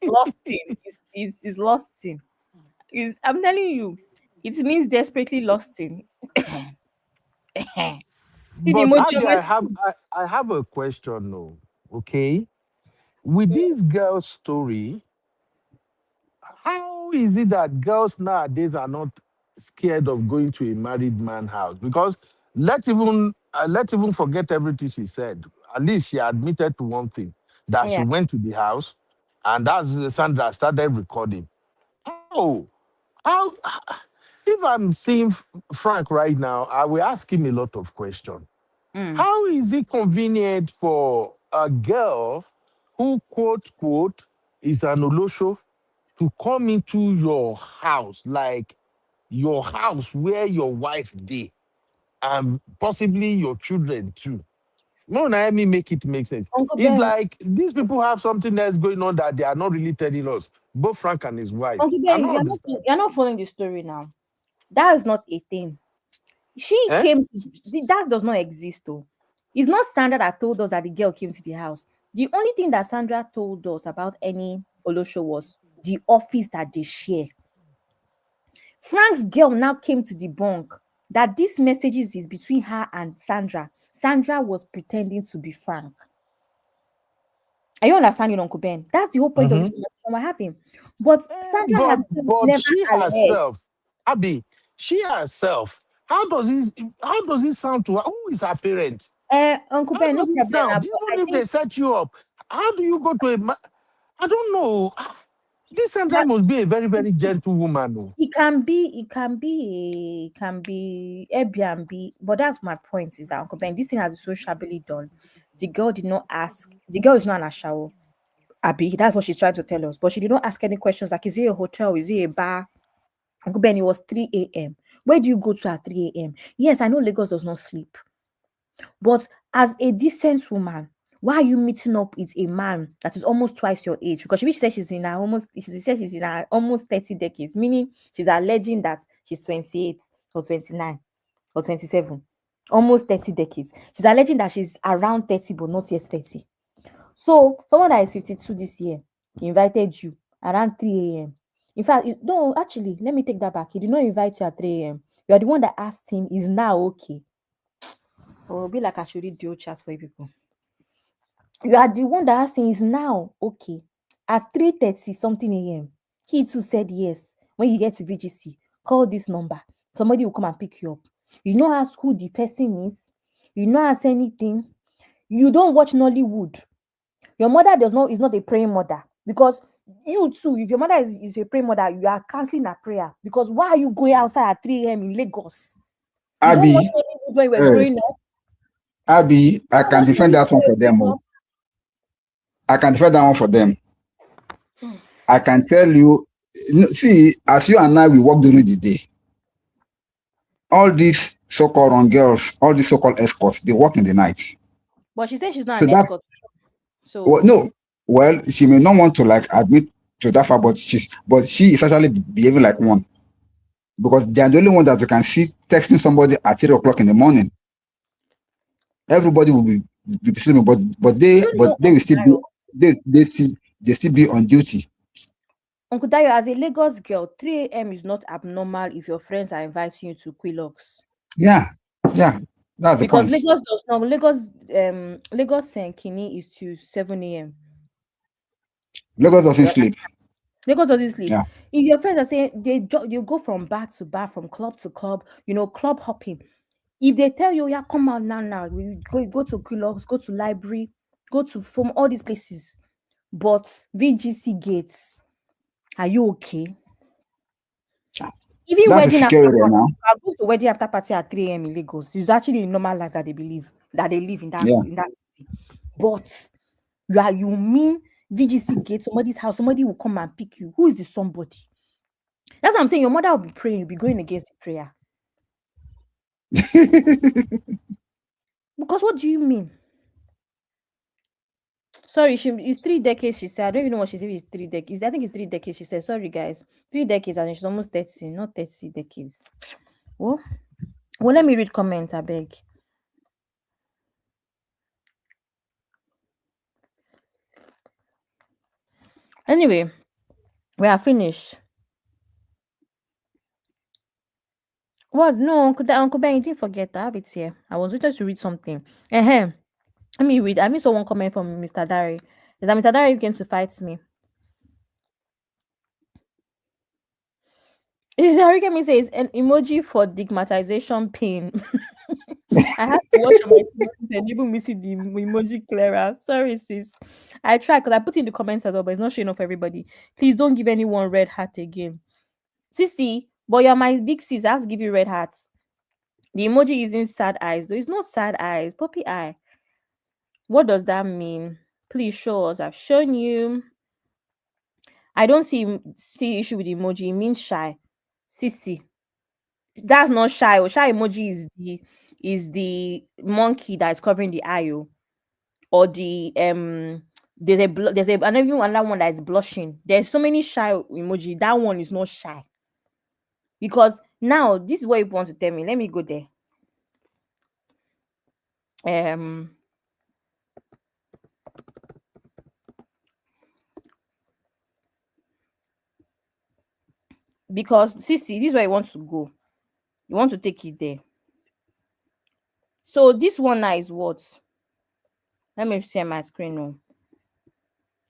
S7: lusting. Is lusting. Is I'm telling you, it means desperately lusting. See the
S5: But
S7: emoji of
S5: Abi,
S7: my
S5: I have a question no. Okay. With this girl's story, how is it that girls nowadays are not scared of going to a married man house? Because let's even forget everything she said. At least she admitted to one thing that she
S7: yeah.
S5: went to the house, and that's Sandra started recording. How how if I'm seeing Frank right now, I will ask him a lot of questions.
S7: Mm.
S5: How is it convenient for a girl who quote is an Olosho to come into your house, like your house where your wife did, and possibly your children too? No, let me make it make sense.
S7: Uncle
S5: It's
S7: Ben,
S5: like these people have something else going on that they are not really telling us, both Frank and his wife.
S7: Uncle
S5: I
S7: Ben,
S5: don't understand.
S7: you're not following the story now. That is not a thing. She
S5: Eh?
S7: came to that does not exist though. It's not Sandra that told us that the girl came to the house. The only thing that Sandra told us about any Olosho was the office that they share. Frank's girl now came to debunk that this messages is between her and Sandra. Sandra was pretending to be Frank. Are you understanding, Uncle Ben? That's the whole point of this
S5: Mhm.
S7: conversation we're having. But Sandra
S5: But
S7: herself
S5: but
S7: never
S5: she
S7: alleged.
S5: herself, Abby, she herself, how does it sound to her? Who is her parent?
S7: Uncle
S5: How
S7: Ben, no
S5: does it
S7: problem.
S5: sound?
S7: But I
S5: Even if
S7: think
S5: they set you up, how do you go to I don't know. This Sandra must be a very, very gentle woman. Oh.
S7: it can be Airbnb, but that's my point is that Uncle Ben, this thing has been so shabbily done. The girl did not ask. The girl is not an ashawo. Abby, that's what she's trying to tell us. But she did not ask any questions like, is it a hotel? Is it a bar? Uncle Ben, it was 3 a.m. Where do you go to at 3 a.m.? Yes, I know Lagos does not sleep. But as a decent woman, why are you meeting up with a man that is almost twice your age? Because she said she said she's in her almost 30 decades, meaning she's alleging that she's 28 or 29 or 27, almost 30 decades. She's alleging that she's around 30 but not yet 30. So someone that is 52 this year invited you around 3 a.m. In fact, no, actually, let me take that back. He did not invite you at 3 a.m. You are the one that asked him, is now okay? Or it'll be like I should read the old chat for you people. You are the one that asked him, is now okay? At 3:30 something a.m. He too said yes. When you get to VGC, call this number. Somebody will come and pick you up. You know ask who the person is. You know ask anything. You don't watch Nollywood. Your mother is not a praying mother, because you too, if your mother is a praying mother, you are canceling a prayer, because why are you going outside at 3 a.m. in Lagos? You don't watch
S10: Abby,
S7: Nollywood when you were
S10: uh,
S7: growing up.
S10: Abby, I
S7: You don't
S10: can
S7: watch
S10: defend
S7: Nollywood
S10: that one
S7: when
S10: for
S7: you were
S10: them.
S7: growing
S10: Oh.
S7: up.
S10: I can defend that one for them. I can tell you, see, as you and I, we work during the day. All these so-called run girls, all these so-called escorts, they work in the night.
S7: But she said she's not
S10: So
S7: an
S10: that's,
S7: escort. So
S10: well, no, well, she may not want to like admit to that fact, but she is actually behaving like one because they are the only one that you can see texting somebody at 3 o'clock in the morning. Everybody will be sleeping, but
S7: do
S10: they
S7: you know
S10: will
S7: Uncle
S10: still be
S7: Dayo?
S10: they still be on duty.
S7: Uncle Dayo, as a Lagos girl, 3 a.m. is not abnormal if your friends are inviting you to Quilocks.
S10: Yeah, yeah, that's the
S7: Because
S10: point.
S7: Lagos does not Lagos Kini is to 7 a.m.
S10: Lagos doesn't
S7: You
S10: sleep.
S7: Lagos doesn't sleep.
S10: Yeah,
S7: If your friends are saying you go from bar to bar, from club to club, club hopping. If they tell you, yeah, come out now, we go to clubs, go to library, go to from all these places, but VGC gates, are you okay? Even
S10: that's a
S7: wedding after
S10: scary area
S7: party,
S10: now.
S7: you can go to wedding after party at 3 a.m. in Lagos. It's actually a normal life that they live in
S10: Yeah,
S7: that city. But you mean VGC gate, somebody's house, somebody will come and pick you. Who is the somebody? That's what I'm saying. Your mother will be praying, you'll be going against the prayer. Because what do you mean? Sorry, it's 3 decades, she said. I don't even know what she said. It's 3 decades. I think it's 3 decades, she said. Sorry, guys. 3 decades, and she's almost 30, not 30 decades. Well, let me read comment, I beg. Anyway, we are finished. What? No, Uncle Ben, you didn't forget. I have it here. I was just to read something. Let me read. I missed one comment from Mr. Dari. Is that Mr. Dari came to fight me? Mr. Dari came and says an emoji for stigmatization pain. I have to watch on my phone to enable me see the emoji clearer. Sorry, sis. I tried because I put in the comments as well, but it's not showing up for everybody. Please don't give anyone red hat again. Sissy, but you're my big sis. I have to give you red hats. The emoji isn't sad eyes, though. It's not sad eyes, puppy eye. What does that mean? Please show us. I've shown you. I don't see issue with emoji. It means shy. Sissy. That's not shy. Shy emoji is the monkey that is covering the eye. Or the there's another one that is blushing. There's so many shy emoji. That one is not shy. Because now this is what you want to tell me. Let me go there. Because this is where you want to go. You want to take it there. So this one now is what? Let me share my screen now.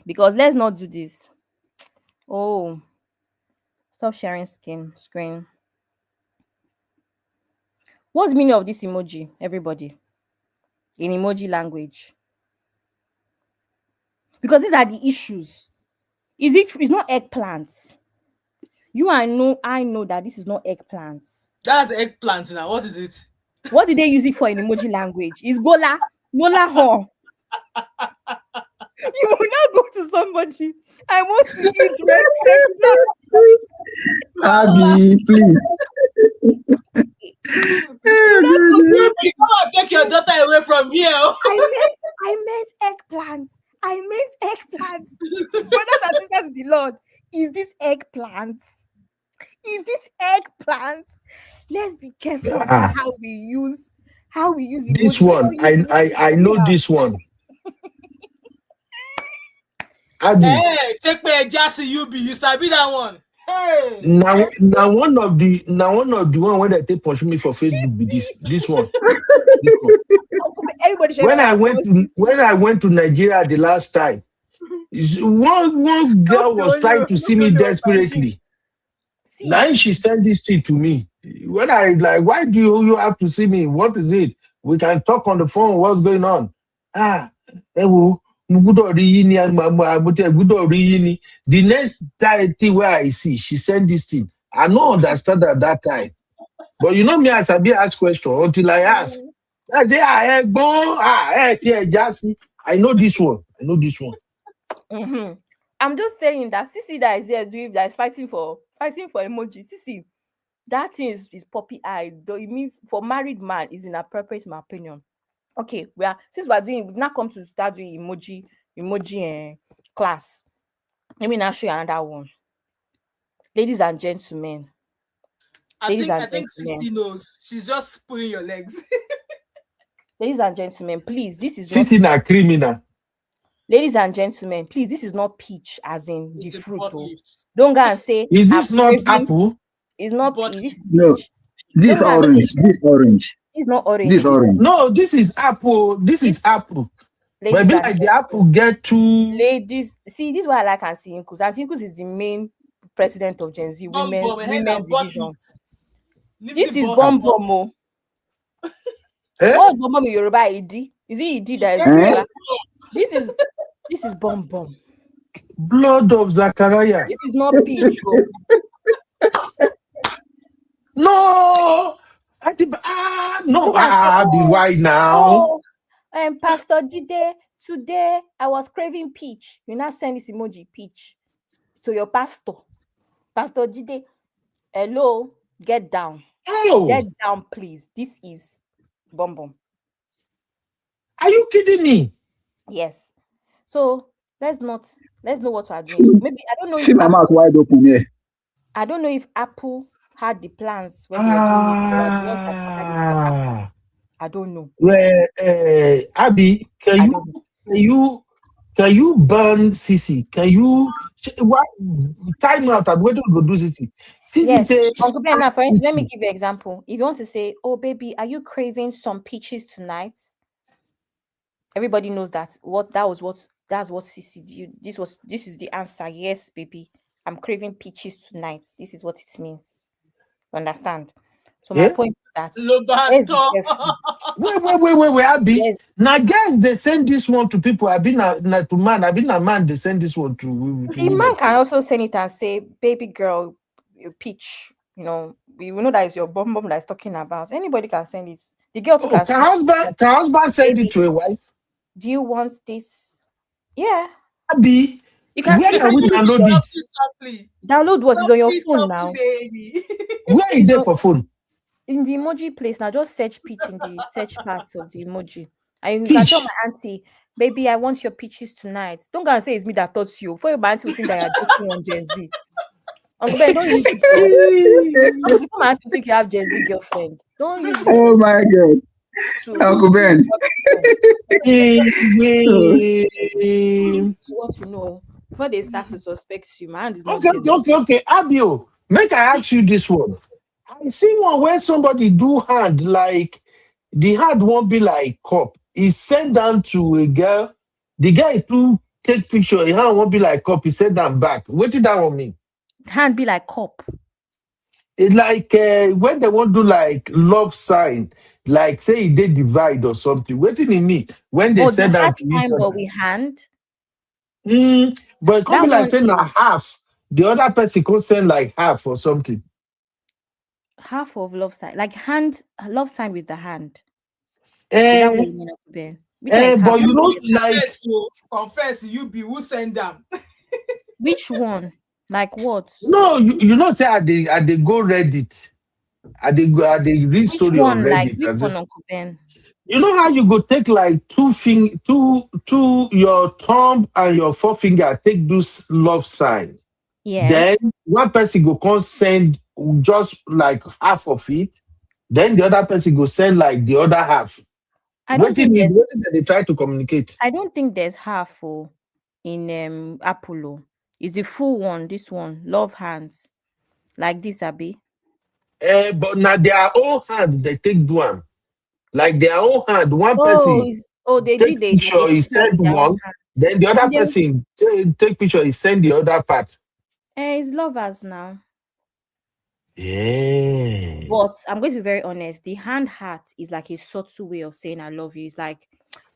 S7: Because let's not do this. Oh, stop sharing screen. What's the meaning of this emoji, everybody? In emoji language. Because these are the issues. It's not eggplants. I know that this is not eggplants.
S11: That's eggplant now. What is it?
S7: What did they use it for in emoji language? It's Gola horn. You will not go to somebody. I want to eat red
S10: Abby, please.
S11: You come and take your daughter away from here.
S7: I meant eggplant. Brothers and sisters in the Lord, is this eggplant? Let's be careful about how we use
S5: This
S7: emoji.
S5: one, I know this one. Abby,
S11: Hey, take me a Jassy UB. You sabi that one. Hey.
S5: now one of the one when they take punch me for Facebook be this one.
S7: Everybody should
S5: When I went to Nigeria the last time, one girl was trying to see me desperately. Now she sent this thing to me. When I like, why do you have to see me? What is it? We can talk on the phone. What's going on? The next thing where I see, she sent this thing. I don't understand at that time. But you know me, as I be ask question until I ask. I say, I know this one. I know this one.
S7: Mhm. I'm just saying that Sissy that is here doing that is fighting for emoji. Sissy, that thing is poppy eye. Though it means for married man is inappropriate, in my opinion. Okay, we've now come to start doing emoji class. Let me now show you another one. Ladies and gentlemen.
S11: I think Sissy knows. She's just pulling your legs.
S7: Ladies and gentlemen, please, this is not
S5: Sitting a criminal.
S7: ladies and gentlemen, please, this is not peach as in the
S11: It's a
S7: fruit.
S11: butt
S7: Oh.
S11: lift.
S7: Don't go and say
S5: Is this not
S7: craving-
S5: apple?
S7: It's not
S11: Butt
S7: peach. This is
S10: No,
S7: peach.
S10: this
S7: Don't go and
S10: orange.
S7: say
S10: This orange.
S7: it's not orange.
S10: This orange.
S5: No, this is apple. This is apple. But
S7: Ladies
S5: be
S7: and
S5: like the apple get to
S7: ladies, see, this is why I like Auntie Inkus. Auntie Inkus is the main president of Gen Z
S11: Bum bum, head
S7: women's
S11: and butt
S7: division.
S11: lift. Leave
S7: This
S11: the
S7: is
S11: butt
S7: bomb
S11: lift.
S7: bomb.
S5: Eh?
S7: What bomb bomb in Yoruba? Idi? Is it Idi that is
S10: Eh?
S7: Yoruba? This is bomb bomb.
S5: Blood of Zachariah.
S7: This is not peach. Oh.
S5: No. Be why now?
S7: Oh, Pastor Jide, today I was craving peach. You now send this emoji peach to your pastor. Pastor Jide, hello, get down.
S5: Oh,
S7: Get down, please. This is bomb bomb.
S5: are you kidding me?
S7: Yes. So let's know what we are doing. Maybe I don't know
S10: See
S7: if
S10: my mouth wide open here.
S7: I don't know if Apple had the plans when they were doing it. They were the ones that started it, but I don't know.
S5: Well, Abby, can you burn Sissy? Can you what time out? I'm going to go do Sissy. Sissy
S7: Yes.
S5: say,
S7: Uncle Ben, now, for instance, let me give you an example. If you want to say, "Oh baby, are you craving some peaches tonight?" Everybody knows that's what Sissy. This is the answer. Yes, baby, I'm craving peaches tonight. This is what it means. You understand? So my point is that let's be careful.
S5: Wait, Abby.
S7: Yes.
S5: Now, guys, they send this one to people. I've been to man. I've been a man. They send this one to
S7: The man can also send it and say, "Baby girl, you peach." You know, we know that it's your bum bum that is talking about. Anybody can send it. The girl too can
S5: Can husband send it to a wife?
S7: Do you want this? Yeah.
S5: Abby,
S7: You can
S5: where can we download it?
S7: Download what is on your phone now.
S11: Baby.
S5: Where is there for phone?
S7: In the emoji place now, just search peach in the search part of the emoji. And you can tell my auntie, baby, I want your peaches tonight. Don't go and say it's me that taught you. For your auntie will think that you're dating on Gen Z. Uncle Ben, don't use it. Don't my auntie think you have Gen Z girlfriend. Don't use it.
S10: Oh my God. Uncle Ben.
S7: What you know before they start to suspect you, my hand is not
S5: Okay. Abio, make I ask you this one. I see one where somebody do hand like the hand won't be like cup. He sent down to a girl. The guy to take picture. His hand won't be like cup. He sent down back. What did that one mean?
S7: Hand be like cup.
S5: It's like when they want to do like love sign, like say they divide or something. What did it mean when they send down to each
S7: sign,
S5: other?
S7: but we hand.
S5: But it can't be like saying a half. The other person could send like half or something.
S7: Half of love sign, like hand, love sign with the hand. Is that what you mean, Ben?
S5: But you know, like
S11: confess, you be who send them.
S7: Which one? Like what?
S5: No, you know, say they go Reddit. They read story on Reddit.
S7: Like which one, Uncle Ben?
S5: You know how you go take like two your thumb and your forefinger, take this love sign.
S7: Yes.
S5: Then one person go come send just like half of it. Then the other person go send like the other half. What did they try to communicate?
S7: I don't think there's half in Apollo. It's the full one. This one, love hands, like this, Abi.
S5: But now their own hand they take one. Like their own hand, one person
S7: they
S5: take
S7: did
S5: picture, he send one, then the other person take picture, he send the other part.
S7: It's lovers now.
S5: Yeah.
S7: But I'm going to be very honest. The hand heart is like a subtle way of saying I love you. It's like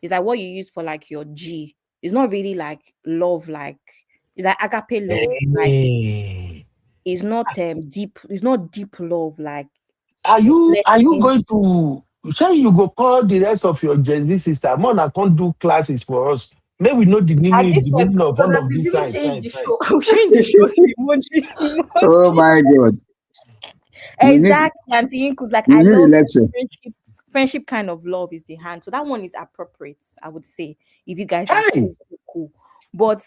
S7: what you use for like your G. It's not really like love, like it's like agape love. Like it's not deep. It's not deep love. Like
S5: Are you
S7: Blessing.
S5: going to say you go call the rest of your Gen Z sister? Mona can't do classes for us. May we know the
S7: At
S5: meaning,
S7: this
S5: the
S7: point,
S5: meaning of
S7: because
S5: all
S7: I've
S5: of these
S7: even
S5: signs,
S7: changed the
S5: signs, signs.
S7: show. I'll change the show to emoji.
S10: Oh
S7: Emoji.
S10: my God. We need
S7: Exactly. I'm seeing because like
S10: we
S7: I
S10: need a
S7: love
S10: lecture.
S7: friendship kind of love is the hand. So that one is appropriate, I would say. If you guys are
S5: Hey,
S7: cool. But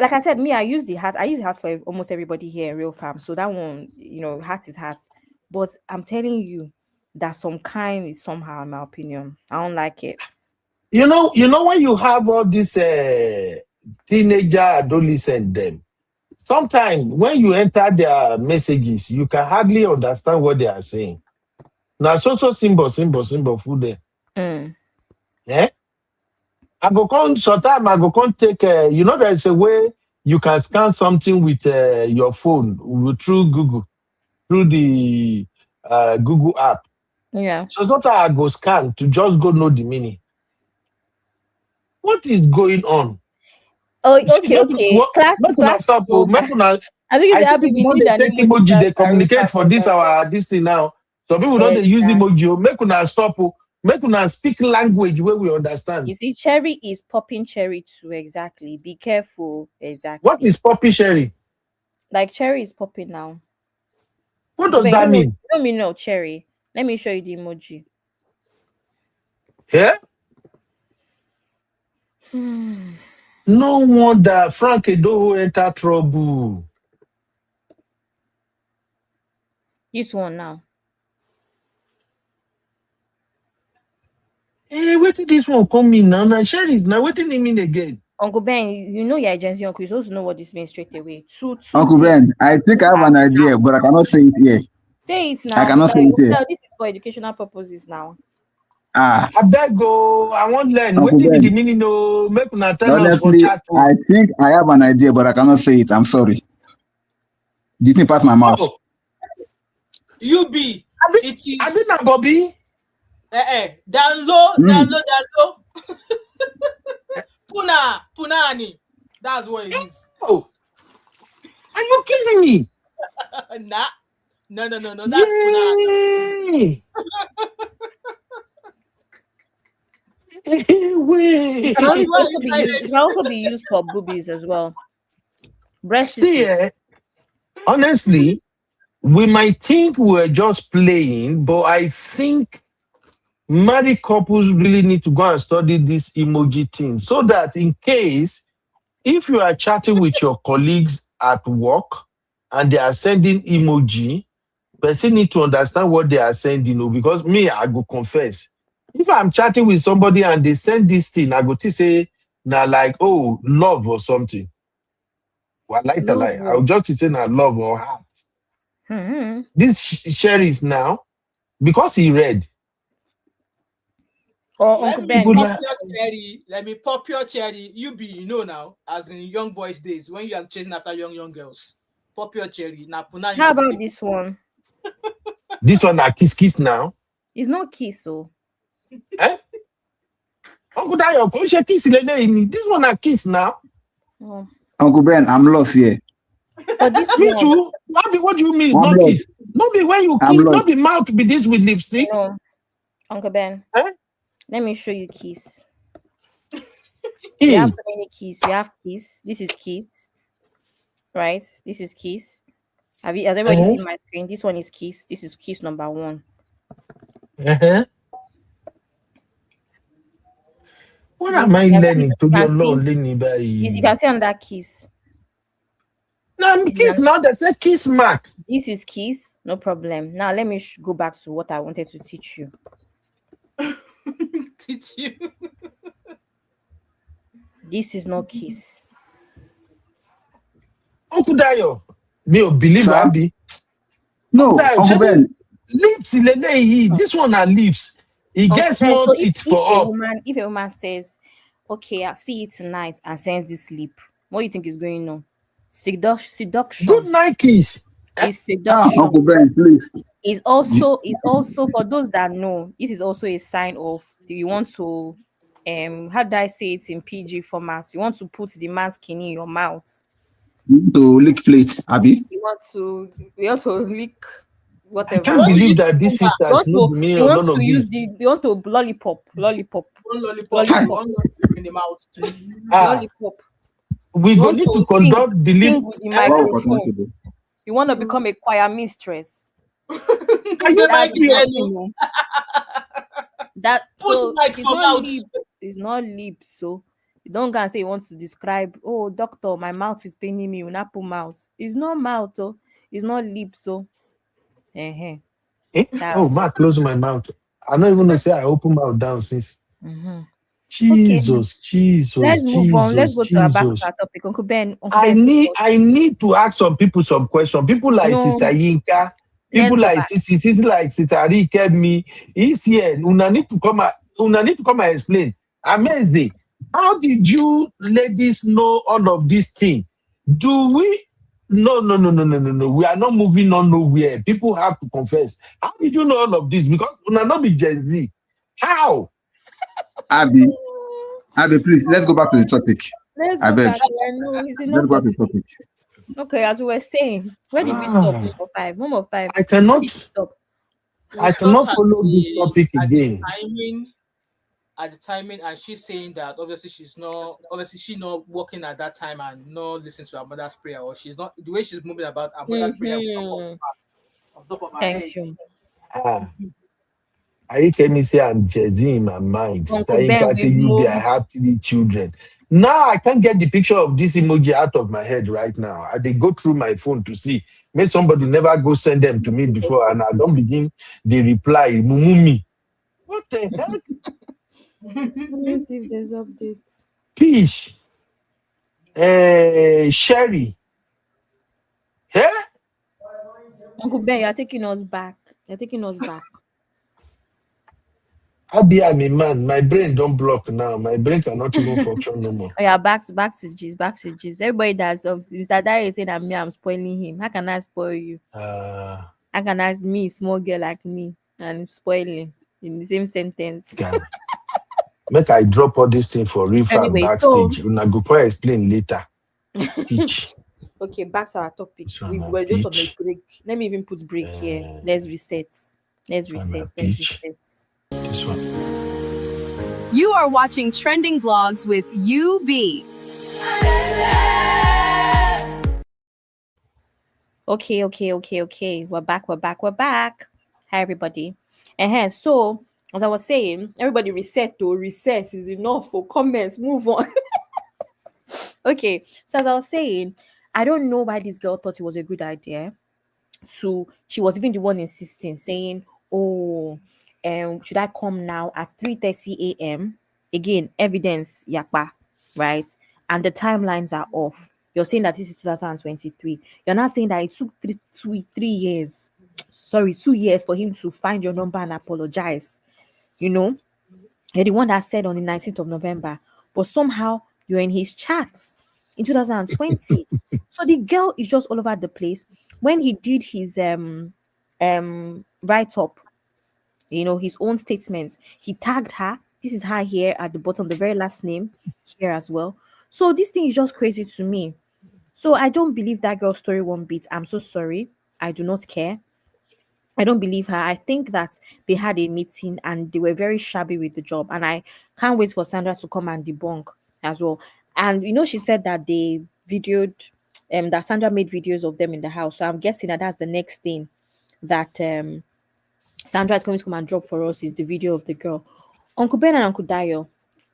S7: like I said, me, I use the hat. I use the hat for almost everybody here in Real Farm. So that one, hat is hat. But I'm telling you that some kind is somehow, in my opinion. I don't like it.
S5: you know when you have all these teenager, adolescent them, sometimes when you enter their messages, you can hardly understand what they are saying. Now, so symbol, full there.
S7: Mm.
S5: Eh? I go come sometime I go come take there's a way you can scan something with your phone through Google, through the Google app.
S7: Yeah.
S5: So sometimes I go scan to just go know the meaning. What is going on?
S7: Oh,
S5: See,
S7: okay.
S5: make una
S7: Class is
S5: stop. Oh, make una.
S7: I think it's
S5: I see
S7: happy
S5: people
S7: the
S5: when
S7: issue
S5: they
S7: that
S5: take
S7: emoji
S5: emoji,
S7: class
S5: they
S7: are real
S5: communicate for
S7: farmers.
S5: this thing now. Some people don't they use
S7: Exactly.
S5: emoji. Oh, make una stop. Oh, make una speak language where we understand.
S7: You see, cherry is popping cherry too. Exactly. Be careful.
S5: What
S7: Exactly.
S5: is poppy sherry?
S7: Like cherry is popping now.
S5: What
S7: Uncle
S5: does
S7: Ben, you
S5: that
S7: don't know,
S5: mean?
S7: you don't mean no cherry. Let me show you the emoji.
S5: Yeah.
S7: Hmm.
S5: No wonder Frank Edoho enter trouble.
S7: This one now.
S5: Hey, wait till this one come in now. Now share is now waiting him in again.
S7: Uncle Ben, you know you're a Gen Z uncle. You're supposed to know what this means straight away. Two
S10: Uncle
S7: things.
S10: Ben, I think I have
S7: Are
S10: an idea, but I cannot say it here.
S7: Say it
S10: I
S7: now, Uncle
S10: cannot say
S7: Ben.
S10: it here.
S7: Well, this is for educational purposes now.
S10: Ah,
S5: I beg go. I want learn.
S10: Uncle
S5: Waiting be the
S10: Ben,
S5: meaning no make una tell us for
S10: honestly,
S5: chat. Oh.
S10: I think I have an idea, but I cannot say it. I'm sorry. This thing passed my mouth.
S5: Oh,
S11: UB, it
S5: I been
S11: is
S5: na Bobby.
S11: down low.
S10: Mm.
S11: Punani. That's what it is.
S5: Oh, are you kidding me?
S11: Nah. No. That's Punani.
S5: Yay! Wait.
S7: It can
S11: That's why
S7: also
S11: it's
S7: be used. It
S11: silent.
S7: can also be used for boobies as well. Breast
S5: See,
S7: tissue.
S5: honestly, we might think we're just playing, but I think married couples really need to go and study this emoji thing so that in case if you are chatting with your colleagues at work and they are sending emoji, person need to understand what they are sending. Because me, I go confess. If I'm chatting with somebody and they send this thing, I go to say, now like, oh, love or something. Well, like a lie. I'll
S7: Logo.
S5: just say now love or heart.
S7: Hmm.
S5: This Sherry is now, because he read.
S7: Or
S11: Let
S7: Uncle
S11: me
S7: Ben.
S5: People
S11: pop
S5: like,
S11: your cherry. Let me pop your cherry. Now, as in young boys' days, when you are chasing after young girls. Pop your cherry. Now, Punani
S7: How
S11: go be
S7: about
S11: take.
S7: this one?
S5: this one are kiss now.
S7: It's not kiss, so
S5: Eh? Uncle Dayo, come share kiss lele. This one are kiss now.
S7: oh.
S10: Uncle Ben, I'm lost here.
S7: But this
S5: Me
S7: one,
S5: too. What do you mean? It's
S10: I'm
S5: not kiss.
S10: lost.
S5: Not be when you
S10: I'm
S5: kiss,
S10: lost.
S5: not be mouth be this with lipstick.
S7: no, Uncle Ben.
S5: Eh?
S7: Let me show you kiss. We have
S5: Hey.
S7: so many keys. We have keys. This is keys, right? This is keys. Has everybody
S5: Uh-huh.
S7: seen my screen? This one is keys. This is keys number 1.
S5: Uh-huh. What am
S7: This
S5: I
S7: you
S5: learning to your
S7: can see.
S5: Lord learning by?
S7: You can see under keys.
S5: Now
S7: This is,
S5: kiss now. They say kiss mark.
S7: this is keys. No problem. Now let me go back to what I wanted to teach you.
S11: Teach you.
S7: This is not kiss.
S5: Uncle Dayo, me ò believe
S10: Sir?
S5: Abi.
S10: No,
S5: Dayo,
S10: Uncle Ben.
S5: lips lele. This one are lips. He
S7: Uncle
S5: gets
S7: Ben,
S5: more
S7: so
S5: teeth
S7: if
S5: for up.
S7: a woman says, "Okay, I'll see you tonight," and sends this lip, what do you think is going on?
S5: Good
S7: Seduction
S5: night kiss.
S7: is
S10: Ah,
S7: seduction.
S10: Uncle Ben, please.
S7: Is also for those that know. This is also a sign of you want to how do I say it in PG format? You want to put the man's skin in your mouth.
S10: You need to lick plate, Abby.
S7: You want to lick
S9: whatever.
S12: I can't believe that this
S7: You
S12: sisters
S7: want
S12: know the
S7: to,
S12: meaning
S7: you
S12: of
S7: want
S12: none
S7: to
S12: of
S7: use
S12: this.
S7: the, you want to lollipop.
S11: One lollipop,
S7: Lollipop.
S11: one lollipop in the mouth.
S7: Lollipop.
S12: We
S7: You
S12: go
S7: want
S12: need to
S7: to
S12: conduct the
S7: sing with the microphone. You want to become a choir mistress.
S12: Are you
S7: That's
S12: serious?
S7: That
S11: Put
S7: so
S11: mic
S7: it's
S11: for
S7: not
S11: mouth.
S7: lip. It's not lip. So you don't go and say you want to describe. Oh, doctor, my mouth is paining me. You not put mouth. It's not mouth. Oh, it's not lip. So,
S12: Eh?
S7: That
S12: Oh, Mark, close my mouth. I don't even know. Say I open mouth down since.
S7: Okay.
S12: Jesus,
S7: Let's move on. Let's
S12: Jesus,
S7: go to our back to
S12: Jesus.
S7: our topic. Uncle Ben.
S12: I need to ask some people some questions. People like
S7: No.
S12: Sister Yinka,
S7: Let's
S12: people
S7: go
S12: like
S7: back.
S12: Sister like Sister Rike, me. He's here. Una need to come and explain. Amazing. How did you ladies know all of this thing? Do we? No. We are not moving on nowhere. People have to confess. How did you know all of this? Because una not be Gen Z. How?
S10: Abby, please, let's go back to the topic.
S7: Let's
S10: I
S7: go
S10: beg.
S7: back. I know it's
S10: Let's
S7: enough
S10: go back
S7: of
S10: to the topic.
S7: Okay, as we were saying, where did we stop? Number five.
S12: I cannot.
S7: Where did we stop?
S12: I cannot follow this topic again.
S11: At the timing, and she's saying that obviously she's not working at that time and not listening to her mother's prayer, or she's not the way she's moving about her mother's prayer on top of her head.
S7: Thank you.
S12: I came me say I'm judging in my mind.
S7: Uncle
S12: I
S7: Ben,
S12: can say
S7: we
S12: you be
S7: know.
S12: I have 3 children. Now I can't get the picture of this emoji out of my head right now. I they go through my phone to see. May somebody never go send them to me before, and I don't begin the reply. Mumumi. What the heck?
S7: Let me see if there's updates.
S12: Peach. Sherry. Hey?
S7: Uncle Ben, you're taking us back.
S12: Abi, I'm a man. My brain don't block now. My brain cannot even function no more.
S7: Oh yeah, back to G's. Everybody that's Mr. Dari is saying that I'm spoiling him. How can I spoil you? How can I me, small girl like me, and spoiling in the same sentence?
S12: Make I drop all this thing for real from backstage. Una go come explain later. Teach.
S7: Okay, back to our topic. We were just on a break. Let me even put break here. Let's reset. Let's reset.
S12: This one.
S1: You are watching Trending Vlogs with UB.
S7: Okay. We're back. Hi, everybody. So, as I was saying, everybody reset is enough for comments. Move on. Okay, so as I was saying, I don't know why this girl thought it was a good idea. She was even the one insisting, saying, "Oh, should I come now at 3:30 a.m.?" Again, evidence, yakpa, right? And the timelines are off. You're saying that this is 2023. You're not saying that it took 3 years. Sorry, 2 years for him to find your number and apologize. You know, you're the one that said on the 19th of November, but somehow you're in his chats in 2020. So the girl is just all over the place. When he did his write-up, his own statements, he tagged her. This is her here at the bottom, the very last name here as well. So this thing is just crazy to me. So I don't believe that girl's story one bit. I'm so sorry. I do not care. I don't believe her. I think that they had a meeting and they were very shabby with the job. And I can't wait for Sandra to come and debunk as well. And she said that they videoed, that Sandra made videos of them in the house. So I'm guessing that that's the next thing that Sandra is going to come and drop for us is the video of the girl. Uncle Ben and Uncle Dayo,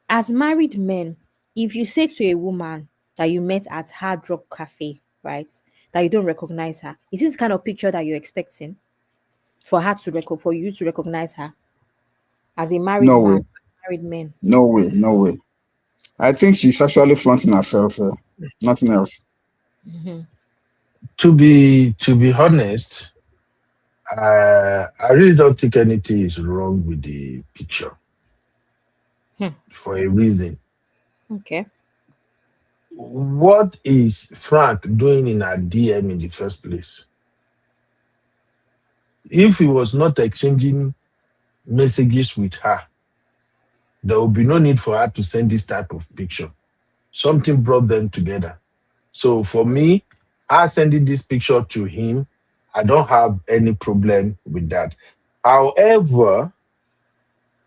S7: as married men, if you say to a woman that you met at Hard Rock Cafe, right, that you don't recognize her, is this the kind of picture that you're expecting for you to recognize her as a married man, married man?
S10: No way. I think she's actually fronting herself. Nothing else.
S7: Mm-hmm.
S12: To be honest, I really don't think anything is wrong with the picture. For a reason.
S7: Okay.
S12: What is Frank doing in her DM in the first place? If he was not exchanging messages with her, there would be no need for her to send this type of picture. Something brought them together. So for me, her sending this picture to him I don't have any problem with that. However,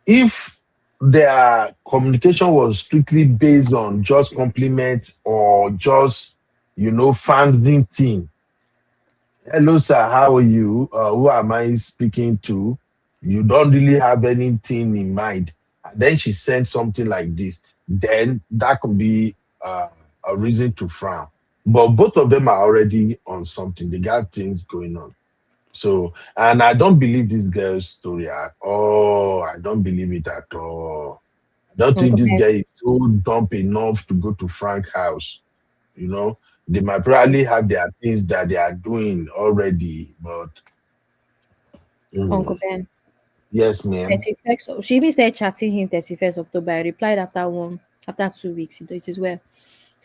S12: if their communication was strictly based on just compliments or just, fancy thing. Hello, sir, how are you? Who am I speaking to? You don't really have anything in mind. And then she sent something like this. Then that could be a reason to frown. But both of them are already on something. They got things going on. So, and I don't believe this girl's story at all. I don't believe it at all. I don't think
S7: Uncle
S12: this
S7: Ben.
S12: guy is so dumb enough to go to Frank's house. You know, they might probably have their things that they are doing already, but
S7: Uncle
S12: mm,
S7: Ben.
S12: yes, ma'am.
S7: 31st. She even started chatting him 31st October. I replied after 2 weeks. It is well.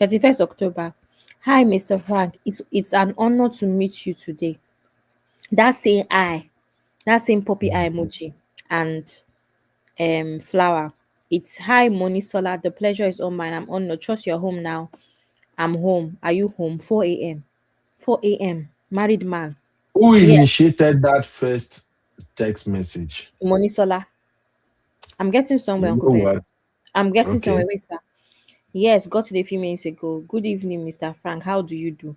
S7: 31st October. Hi, Mr. Frank. It's an honor to meet you today. That same eye, that same puppy eye emoji and flower. It's hi Moni Solar. The pleasure is all mine. I'm honored. Trust you're home now. I'm home. Are you home? 4 a.m. 4 a.m. Married man.
S12: Who
S7: Yeah,
S12: initiated that first text message?
S7: Moni Solar. I'm getting somewhere,
S12: You
S7: Uncle
S12: know
S7: Ben.
S12: what?
S7: I'm getting somewhere.
S12: Okay.
S7: Wait, sir. Yes, got to the few minutes ago. Good evening, Mr. Frank. How do you do?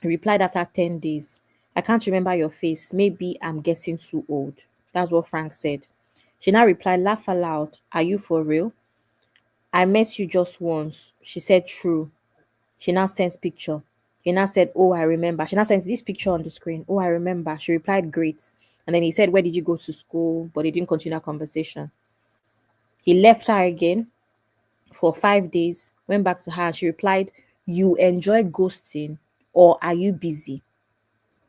S7: He replied after 10 days. I can't remember your face. Maybe I'm getting too old. That's what Frank said. She now replied, laugh aloud. Are you for real? I met you just once. She said, true. She now sends picture. He now said, oh, I remember. She now sent this picture on the screen. Oh, I remember. She replied, great. And then he said, where did you go to school? But he didn't continue our conversation. He left her again for 5 days, went back to her, and she replied, you enjoy ghosting or are you busy?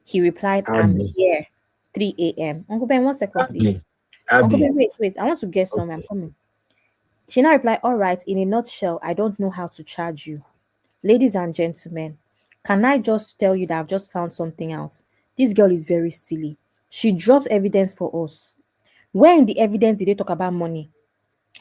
S7: He replied, I'm
S12: Abby,
S7: here. 3 a.m. Uncle Ben, 1 second, please.
S12: Abby,
S7: Uncle
S12: Abby.
S7: Ben, wait. I want to get somewhere. I'm
S12: Okay.
S7: coming. She now replied, all right, in a nutshell, I don't know how to charge you. Ladies and gentlemen, can I just tell you that I've just found something out? This girl is very silly. She dropped evidence for us. Where in the evidence did they talk about money?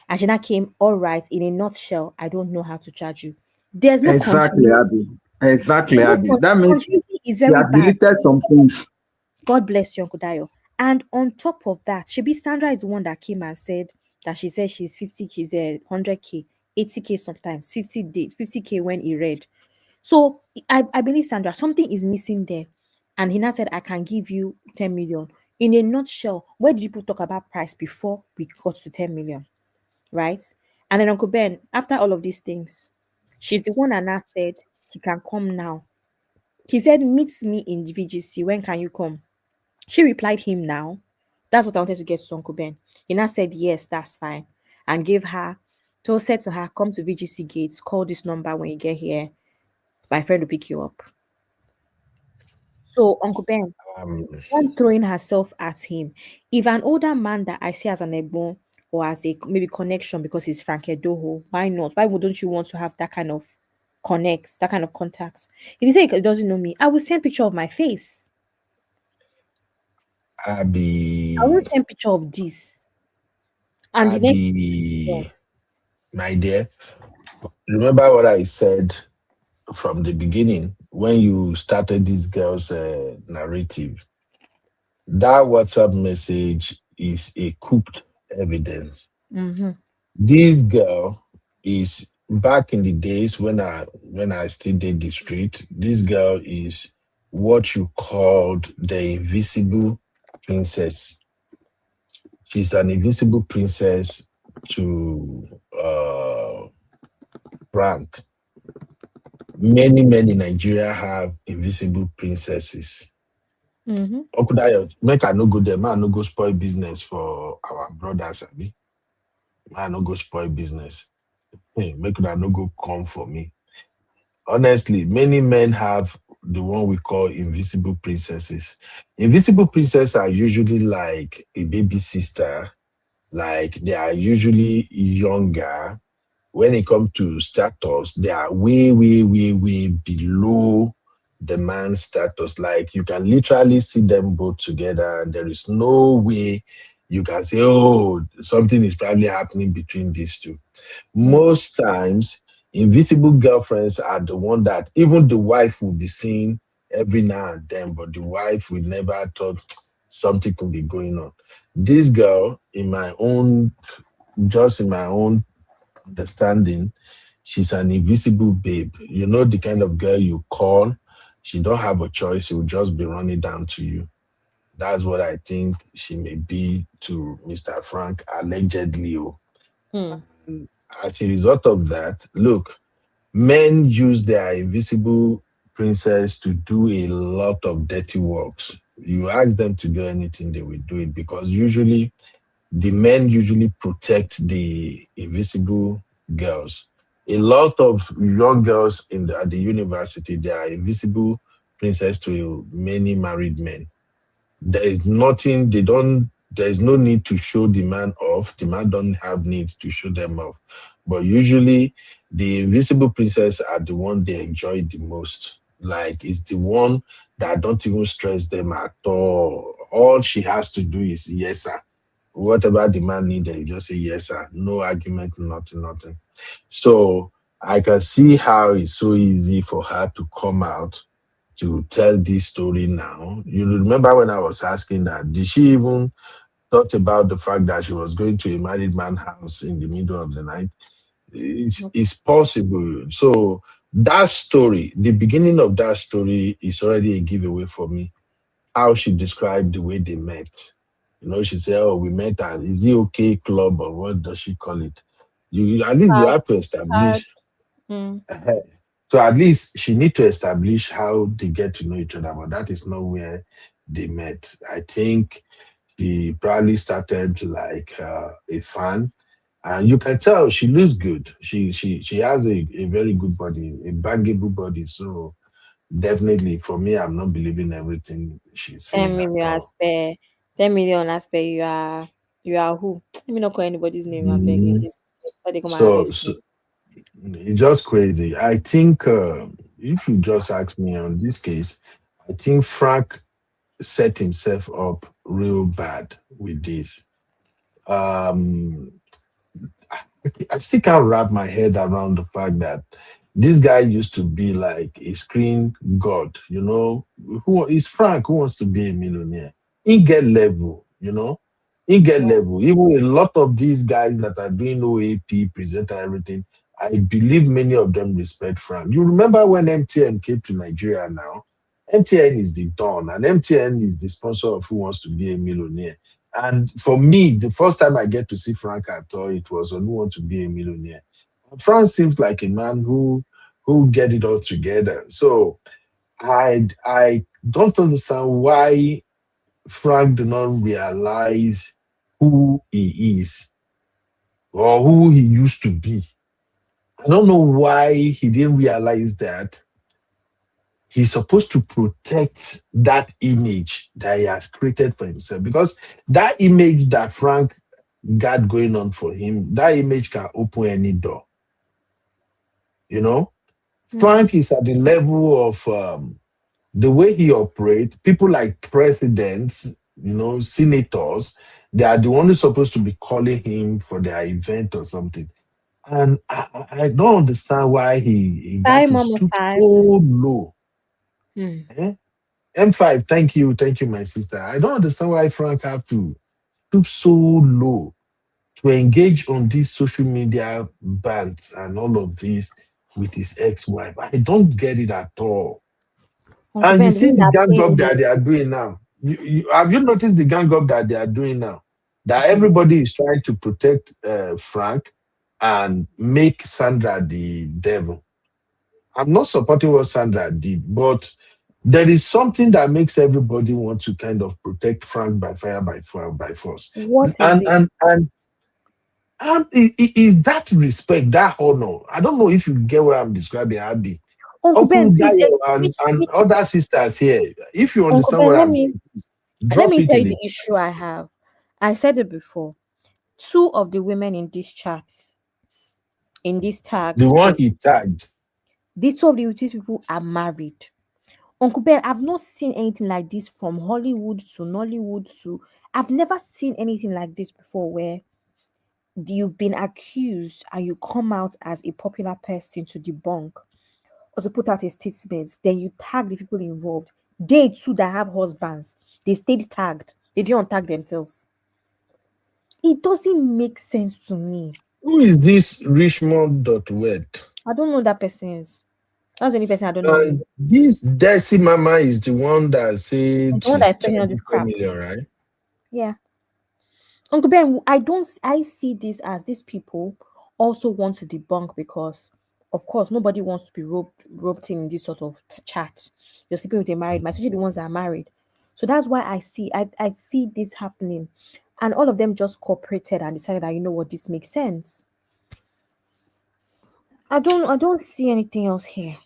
S7: And she now came, all right, in a nutshell, I don't know how to charge you. There's no
S10: Exactly,
S7: continuity.
S10: Abby. Exactly,
S7: There's no
S10: Abby. That means
S7: continuity is
S10: she
S7: very
S10: has
S7: bad.
S10: deleted some things.
S7: God bless you, Uncle Dayo. And on top of that, Shebi Sandra is the one that came and said that she said she's 50, she's a 100K, 80K sometimes, 50 days, 50K when he read. So I believe Sandra, something is missing there. And he now said, I can give you 10 million. In a nutshell, where did people talk about price before we got to 10 million? Right? And then Uncle Ben, after all of these things, she's the one that now said he can come now. He said, meet me in the VGC. When can you come? She replied him now. That's what I wanted to get to Uncle Ben. He now said, yes, that's fine. And gave her, so said to her, come to VGC Gates, call this number when you get here. My friend will pick you up. So, Uncle Ben,
S12: Um,
S7: one throwing herself at him. If an older man that I see as an egbon or as a maybe connection because he's Frank Edoho, why not? Why wouldn't you want to have that kind of connect, that kind of contact? If you say he doesn't know me, I will send picture of my face. I will
S12: Abby,
S7: send picture of this. And the next
S12: Abby, my dear. Remember what I said from the beginning when you started this girl's narrative. That WhatsApp message is a cooked evidence.
S7: mm-hmm.
S12: This girl is back in the days when I still did the street. This girl is what you called the invisible princess. She's an invisible princess to Frank. Many Nigeria have invisible princesses.
S7: Mm-hmm.
S12: Uncle Dayo, make I no go there. Man, no go spoil business for our brothers, abi. Man, no go spoil business. Hey, make una no go come for me. Honestly, many men have the one we call invisible princesses. Invisible princesses are usually like a baby sister, like they are usually younger. When it comes to status, they are way below the man's status. Like you can literally see them both together, and there is no way you can say, oh, something is probably happening between these two. Most times, invisible girlfriends are the one that even the wife will be seeing
S5: every now and then, but the wife we never thought something could be going on. This girl, just in my own understanding, she's an invisible babe. You know, the kind of girl you call, she don't have a choice, she will just be running down to you. That's what I think she may be to Mr. Frank, allegedly. Oh.
S7: Hmm.
S5: As a result of that, look, men use their invisible princess to do a lot of dirty works. You ask them to do anything, they will do it because usually the men usually protect the invisible girls. A lot of young girls at the university, they are invisible princess to many married men. There is nothing, there is no need to show the man off. The man don't have need to show them off. But usually the invisible princess are the one they enjoy the most. Like it's the one that don't even stress them at all. All she has to do is yes, sir. Whatever the man needed, you just say yes, sir. No argument, nothing, nothing. So I can see how it's so easy for her to come out to tell this story now. You remember when I was asking that, did she even thought about the fact that she was going to a married man's house in the middle of the night? It's possible. So that story, the beginning of that story is already a giveaway for me. How she described the way they met. You know, she said, "Oh, we met at is it okay club or what does she call it?" You at least you
S7: Hard,
S5: have to
S7: hard.
S5: establish.
S7: Hmm.
S5: uh So at least she need to establish how they get to know each other, but that is not where they met. I think she probably started like a fan, and you can tell she looks good. She has a very good body, a bangable body. So definitely for me, I'm not believing everything she's
S7: 10
S5: saying at
S7: million
S5: all.
S7: as per 10 million as per you are who? Let me not call anybody's name, I beg you.
S5: Mhm.
S7: This before they come and
S5: So,
S7: arrest
S5: so
S7: me.
S5: it's just crazy. I think if you just ask me on this case, I think Frank set himself up real bad with this. Um, I still can't wrap my head around the fact that this guy used to be like a screen god, you know. Who is Frank? Who wants to be a millionaire? In get level, you know. In get level. Even a lot of these guys that are doing OAP, presenter, everything, I believe many of them respect Frank. You remember when MTN came to Nigeria now? MTN is the dawn, and MTN is the sponsor of Who Wants to Be a Millionaire. And for me, the first time I get to see Frank at all, it was on Who Want to Be a Millionaire. Frank seems like a man who get it all together. So I don't understand why Frank do not realize who he is or who he used to be. I don't know why he didn't realize that he's supposed to protect that image that he has created for himself because that image that Frank got going on for him, that image can open any door. You know,
S7: Hmm.
S5: Frank is at the level of the way he operates. People like presidents, you know, senators, they are the ones supposed to be calling him for their event or something. And I don't understand why he got
S7: Five
S5: to
S7: mama
S5: stoop so
S7: five.
S5: low.
S7: Hmm.
S5: Eh? M5, thank you, my sister. I don't understand why Frank have to stoop so low to engage on these social media bans and all of this with his ex-wife. I don't get it at all.
S7: Uncle
S5: And you
S7: Ben, the
S5: see
S7: way
S5: the
S7: you're
S5: gang
S7: saying
S5: up that
S7: this,
S5: they are doing now. Have you noticed the gang up that they are doing now? That
S7: hmm,
S5: everybody is trying to protect Frank and make Sandra the devil. I'm not supporting what Sandra did, but there is something that makes everybody want to kind of protect Frank by fire, by fire, by force.
S7: what is
S5: And
S7: it?
S5: and and is that respect, that honor? I don't know if you get what I'm describing, Abby.
S7: Uncle
S5: Uncle
S7: Ben, please
S5: Dayo and
S7: which
S5: other sisters here, if you
S7: Uncle
S5: understand
S7: Ben,
S5: what
S7: let
S5: I'm
S7: me
S5: saying, please
S7: let
S5: drop
S7: me
S5: it
S7: tell
S5: in
S7: you
S5: it.
S7: the issue I have. I said it before. Two of the women in this chat, in this tag,
S5: The one
S7: they
S5: he tagged.
S7: these two of these people are married. Uncle Ben, I've not seen anything like this from Hollywood to Nollywood to I've never seen anything like this before where you've been accused and you come out as a popular person to debunk. to put out a statement, then you tag the people involved. They too that have husbands, they stayed tagged. They didn't untag themselves. It doesn't make sense to me.
S12: Who is this Richmond dot wed?
S7: I don't know that person is. That's the only person I don't know
S12: And
S7: is.
S12: this Desi Mama is the one that
S7: The
S12: said
S7: one that
S12: she's
S7: is sending all
S12: charging
S7: this
S12: 4
S7: crap.
S12: million, right?
S7: Yeah. Uncle Ben, I see this as these people also want to debunk because of course nobody wants to be roped in this sort of chat. You're sleeping with a married man, especially the ones that are married. So that's why I see this happening. And all of them just cooperated and decided that you know what, this makes sense. I don't see anything else here.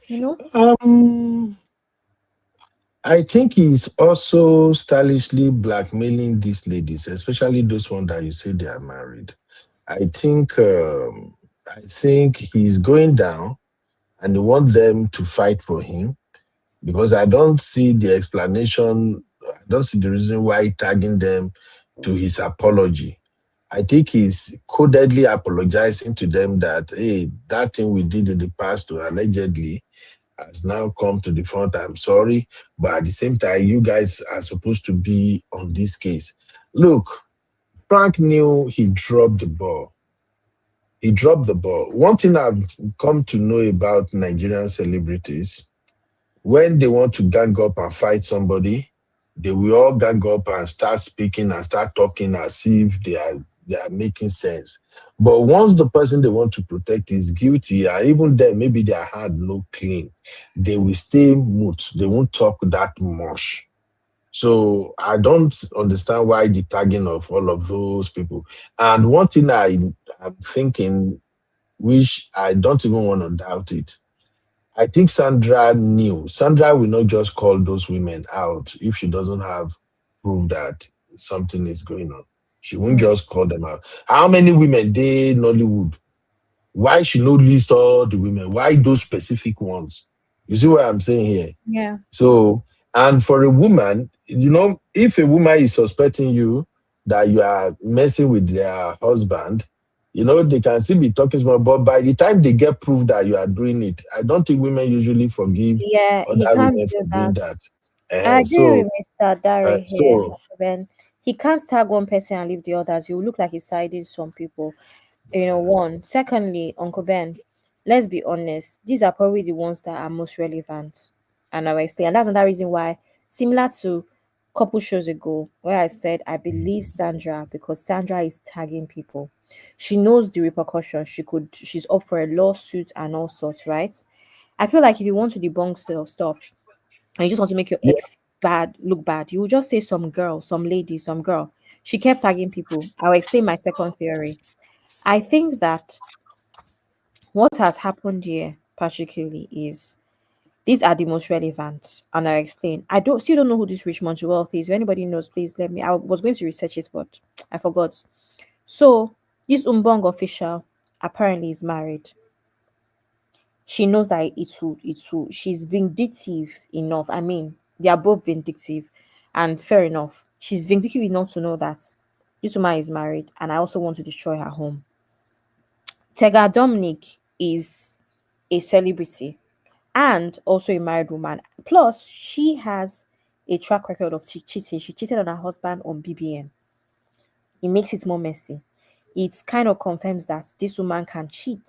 S7: You know?
S12: Um, I think he's also stylishly blackmailing these ladies, especially those ones that you say they are married. I think I think he's going down and he want them to fight for him because I don't see the explanation. I don't see the reason why tagging them to his apology. I think he's codedly apologizing to them that hey, that thing we did in the past to allegedly has now come to the front. I'm sorry, but at the same time, you guys are supposed to be on this case. Look, Frank knew he dropped the ball. He dropped the ball. One thing I've come to know about Nigerian celebrities, when they want to gang up and fight somebody, they will all gang up and start speaking and start talking as if they are making sense. But once the person they want to protect is guilty, and even then maybe their hand no clean, they will stay mute. They won't talk that much. So I don't understand why the tagging of all of those people. And one thing I'm thinking, which I don't even want to doubt it, I think Sandra knew. Sandra will not just call those women out if she doesn't have proof that something is going on. She won't
S7: Mm,
S12: just call them out. How many women they Nollywood? Why she not list all the women? Why those specific ones? You see what I'm saying here?
S7: yeah.
S12: So, and for a woman, if a woman is suspecting you that you are messing with their husband, they can still be talking small, but by the time they get proof that you are doing it, I don't think women usually forgive
S7: Yeah, he
S12: other
S7: can't
S12: women
S7: do
S12: for doing
S7: that.
S12: that.
S7: I
S12: Uh,
S7: agree
S12: so,
S7: with Mr. Dare here.
S12: so
S7: When he can't tag one person and leave the others, he will look like he's siding some people. One. Secondly, Uncle Ben, let's be honest, these are probably the ones that are most relevant. And I'll explain. And that's another reason why, similar to couple shows ago, where I said I believe Sandra because Sandra is tagging people. She knows the repercussions. She's up for a lawsuit and all sorts, right? I feel like if you want to debunk stuff and you just want to make your
S12: yeah,
S7: ex bad look bad, you will just say some girl, some lady, some girl. She kept tagging people. I'll explain my second theory. I think that what has happened here particularly is these are the most relevant, and I explain. I don't still don't know who this Richmond Wealth is. If anybody knows, please let me. I was going to research it, but I forgot. So this Umbong official apparently is married. She knows that she's vindictive enough. I mean, they are both vindictive, and fair enough. She's vindictive enough to know that this woman is married, and I also want to destroy her home. Tega Dominic is a celebrity and also a married woman. Plus, she has a track record of cheating. She cheated on her husband on BBN. It makes it more messy. It kind of confirms that this woman can cheat,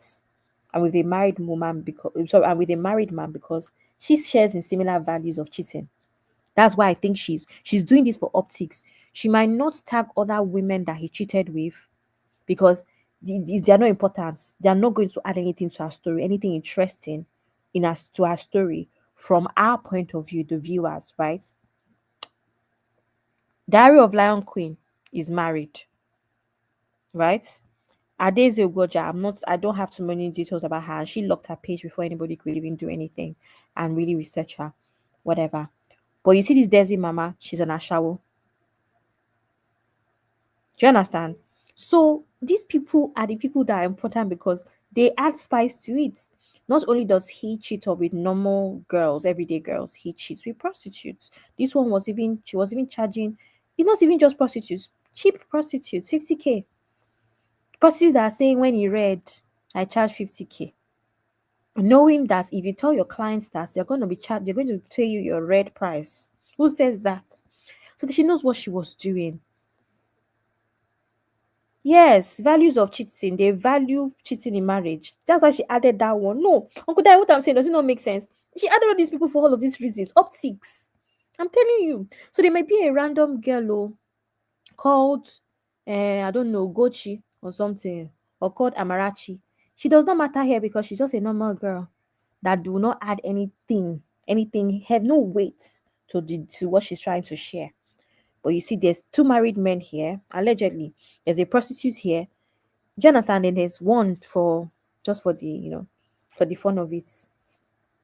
S7: and with a married woman because and with a married man because she shares in similar values of cheating. That's why I think she's doing this for optics. She might not tag other women that he cheated with because they're not important. They're not going to add anything to our story, anything interesting to our story from our point of view, the viewers, right? Diary of Lion Queen is married, right? Adeze Ugoja, I don't have too many details about her. And she locked her page before anybody could even do anything and really research her, whatever. But you see this Desi Mama, she's an Ashawo. Do you understand? So these people are the people that are important because they add spice to it. Not only does he cheat up with normal girls, everyday girls, he cheats with prostitutes. This one she was even charging, it's not even just prostitutes, cheap prostitutes, 50K. Prostitutes that are saying when he read, I charge 50K. knowing that if you tell your clients that they're going to be charged, they're going to pay you your red price. Who says that? So that she knows what she was doing. Yes, values of cheating. They value cheating in marriage. That's why she added that one. No, Uncle Dad, what I'm saying does it not make sense? She added all these people for all of these reasons. Optics. I'm telling you. So there might be a random girl called, I don't know, Gochi or something, or called Amarachi. She does not matter here because she's just a normal girl that do not add anything, have no weight to what she's trying to share. But you see, there's two married men here, allegedly. There's a prostitute here, Jonathan, and there's one for just for the for the fun of it,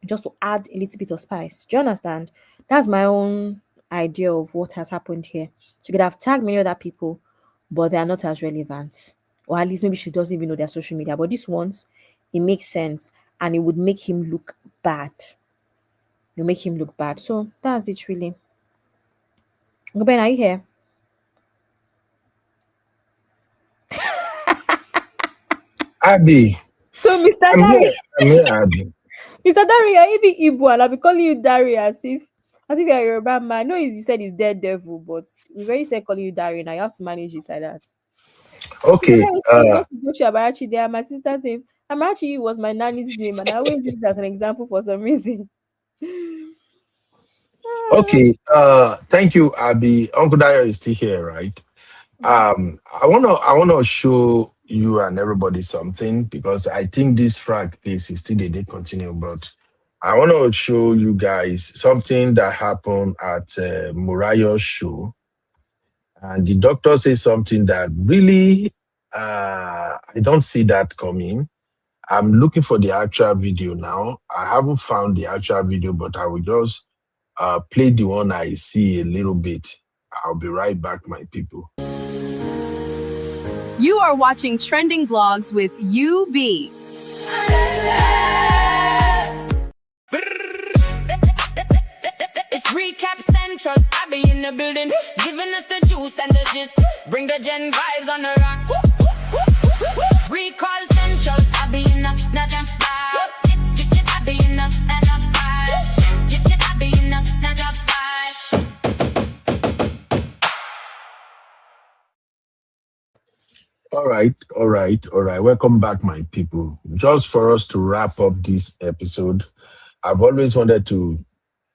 S7: just to add a little bit of spice. Do you understand? That's my own idea of what has happened here. She could have tagged many other people, but they are not as relevant. Or at least maybe she doesn't even know their social media. But these ones, it makes sense and it would make him look bad. You make him look bad. So that's it really. Ben, are you here?
S12: Abby,
S7: So Mr.
S12: I'm
S7: Dari,
S12: here. I'm here, Abby.
S7: Mr. Dari, you're even Igbo and I'll be calling you Dari as if you're a Yoruba man. I know you said it's dead devil, but we very said calling you Dari now. You have to manage it like that. Mr.
S12: Okay.
S7: Dari was saying you want to go to Amarachi. They are my sister's name. Amarachi was my nanny's name, and I always use it as an example for some reason.
S12: Okay. Thank you, Abby. Uncle Dayo is still here, right? I wanna show you and everybody something because I think this Frank case is still a day continue, but I wanna show you guys something that happened at Murayo's show, and the doctor says something that really I don't see that coming. I'm looking for the actual video now. I haven't found the actual video, but I will just play the one I see a little bit. I'll be right back, my people.
S1: You are watching Trending Vlogs with UB.
S13: It's recap central. I be in the building, giving us the juice and the gist. Bring the gen vibes on the rock. Recall central. I be in the jam vibe. I be in the vibe. I be in the vibe.
S12: All right. Welcome back, my people. Just for us to wrap up this episode, I've always wanted to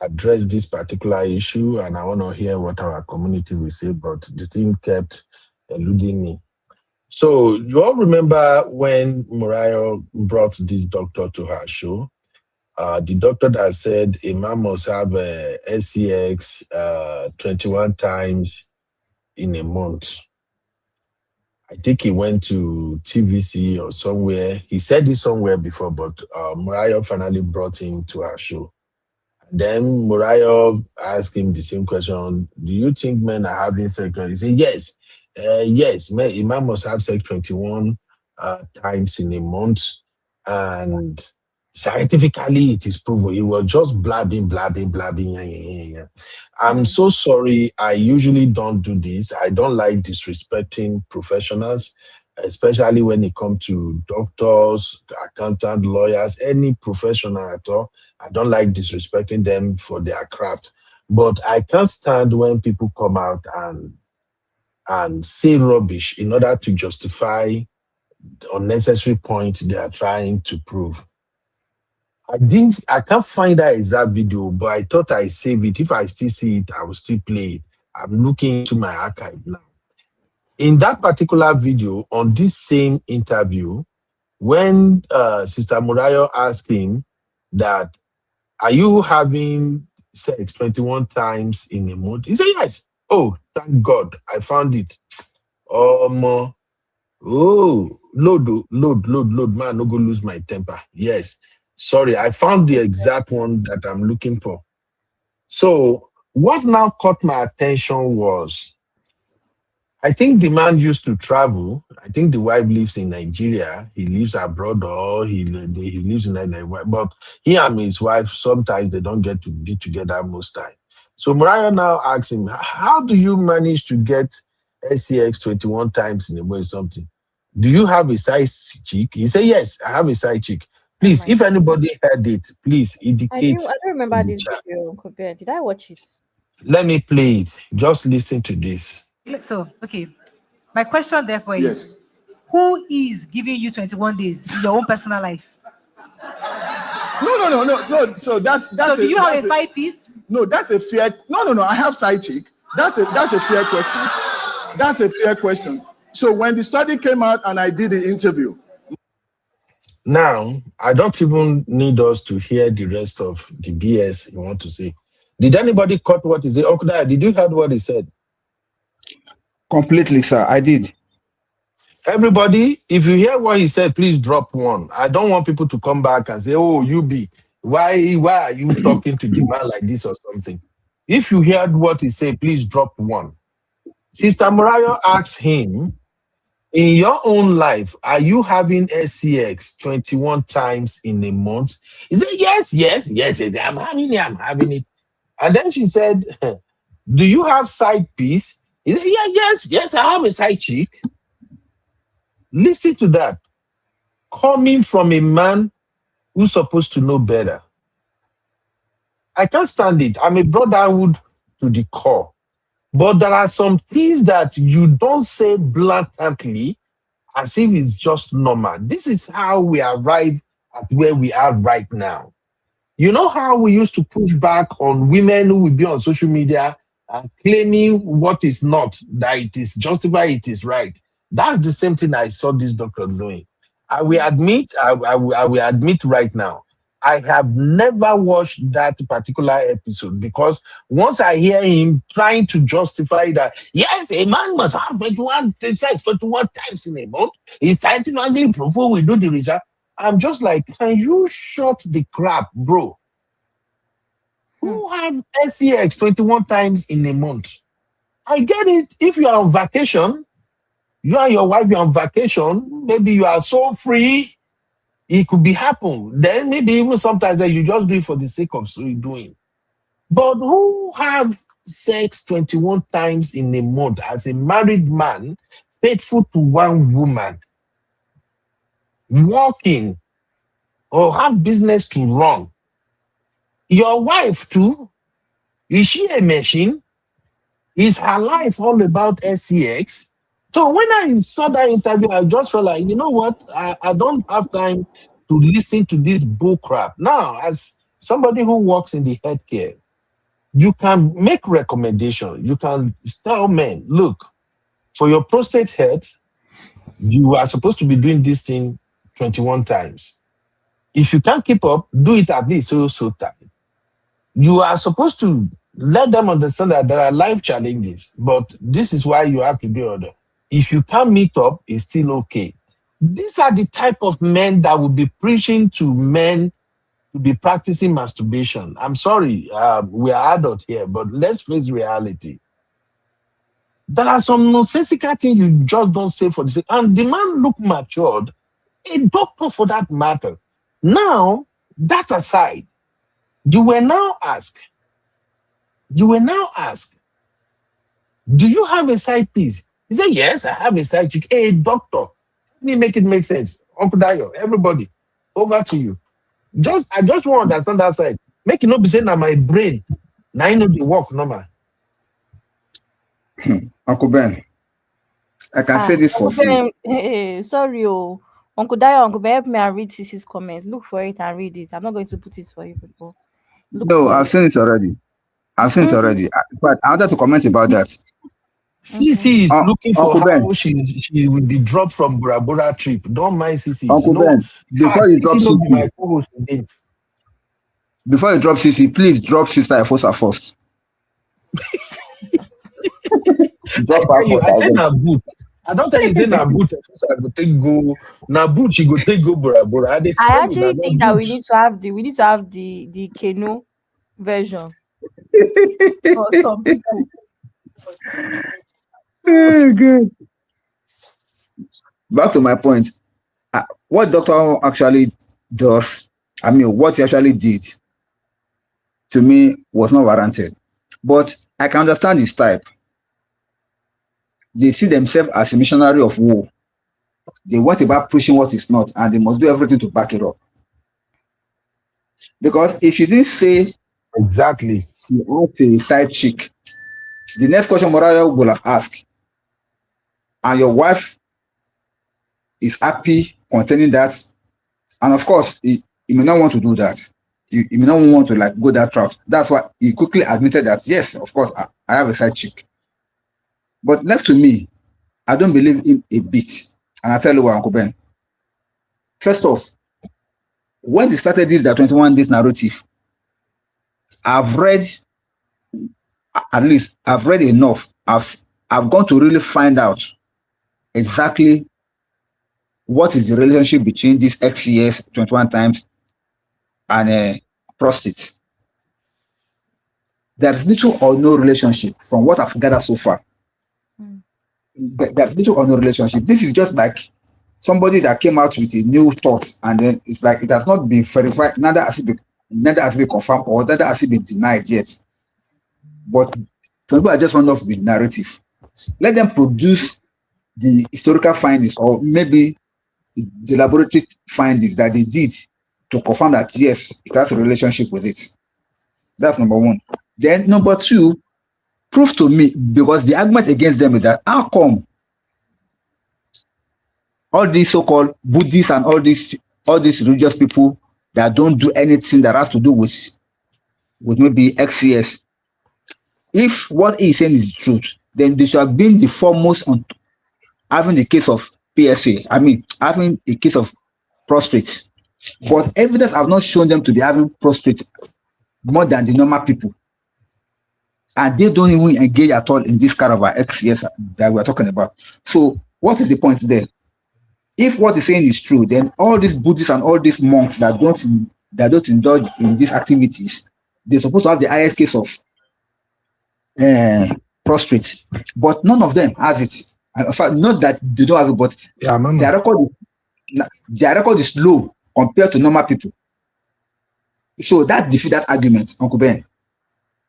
S12: address this particular issue, and I want to hear what our community will say, but the thing kept eluding me. So, you all remember when Mariah brought this doctor to her show? The doctor that said a man must have a SCX 21 times in a month. I think he went to TVC or somewhere. He said this somewhere before, but Mariah finally brought him to our show. Then Mariah asked him the same question: do you think men are having sex? He said, yes. Yes, a man must have sex 21 times in a month. And scientifically, it is proven. He was just blabbing. Yeah. I'm so sorry. I usually don't do this. I don't like disrespecting professionals, especially when it comes to doctors, accountant, lawyers, any professional at all. I don't like disrespecting them for their craft. But I can't stand when people come out and say rubbish in order to justify the unnecessary point they are trying to prove. I can't find that exact video, but I thought I saved it. If I still see it, I will still play it. I'm looking into my archive now. In that particular video, on this same interview, when Sister Murayo asked him that, are you having sex 21 times in a month? He said, yes. Oh, thank God. I found it. Load, man, no go lose my temper. Yes. Sorry, I found the exact one that I'm looking for. So what now caught my attention was, I think the man used to travel. I think the wife lives in Nigeria. He lives abroad, or he lives in Nigeria. But he and his wife, sometimes they don't get to be together most time. So Mariah now asks him, how do you manage to get SCX 21 times in a way or something? Do you have a side chick? He said, yes, I have a side chick. Please, if anybody heard it, please
S7: I
S12: indicate
S7: don't remember
S12: in the
S7: this
S12: chat.
S7: video, Uncle Ben. Did I watch it?
S12: Let me play it. Just listen to this.
S14: So, okay. My question therefore is, who is giving you 21 days in your own personal life?
S15: No. So that's
S14: So do you have a side piece?
S15: No, that's a fair. No. I have side chick. That's a fair question. That's a fair question. So when the study came out and I did the interview.
S12: Now, I don't even need us to hear the rest of the BS you want to say. Did anybody cut what he said? Uncle Dad, did you heard what he said?
S10: Completely, sir. I did.
S12: Everybody, if you hear what he said, please drop one. I don't want people to come back and say, "Oh, why are you talking to the man like this or something?" If you heard what he said, please drop one. Sister Murayo asked him, in your own life, are you having SCX 21 times in a month? He said, yes, I'm having it. And then she said, do you have side piece? He said, yes, I have a side chick. Listen to that. Coming from a man who's supposed to know better. I can't stand it. I'm a brotherhood to the core. But there are some things that you don't say blatantly as if it's just normal. This is how we arrive at where we are right now. You know how we used to push back on women who will be on social media and claiming what is not, that it is justified, it is right. That's the same thing I saw this doctor doing. I will admit right now, I have never watched that particular episode because once I hear him trying to justify that, yes, a man must have 21 sex 21 times in a month, it's scientifically proven, we do the research. I'm just like, can you shut the crap, bro? Who have SEX 21 times in a month? I get it. If you are on vacation, you and your wife, you're on vacation, maybe you are so free, it could be happen. Then maybe even sometimes that you just do it for the sake of doing. But who have sex 21 times in a month as a married man, faithful to one woman, working or have business to run? Your wife too, is she a machine? Is her life all about SEX? So when I saw that interview, I just felt like, you know what? I don't have time to listen to this bull crap. Now, as somebody who works in the healthcare, you can make recommendation. You can tell men, look, for your prostate health, you are supposed to be doing this thing 21 times. If you can't keep up, do it at least so time. You are supposed to let them understand that there are life challenges, but this is why you have to do order. If you can't meet up, it's still okay. These are the type of men that will be preaching to men to be practicing masturbation. I'm sorry, we are adults here, but let's face reality. There are some nonsensical things you just don't say for the sake. And the man look matured, a doctor for that matter. Now, that aside, you will now ask, do you have a side piece? He said, yes, I have a side chick. Hey, doctor, let me make it make sense. Uncle Dayo, everybody, over to you. I just want to understand that side. Make it not be saying that my brain, now I know the work normal.
S10: Uncle Ben, I can say this for free.
S7: Sorry, Uncle Dayo, Uncle Ben, help me and read Sisi's comment. Look for it and read it. I'm not going to put it for you people.
S10: No, I've seen it already. But I wanted to comment about that.
S12: Sisi is looking for
S10: Uncle
S12: how
S10: Ben.
S12: she will be dropped from Bora Bora trip. Don't mind Sisi.
S10: Uncle Ben, before you drop
S12: Sisi,
S10: before you drop CC, please drop Sister Efosa first. Drop her first.
S12: I said na boot. I don't tell you say na boot. I go take go. Na boot she go take go Bora Bora.
S7: I actually think that we need to have the Keno version for some people.
S10: Good. Back to my point. What doctor actually does, what he actually did, to me was not warranted. But I can understand his type. They see themselves as a missionary of war. They want about pushing what is not, and they must do everything to back it up. Because if you didn't say
S12: Exactly.
S10: she had a side chick, the next question Moraya will have asked, and your wife is happy containing that, and of course, he may not want to do that. He may not want to like go that route. That's why he quickly admitted that yes, of course, I have a side chick. But left to me, I don't believe him a bit. And I tell you what, Uncle Ben. First off, when they started this 21 days narrative, I've read, at least I've read enough. I've gone to really find out exactly what is the relationship between this XCS 21 times and prostate. There's little or no relationship from what I've gathered so far. There's little or no relationship. This is just like somebody that came out with a new thought, and then it's like it has not been verified, neither has it been confirmed or neither has it been denied yet. But some people are just run off with narrative. Let them produce the historical findings or maybe the laboratory findings that they did to confirm that yes, it has a relationship with it. That's number one. Then number two, prove to me, because the argument against them is that how come all these so-called Buddhists and all these religious people that don't do anything that has to do with maybe XCS, if what he's saying is the truth, then they should have been the foremost on having the case of PSA. I mean, having a case of prostate. But evidence have not shown them to be having prostate more than the normal people. And they don't even engage at all in this kind of XCS that we're talking about. So what is the point there? If what he's saying is true, then all these Buddhists and all these monks that don't indulge in these activities, they're supposed to have the highest case of prostate. But none of them has it. In fact, not that they don't have it, but their record is low compared to normal people. So that defeats that argument, Uncle Ben,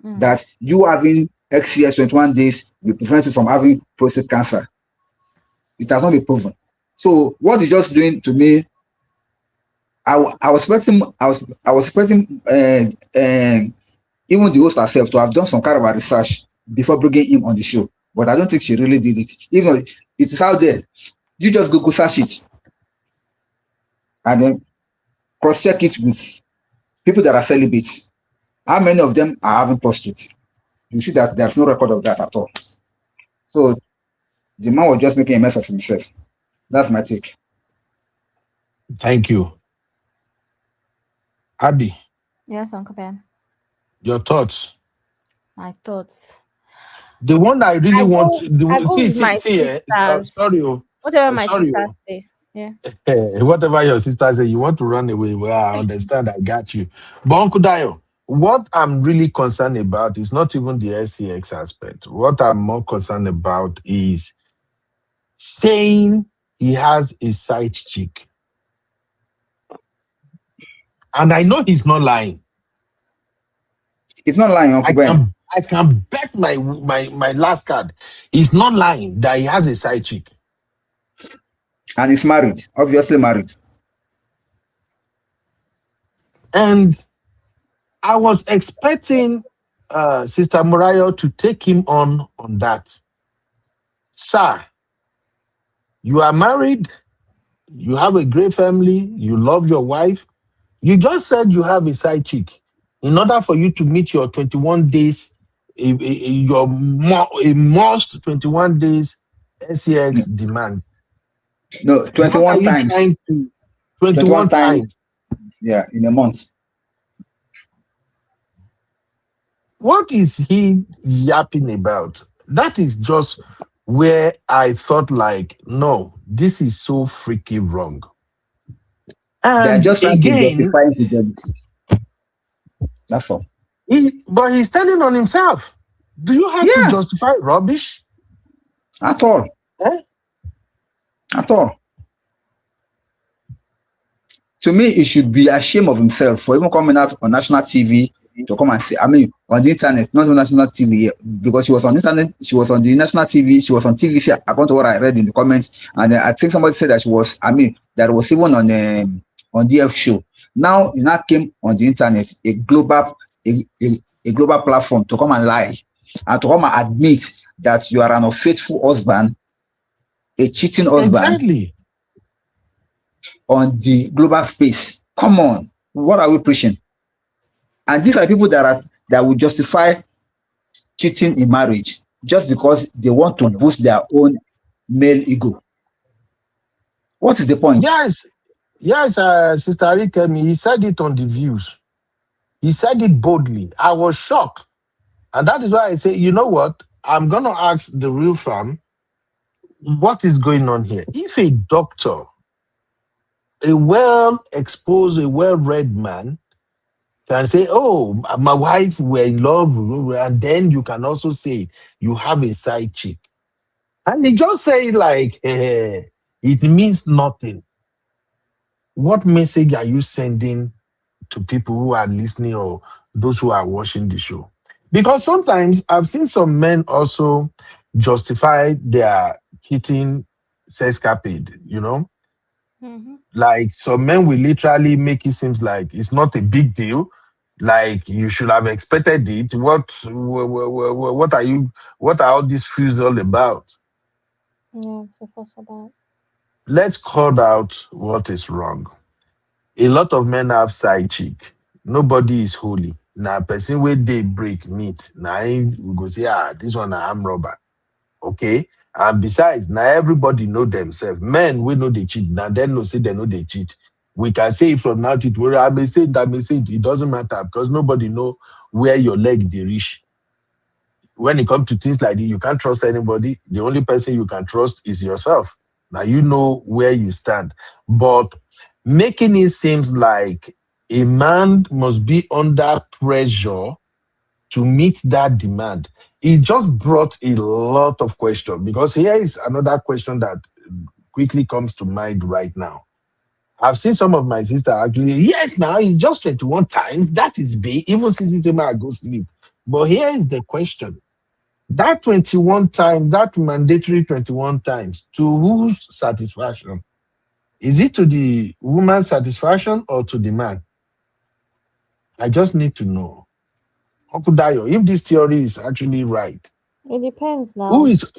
S10: that you having XCS 21 days will prevent you from having prostate cancer. It has not been proven. So what you're just doing to me, I was expecting even the host herself to have done some kind of a research before bringing him on the show. But I don't think she really did it. Even though it is out there, you just Google search it and then cross-check it with people that are celibates. How many of them are having prostate? You see that there's no record of that at all. So the man was just making a mess of himself. That's my take.
S12: Thank you. Abby,
S7: Yes, Uncle Ben.
S12: your thoughts?
S7: My thoughts.
S12: The one I really want.
S7: I go with my
S12: sisters. Sorry,
S7: whatever my sisters say. Yeah.
S12: Whatever your sister say, you want to run away. Well, I understand. I got you. But Uncle Dayo, what I'm really concerned about is not even the SCX aspect. What I'm more concerned about is saying he has a side chick. And I know he's not lying.
S10: He's not lying, Uncle Ben.
S12: I can bet my last card. He's not lying that he has a side chick.
S10: And he's married, obviously married.
S12: And I was expecting Sister Morayo to take him on that. Sir, you are married, you have a great family, you love your wife. You just said you have a side chick. In order for you to meet your 21 days, your most 21 days SCX demand.
S10: No, 21 times.
S12: 21 times.
S10: Yeah, in a month.
S12: What is he yapping about? That is just where I thought like, no, this is so freaking wrong. And
S10: they're just trying
S12: again,
S10: to justify infidelity. That's all.
S12: But he's telling on himself. Do you have to justify rubbish?
S10: At all. At all. To me, he should be ashamed of himself for even coming out on national TV to come and say, I mean, on the internet, not on national TV, because she was on the internet, she was on the national TV, she was on TVC, according to what I read in the comments. And I think somebody said that she was, I mean, that was even on DF show. Now you now came on the internet, a global platform to come and lie and to come and admit that you are an unfaithful husband, a cheating husband
S12: Exactly.
S10: on the global space. Come on, what are we preaching? And these are people that will justify cheating in marriage just because they want to boost their own male ego. What is the point?
S12: Yes, Sister Rikemi, he said it on the views. He said it boldly. I was shocked. And that is why I say, you know what? I'm going to ask the real fam, what is going on here? If a doctor, a well-exposed, a well-read man, can say, oh, my wife, we're in love, and then you can also say you have a side chick. And they just say like, it means nothing. What message are you sending to people who are listening or those who are watching the show? Because sometimes I've seen some men also justify their cheating sexcapade, you know? Like some men will literally make it seem like it's not a big deal. Like you should have expected it. What are all these fools all about?
S7: Yeah, so what's about?
S12: Let's call out what is wrong. A lot of men have side chick. Nobody is holy. Now, person where they break meat. Now, we go say, this one I'm robber. Okay. And besides, now everybody know themselves. Men, we know they cheat. Now, they know say they know they cheat. We can say it from now to tomorrow. I may say it, I may say it. It doesn't matter because nobody know where your leg they reach. When it comes to things like this, you can't trust anybody. The only person you can trust is yourself. Now you know where you stand. But making it seems like a man must be under pressure to meet that demand, it just brought a lot of questions. Because here is another question that quickly comes to mind right now. I've seen some of my sisters actually, yes, now it's just 21 times. That is big. Even since I go sleep. But here is the question. That 21 times, that mandatory 21 times, to whose satisfaction? Is it to the woman's satisfaction or to the man? I just need to know. Uncle Dayo, if this theory is actually right.
S7: It depends now.
S12: Who is,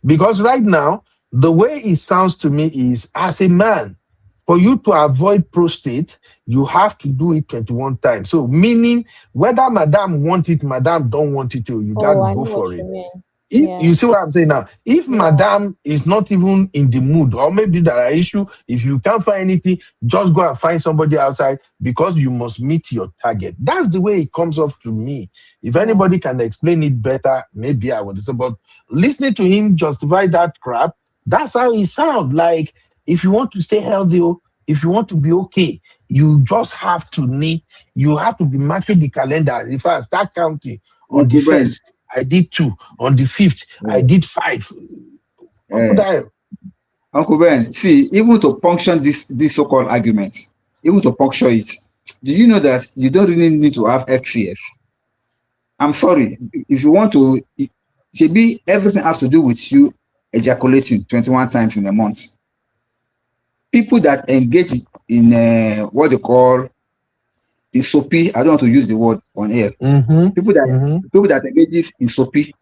S12: because right now, the way it sounds to me is, as a man, for you to avoid prostate, you have to do it 21 times. So meaning whether madam want it, madam don't want it, you got to go for it. If you see what I'm saying now, if madam is not even in the mood, or maybe there are issues, if you can't find anything, just go and find somebody outside because you must meet your target. That's the way it comes off to me. If anybody can explain it better, maybe I would say. But listening to him justify that crap, that's how it sounds. Like if you want to stay healthy, if you want to be okay, you just have to be marking the calendar. If I start counting on the first, I did 2. On the 5th, I did 5.
S10: Uncle Ben, see, even to puncture this so-called argument, even to puncture it, do you know that you don't really need to have XCS? I'm sorry, if you want to, maybe everything has to do with you ejaculating 21 times in a month. People that engage in what they call in soapy, I don't want to use the word on air. People that engage in soapy,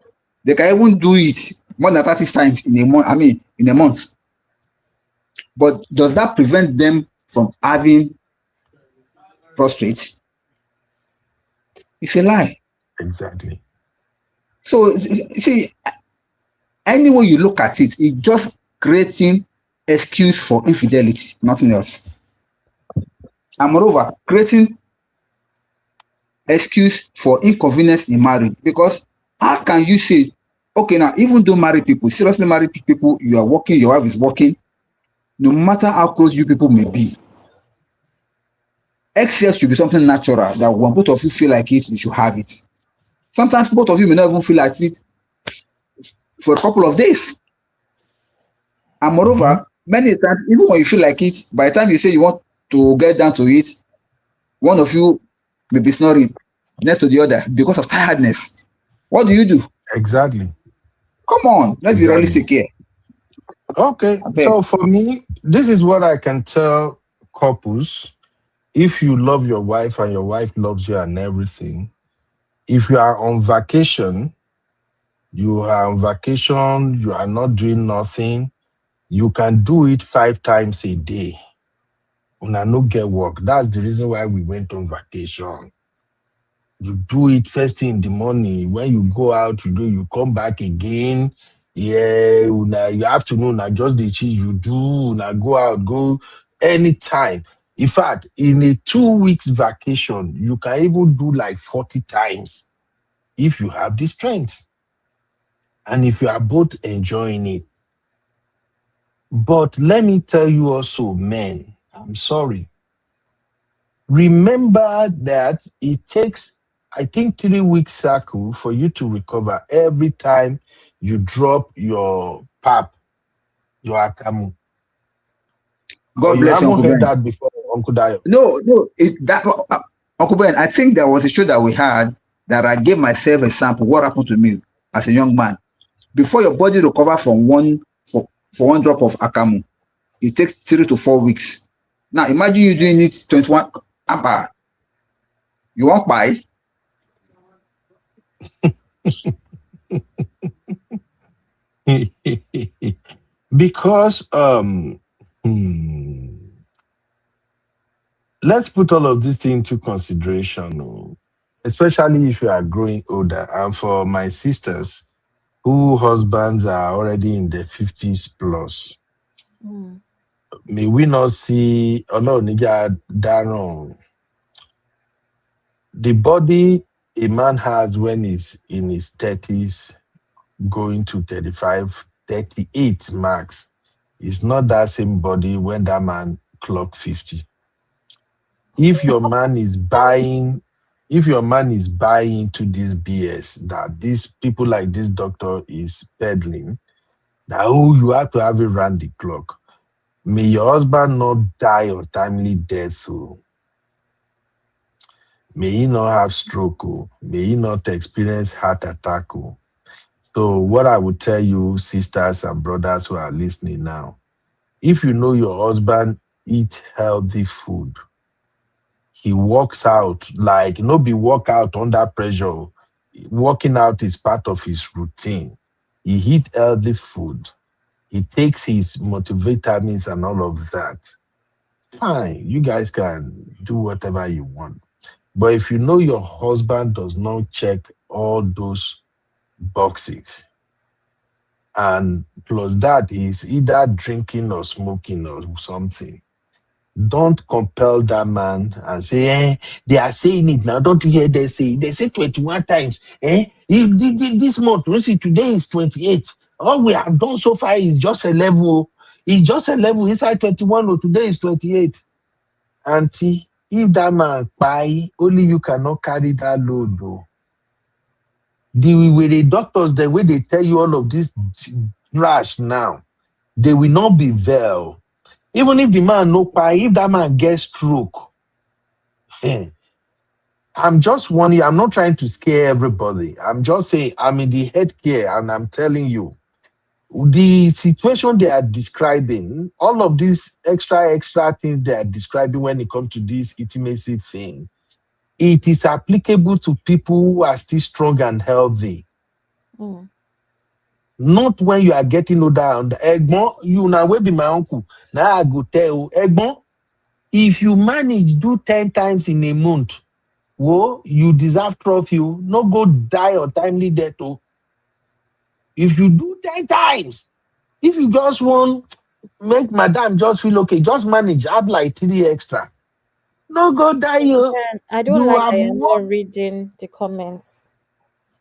S10: they can even do it more than 30 times in a month. In a month. But does that prevent them from having prostate? It's a lie.
S12: Exactly.
S10: So see, any way you look at it, it's just creating excuse for infidelity, nothing else. And moreover, creating excuse for inconvenience in marriage. Because how can you say, okay, now even though married people, seriously married people, you are working, your wife is working, no matter how close you people may be, XCS should be something natural that when both of you feel like it, you should have it. Sometimes both of you may not even feel like it for a couple of days. And moreover, many times, even when you feel like it, by the time you say you want to get down to it, one of you may be snoring next to the other because of tiredness. What do you do?
S12: Exactly.
S10: Come on, let's be realistic here.
S12: Okay, so for me, this is what I can tell couples.
S5: if you love your wife and your wife loves you and everything, if you are on vacation, you are not doing nothing, you can do it 5 times a day. Una no get work. That's the reason why we went on vacation. You do it first thing in the morning. When you go out, you come back again. Yeah, una, you afternoon, na just the cheese you do, una go out, go anytime. In fact, in a 2 weeks vacation, you can even do like 40 times if you have the strength and if you are both enjoying it. But let me tell you also, men, I'm sorry. Remember that it takes, I think, 3 week cycle for you to recover every time you drop your pap, your akamu. Or
S10: God
S5: you
S10: bless you,
S5: haven't
S10: Uncle
S5: heard
S10: Ben.
S5: that before, Uncle Dayo.
S10: No, Uncle Ben, I think there was a show that we had that I gave myself a sample. What happened to me as a young man? Before your body recover from for one drop of akamu, it takes 3 to 4 weeks. Now imagine you doing it 21. Abba, you won't buy.
S5: Because let's put all of this thing into consideration, especially if you are growing older. And for my sisters who husbands are already in their 50s plus, may we not see the body a man has when he's in his 30s, going to 35, 38 max, is not that same body when that man clock 50. If your man is buying into this BS that these people like this doctor is peddling, that you have to have it round the clock. May your husband not die untimely death. May he not have stroke. May he not experience heart attack. So what I would tell you, sisters and brothers who are listening now, if you know your husband eat healthy food, he works out, like no be work out under pressure. Working out is part of his routine. He eat healthy food. He takes his multivitamins and all of that. Fine, you guys can do whatever you want. But if you know your husband does not check all those boxes, and plus that is either drinking or smoking or something, don't compel that man and say, they are saying it now. Don't you hear they say? They say 21 times. This month, you see, today is 28. All we have done so far is just a level. It's just a level inside 21, or today is 28. Auntie, if that man buy, only you cannot carry that load, though. The doctors, the way they tell you all of this trash now, they will not be there. Even if the man no pay, if that man gets stroke, I'm just warning you, I'm not trying to scare everybody. I'm just saying I'm in the healthcare and I'm telling you, the situation they are describing, all of these extra things they are describing when it comes to this intimacy thing, it is applicable to people who are still strong and healthy. Not when you are getting older. And Egbon, you now will be my uncle. Now I go tell Egbon, if you manage do 10 times in a month, you deserve trophy. No go die untimely death. If you do 10 times, if you just want make madam just feel okay, just manage, add like 3 extra. No go die.
S7: I don't
S5: You
S7: like that
S5: have
S7: you're
S5: worked.
S7: not reading the comments.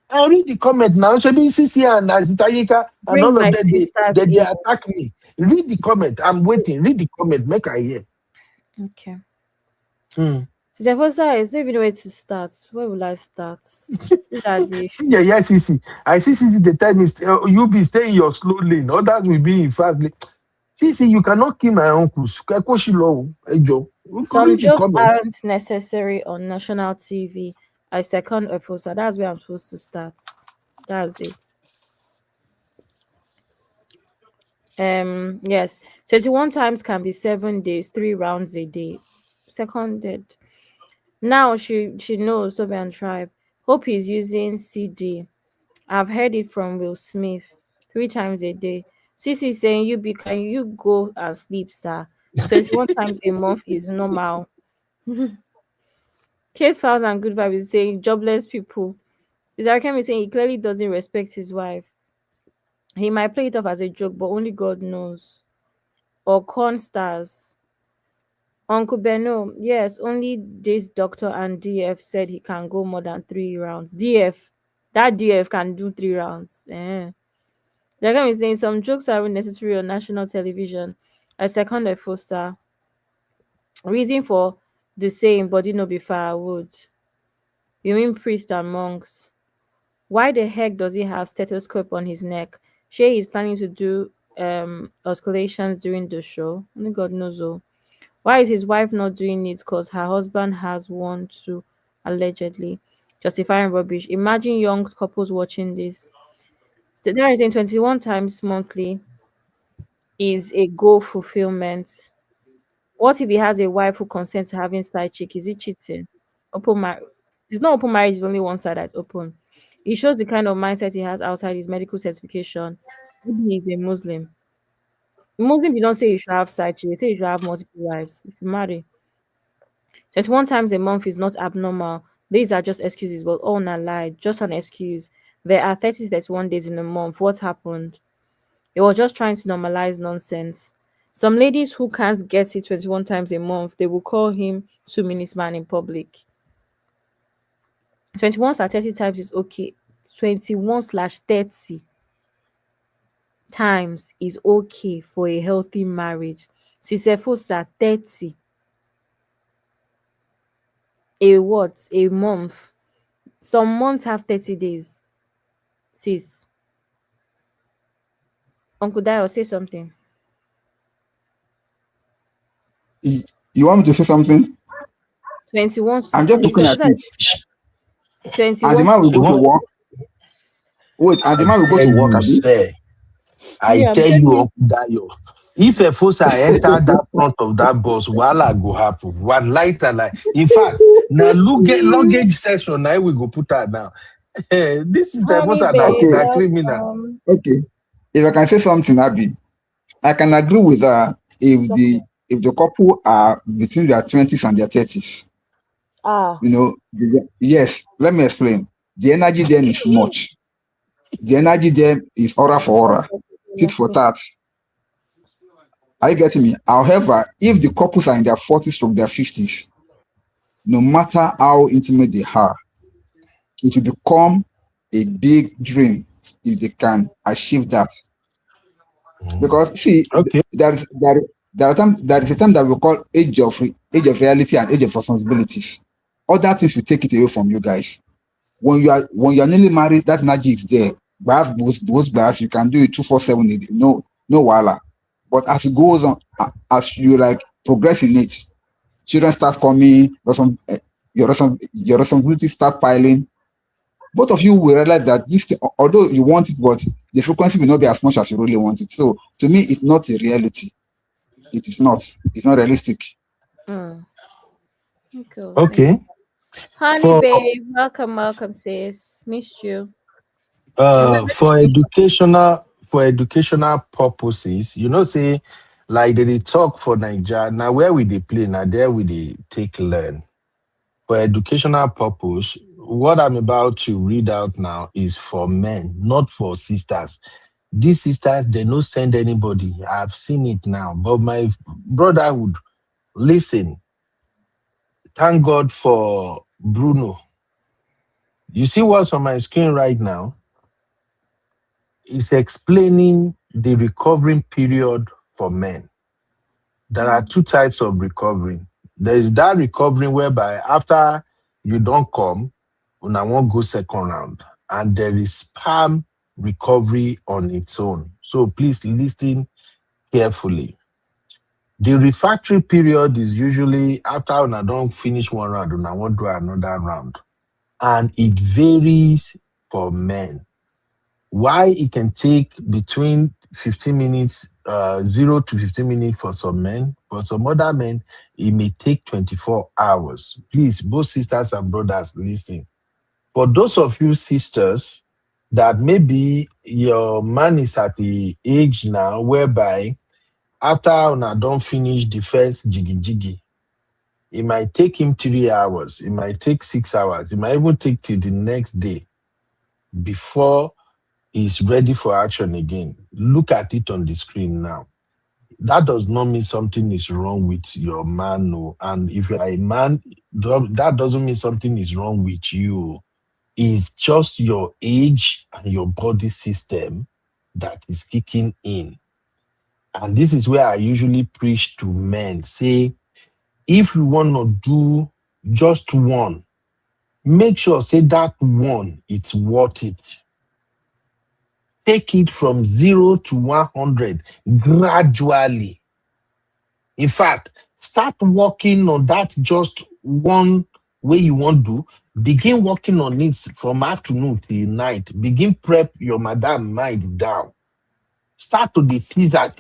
S5: I read the comment now. Shebi Sisi and Azitayika and
S7: Bring
S5: all of
S7: my
S5: them,
S7: sisters
S5: they
S7: in.
S5: attack me. Read the comment. I'm waiting. Read the comment. Make I hear.
S7: Okay.
S5: Hmm.
S7: Sister Fosa, I don't even know where to start. Where will I start? These are the
S5: See, yeah, Sisi. I see Sisi, the time is, you be staying your slow lane. Others will be in fast lane. Sisi, you cannot kill my uncles. Keko Ejo. You can
S7: some
S5: read the
S7: jokes
S5: comment.
S7: aren't necessary on national TV. I second Efosa. That's where I'm supposed to start. That's it. Yes. 21 times can be 7 days, 3 rounds a day. seconded. Now she knows Toby and Tribe. Hope is using CD. I've heard it from Will Smith 3 times a day. CC saying can you go and sleep, sir? 21 times a month is normal. Case files and good vibe is saying jobless people. Cesar is saying he clearly doesn't respect his wife. He might play it off as a joke, but only God knows. Or corn stars. Uncle Beno, yes, only this doctor and DF said he can go more than 3 rounds. That DF can do 3 rounds. Jagam is saying some jokes are unnecessary on national television. I second the Fossa. Reason for the same body no be firewood. You mean priests and monks? Why the heck does he have stethoscope on his neck? Shay is planning to do oscillations during the show. Only God knows. Oh. Why is his wife not doing it? Because her husband has one too, allegedly. Justifying rubbish. Imagine young couples watching this. There is in 21 times monthly is a goal fulfillment. What if he has a wife who consents to having side chick? Is it cheating? Open marriage. It's not open marriage, it's only one side that's open. It shows the kind of mindset he has outside his medical certification. Maybe he's a Muslim. Muslim, you don't say you should have side chick, they say you should have multiple wives. You should marry. 21 times a month is not abnormal. These are just excuses, but all not lie. Just an excuse. There are 30 to 31 days in a month. What happened? He was just trying to normalize nonsense. Some ladies who can't get it 21 times a month, they will call him 2 minutes man in public. 21 slash 30 times is okay. 21 slash 30 times is okay for a healthy marriage. Sisefosa 30. A what? A month. Some months have 30 days. Sis. Uncle Dio, say something.
S10: You want me to say something?
S7: 21.
S10: I'm just looking at it.
S7: 21.
S10: And the man will go to work. Wait, and the man will go to work,
S12: I tell you, Uncle Dayo, if a fosa enter that front of that bus, while go happen, one lighter like. In fact, now luggage section, now we go put that now. This is the fosa that criminal.
S10: Okay, if I can say something, Abby, I can agree with if the couple are between their 20s and their 30s. Yes, let me explain. The energy then is much. The energy there is aura for aura, tit for tat. Are you getting me? However, if the couples are in their 40s from their 50s, no matter how intimate they are, it will become a big dream if they can achieve that. Because see, there is a time that we call age of reality and age of responsibilities. Other things will take it away from you guys. When you are newly married, that energy is there. Those bars, you can do it 247. No wala. But as it goes on, as you like progress in it, children start coming, your responsibilities start piling. Both of you will realize that this, although you want it, but the frequency will not be as much as you really want it. So to me, it's not a reality. It is not. It's not realistic.
S12: Okay.
S7: Honey, babe, welcome, sis. Missed you.
S12: For educational purposes, say, like they talk for Nigeria, now where we they play, now there we they take learn. For educational purpose, what I'm about to read out now is for men, not for sisters. These sisters, they don't send anybody. I've seen it now. But my brotherhood, listen. Thank God for Bruno. You see what's on my screen right now? It's explaining the recovering period for men. There are two types of recovering. There is that recovering whereby after you don't come, I won't go second round. And there is sperm recovery on its own. So please listen carefully. The refractory period is usually after I don't finish one round and I won't do another round. And it varies for men. Why it can take between 15 minutes, 0 to 15 minutes for some men,
S5: But some other men, it may take 24 hours. Please, both sisters and brothers, listen. For those of you sisters that maybe your man is at the age now whereby after una don't finish the first jiggy jiggy, it might take him 3 hours, it might take 6 hours, it might even take till the next day before he's ready for action again. Look at it on the screen now. That does not mean something is wrong with your man. No. And if you're a man, that doesn't mean something is wrong with you. It's just your age and your body system that is kicking in. And this is where I usually preach to men. Say, if you want to do just one, make sure, say that one, it's worth it. Take it from 0 to 100 gradually. In fact, start working on that just one way you want to do. Begin working on it from afternoon till night. Begin prep your madam mind down. Start to the teaser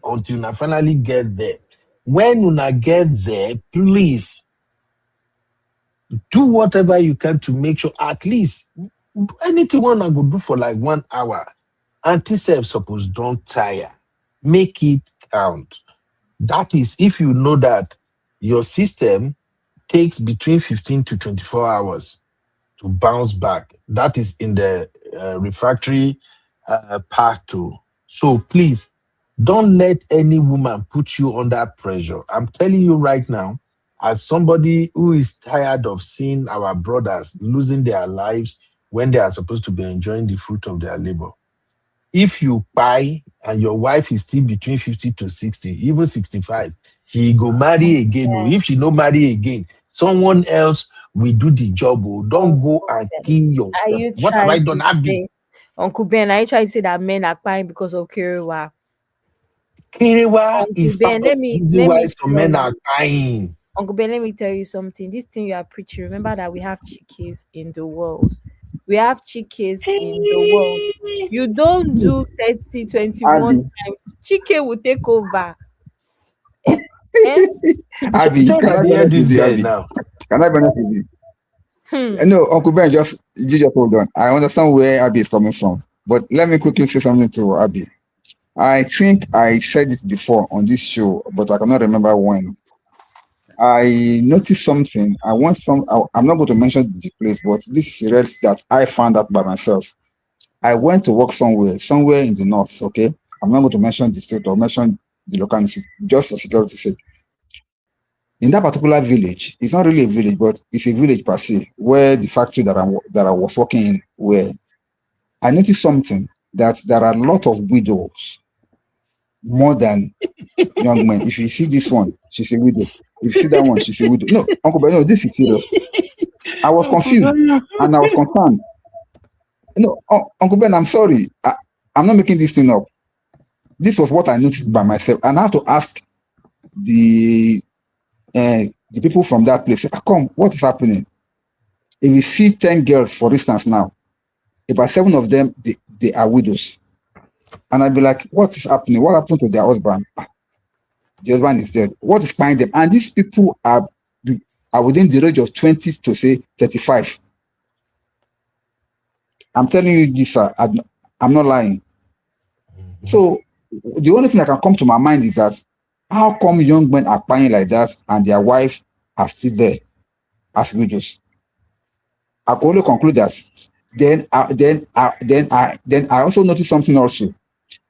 S5: until you finally get there. When you get there, please do whatever you can to make sure at least anything one I go do for like 1 hour. Anti-self suppose don't tire. Make it count. That is if you know that your system takes between 15 to 24 hours to bounce back. That is in the refractory part 2. So please, don't let any woman put you under pressure. I'm telling you right now, as somebody who is tired of seeing our brothers losing their lives when they are supposed to be enjoying the fruit of their labor. If you buy and your wife is still between 50 to 60, even 65, she go marry again. Or if she no marry again, someone else will do the job. Or don't go and kill yourself. What have I done, Abby?
S7: Uncle Ben, are you trying to say that men are crying because of Kiriwa?
S5: Kiriwa is part of the reason why some men are crying.
S7: Uncle Ben, let me tell you something. This thing you are preaching, remember that we have chickies in the world. We have chickies in the world. You don't do 30, 21 times. Chike will take over.
S10: Abby, can I be honest with you, Abby? Can I be honest with you? No, Uncle Ben, you just hold on. I understand where Abby is coming from. But let me quickly say something to Abby. I think I said it before on this show, but I cannot remember when. I noticed something. I'm not going to mention the place, but this is a red that I found out by myself. I went to work somewhere in the north, okay? I'm not going to mention the state or mention the locality, just for security sake. In that particular village, it's not really a village, but it's a village per se, where the factory that I was working in were. I noticed something, that there are a lot of widows, more than young men. If you see this one, she's a widow. If you see that one, she's a widow. No, Uncle Ben, no, this is serious. I was confused and I was concerned. No, Uncle Ben, I'm sorry. I'm not making this thing up. This was what I noticed by myself. And I have to ask the people from that place, come, what is happening? If you see 10 girls, for instance, now, about 7 of them, they are widows. And I'd be like, what is happening? What happened to their husband? The husband is dead. What is behind them? And these people are within the range of 20 to say 35. I'm telling you this, I'm not lying. So the only thing that can come to my mind is that how come young men are crying like that and their wife are still there as widows? I can only conclude that. Then I also noticed something also.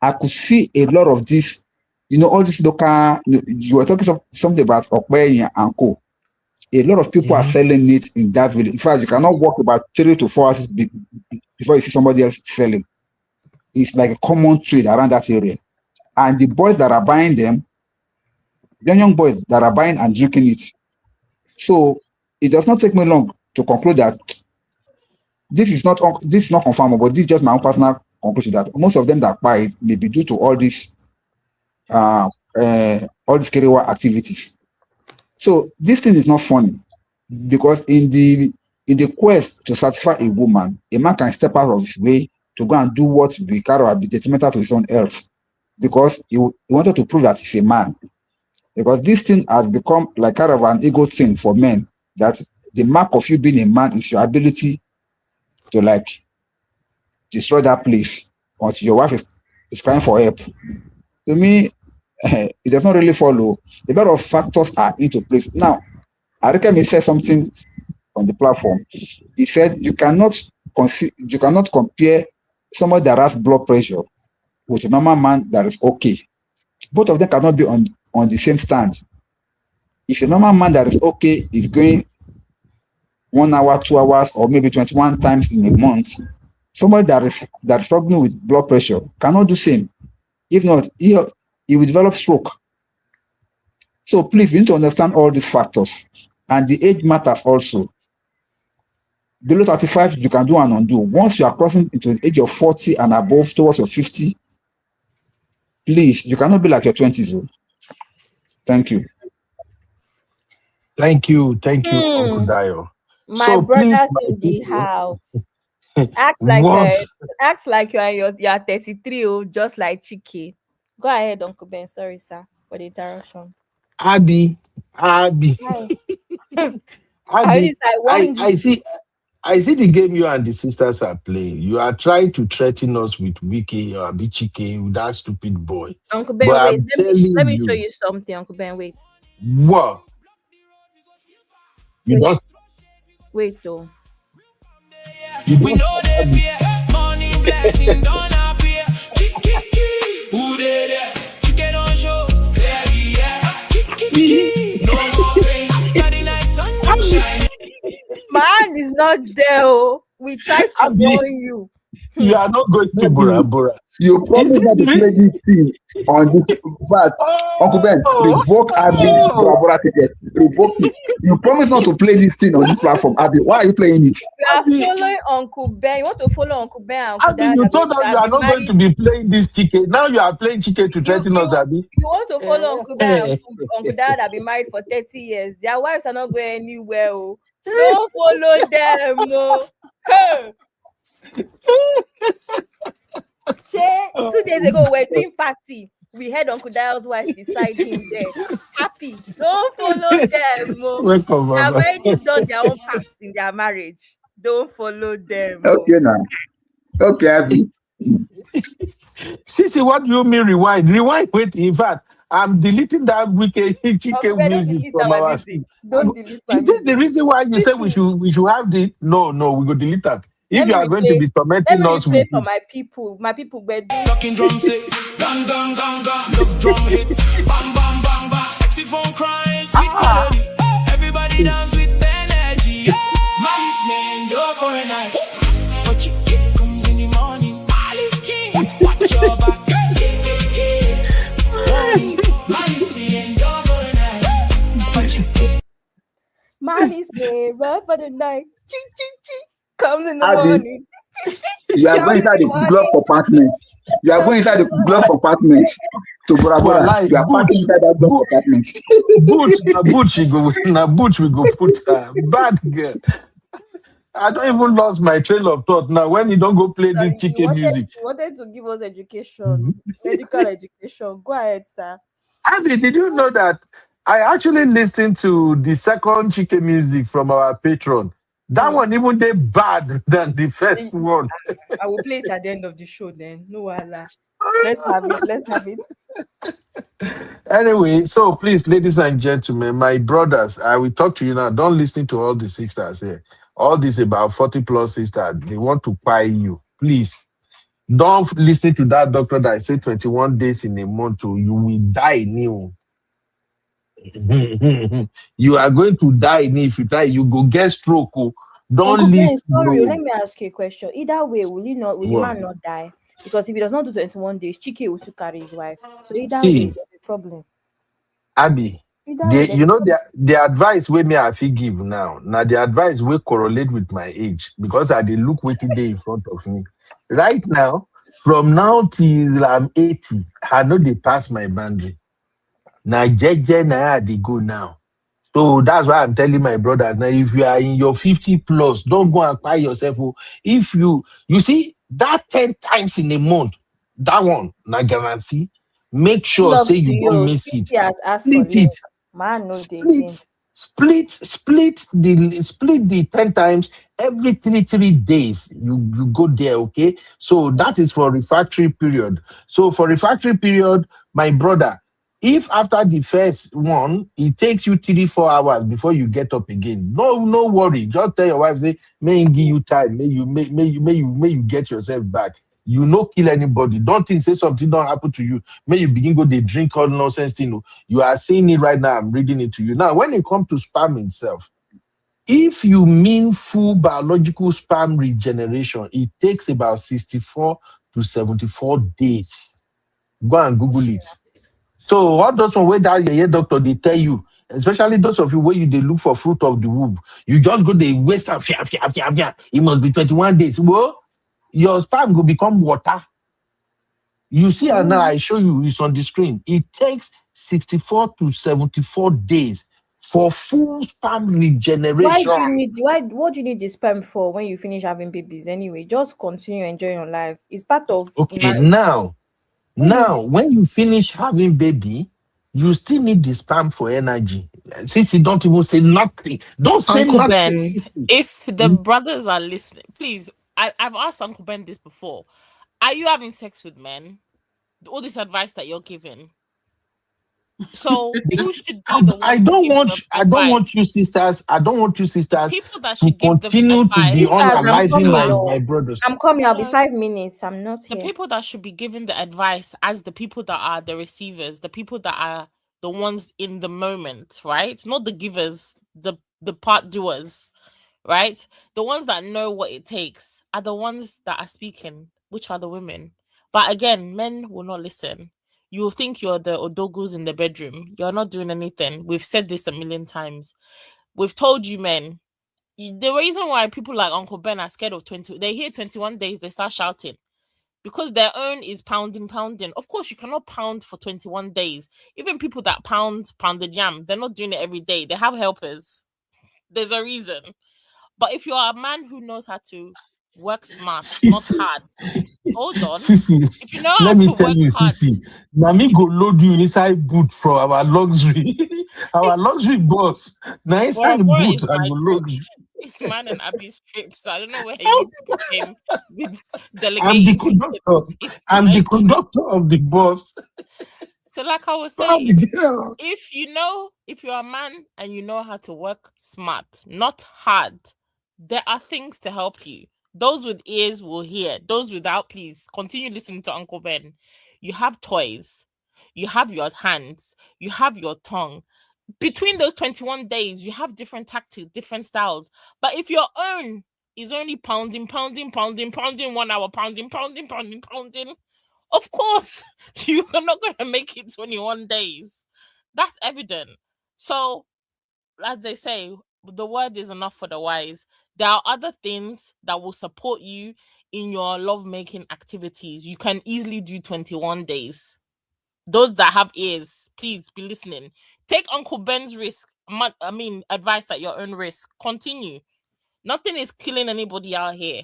S10: I could see a lot of this, all this local, you were talking something about Okwe and Co. A lot of people are selling it in that village. In fact, you cannot walk about 3 to 4 hours before you see somebody else selling. It's like a common trade around that area. And the boys that are buying them, young boys that are buying and drinking it. So it does not take me long to conclude that this is not confirmable, but this is just my own personal conclusion that most of them that buy it may be due to all these Kerewa activities. So this thing is not funny, because in the quest to satisfy a woman, a man can step out of his way to go and do what will be detrimental to his own health. because he wanted to prove that he's a man. Because this thing has become like kind of an ego thing for men, that the mark of you being a man is your ability to like destroy that place until your wife is crying for help. To me, it does not really follow. A lot of factors are into place. Now, Arikemi said something on the platform. He said you cannot compare somebody that has blood pressure with a normal man that is okay. Both of them cannot be on the same stand. If a normal man that is okay is going 1 hour, 2 hours, or maybe 21 times in a month, somebody that is struggling with blood pressure cannot do same. If not, he will develop stroke. So please, we need to understand all these factors. And the age matters also. Below 35, you can do and undo. Once you are crossing into the age of 40 and above towards your 50, please, you cannot be like your 20s. Thank you.
S12: Thank you, Uncle Dio.
S7: My
S12: So please,
S7: brothers
S12: my
S7: in the
S12: people,
S7: house. Act like
S12: what
S7: you're 33, just like Chiki. Go ahead, Uncle Ben. Sorry, sir, for the interruption.
S12: Abby,
S7: Hi.
S12: Abby,
S7: I warned you.
S12: I see the game you and the sisters are playing. You are trying to threaten us with Wiki or Bichike with that stupid boy.
S7: Uncle Ben,
S12: But
S7: wait.
S12: I'm telling
S7: Let me show
S12: you,
S7: you something, Uncle Ben. Wait.
S12: what? You don't
S7: Wait, though.
S2: We know they fear. Money blessing don't appear. Who they there? Chicken on show. Baby, yeah. No more pain. Got the night sun shining.
S7: My hand is not there. Oh. We tried to warn you.
S12: You are not going to Bora Bora.
S10: You promised not to play this thing on this, but Uncle Ben, revoke Abby's Bora Bora ticket. Revoke it. You promised not to play this thing on this platform, Abby. Why are you playing it?
S7: You are following Uncle Ben. You want to follow Uncle Ben and Uncle
S12: Abby,
S7: Dad?
S12: you told us you are not going to be playing this ticket. Now you are playing ticket to threaten us, Abby.
S7: You want to follow Uncle Ben and Uncle Dad have been married for 30 years. Their wives are not going anywhere. Oh. Don't follow them. Oh. Hey. 2 days ago, we were doing party. We had Uncle Dial's wife beside him there. Happy. Don't follow them. Oh.
S12: Welcome,
S7: They have
S12: Mama.
S7: already done their own part in their marriage. Don't follow them.
S10: Okay, now. Okay, Abby.
S12: Sissy, what do you mean rewind? Rewind, wait, in fact, I'm deleting that wicked chicken music from our
S7: music. Don't delete my
S12: Is this the reason why you said we should have the no, we go delete that. If you are going to be tormenting us with
S7: for my people were
S2: Talking drum say, gang gang gang gang, love drum hit, bang bang bang bang, sexy phone crying, sweet melody. Everybody dance with energy. Malice man, go for a night. But your kid comes in the morning. Malice king, watch your back. Malice man, go for a night. But your kid.
S7: Malice man, run for the night. Chi chi chi. Comes in the
S10: Abby,
S7: morning.
S10: You are going inside the glove compartment. You are going inside the glove compartment to Bora Bora.
S12: Like,
S10: you are parking inside that glove compartment.
S12: Butch, we go put bad girl. I don't even lost my trail of thought now. When you don't go play this chicken music.
S7: You wanted to give us education, medical education. Go ahead, sir.
S12: Abby, did you know that I actually listened to the second chicken music from our patron? That one even did bad than the first one.
S7: I will play it at the end of the show then. No wala. Let's have it.
S12: Anyway, so please, ladies and gentlemen, my brothers, I will talk to you now. Don't listen to all the sisters here. All these about 40 plus sisters, they want to buy you. Please, don't listen to that doctor that say 21 days in a month, you will die new. You are going to die if you die. You go get stroke. Don't
S7: Uncle Ben,
S12: listen.
S7: sorry,
S12: No.
S7: let me ask you a question. Either way, will the man not die? Because if he does not do 21 days, Chike will still carry his wife. So either way, there's a problem.
S12: Abby, the advice we may have to give now the advice will correlate with my age because I dey look waiting day in front of me. Right now, from now till I'm 80, I know they pass my boundary. Now, they go now. So that's why I'm telling my brothers now, if you are in your 50 plus, don't go and buy yourself. If you see that 10 times in a month, that one, na guarantee. make sure
S7: Love
S12: say
S7: to
S12: you don't
S7: you.
S12: miss it.
S7: He has asked for
S12: Split
S7: love.
S12: it.
S7: Man, no dating.
S12: Split the 10 times every 3 days. You go there, okay? So that is for refractory period. So for refractory period, my brother, if after the first one it takes you 3-4 hours before you get up again, no worry. Just tell your wife, say, may give you time, may you get yourself back. You no kill anybody. Don't think say something don't happen to you. May you begin go they drink all nonsense thing. You are saying it right now. I'm reading it to you. Now, when it comes to sperm itself, if you mean full biological sperm regeneration, it takes about 64 to 74 days. Go and Google it. So all those one where that your doctor they tell you, especially those of you where they look for fruit of the womb, you just go the waste and fear. It must be 21 days. Well, your sperm will become water. You see, and now I show you it's on the screen. It takes 64 to 74 days for full sperm regeneration.
S7: What do you need the sperm for when you finish having babies anyway? Just continue enjoying your life. It's part of
S12: Okay,
S7: marriage.
S12: now when you finish having baby, you still need the sperm for energy. Since you don't even say nothing, don't say
S11: Uncle
S12: nothing.
S11: Ben, if the brothers are listening, please, I've asked Uncle Ben this before. Are you having sex with men? All this advice that you're giving. So who should be the one
S12: I
S11: to
S12: don't
S11: give
S12: want
S11: the
S12: I don't want
S11: advice?
S12: you sisters. I don't want you sisters
S11: People that
S12: to
S11: should give the
S12: continue to be
S11: advice.
S7: Sisters, I'm
S12: unalizing
S7: coming.
S12: my brothers.
S7: I'm coming. I'll be 5 minutes. I'm not
S11: The
S7: here.
S11: people that should be giving the advice as the people that are the receivers, the people that are the ones in the moment, right? Not the givers, the part doers, right? The ones that know what it takes are the ones that are speaking, which are the women. But again, men will not listen. You think you're the odogus in the bedroom. You're not doing anything. We've said this a million times. We've told you, men. The reason why people like Uncle Ben are scared of 20, they hear 21 days, they start shouting because their own is pounding. Of course, you cannot pound for 21 days. Even people that pound the jam, they're not doing it every day. They have helpers. There's a reason. But if you are a man who knows how to work smart, not hard, hold on.
S12: Sissy,
S11: If you know how
S12: let me
S11: to
S12: tell
S11: work
S12: you,
S11: hard,
S12: Sissy. Nami go load you inside boot for our luxury, our luxury boss. Now inside
S11: Bora
S12: boot,
S11: is
S12: I
S11: my
S12: go
S11: group.
S12: load you.
S11: This man and Abby's trips. I don't know where you people came with
S12: I'm the
S11: delegating to
S12: conductor.
S11: it's
S12: I'm
S11: my
S12: the
S11: group.
S12: conductor of the bus.
S11: So, like I was
S12: Bad
S11: saying,
S12: girl.
S11: if you're a man and you know how to work smart, not hard, there are things to help you. Those with ears will hear. Those without, please continue listening to Uncle Ben. You have toys, you have your hands, you have your tongue. Between those 21 days, you have different tactics, different styles. But if your own is only pounding, 1 hour, pounding, of course, you're not going to make it 21 days. That's evident. So, as they say, the word is enough for the wise. There are other things that will support you in your lovemaking activities. You can easily do 21 days. Those that have ears, please be listening. Take Uncle Ben's advice at your own risk. Continue. Nothing is killing anybody out here,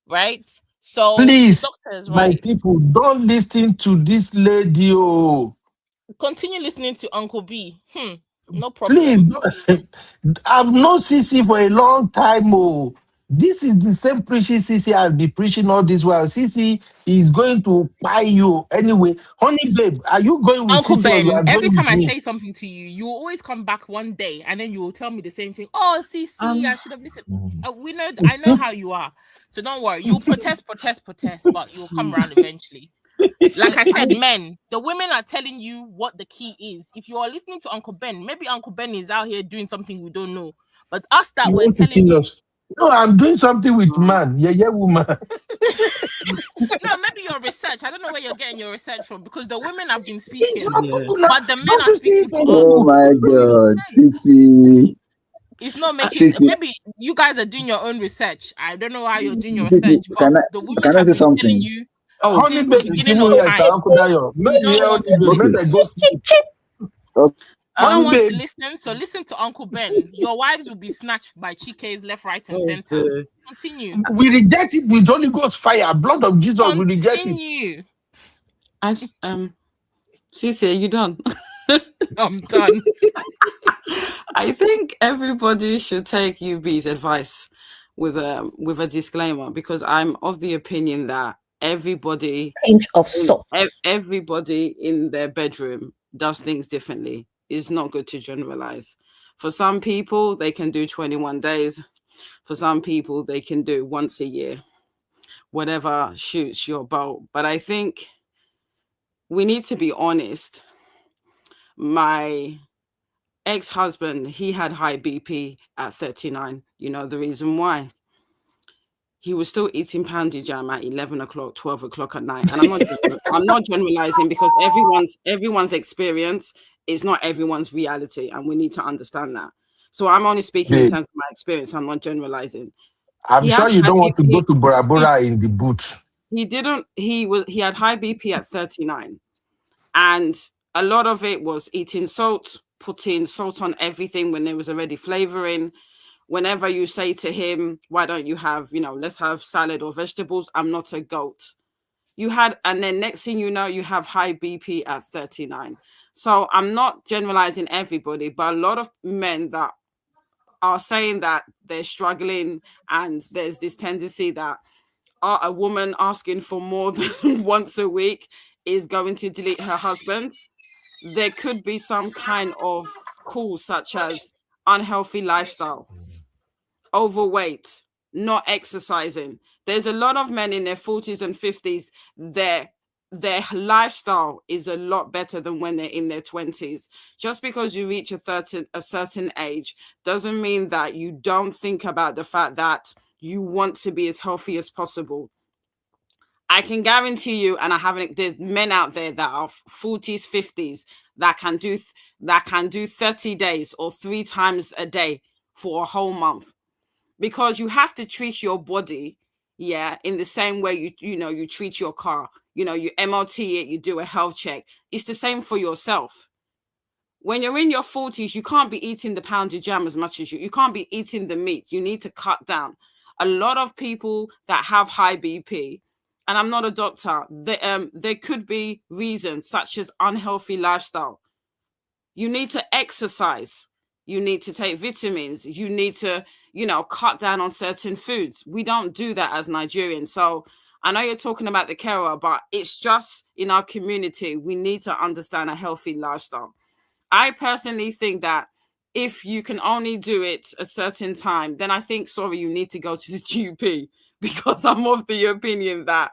S11: right? So the
S12: Please,
S11: doctor is
S12: my
S11: right.
S12: people, don't listen to this lady. Oh,
S11: Continue listening to Uncle B. No
S12: please.
S11: problem.
S12: I've known CC for a long time. Oh, this is the same preaching CC has been preaching all this while. CC is going to buy you anyway. Honey, babe, are you going with
S11: Uncle
S12: CC or you
S11: Ben,
S12: are
S11: every
S12: going
S11: time
S12: with
S11: I
S12: me?
S11: say something to you, you will always come back one day and then you will tell me the same thing. Oh, CC, I should have listened. I know how you are. So don't worry. You'll protest, but you'll come around eventually. Like I said, men, the women are telling you what the key is. If you are listening to Uncle Ben, maybe Uncle Ben is out here doing something we don't know. But us that
S12: You
S11: we're
S12: want to
S11: telling
S12: kill
S11: you,
S12: us? No, I'm doing something with man. Yeah, woman.
S11: no, maybe your research. I don't know where you're getting your research from because the women have been speaking,
S12: Now.
S11: but the men
S12: Don't
S11: are
S12: you see
S11: speaking
S12: it
S11: for
S12: on
S11: us.
S10: Oh my God, Sissy.
S11: It's not making
S10: Sissy,
S11: maybe you guys are doing your own research. I don't know how you're doing your
S10: Sissy,
S11: research, but the women
S10: can I
S11: have
S10: say
S11: been telling
S10: something?
S11: you
S12: Honey,
S11: since the
S12: babe, you see
S11: beginning
S12: what
S11: of
S12: yes,
S11: time.
S12: Uncle Dayo.
S11: You don't want to
S12: Make
S10: Okay.
S12: them
S11: listen.
S12: go sleep.
S10: Okay.
S11: You don't
S12: Honey,
S11: want to
S12: babe.
S11: listen, so listen to Uncle Ben. Your wives will be snatched by Chike's left, right, and center. Continue.
S12: We reject it with Holy Ghost fire, blood of Jesus. We reject it.
S11: Continue.
S16: I She's here. You done?
S11: I'm done.
S16: I think everybody should take UB's advice with a disclaimer, because I'm of the opinion that
S17: Pinch of salt.
S16: everybody in their bedroom does things differently. It's not good to generalize. For some people, they can do 21 days. For some people, they can do once a year. Whatever shoots your boat. But I think we need to be honest. My ex-husband, he had high BP at 39. You know the reason why? He was still eating pounded jam at 11 o'clock, 12 o'clock at night. And I'm not generalizing, because everyone's experience is not everyone's reality, and we need to understand that. So I'm only speaking in
S12: Babe,
S16: terms of my experience. I'm not generalizing.
S12: I'm
S16: He had
S12: sure you
S16: high
S12: don't want to go
S16: BP.
S12: to Bora Bora in the boot.
S16: He didn't. He had high BP at 39, and a lot of it was eating salt, putting salt on everything when there was already flavoring. Whenever you say to him, why don't you have, let's have salad or vegetables? I'm not a goat. And then next thing you know, you have high BP at 39. So I'm not generalizing everybody, but a lot of men that are saying that they're struggling, and there's this tendency that a woman asking for more than once a week is going to delete her husband. There could be some kind of cause, such as unhealthy lifestyle, overweight, not exercising. There's a lot of men in their 40s and 50s, their lifestyle is a lot better than when they're in their 20s. Just because you reach a certain age doesn't mean that you don't think about the fact that you want to be as healthy as possible. I can guarantee you, and there's men out there that are 40s, 50s that can do 30 days or 3 times a day for a whole month, because you have to treat your body, in the same way you treat your car. You MOT it, you do a health check. It's the same for yourself. When you're in your 40s, you can't be eating the pounded jam as much as you can't be eating the meat. You need to cut down. A lot of people that have high BP, and I'm not a doctor, there could be reasons such as unhealthy lifestyle. You need to exercise. You need to take vitamins. You need to, cut down on certain foods. We don't do that as Nigerians. So I know you're talking about the carer, but it's just in our community, we need to understand a healthy lifestyle. I personally think that if you can only do it a certain time, then I think, sorry, you need to go to the GP, because I'm of the opinion that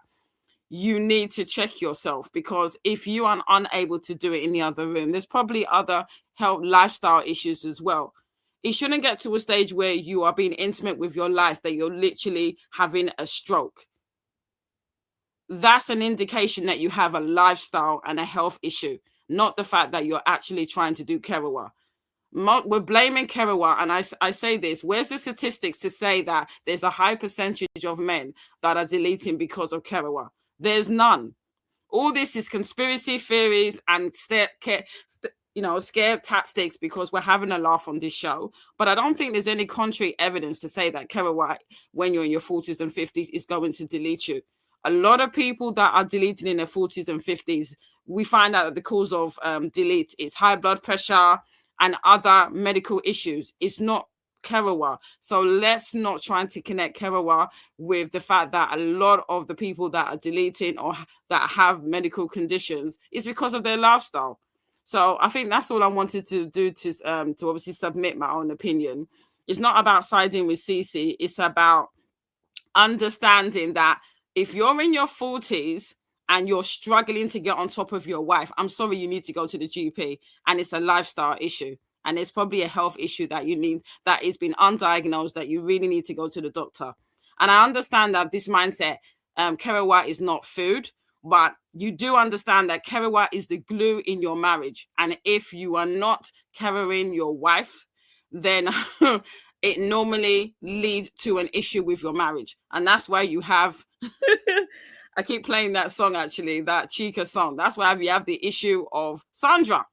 S16: you need to check yourself, because if you are unable to do it in the other room, there's probably other health lifestyle issues as well. It shouldn't get to a stage where you are being intimate with your life that you're literally having a stroke. That's an indication that you have a lifestyle and a health issue, not the fact that you're actually trying to do Kerewa. We're blaming Kerewa, and I say this, where's the statistics to say that there's a high percentage of men that are deleting because of Kerewa? There's none. All this is conspiracy theories and scare tactics, because we're having a laugh on this show. But I don't think there's any contrary evidence to say that Kerewa, when you're in your 40s and 50s, is going to delete you. A lot of people that are deleting in their 40s and 50s, we find out that the cause of delete is high blood pressure and other medical issues. It's not Kerewa. So let's not try to connect Kerewa with the fact that a lot of the people that are deleting or that have medical conditions is because of their lifestyle. So I think that's all I wanted to do, to obviously submit my own opinion. It's not about siding with Cece. It's about understanding that if you're in your 40s and you're struggling to get on top of your wife, I'm sorry, you need to go to the GP, and it's a lifestyle issue. And it's probably a health issue that that is been undiagnosed, that you really need to go to the doctor. And I understand that this mindset, Kerewa is not food, but you do understand that Kerewa is the glue in your marriage. And if you are not carrying your wife, then it normally leads to an issue with your marriage. And that's why you have, I keep playing that song, actually, that Chica song. That's why you have the issue of Sandra.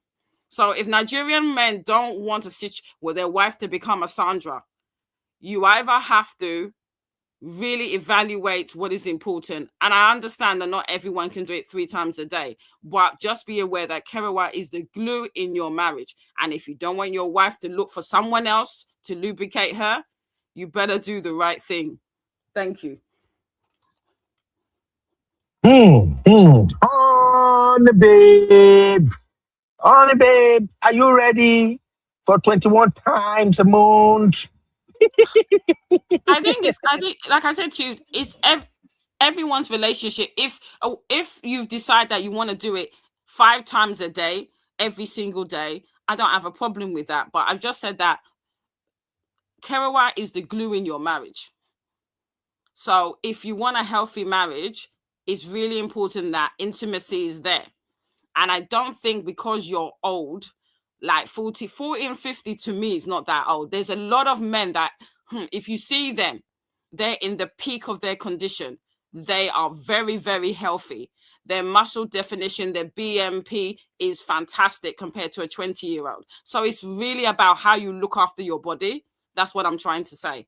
S16: So if Nigerian men don't want to sit with their wife to become a Sandra, you either have to really evaluate what is important. And I understand that not everyone can do it 3 times a day, but just be aware that Kerewa is the glue in your marriage. And if you don't want your wife to look for someone else to lubricate her, you better do the right thing. Thank you.
S12: Honey, babe. Honey, babe, are you ready for 21 times a month?
S16: I think, like I said to you, it's everyone's relationship. If you've decided that you want to do it 5 times a day, every single day, I don't have a problem with that. But I've just said that Kerewa is the glue in your marriage. So if you want a healthy marriage, it's really important that intimacy is there. And I don't think because you're old, like 40 and 50 to me is not that old. There's a lot of men that, if you see them, they're in the peak of their condition. They are very, very healthy. Their muscle definition, their BMP is fantastic compared to a 20-year-old. So it's really about how you look after your body. That's what I'm trying to say.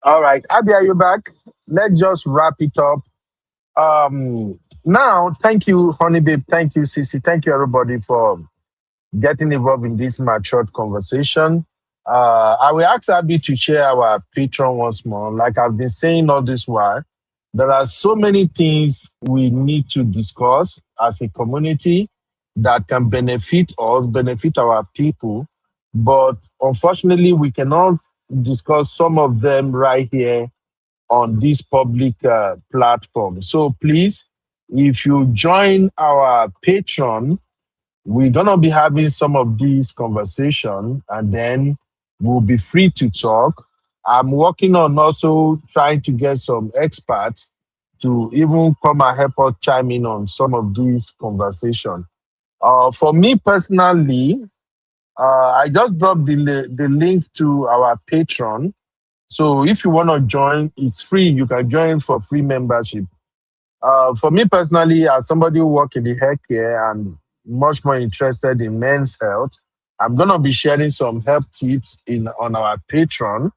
S12: All right. Abby, are you back? Let's just wrap it up. Now, thank you, Honey Babe. Thank you, Sissy. Thank you, everybody, for getting involved in this matured conversation. I will ask Abby to share our Patreon once more. Like I've been saying all this while, there are so many things we need to discuss as a community that can benefit us, benefit our people. But unfortunately, we cannot discuss some of them right here on this public platform. So please, if you join our Patreon, we're going to be having some of these conversations and then we'll be free to talk. I'm working on also trying to get some experts to even come and help us chime in on some of these conversations. For me personally, I just dropped the link to our Patreon. So if you want to join, it's free. You can join for free membership. For me personally, as somebody who works in the healthcare and much more interested in men's health, I'm going to be sharing some health tips on our Patreon,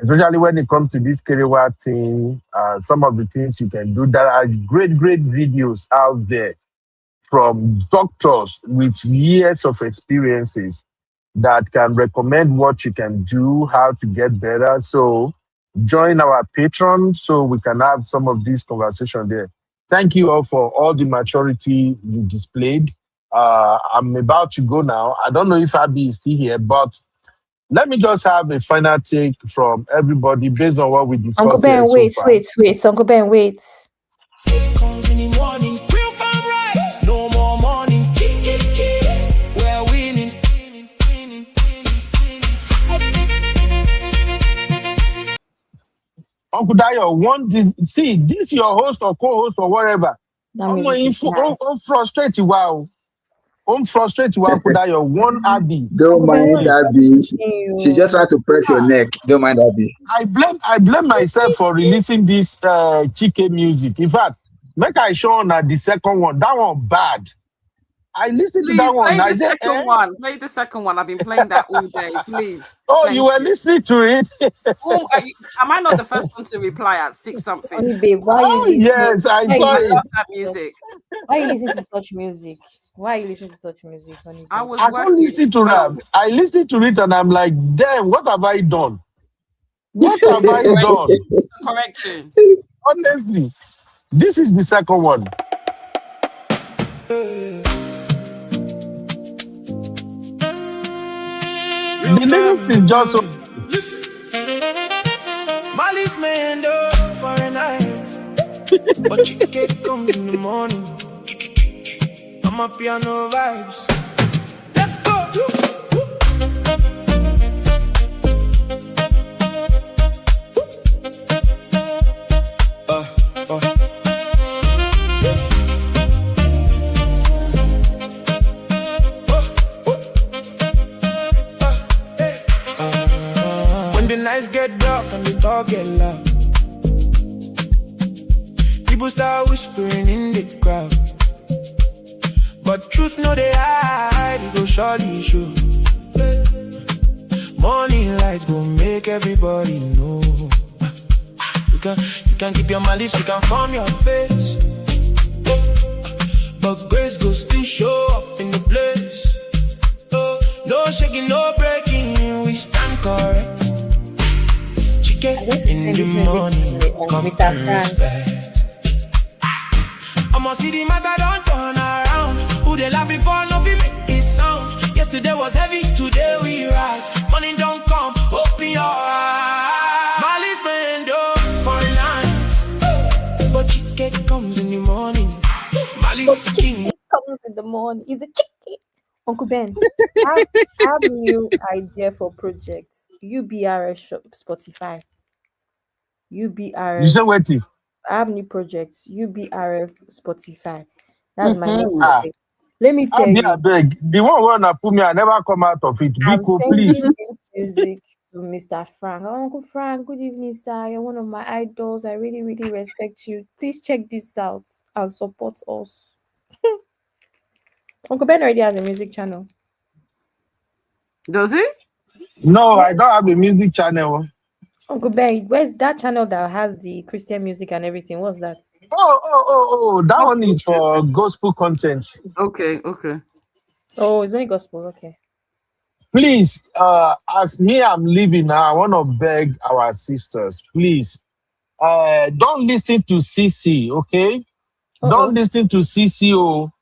S12: especially when it comes to this Kerewa thing, some of the things you can do. There are great videos out there from doctors with years of experiences that can recommend what you can do, how to get better. So join our Patreon so we can have some of these conversations there. Thank you all for all the maturity you displayed. I'm about to go now. I don't know if Abby is still here, but let me just have a final take from everybody based on what we discussed.
S17: Uncle Ben,
S12: here
S17: wait. Uncle Ben, wait.
S2: Comes in the morning, real farm rights. No more morning, we're winning.
S12: Uncle Dayo, this your host or co-host or whatever. I'm frustrated. Wow. I'm frustrated. Uncle Dayo, one Abby.
S10: Don't mind Abby. She just tried to press your neck. Don't mind Abby.
S12: I blame myself for releasing this Chike music. In fact, make I show on the second one. That one bad. I listened to that one.
S16: Play the second one. I've been playing that all day. Please.
S12: Oh, you were listening to it?
S16: Am I not the first one to reply at 6 something?
S17: Honey, babe, why are you
S12: yes, I saw it.
S16: I love that music.
S17: Why are you listening to such music? Honey,
S16: I
S12: can't listen to rap. I listened to it and I'm like, damn, what have I done? What have I done?
S16: Correction.
S12: Honestly, this is the second one. The lyrics is just so.
S2: Listen. Molly's man up for a night, but Chike comes in the morning. I'm a piano vibes. Let's go. Get dark and the dog get loud. People start whispering in the crowd, but truth no they hide, it go surely show. Morning light will make everybody know. You can keep your malice, you can form your face. But grace go still show up in the place. No shaking, no breaking, we stand correct. Chicken in the morning, come and respect. I'ma see the matter don't turn around. Who they laugh before, no fi make this sound. Yesterday was heavy, today we rise. Money don't come, open your eyes. Malice bend for nights, but chicken comes in the morning. Malice king
S17: comes in the morning. Is the chicken. Uncle Ben, I have new idea for projects. UBRS shop Spotify.
S12: You
S17: UBRF.
S12: say waiting.
S17: I have new projects. UBRF Spotify. That's my next
S12: Ah,
S17: project. Let me tell
S12: Abi,
S17: you.
S12: abeg. The one wanna put me, I never come out of it.
S17: I'm
S12: Biko,
S17: sending
S12: please.
S17: this music to Mr. Frank. Oh, Uncle Frank, good evening, sir. You're one of my idols. I really, really respect you. Please check this out and support us. Uncle Ben already has a music channel.
S16: Does he?
S12: No, I don't have a music channel.
S17: Uncle Ben, where's that channel that has the Christian music and everything? What's that?
S12: Oh, that one is for gospel content.
S16: Okay.
S17: Oh, it's only gospel. Okay.
S12: Please, as me, I'm leaving now. I want to beg our sisters, please, don't listen to CC, okay? Don't listen to CCO.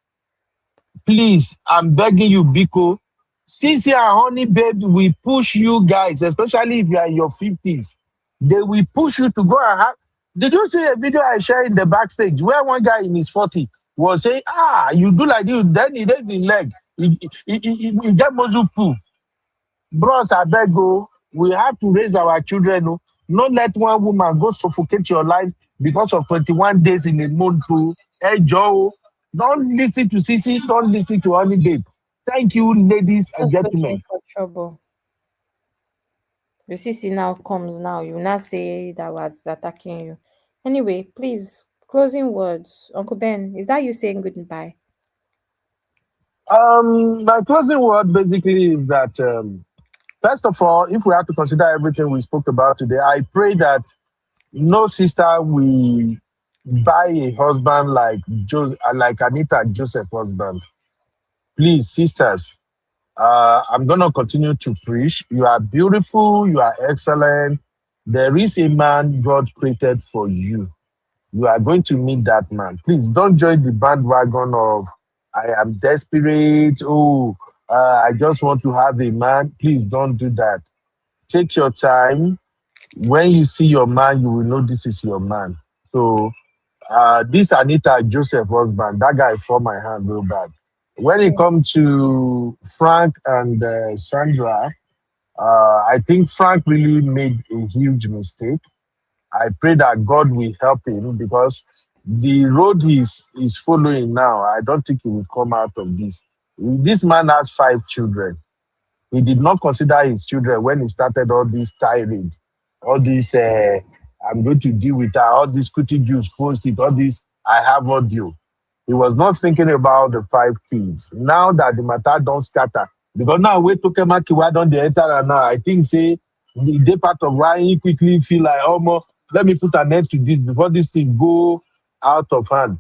S12: Please, I'm begging you, Biko. CC and Honey Babe will push you guys, especially if you are in your 50s. They will push you to go and have. Did you see a video I shared in the backstage where one guy in his 40 was saying, you do like this, then he raised his leg. He get muzzle poo. Bros, I beg go. We have to raise our children. No, not let one woman go suffocate your life because of 21 days in a month. Hey, Joe, don't listen to CC. Don't listen to Honey Babe. Thank you, ladies and gentlemen.
S17: For trouble. You see now comes now. You not say that was attacking you. Anyway, please, closing words. Uncle Ben, is that you saying goodbye?
S12: My closing word basically is that first of all, if we have to consider everything we spoke about today, I pray that no sister will buy a husband like like Anita and Joseph husband. Please, sisters, I'm gonna continue to preach. You are beautiful, you are excellent. There is a man God created for you. You are going to meet that man. Please don't join the bandwagon of I am desperate. I just want to have a man. Please don't do that. Take your time. When you see your man, you will know this is your man. So this Anita Joseph husband, that guy for my hand real bad. When it comes to Frank and Sandra, I think Frank really made a huge mistake. I pray that God will help him because the road he's following now, I don't think he will come out of this. This man has 5 children. He did not consider his children when he started all this tirade, all this, I'm going to deal with her, all this cootie juice, post it, all this, I have audio. He was not thinking about the 5 kids. Now that the matter don't scatter, because now we took him why don't they enter and now I think say the part of why he quickly feel like let me put an end to this before this thing go out of hand.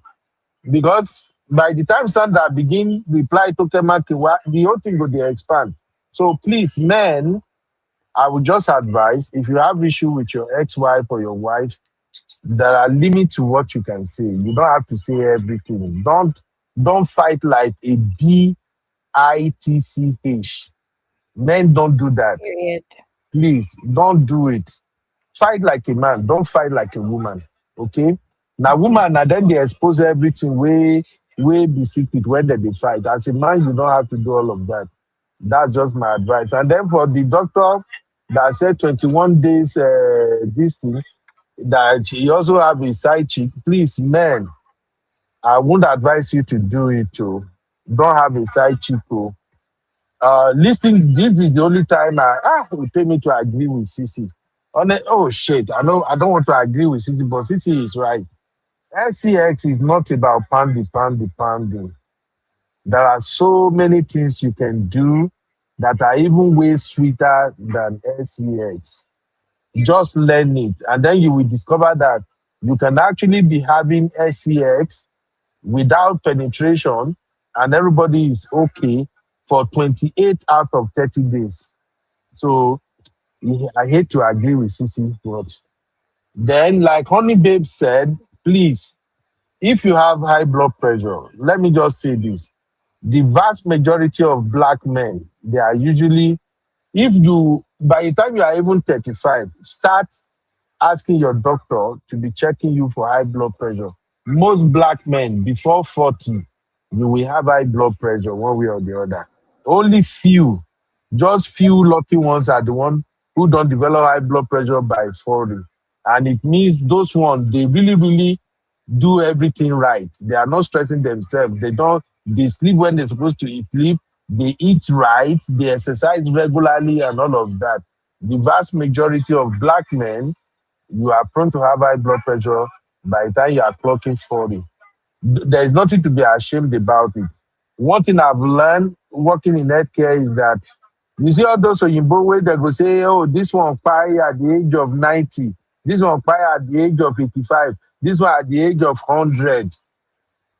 S12: Because by the time Sandra begin reply to Kemakiwa, the whole thing will expand. So please, men, I would just advise if you have issue with your ex-wife or your wife, there are limits to what you can say. You don't have to say everything. Don't fight like a bitch. Men don't do that.
S17: Period.
S12: Please, don't do it. Fight like a man. Don't fight like a woman. Okay? Now, woman, now then they expose everything way be secret when they fight. As a man, you don't have to do all of that. That's just my advice. And then for the doctor that said 21 days, this thing, that he also have a side chick, please, men, I wouldn't advise you to do it too. Don't have a side chick too. Listening, this is the only time it will take me to agree with CC. Oh shit, I know I don't want to agree with CC, but CC is right. SCX is not about pounding. There are so many things you can do that are even way sweeter than SEX. Just learn it, and then you will discover that you can actually be having SEX without penetration, and everybody is okay for 28 out of 30 days. So I hate to agree with Sissy, but then, like Honey Babe said, please, if you have high blood pressure, let me just say this. The vast majority of black men, they are usually, if you, by the time you are even 35, start asking your doctor to be checking you for high blood pressure. Most black men before 40, you will have high blood pressure one way or the other. Only few, just few lucky ones are the one who don't develop high blood pressure by 40. And it means those ones, they really, really do everything right. They are not stressing themselves. They sleep when they're supposed to sleep. They eat right. They exercise regularly and all of that. The vast majority of black men, you are prone to have high blood pressure by the time you are clocking 40. There is nothing to be ashamed about it. One thing I've learned working in healthcare is that you see all those Oyinbo where they go say, oh, this one expire at the age of 90, this one expire at the age of 85, this one at the age of 100.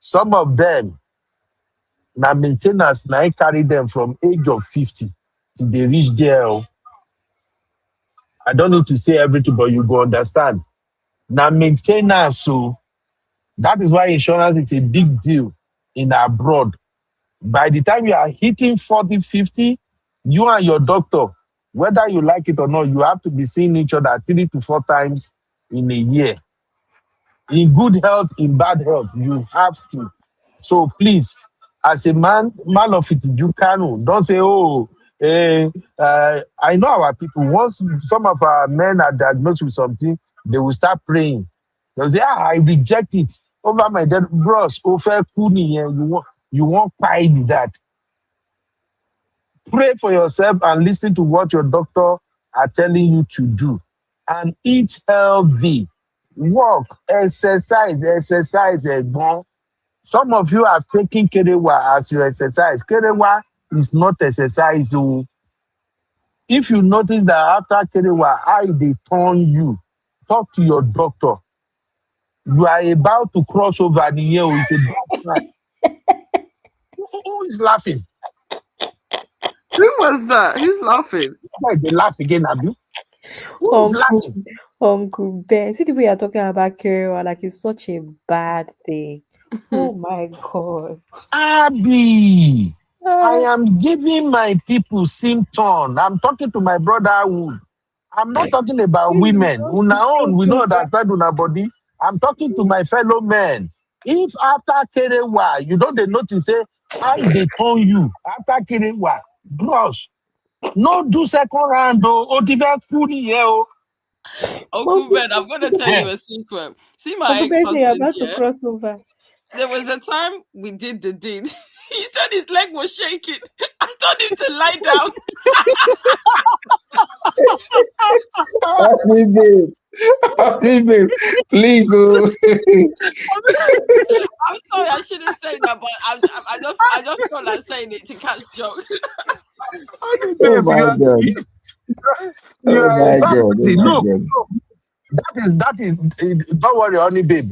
S12: Some of them, now maintenance, now I carry them from age of 50 till they reach there. I don't need to say everything, but you go understand. Now maintenance, so that is why insurance is a big deal in abroad. By the time you are hitting 40, 50, you and your doctor, whether you like it or not, you have to be seeing each other 3 to 4 times in a year. In good health, in bad health, you have to. So please, as a man of it, you can. Don't say, oh, I know our people. Once some of our men are diagnosed with something, they will start praying. They'll say, I reject it. Over my dead bros, over kuni, you won't find that. Pray for yourself and listen to what your doctor are telling you to do. And eat healthy. Walk, exercise. Some of you are taking kerewa as your exercise. Kerewa is not exercise. So if you notice that after kerewa, they turn you, talk to your doctor. You are about to cross over the year. It's a bad time. Who is laughing?
S16: Who was that? Who's laughing?
S12: Why they laugh again, Abby? Who is laughing?
S17: Uncle Ben. See the way you're talking about Kerewa, like it's such a bad thing. Oh my God.
S12: Abby, I am giving my people symptom. I'm talking to my brotherhood. I'm not talking about women. Una own, we know understand una body. I'm talking to my fellow men. If after Kerewa, you don't notice, say, they turn you after Kerewa, bros. No do second round,
S16: Uncle Ben, I'm gonna tell you a secret. See my ex-husband here.
S17: Crossover.
S16: There was a time we did the deed. He said his leg was shaking. I told him to lie down.
S10: Happy babe, please.
S16: I'm sorry, I shouldn't say that, but I just felt like saying it to catch joke.
S10: Oh my God.
S12: Oh my God. Look, that is. Don't worry, honey, babe.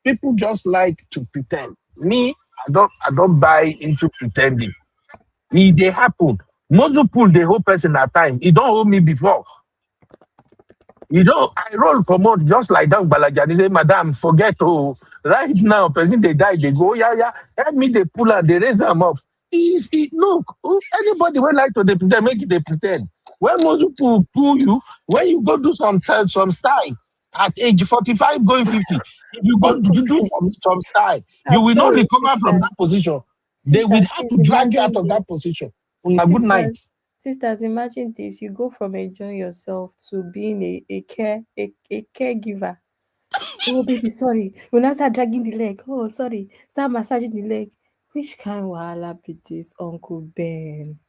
S12: People just like to pretend. Me, I don't buy into pretending. They happen. Most people, the whole person at time. It don't hold me before. I roll promote just like that. Balaja, they say, Madam, forget right now, person they die, they go, yeah. Help me, they pull and they raise them up. Look, anybody will like to they pretend, make it they pretend. When most people pull you, when you go do some style at age 45, going 50, if you go to do some style, you will not recover from that position. They will have to drag you out of that position. Good night.
S17: Sisters, imagine this. You go from enjoying yourself to being a caregiver. Oh, baby, sorry. You now start dragging the leg. Oh, sorry. Start massaging the leg. Which kind of wahala be this, Uncle Ben?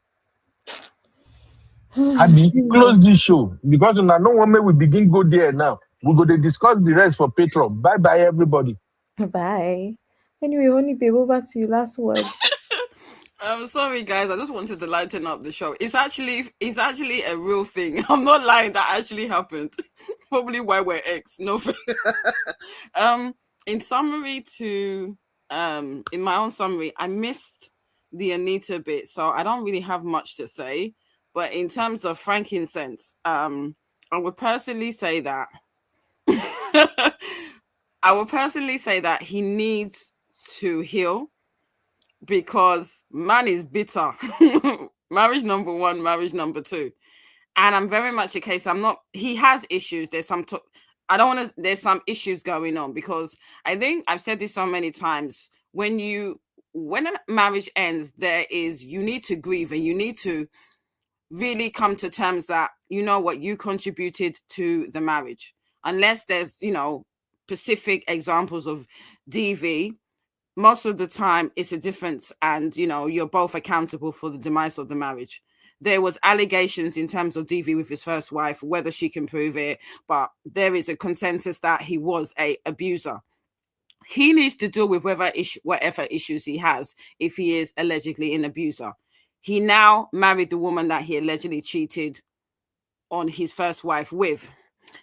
S12: Close this show because no one may we begin go there now. We're going to discuss the rest for Patreon. Bye, everybody.
S17: Bye. Anyway, Honey Babe, over to you. Last words.
S16: I'm sorry, guys. I just wanted to lighten up the show. It's actually a real thing. I'm not lying. That actually happened. Probably why we're ex. No. um. In summary, in my own summary, I missed the Anita bit, so I don't really have much to say. But in terms of frankincense, I would personally say that he needs to heal because man is bitter. Marriage number one, marriage number two. And I'm very much a case. He has issues. I don't want to, there's some issues going on because I think I've said this so many times. When a marriage ends, you need to grieve and you need to really come to terms that, you know what, you contributed to the marriage. Unless there's, specific examples of DV, most of the time it's a difference and you're both accountable for the demise of the marriage. There was allegations in terms of DV with his first wife, whether she can prove it, but there is a consensus that he was a abuser. He needs to deal with whatever issues he has if he is allegedly an abuser. He now married the woman that he allegedly cheated on his first wife with.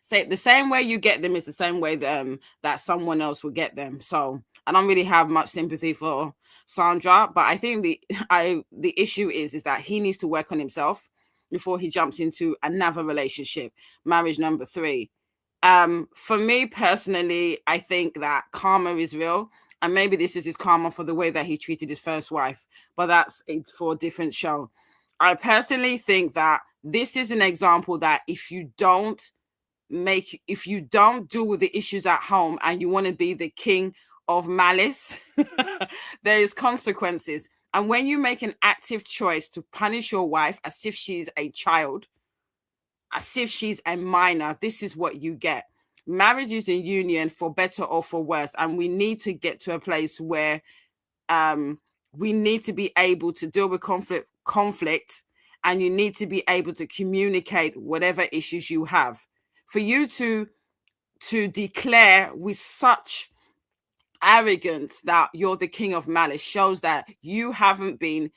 S16: Say the same way you get them is the same way that someone else will get them. So I don't really have much sympathy for Sandra, but I think the issue is that he needs to work on himself before he jumps into another relationship, marriage number 3. For me personally, I think that karma is real, and maybe this is his karma for the way that he treated his first wife, but that's it for a different show. I personally think that this is an example that if you don't deal with the issues at home and you want to be the king of malice, there is consequences. And when you make an active choice to punish your wife as if she's a child, as if she's a minor, this is what you get. Marriage is a union for better or for worse. And we need to get to a place where we need to be able to deal with conflict, and you need to be able to communicate whatever issues you have. For you to declare with such arrogance that you're the king of malice shows that you haven't been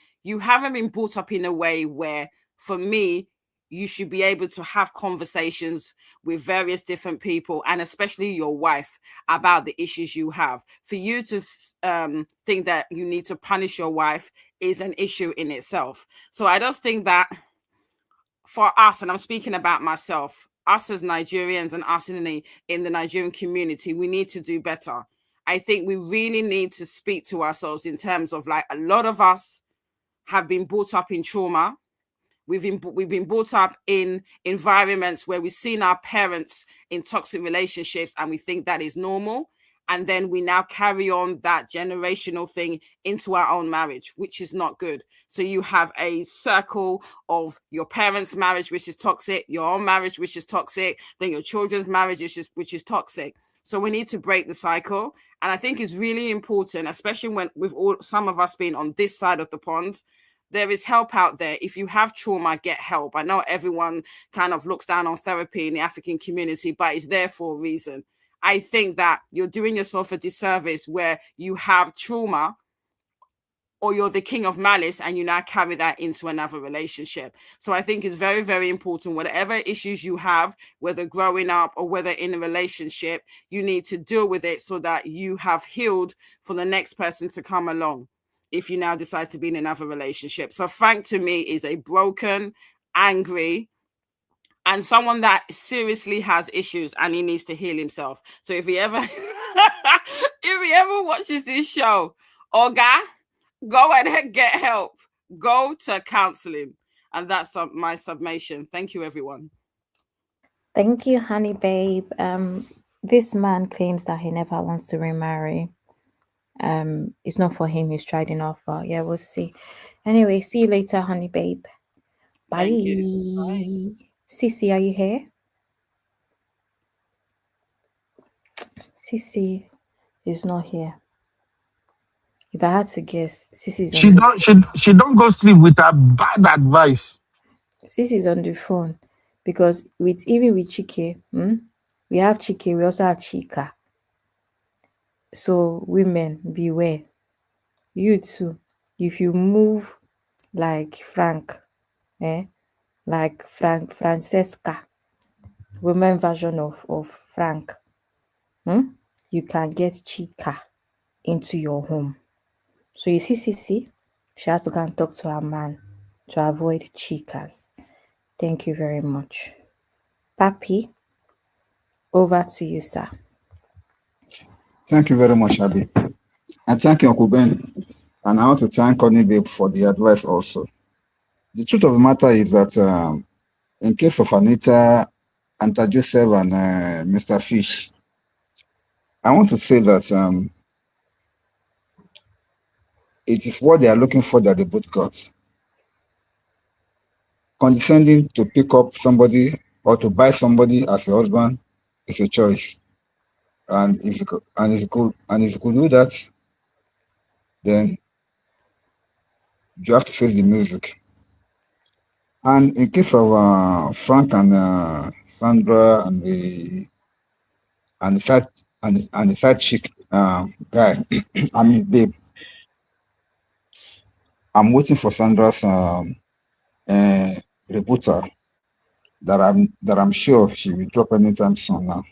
S16: brought up in a way where, for me, you should be able to have conversations with various different people, and especially your wife, about the issues you have. For you to think that you need to punish your wife is an issue in itself. So I just think that for us, and I'm speaking about myself, us as Nigerians and us in the Nigerian community, we need to do better. I think we really need to speak to ourselves in terms of, like, a lot of us have been brought up in trauma. We've been brought up in environments where we've seen our parents in toxic relationships and we think that is normal. And then we now carry on that generational thing into our own marriage, which is not good. So you have a circle of your parents' marriage, which is toxic, your own marriage, which is toxic, then your children's marriage, which is toxic. So we need to break the cycle. And I think it's really important, especially when with some of us being on this side of the pond, there is help out there. If you have trauma, get help. I know everyone kind of looks down on therapy in the African community, but it's there for a reason. I think that you're doing yourself a disservice where you have trauma or you're the king of malice and you now carry that into another relationship. So I think it's very, very important, whatever issues you have, whether growing up or whether in a relationship, you need to deal with it so that you have healed for the next person to come along if you now decide to be in another relationship. So Frank, to me, is a broken, angry, and someone that seriously has issues and he needs to heal himself. So if he ever watches this show, Oga, go and get help. Go to counseling. And that's my summation. Thank you, everyone.
S17: Thank you, honey babe. This man claims that he never wants to remarry. It's not for him. He's tried enough, but yeah, we'll see. Anyway, see you later, honey babe. Bye.
S16: Thank you. Bye.
S17: Sissy, are you here? Sissy is not here. If I had to guess, Sissy's
S12: She don't go sleep with her bad advice.
S17: Sissy's on the phone because even with Chike, we have Chike, we also have Chika. So women, beware. You too. if you move like Frank, like Francesca, women version of Frank, you can get Chika into your home. So you see, Sisi, she has to go and talk to her man to avoid chicas. Thank you very much. Papi, over to you, sir.
S10: Thank you very much, Abby. And thank you, Uncle Ben. And I want to thank Connie Babe for the advice also. The truth of the matter is that in case of Anita, Anta Joseph, and Mr. Fish, I want to say that it is what they are looking for that they both got. Condescending to pick up somebody or to buy somebody as a husband is a choice. And if you could do that, then you have to face the music. And in case of Frank and Sandra and the side chick guy, I mean babe, I'm waiting for Sandra's rebuttal that I'm sure she will drop anytime soon now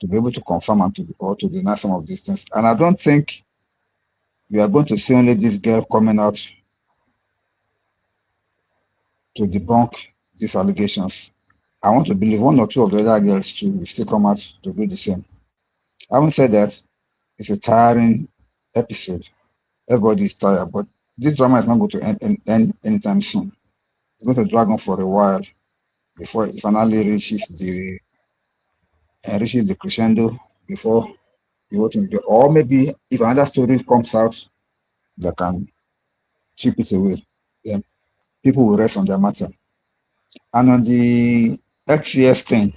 S10: to be able to confirm and to deny some of these things. And I don't think we are going to see only this girl coming out to debunk these allegations. I want to believe one or two of the other girls too will still come out to do the same. Having said that, it's a tiring episode. Everybody is tired, but this drama is not going to end anytime soon. It's going to drag on for a while before it finally reaches the crescendo before you want to, or maybe if another story comes out that can chip it away, then people will rest on their matter. And on the XCS thing,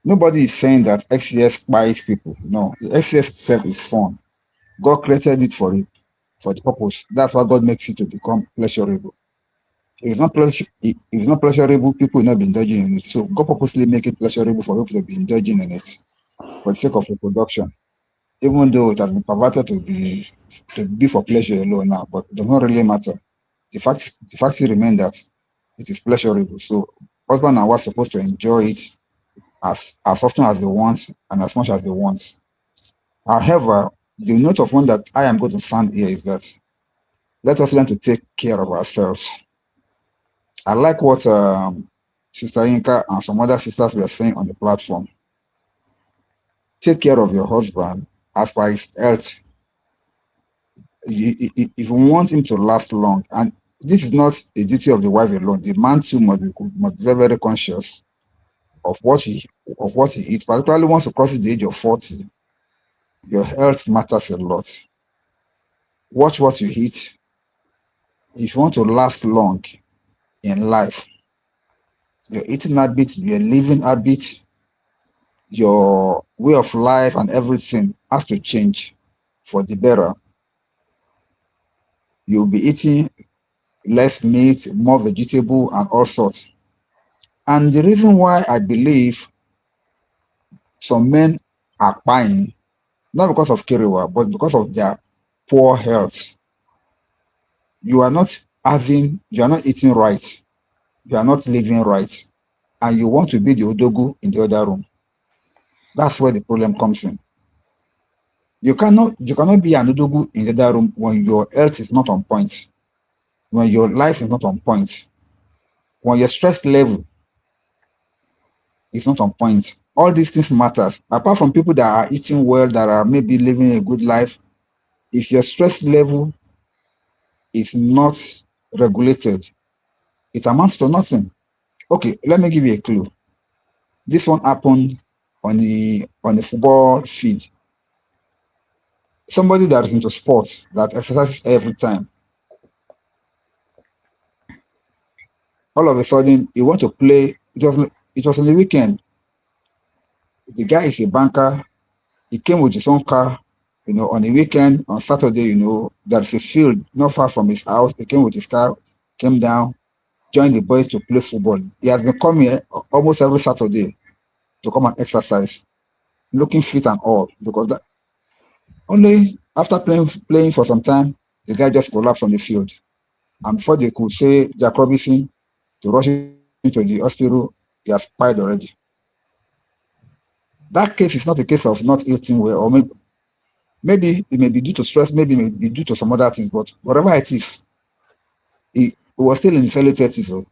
S10: nobody is saying that XCS buys people. No, the XCS itself is fun. God created it for the purpose. That's why God makes it to become pleasurable. If it's not pleasurable, people will not be indulging in it. So God purposely make it pleasurable for people to be indulging in it for the sake of reproduction. Even though it has been perverted to be for pleasure alone now, but it does not really matter. The fact remains that it is pleasurable. So husband and wife are supposed to enjoy it as often as they want and as much as they want. However, the note of one that I am going to sound here is that let us learn to take care of ourselves. I like what Sister Inka and some other sisters were saying on the platform. Take care of your husband as far as health. If you want him to last long, and this is not a duty of the wife alone, the man too must be very, very conscious of what he eats, particularly once you cross the age of 40. Your health matters a lot. Watch what you eat. If you want to last long in life, your eating habits, your living habits, your way of life and everything has to change for the better. You'll be eating less meat, more vegetable, and all sorts. And the reason why I believe some men are buying, not because of Kiriwa, but because of their poor health. You are not eating right. You are not living right. And you want to be the Odogu in the other room. That's where the problem comes in. You cannot be an Odogu in the other room when your health is not on point, when your life is not on point, when your stress level is not on point. All these things matters. Apart from people that are eating well, that are maybe living a good life, if your stress level is not regulated, it amounts to nothing. Okay, let me give you a clue. This one happened on the football field. Somebody that is into sports, that exercises every time, all of a sudden he want to play. It was on the weekend. The guy is a banker. He came with his own car, on the weekend, on Saturday, there's a field not far from his house. He came with his car, came down, joined the boys to play football. He has been coming almost every Saturday to come and exercise, looking fit and all, because only after playing for some time, The guy just collapsed on the field. And before they could say Jack Robinson to rush into the hospital, he has died already. That case is not a case of not eating well, or maybe it may be due to stress, maybe it may be due to some other things, but whatever it is, he was still in his early 30s. So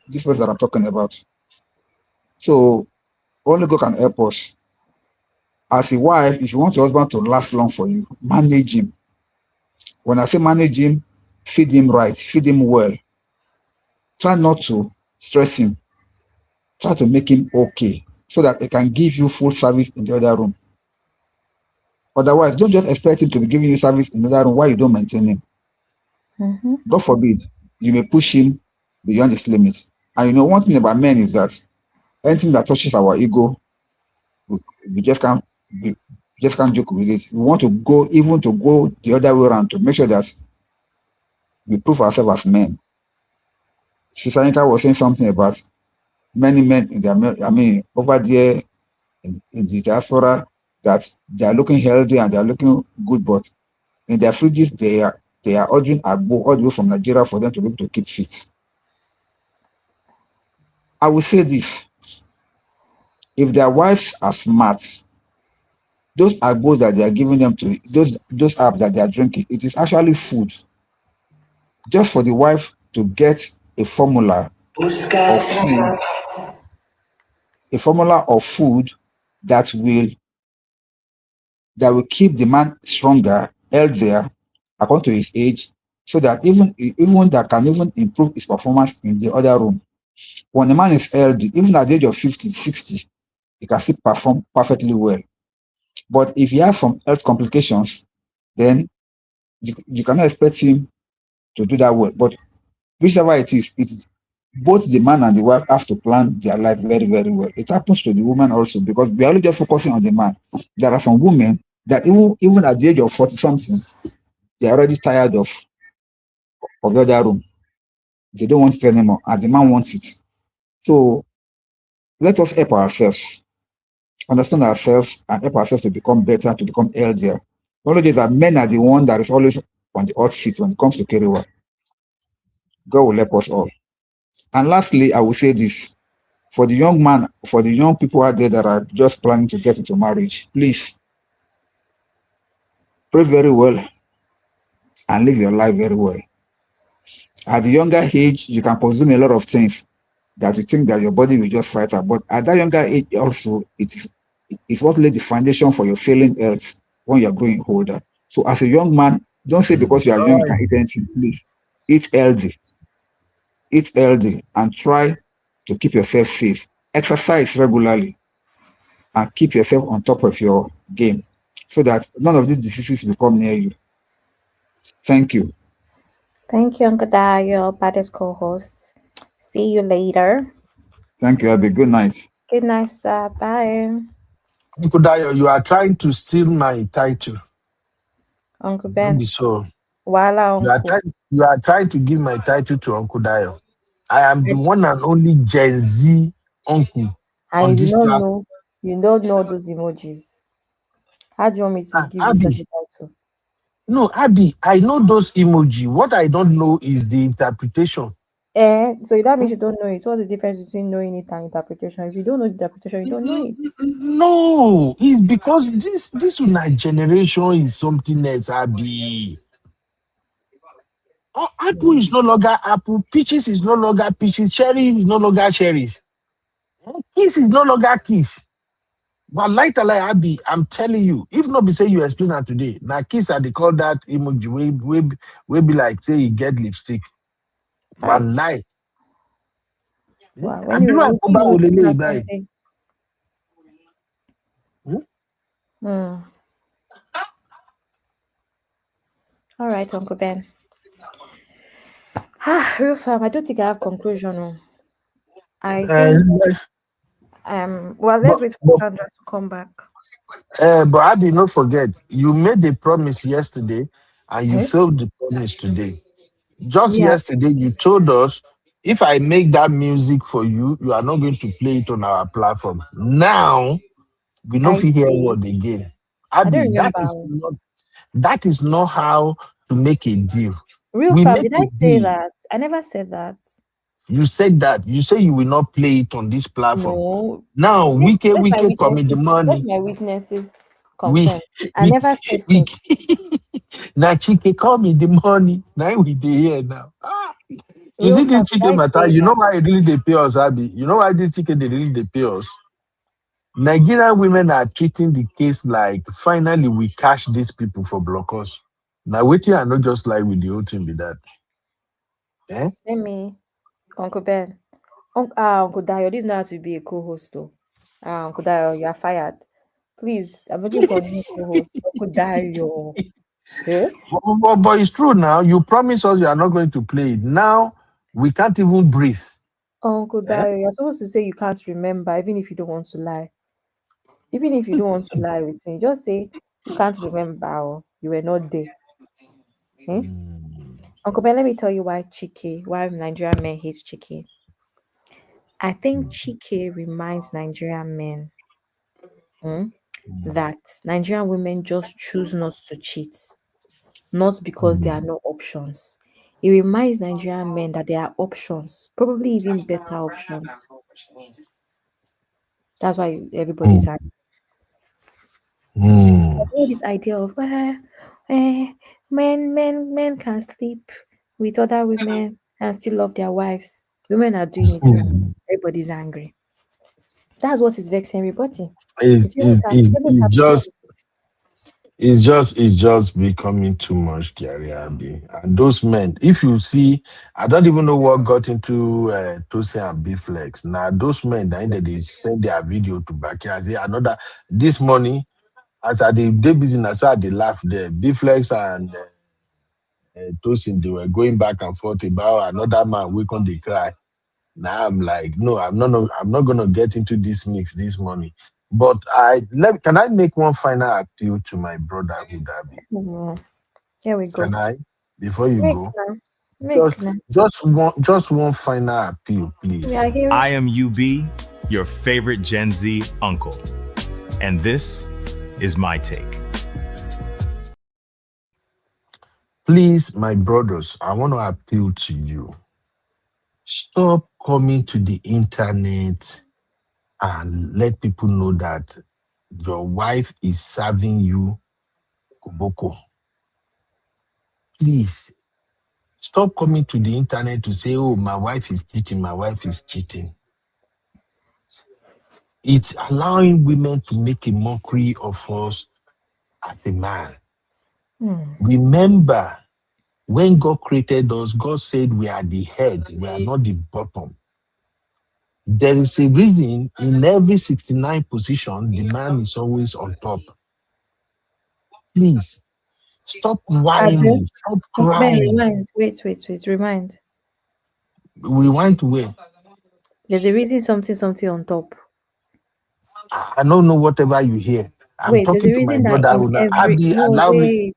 S10: this person that I'm talking about. So only God can help us. As a wife, if you want your husband to last long for you, manage him. When I say manage him, feed him right, feed him well. Try not to stress him. Try to make him okay so that he can give you full service in the other room. Otherwise, don't just expect him to be giving you service in the other room while you don't maintain him.
S17: Mm-hmm.
S10: God forbid, you may push him beyond his limits. And you know, one thing about men is that anything that touches our ego, we just can't joke with it. We want to go the other way around to make sure that we prove ourselves as men. Sister Anita was saying something about many men over there in the diaspora, that they are looking healthy and they are looking good, but in their fridges they are ordering agbo all the way from Nigeria for them to be able to keep fit. I will say this: if their wives are smart, those agbos that they are giving them to those herbs that they are drinking, it is actually food, just for the wife to get a formula of food that will keep the man stronger, healthier, according to his age, so that even that can even improve his performance in the other room. When a man is healthy, even at the age of 50, 60, he can still perform perfectly well. But if he has some health complications, then you cannot expect him to do that well. But whichever it is, both the man and the wife have to plan their life very, very well. It happens to the woman also, because we are only just focusing on the man. There are some women that even at the age of 40 something, they are already tired of the other room. They don't want it anymore, and the man wants it. So let us help ourselves, understand ourselves, and help ourselves to become better, to become healthier. Knowledge is that men are the one that is always on the hot seat when it comes to Kerewa. God will help us all. And lastly, I will say this: for the young people out there that are just planning to get into marriage, please pray very well and live your life very well. At the younger age, you can consume a lot of things that you think that your body will just fight out. But at that younger age also, it's what laid the foundation for your failing health when you're growing older. So as a young man, don't say because you are young you can eat anything. Please eat healthy. Eat healthy and try to keep yourself safe. Exercise regularly and keep yourself on top of your game so that none of these diseases will come near you. Thank you.
S17: Thank you, Uncle Dayo, baddest co-host. See you later.
S10: Thank you, Abby. Good night.
S17: Good night, sir. Bye.
S12: Uncle Dayo, you are trying to steal my title.
S17: Uncle
S12: Don't
S17: Ben.
S12: be so.
S17: Wala Uncle.
S12: You are trying to give my title to Uncle Dayo. I am the one and only Gen Z uncle on
S17: And
S12: this class.
S17: you don't know those emojis. How do you want me to give you such a
S12: Abby,
S17: title?
S12: no, Abby, I know those emoji. What I don't know is the interpretation.
S17: So that means you don't know it. What's the difference between knowing it and interpretation? If you don't know the interpretation, you don't know it.
S12: No, it's because this my generation is something else, Abby. Oh, apple is no longer apple, peaches is no longer peaches, cherries is no longer cherries, kiss is no longer kiss. But like Abby, I'm telling you, if not be say you explain that today, now kiss they call that emoji we be like say you get lipstick. But like,
S17: Wow.
S12: and
S17: Anyway,
S12: people are
S17: we'll see
S12: about
S17: you in
S12: olele
S17: class
S12: by.
S17: someday. All right, Uncle Ben. Real fam, I don't think I have conclusion. I think well, let's wait for Sandra to come back.
S12: But I did not forget, you made a promise yesterday and you failed the promise today. Just
S17: Yeah.
S12: yesterday, you told us if I make that music for you, you are not going to play it on our platform. Now, we know if you hear word again.
S17: I don't
S12: Abby,
S17: remember.
S12: that is not how to make a deal.
S7: Real
S12: We
S7: fam,
S12: make
S7: did
S12: a
S7: I say
S12: deal.
S7: that? I never said that.
S12: You said that. You say you will not play it on this platform.
S7: No.
S12: Now,
S7: Let my
S12: come in the
S7: witnesses. Let
S12: money.
S7: my witnesses
S12: We,
S7: confirm. I
S12: we,
S7: never said
S12: we,
S7: so.
S12: now Chike come in the money. Now we dey here now. You
S7: Real
S12: see
S7: fam,
S12: this
S7: did
S12: chicken
S7: I
S12: matter?
S7: say
S12: You know
S7: that?
S12: why it really they pay us, Abby? You know why this chicken they really they pay us? Nigerian women are treating the case like finally we cash these people for blockers. Now wait here, I not just like with the whole thing with that. Eh?
S7: Let me, Uncle Ben. Uncle Dayo, this now to be a co-host though. Uncle Dayo, you are fired. Please, I'm looking for a new co-host. Uncle Dayo. Eh?
S12: But it's true now. You promise us you are not going to play it. Now we can't even breathe.
S7: Uncle
S12: Eh?
S7: Dayo, you're supposed to say you can't remember, even if you don't want to lie. Even if you don't want to lie with me, just say you can't remember or you were not there. Eh? Uncle Ben, let me tell you why Nigerian men hate Chike. I think Chike reminds Nigerian men that Nigerian women just choose not to cheat, not because there are no options. It reminds Nigerian men that there are options, probably even better options. That's why everybody's happy. All this idea of men can sleep with other women and still love their wives. Women are doing it now. Everybody's angry. That's what is vexing everybody. You
S12: It's,
S7: see what's happening? What's
S12: it's
S7: happening?
S12: just it's just becoming too much, Gary Abi. And those men, if you see, I don't even know what got into Tosin and B-Flex. Now those men, they send their video to Backyard. Another this morning, as I they busy, as I they laugh there. B-Flex and Tosin, they were going back and forth about another man. We can they cry. Now I'm like, no, I'm not gonna get into this mix this morning. But can I make one final appeal to my brotherhood, Abi?
S7: Here we go.
S12: Can I? Before you
S7: Make
S12: go,
S7: now. Make now.
S12: just one final appeal,
S7: We
S12: please.
S7: are here.
S6: I am UB, your favorite Gen Z uncle. And this is my take.
S12: Please, my brothers, I want to appeal to you. Stop coming to the internet and let people know that your wife is serving you koboko. Please stop coming to the internet to say, oh, my wife is cheating, my wife is cheating. It's allowing women to make a mockery of us as a man. Remember, when God created us, God said we are the head, we are not the bottom. There is a reason in every 69 position, the man is always on top. Please, stop whining, stop
S7: Uncle Ben,
S12: crying.
S7: rewind. Wait. Rewind.
S12: Rewind to where?
S7: There's a reason something on top.
S12: I don't know whatever you hear. I'm
S7: Wait, there's
S12: talking
S7: a
S12: to my
S7: reason that
S12: brother.
S7: in every
S12: Abi,
S7: no wait.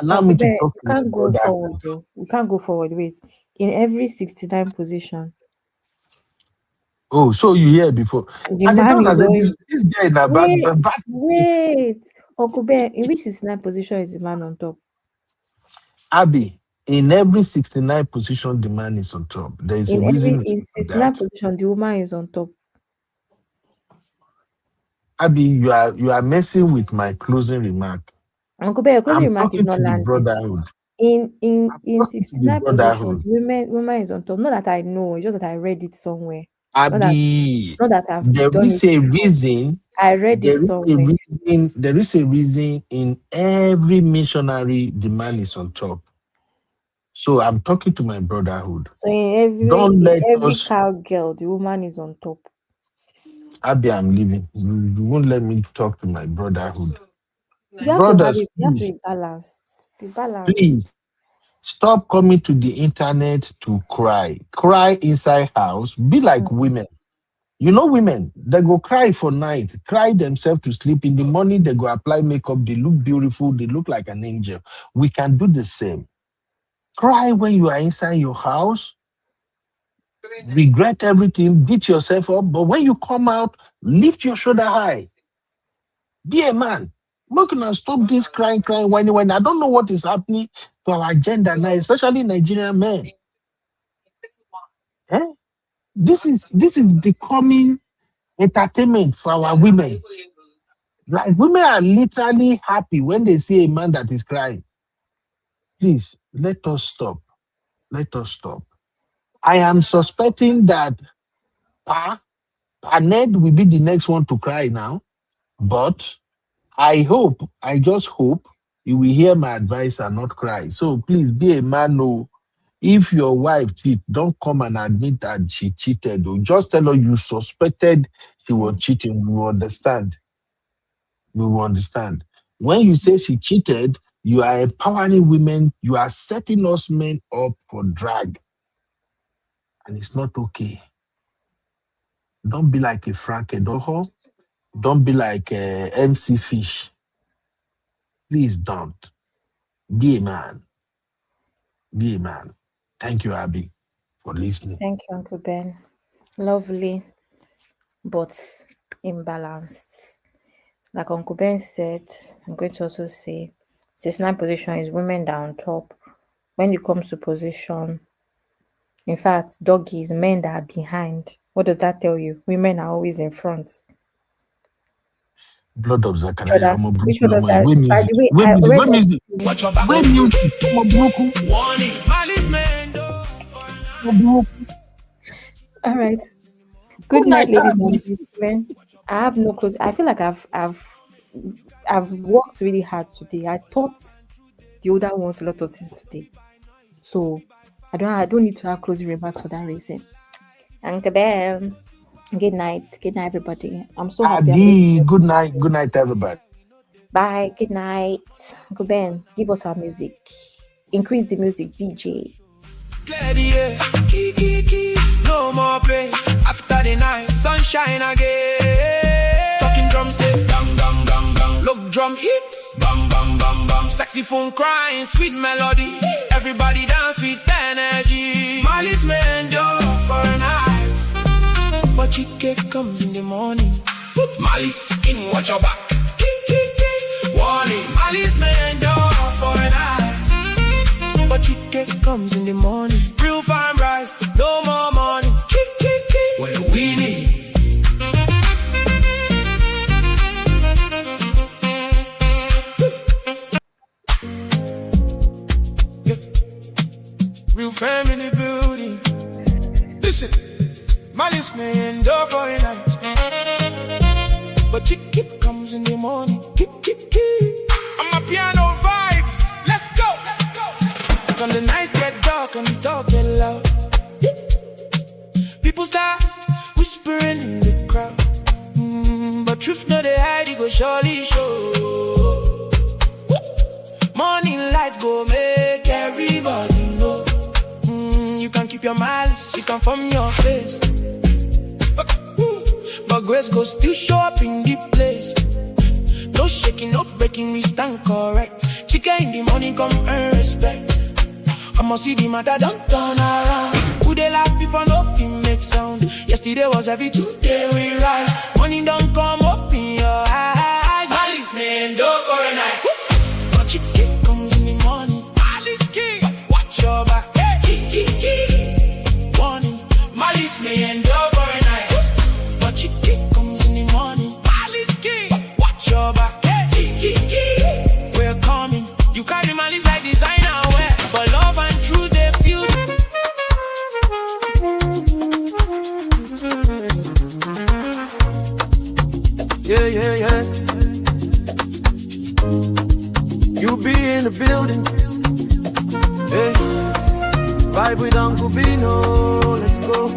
S12: allow
S7: Uncle
S12: me to
S7: Ben,
S12: talk
S7: you
S12: to my
S7: can't go
S12: brother.
S7: forward though. You can't go forward. Wait. In every 69 position,
S12: Oh, so you hear before.
S7: the
S12: And they
S7: man
S12: don't
S7: is
S12: say
S7: always
S12: this guy in a bad.
S7: wait. Uncle Ben, in which 69 position is the man on top?
S12: Abi, in every 69 position, the man is on top. There is a reason
S7: In
S12: for
S7: 69
S12: that.
S7: position, the woman is on top.
S12: Abi, you are messing with my closing remark.
S7: Uncle Ben, your closing
S12: I'm
S7: remark is
S12: talking
S7: not
S12: to the
S7: landing.
S12: brotherhood.
S7: In
S12: Talking to the
S7: 69 position,
S12: brotherhood.
S7: woman is on top. Not that I know, it's just that I read it somewhere.
S12: Abi,
S7: Not that I've
S12: there
S7: done it
S12: is a
S7: before.
S12: reason.
S7: I read it somewhere.
S12: There is a reason in every missionary the man is on top. So I'm talking to my brotherhood.
S7: So in
S12: Don't let
S7: every
S12: us.
S7: cowgirl, the woman is on top.
S12: Abi, I'm leaving. You won't let me talk to my brotherhood.
S7: You have to have
S12: Brothers,
S7: it. You have to
S12: please,
S7: be balanced. Be balanced.
S12: please stop coming to the internet to cry. Cry inside house. Be like women. You know, women, they go cry for night, cry themselves to sleep. In the morning, they go apply makeup. They look beautiful. They look like an angel. We can do the same. Cry when you are inside your house. Regret everything. Beat yourself up. But when you come out, lift your shoulder high. Be a man. Make una stop this crying. When I don't know what is happening to our agenda now, especially Nigerian men. Eh? This is becoming entertainment for our women. Like women are literally happy when they see a man that is crying. Please let us stop. Let us stop. I am suspecting that Ned will be the next one to cry now, but I just hope you will hear my advice and not cry. So please be a man. No, if your wife cheat, don't come and admit that she cheated. Or just tell her you suspected she was cheating. We will understand. We will understand. When you say she cheated, you are empowering women. You are setting us men up for drag. And it's not okay. Don't be like a Frank Edoho. Don't be like MC Fish. Please don't. Be a man. Be a man. Thank you, Abby, for listening.
S17: Thank you, Uncle Ben. Lovely, but imbalanced. Like Uncle Ben said, I'm going to also say 69 position is women that are on top. When it comes to position, in fact, doggies, men that are behind. What does that tell you? Women are always in front.
S12: Blood of Zachariah.
S17: Which one does that? By the way, I
S12: music.
S17: All right. Good night, ladies and gentlemen. I have no clothes. I feel like I've worked really hard today. I taught the older ones a lot of things today, so I don't need to have closing remarks for that reason. Uncle Ben, good night, everybody. I'm so happy.
S12: Adi, good night, everybody.
S17: Bye, good night. Uncle Ben, give us our music. Increase the music, DJ.
S2: No more pain after the night, sunshine again. Talking drums say dang dang dang dang. Look drum hits, bam bam bam bam. Saxophone crying, sweet melody. Everybody dance with energy. Malice man do for a night, but Chike comes in the morning. Malice in, watch your back. Warning, Malice man do for a night, but Chike comes in the morning. Real farm rice, no more money. We're winning. Yeah. Real family building. Listen, Malice man do for a night, but Chike comes in the morning. I'm a piano vibes. Let's go. When the nights get dark and the talk get loud, people start whispering in the crowd. But truth no they hide, it go surely show. Morning lights go make everybody know. You can keep your malice, you can form your face, but grace go still show up in the place. No shaking, no breaking, we stand correct. Chicken in the morning, come earn respect. I'ma see the matter, don't turn around. Who they laugh before nothing make sound? Yesterday was heavy, today we rise. Money don't come up in your eyes. Malice man, don't for a night, but Chicken comes in the morning. Malice king, watch your back. Warning, Malice man, don't for a night, but Chicken comes in the morning. Malice king, watch your back. We're coming. You carry malice like designer wear, but love and truth they feel. Yeah. You be in the building. Hey, vibe with Uncle Bino. Let's go.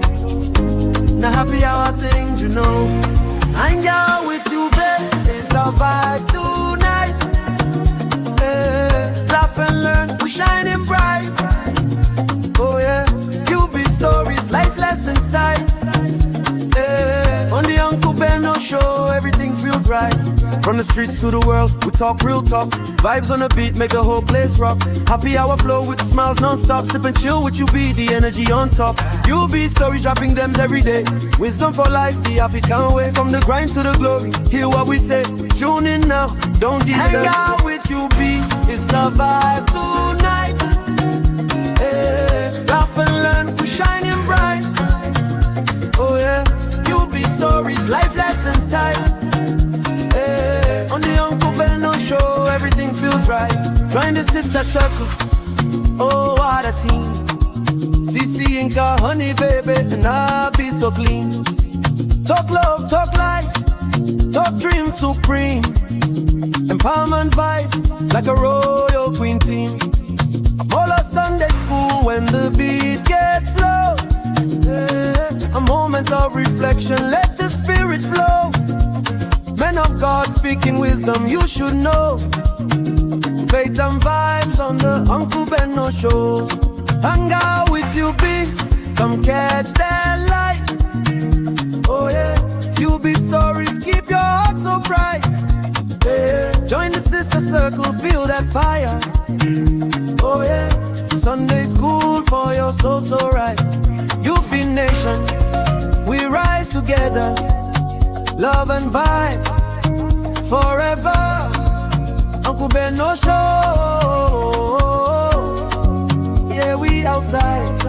S2: Now happy hour things, you know. Hang out with you, babe. It's our vibe tonight. Laugh and learn, we shining bright. Oh yeah, you be stories, life lessons time. On the Uncle Ben show, everything feels right. From the streets to the world, we talk real talk. Vibes on the beat, make the whole place rock. Happy hour flow with smiles non-stop. Sip and chill with you, be the energy on top. You be stories dropping them every day. Wisdom for life, the African way. From the grind to the glory, hear what we say. Tune in now, don't delay. Hang out with you, be it's a vibe tonight. Hey, laugh and learn, we're shining bright. Oh yeah, you be stories, life lessons type. Hey, on the Uncle Benno show, everything feels right. Join the sister circle. Oh, what a scene. CC Inca, honey baby, and I be so clean. Talk love, talk life, talk dream supreme. Empowerment vibes, like a royal queen team. All of Sunday school when the beat gets low. Yeah, a moment of reflection, let the spirit flow. Men of God speaking wisdom, you should know. Faith and vibes on the Uncle Benno show. Hang out with you, be come catch that light. Oh yeah, you be stories, keep your heart so bright. Yeah, join the sister circle, feel that fire. Oh yeah, Sunday school for your soul so right. You be nation, we rise together. Love and vibe forever. Uncle Benno show. Yeah, we outside.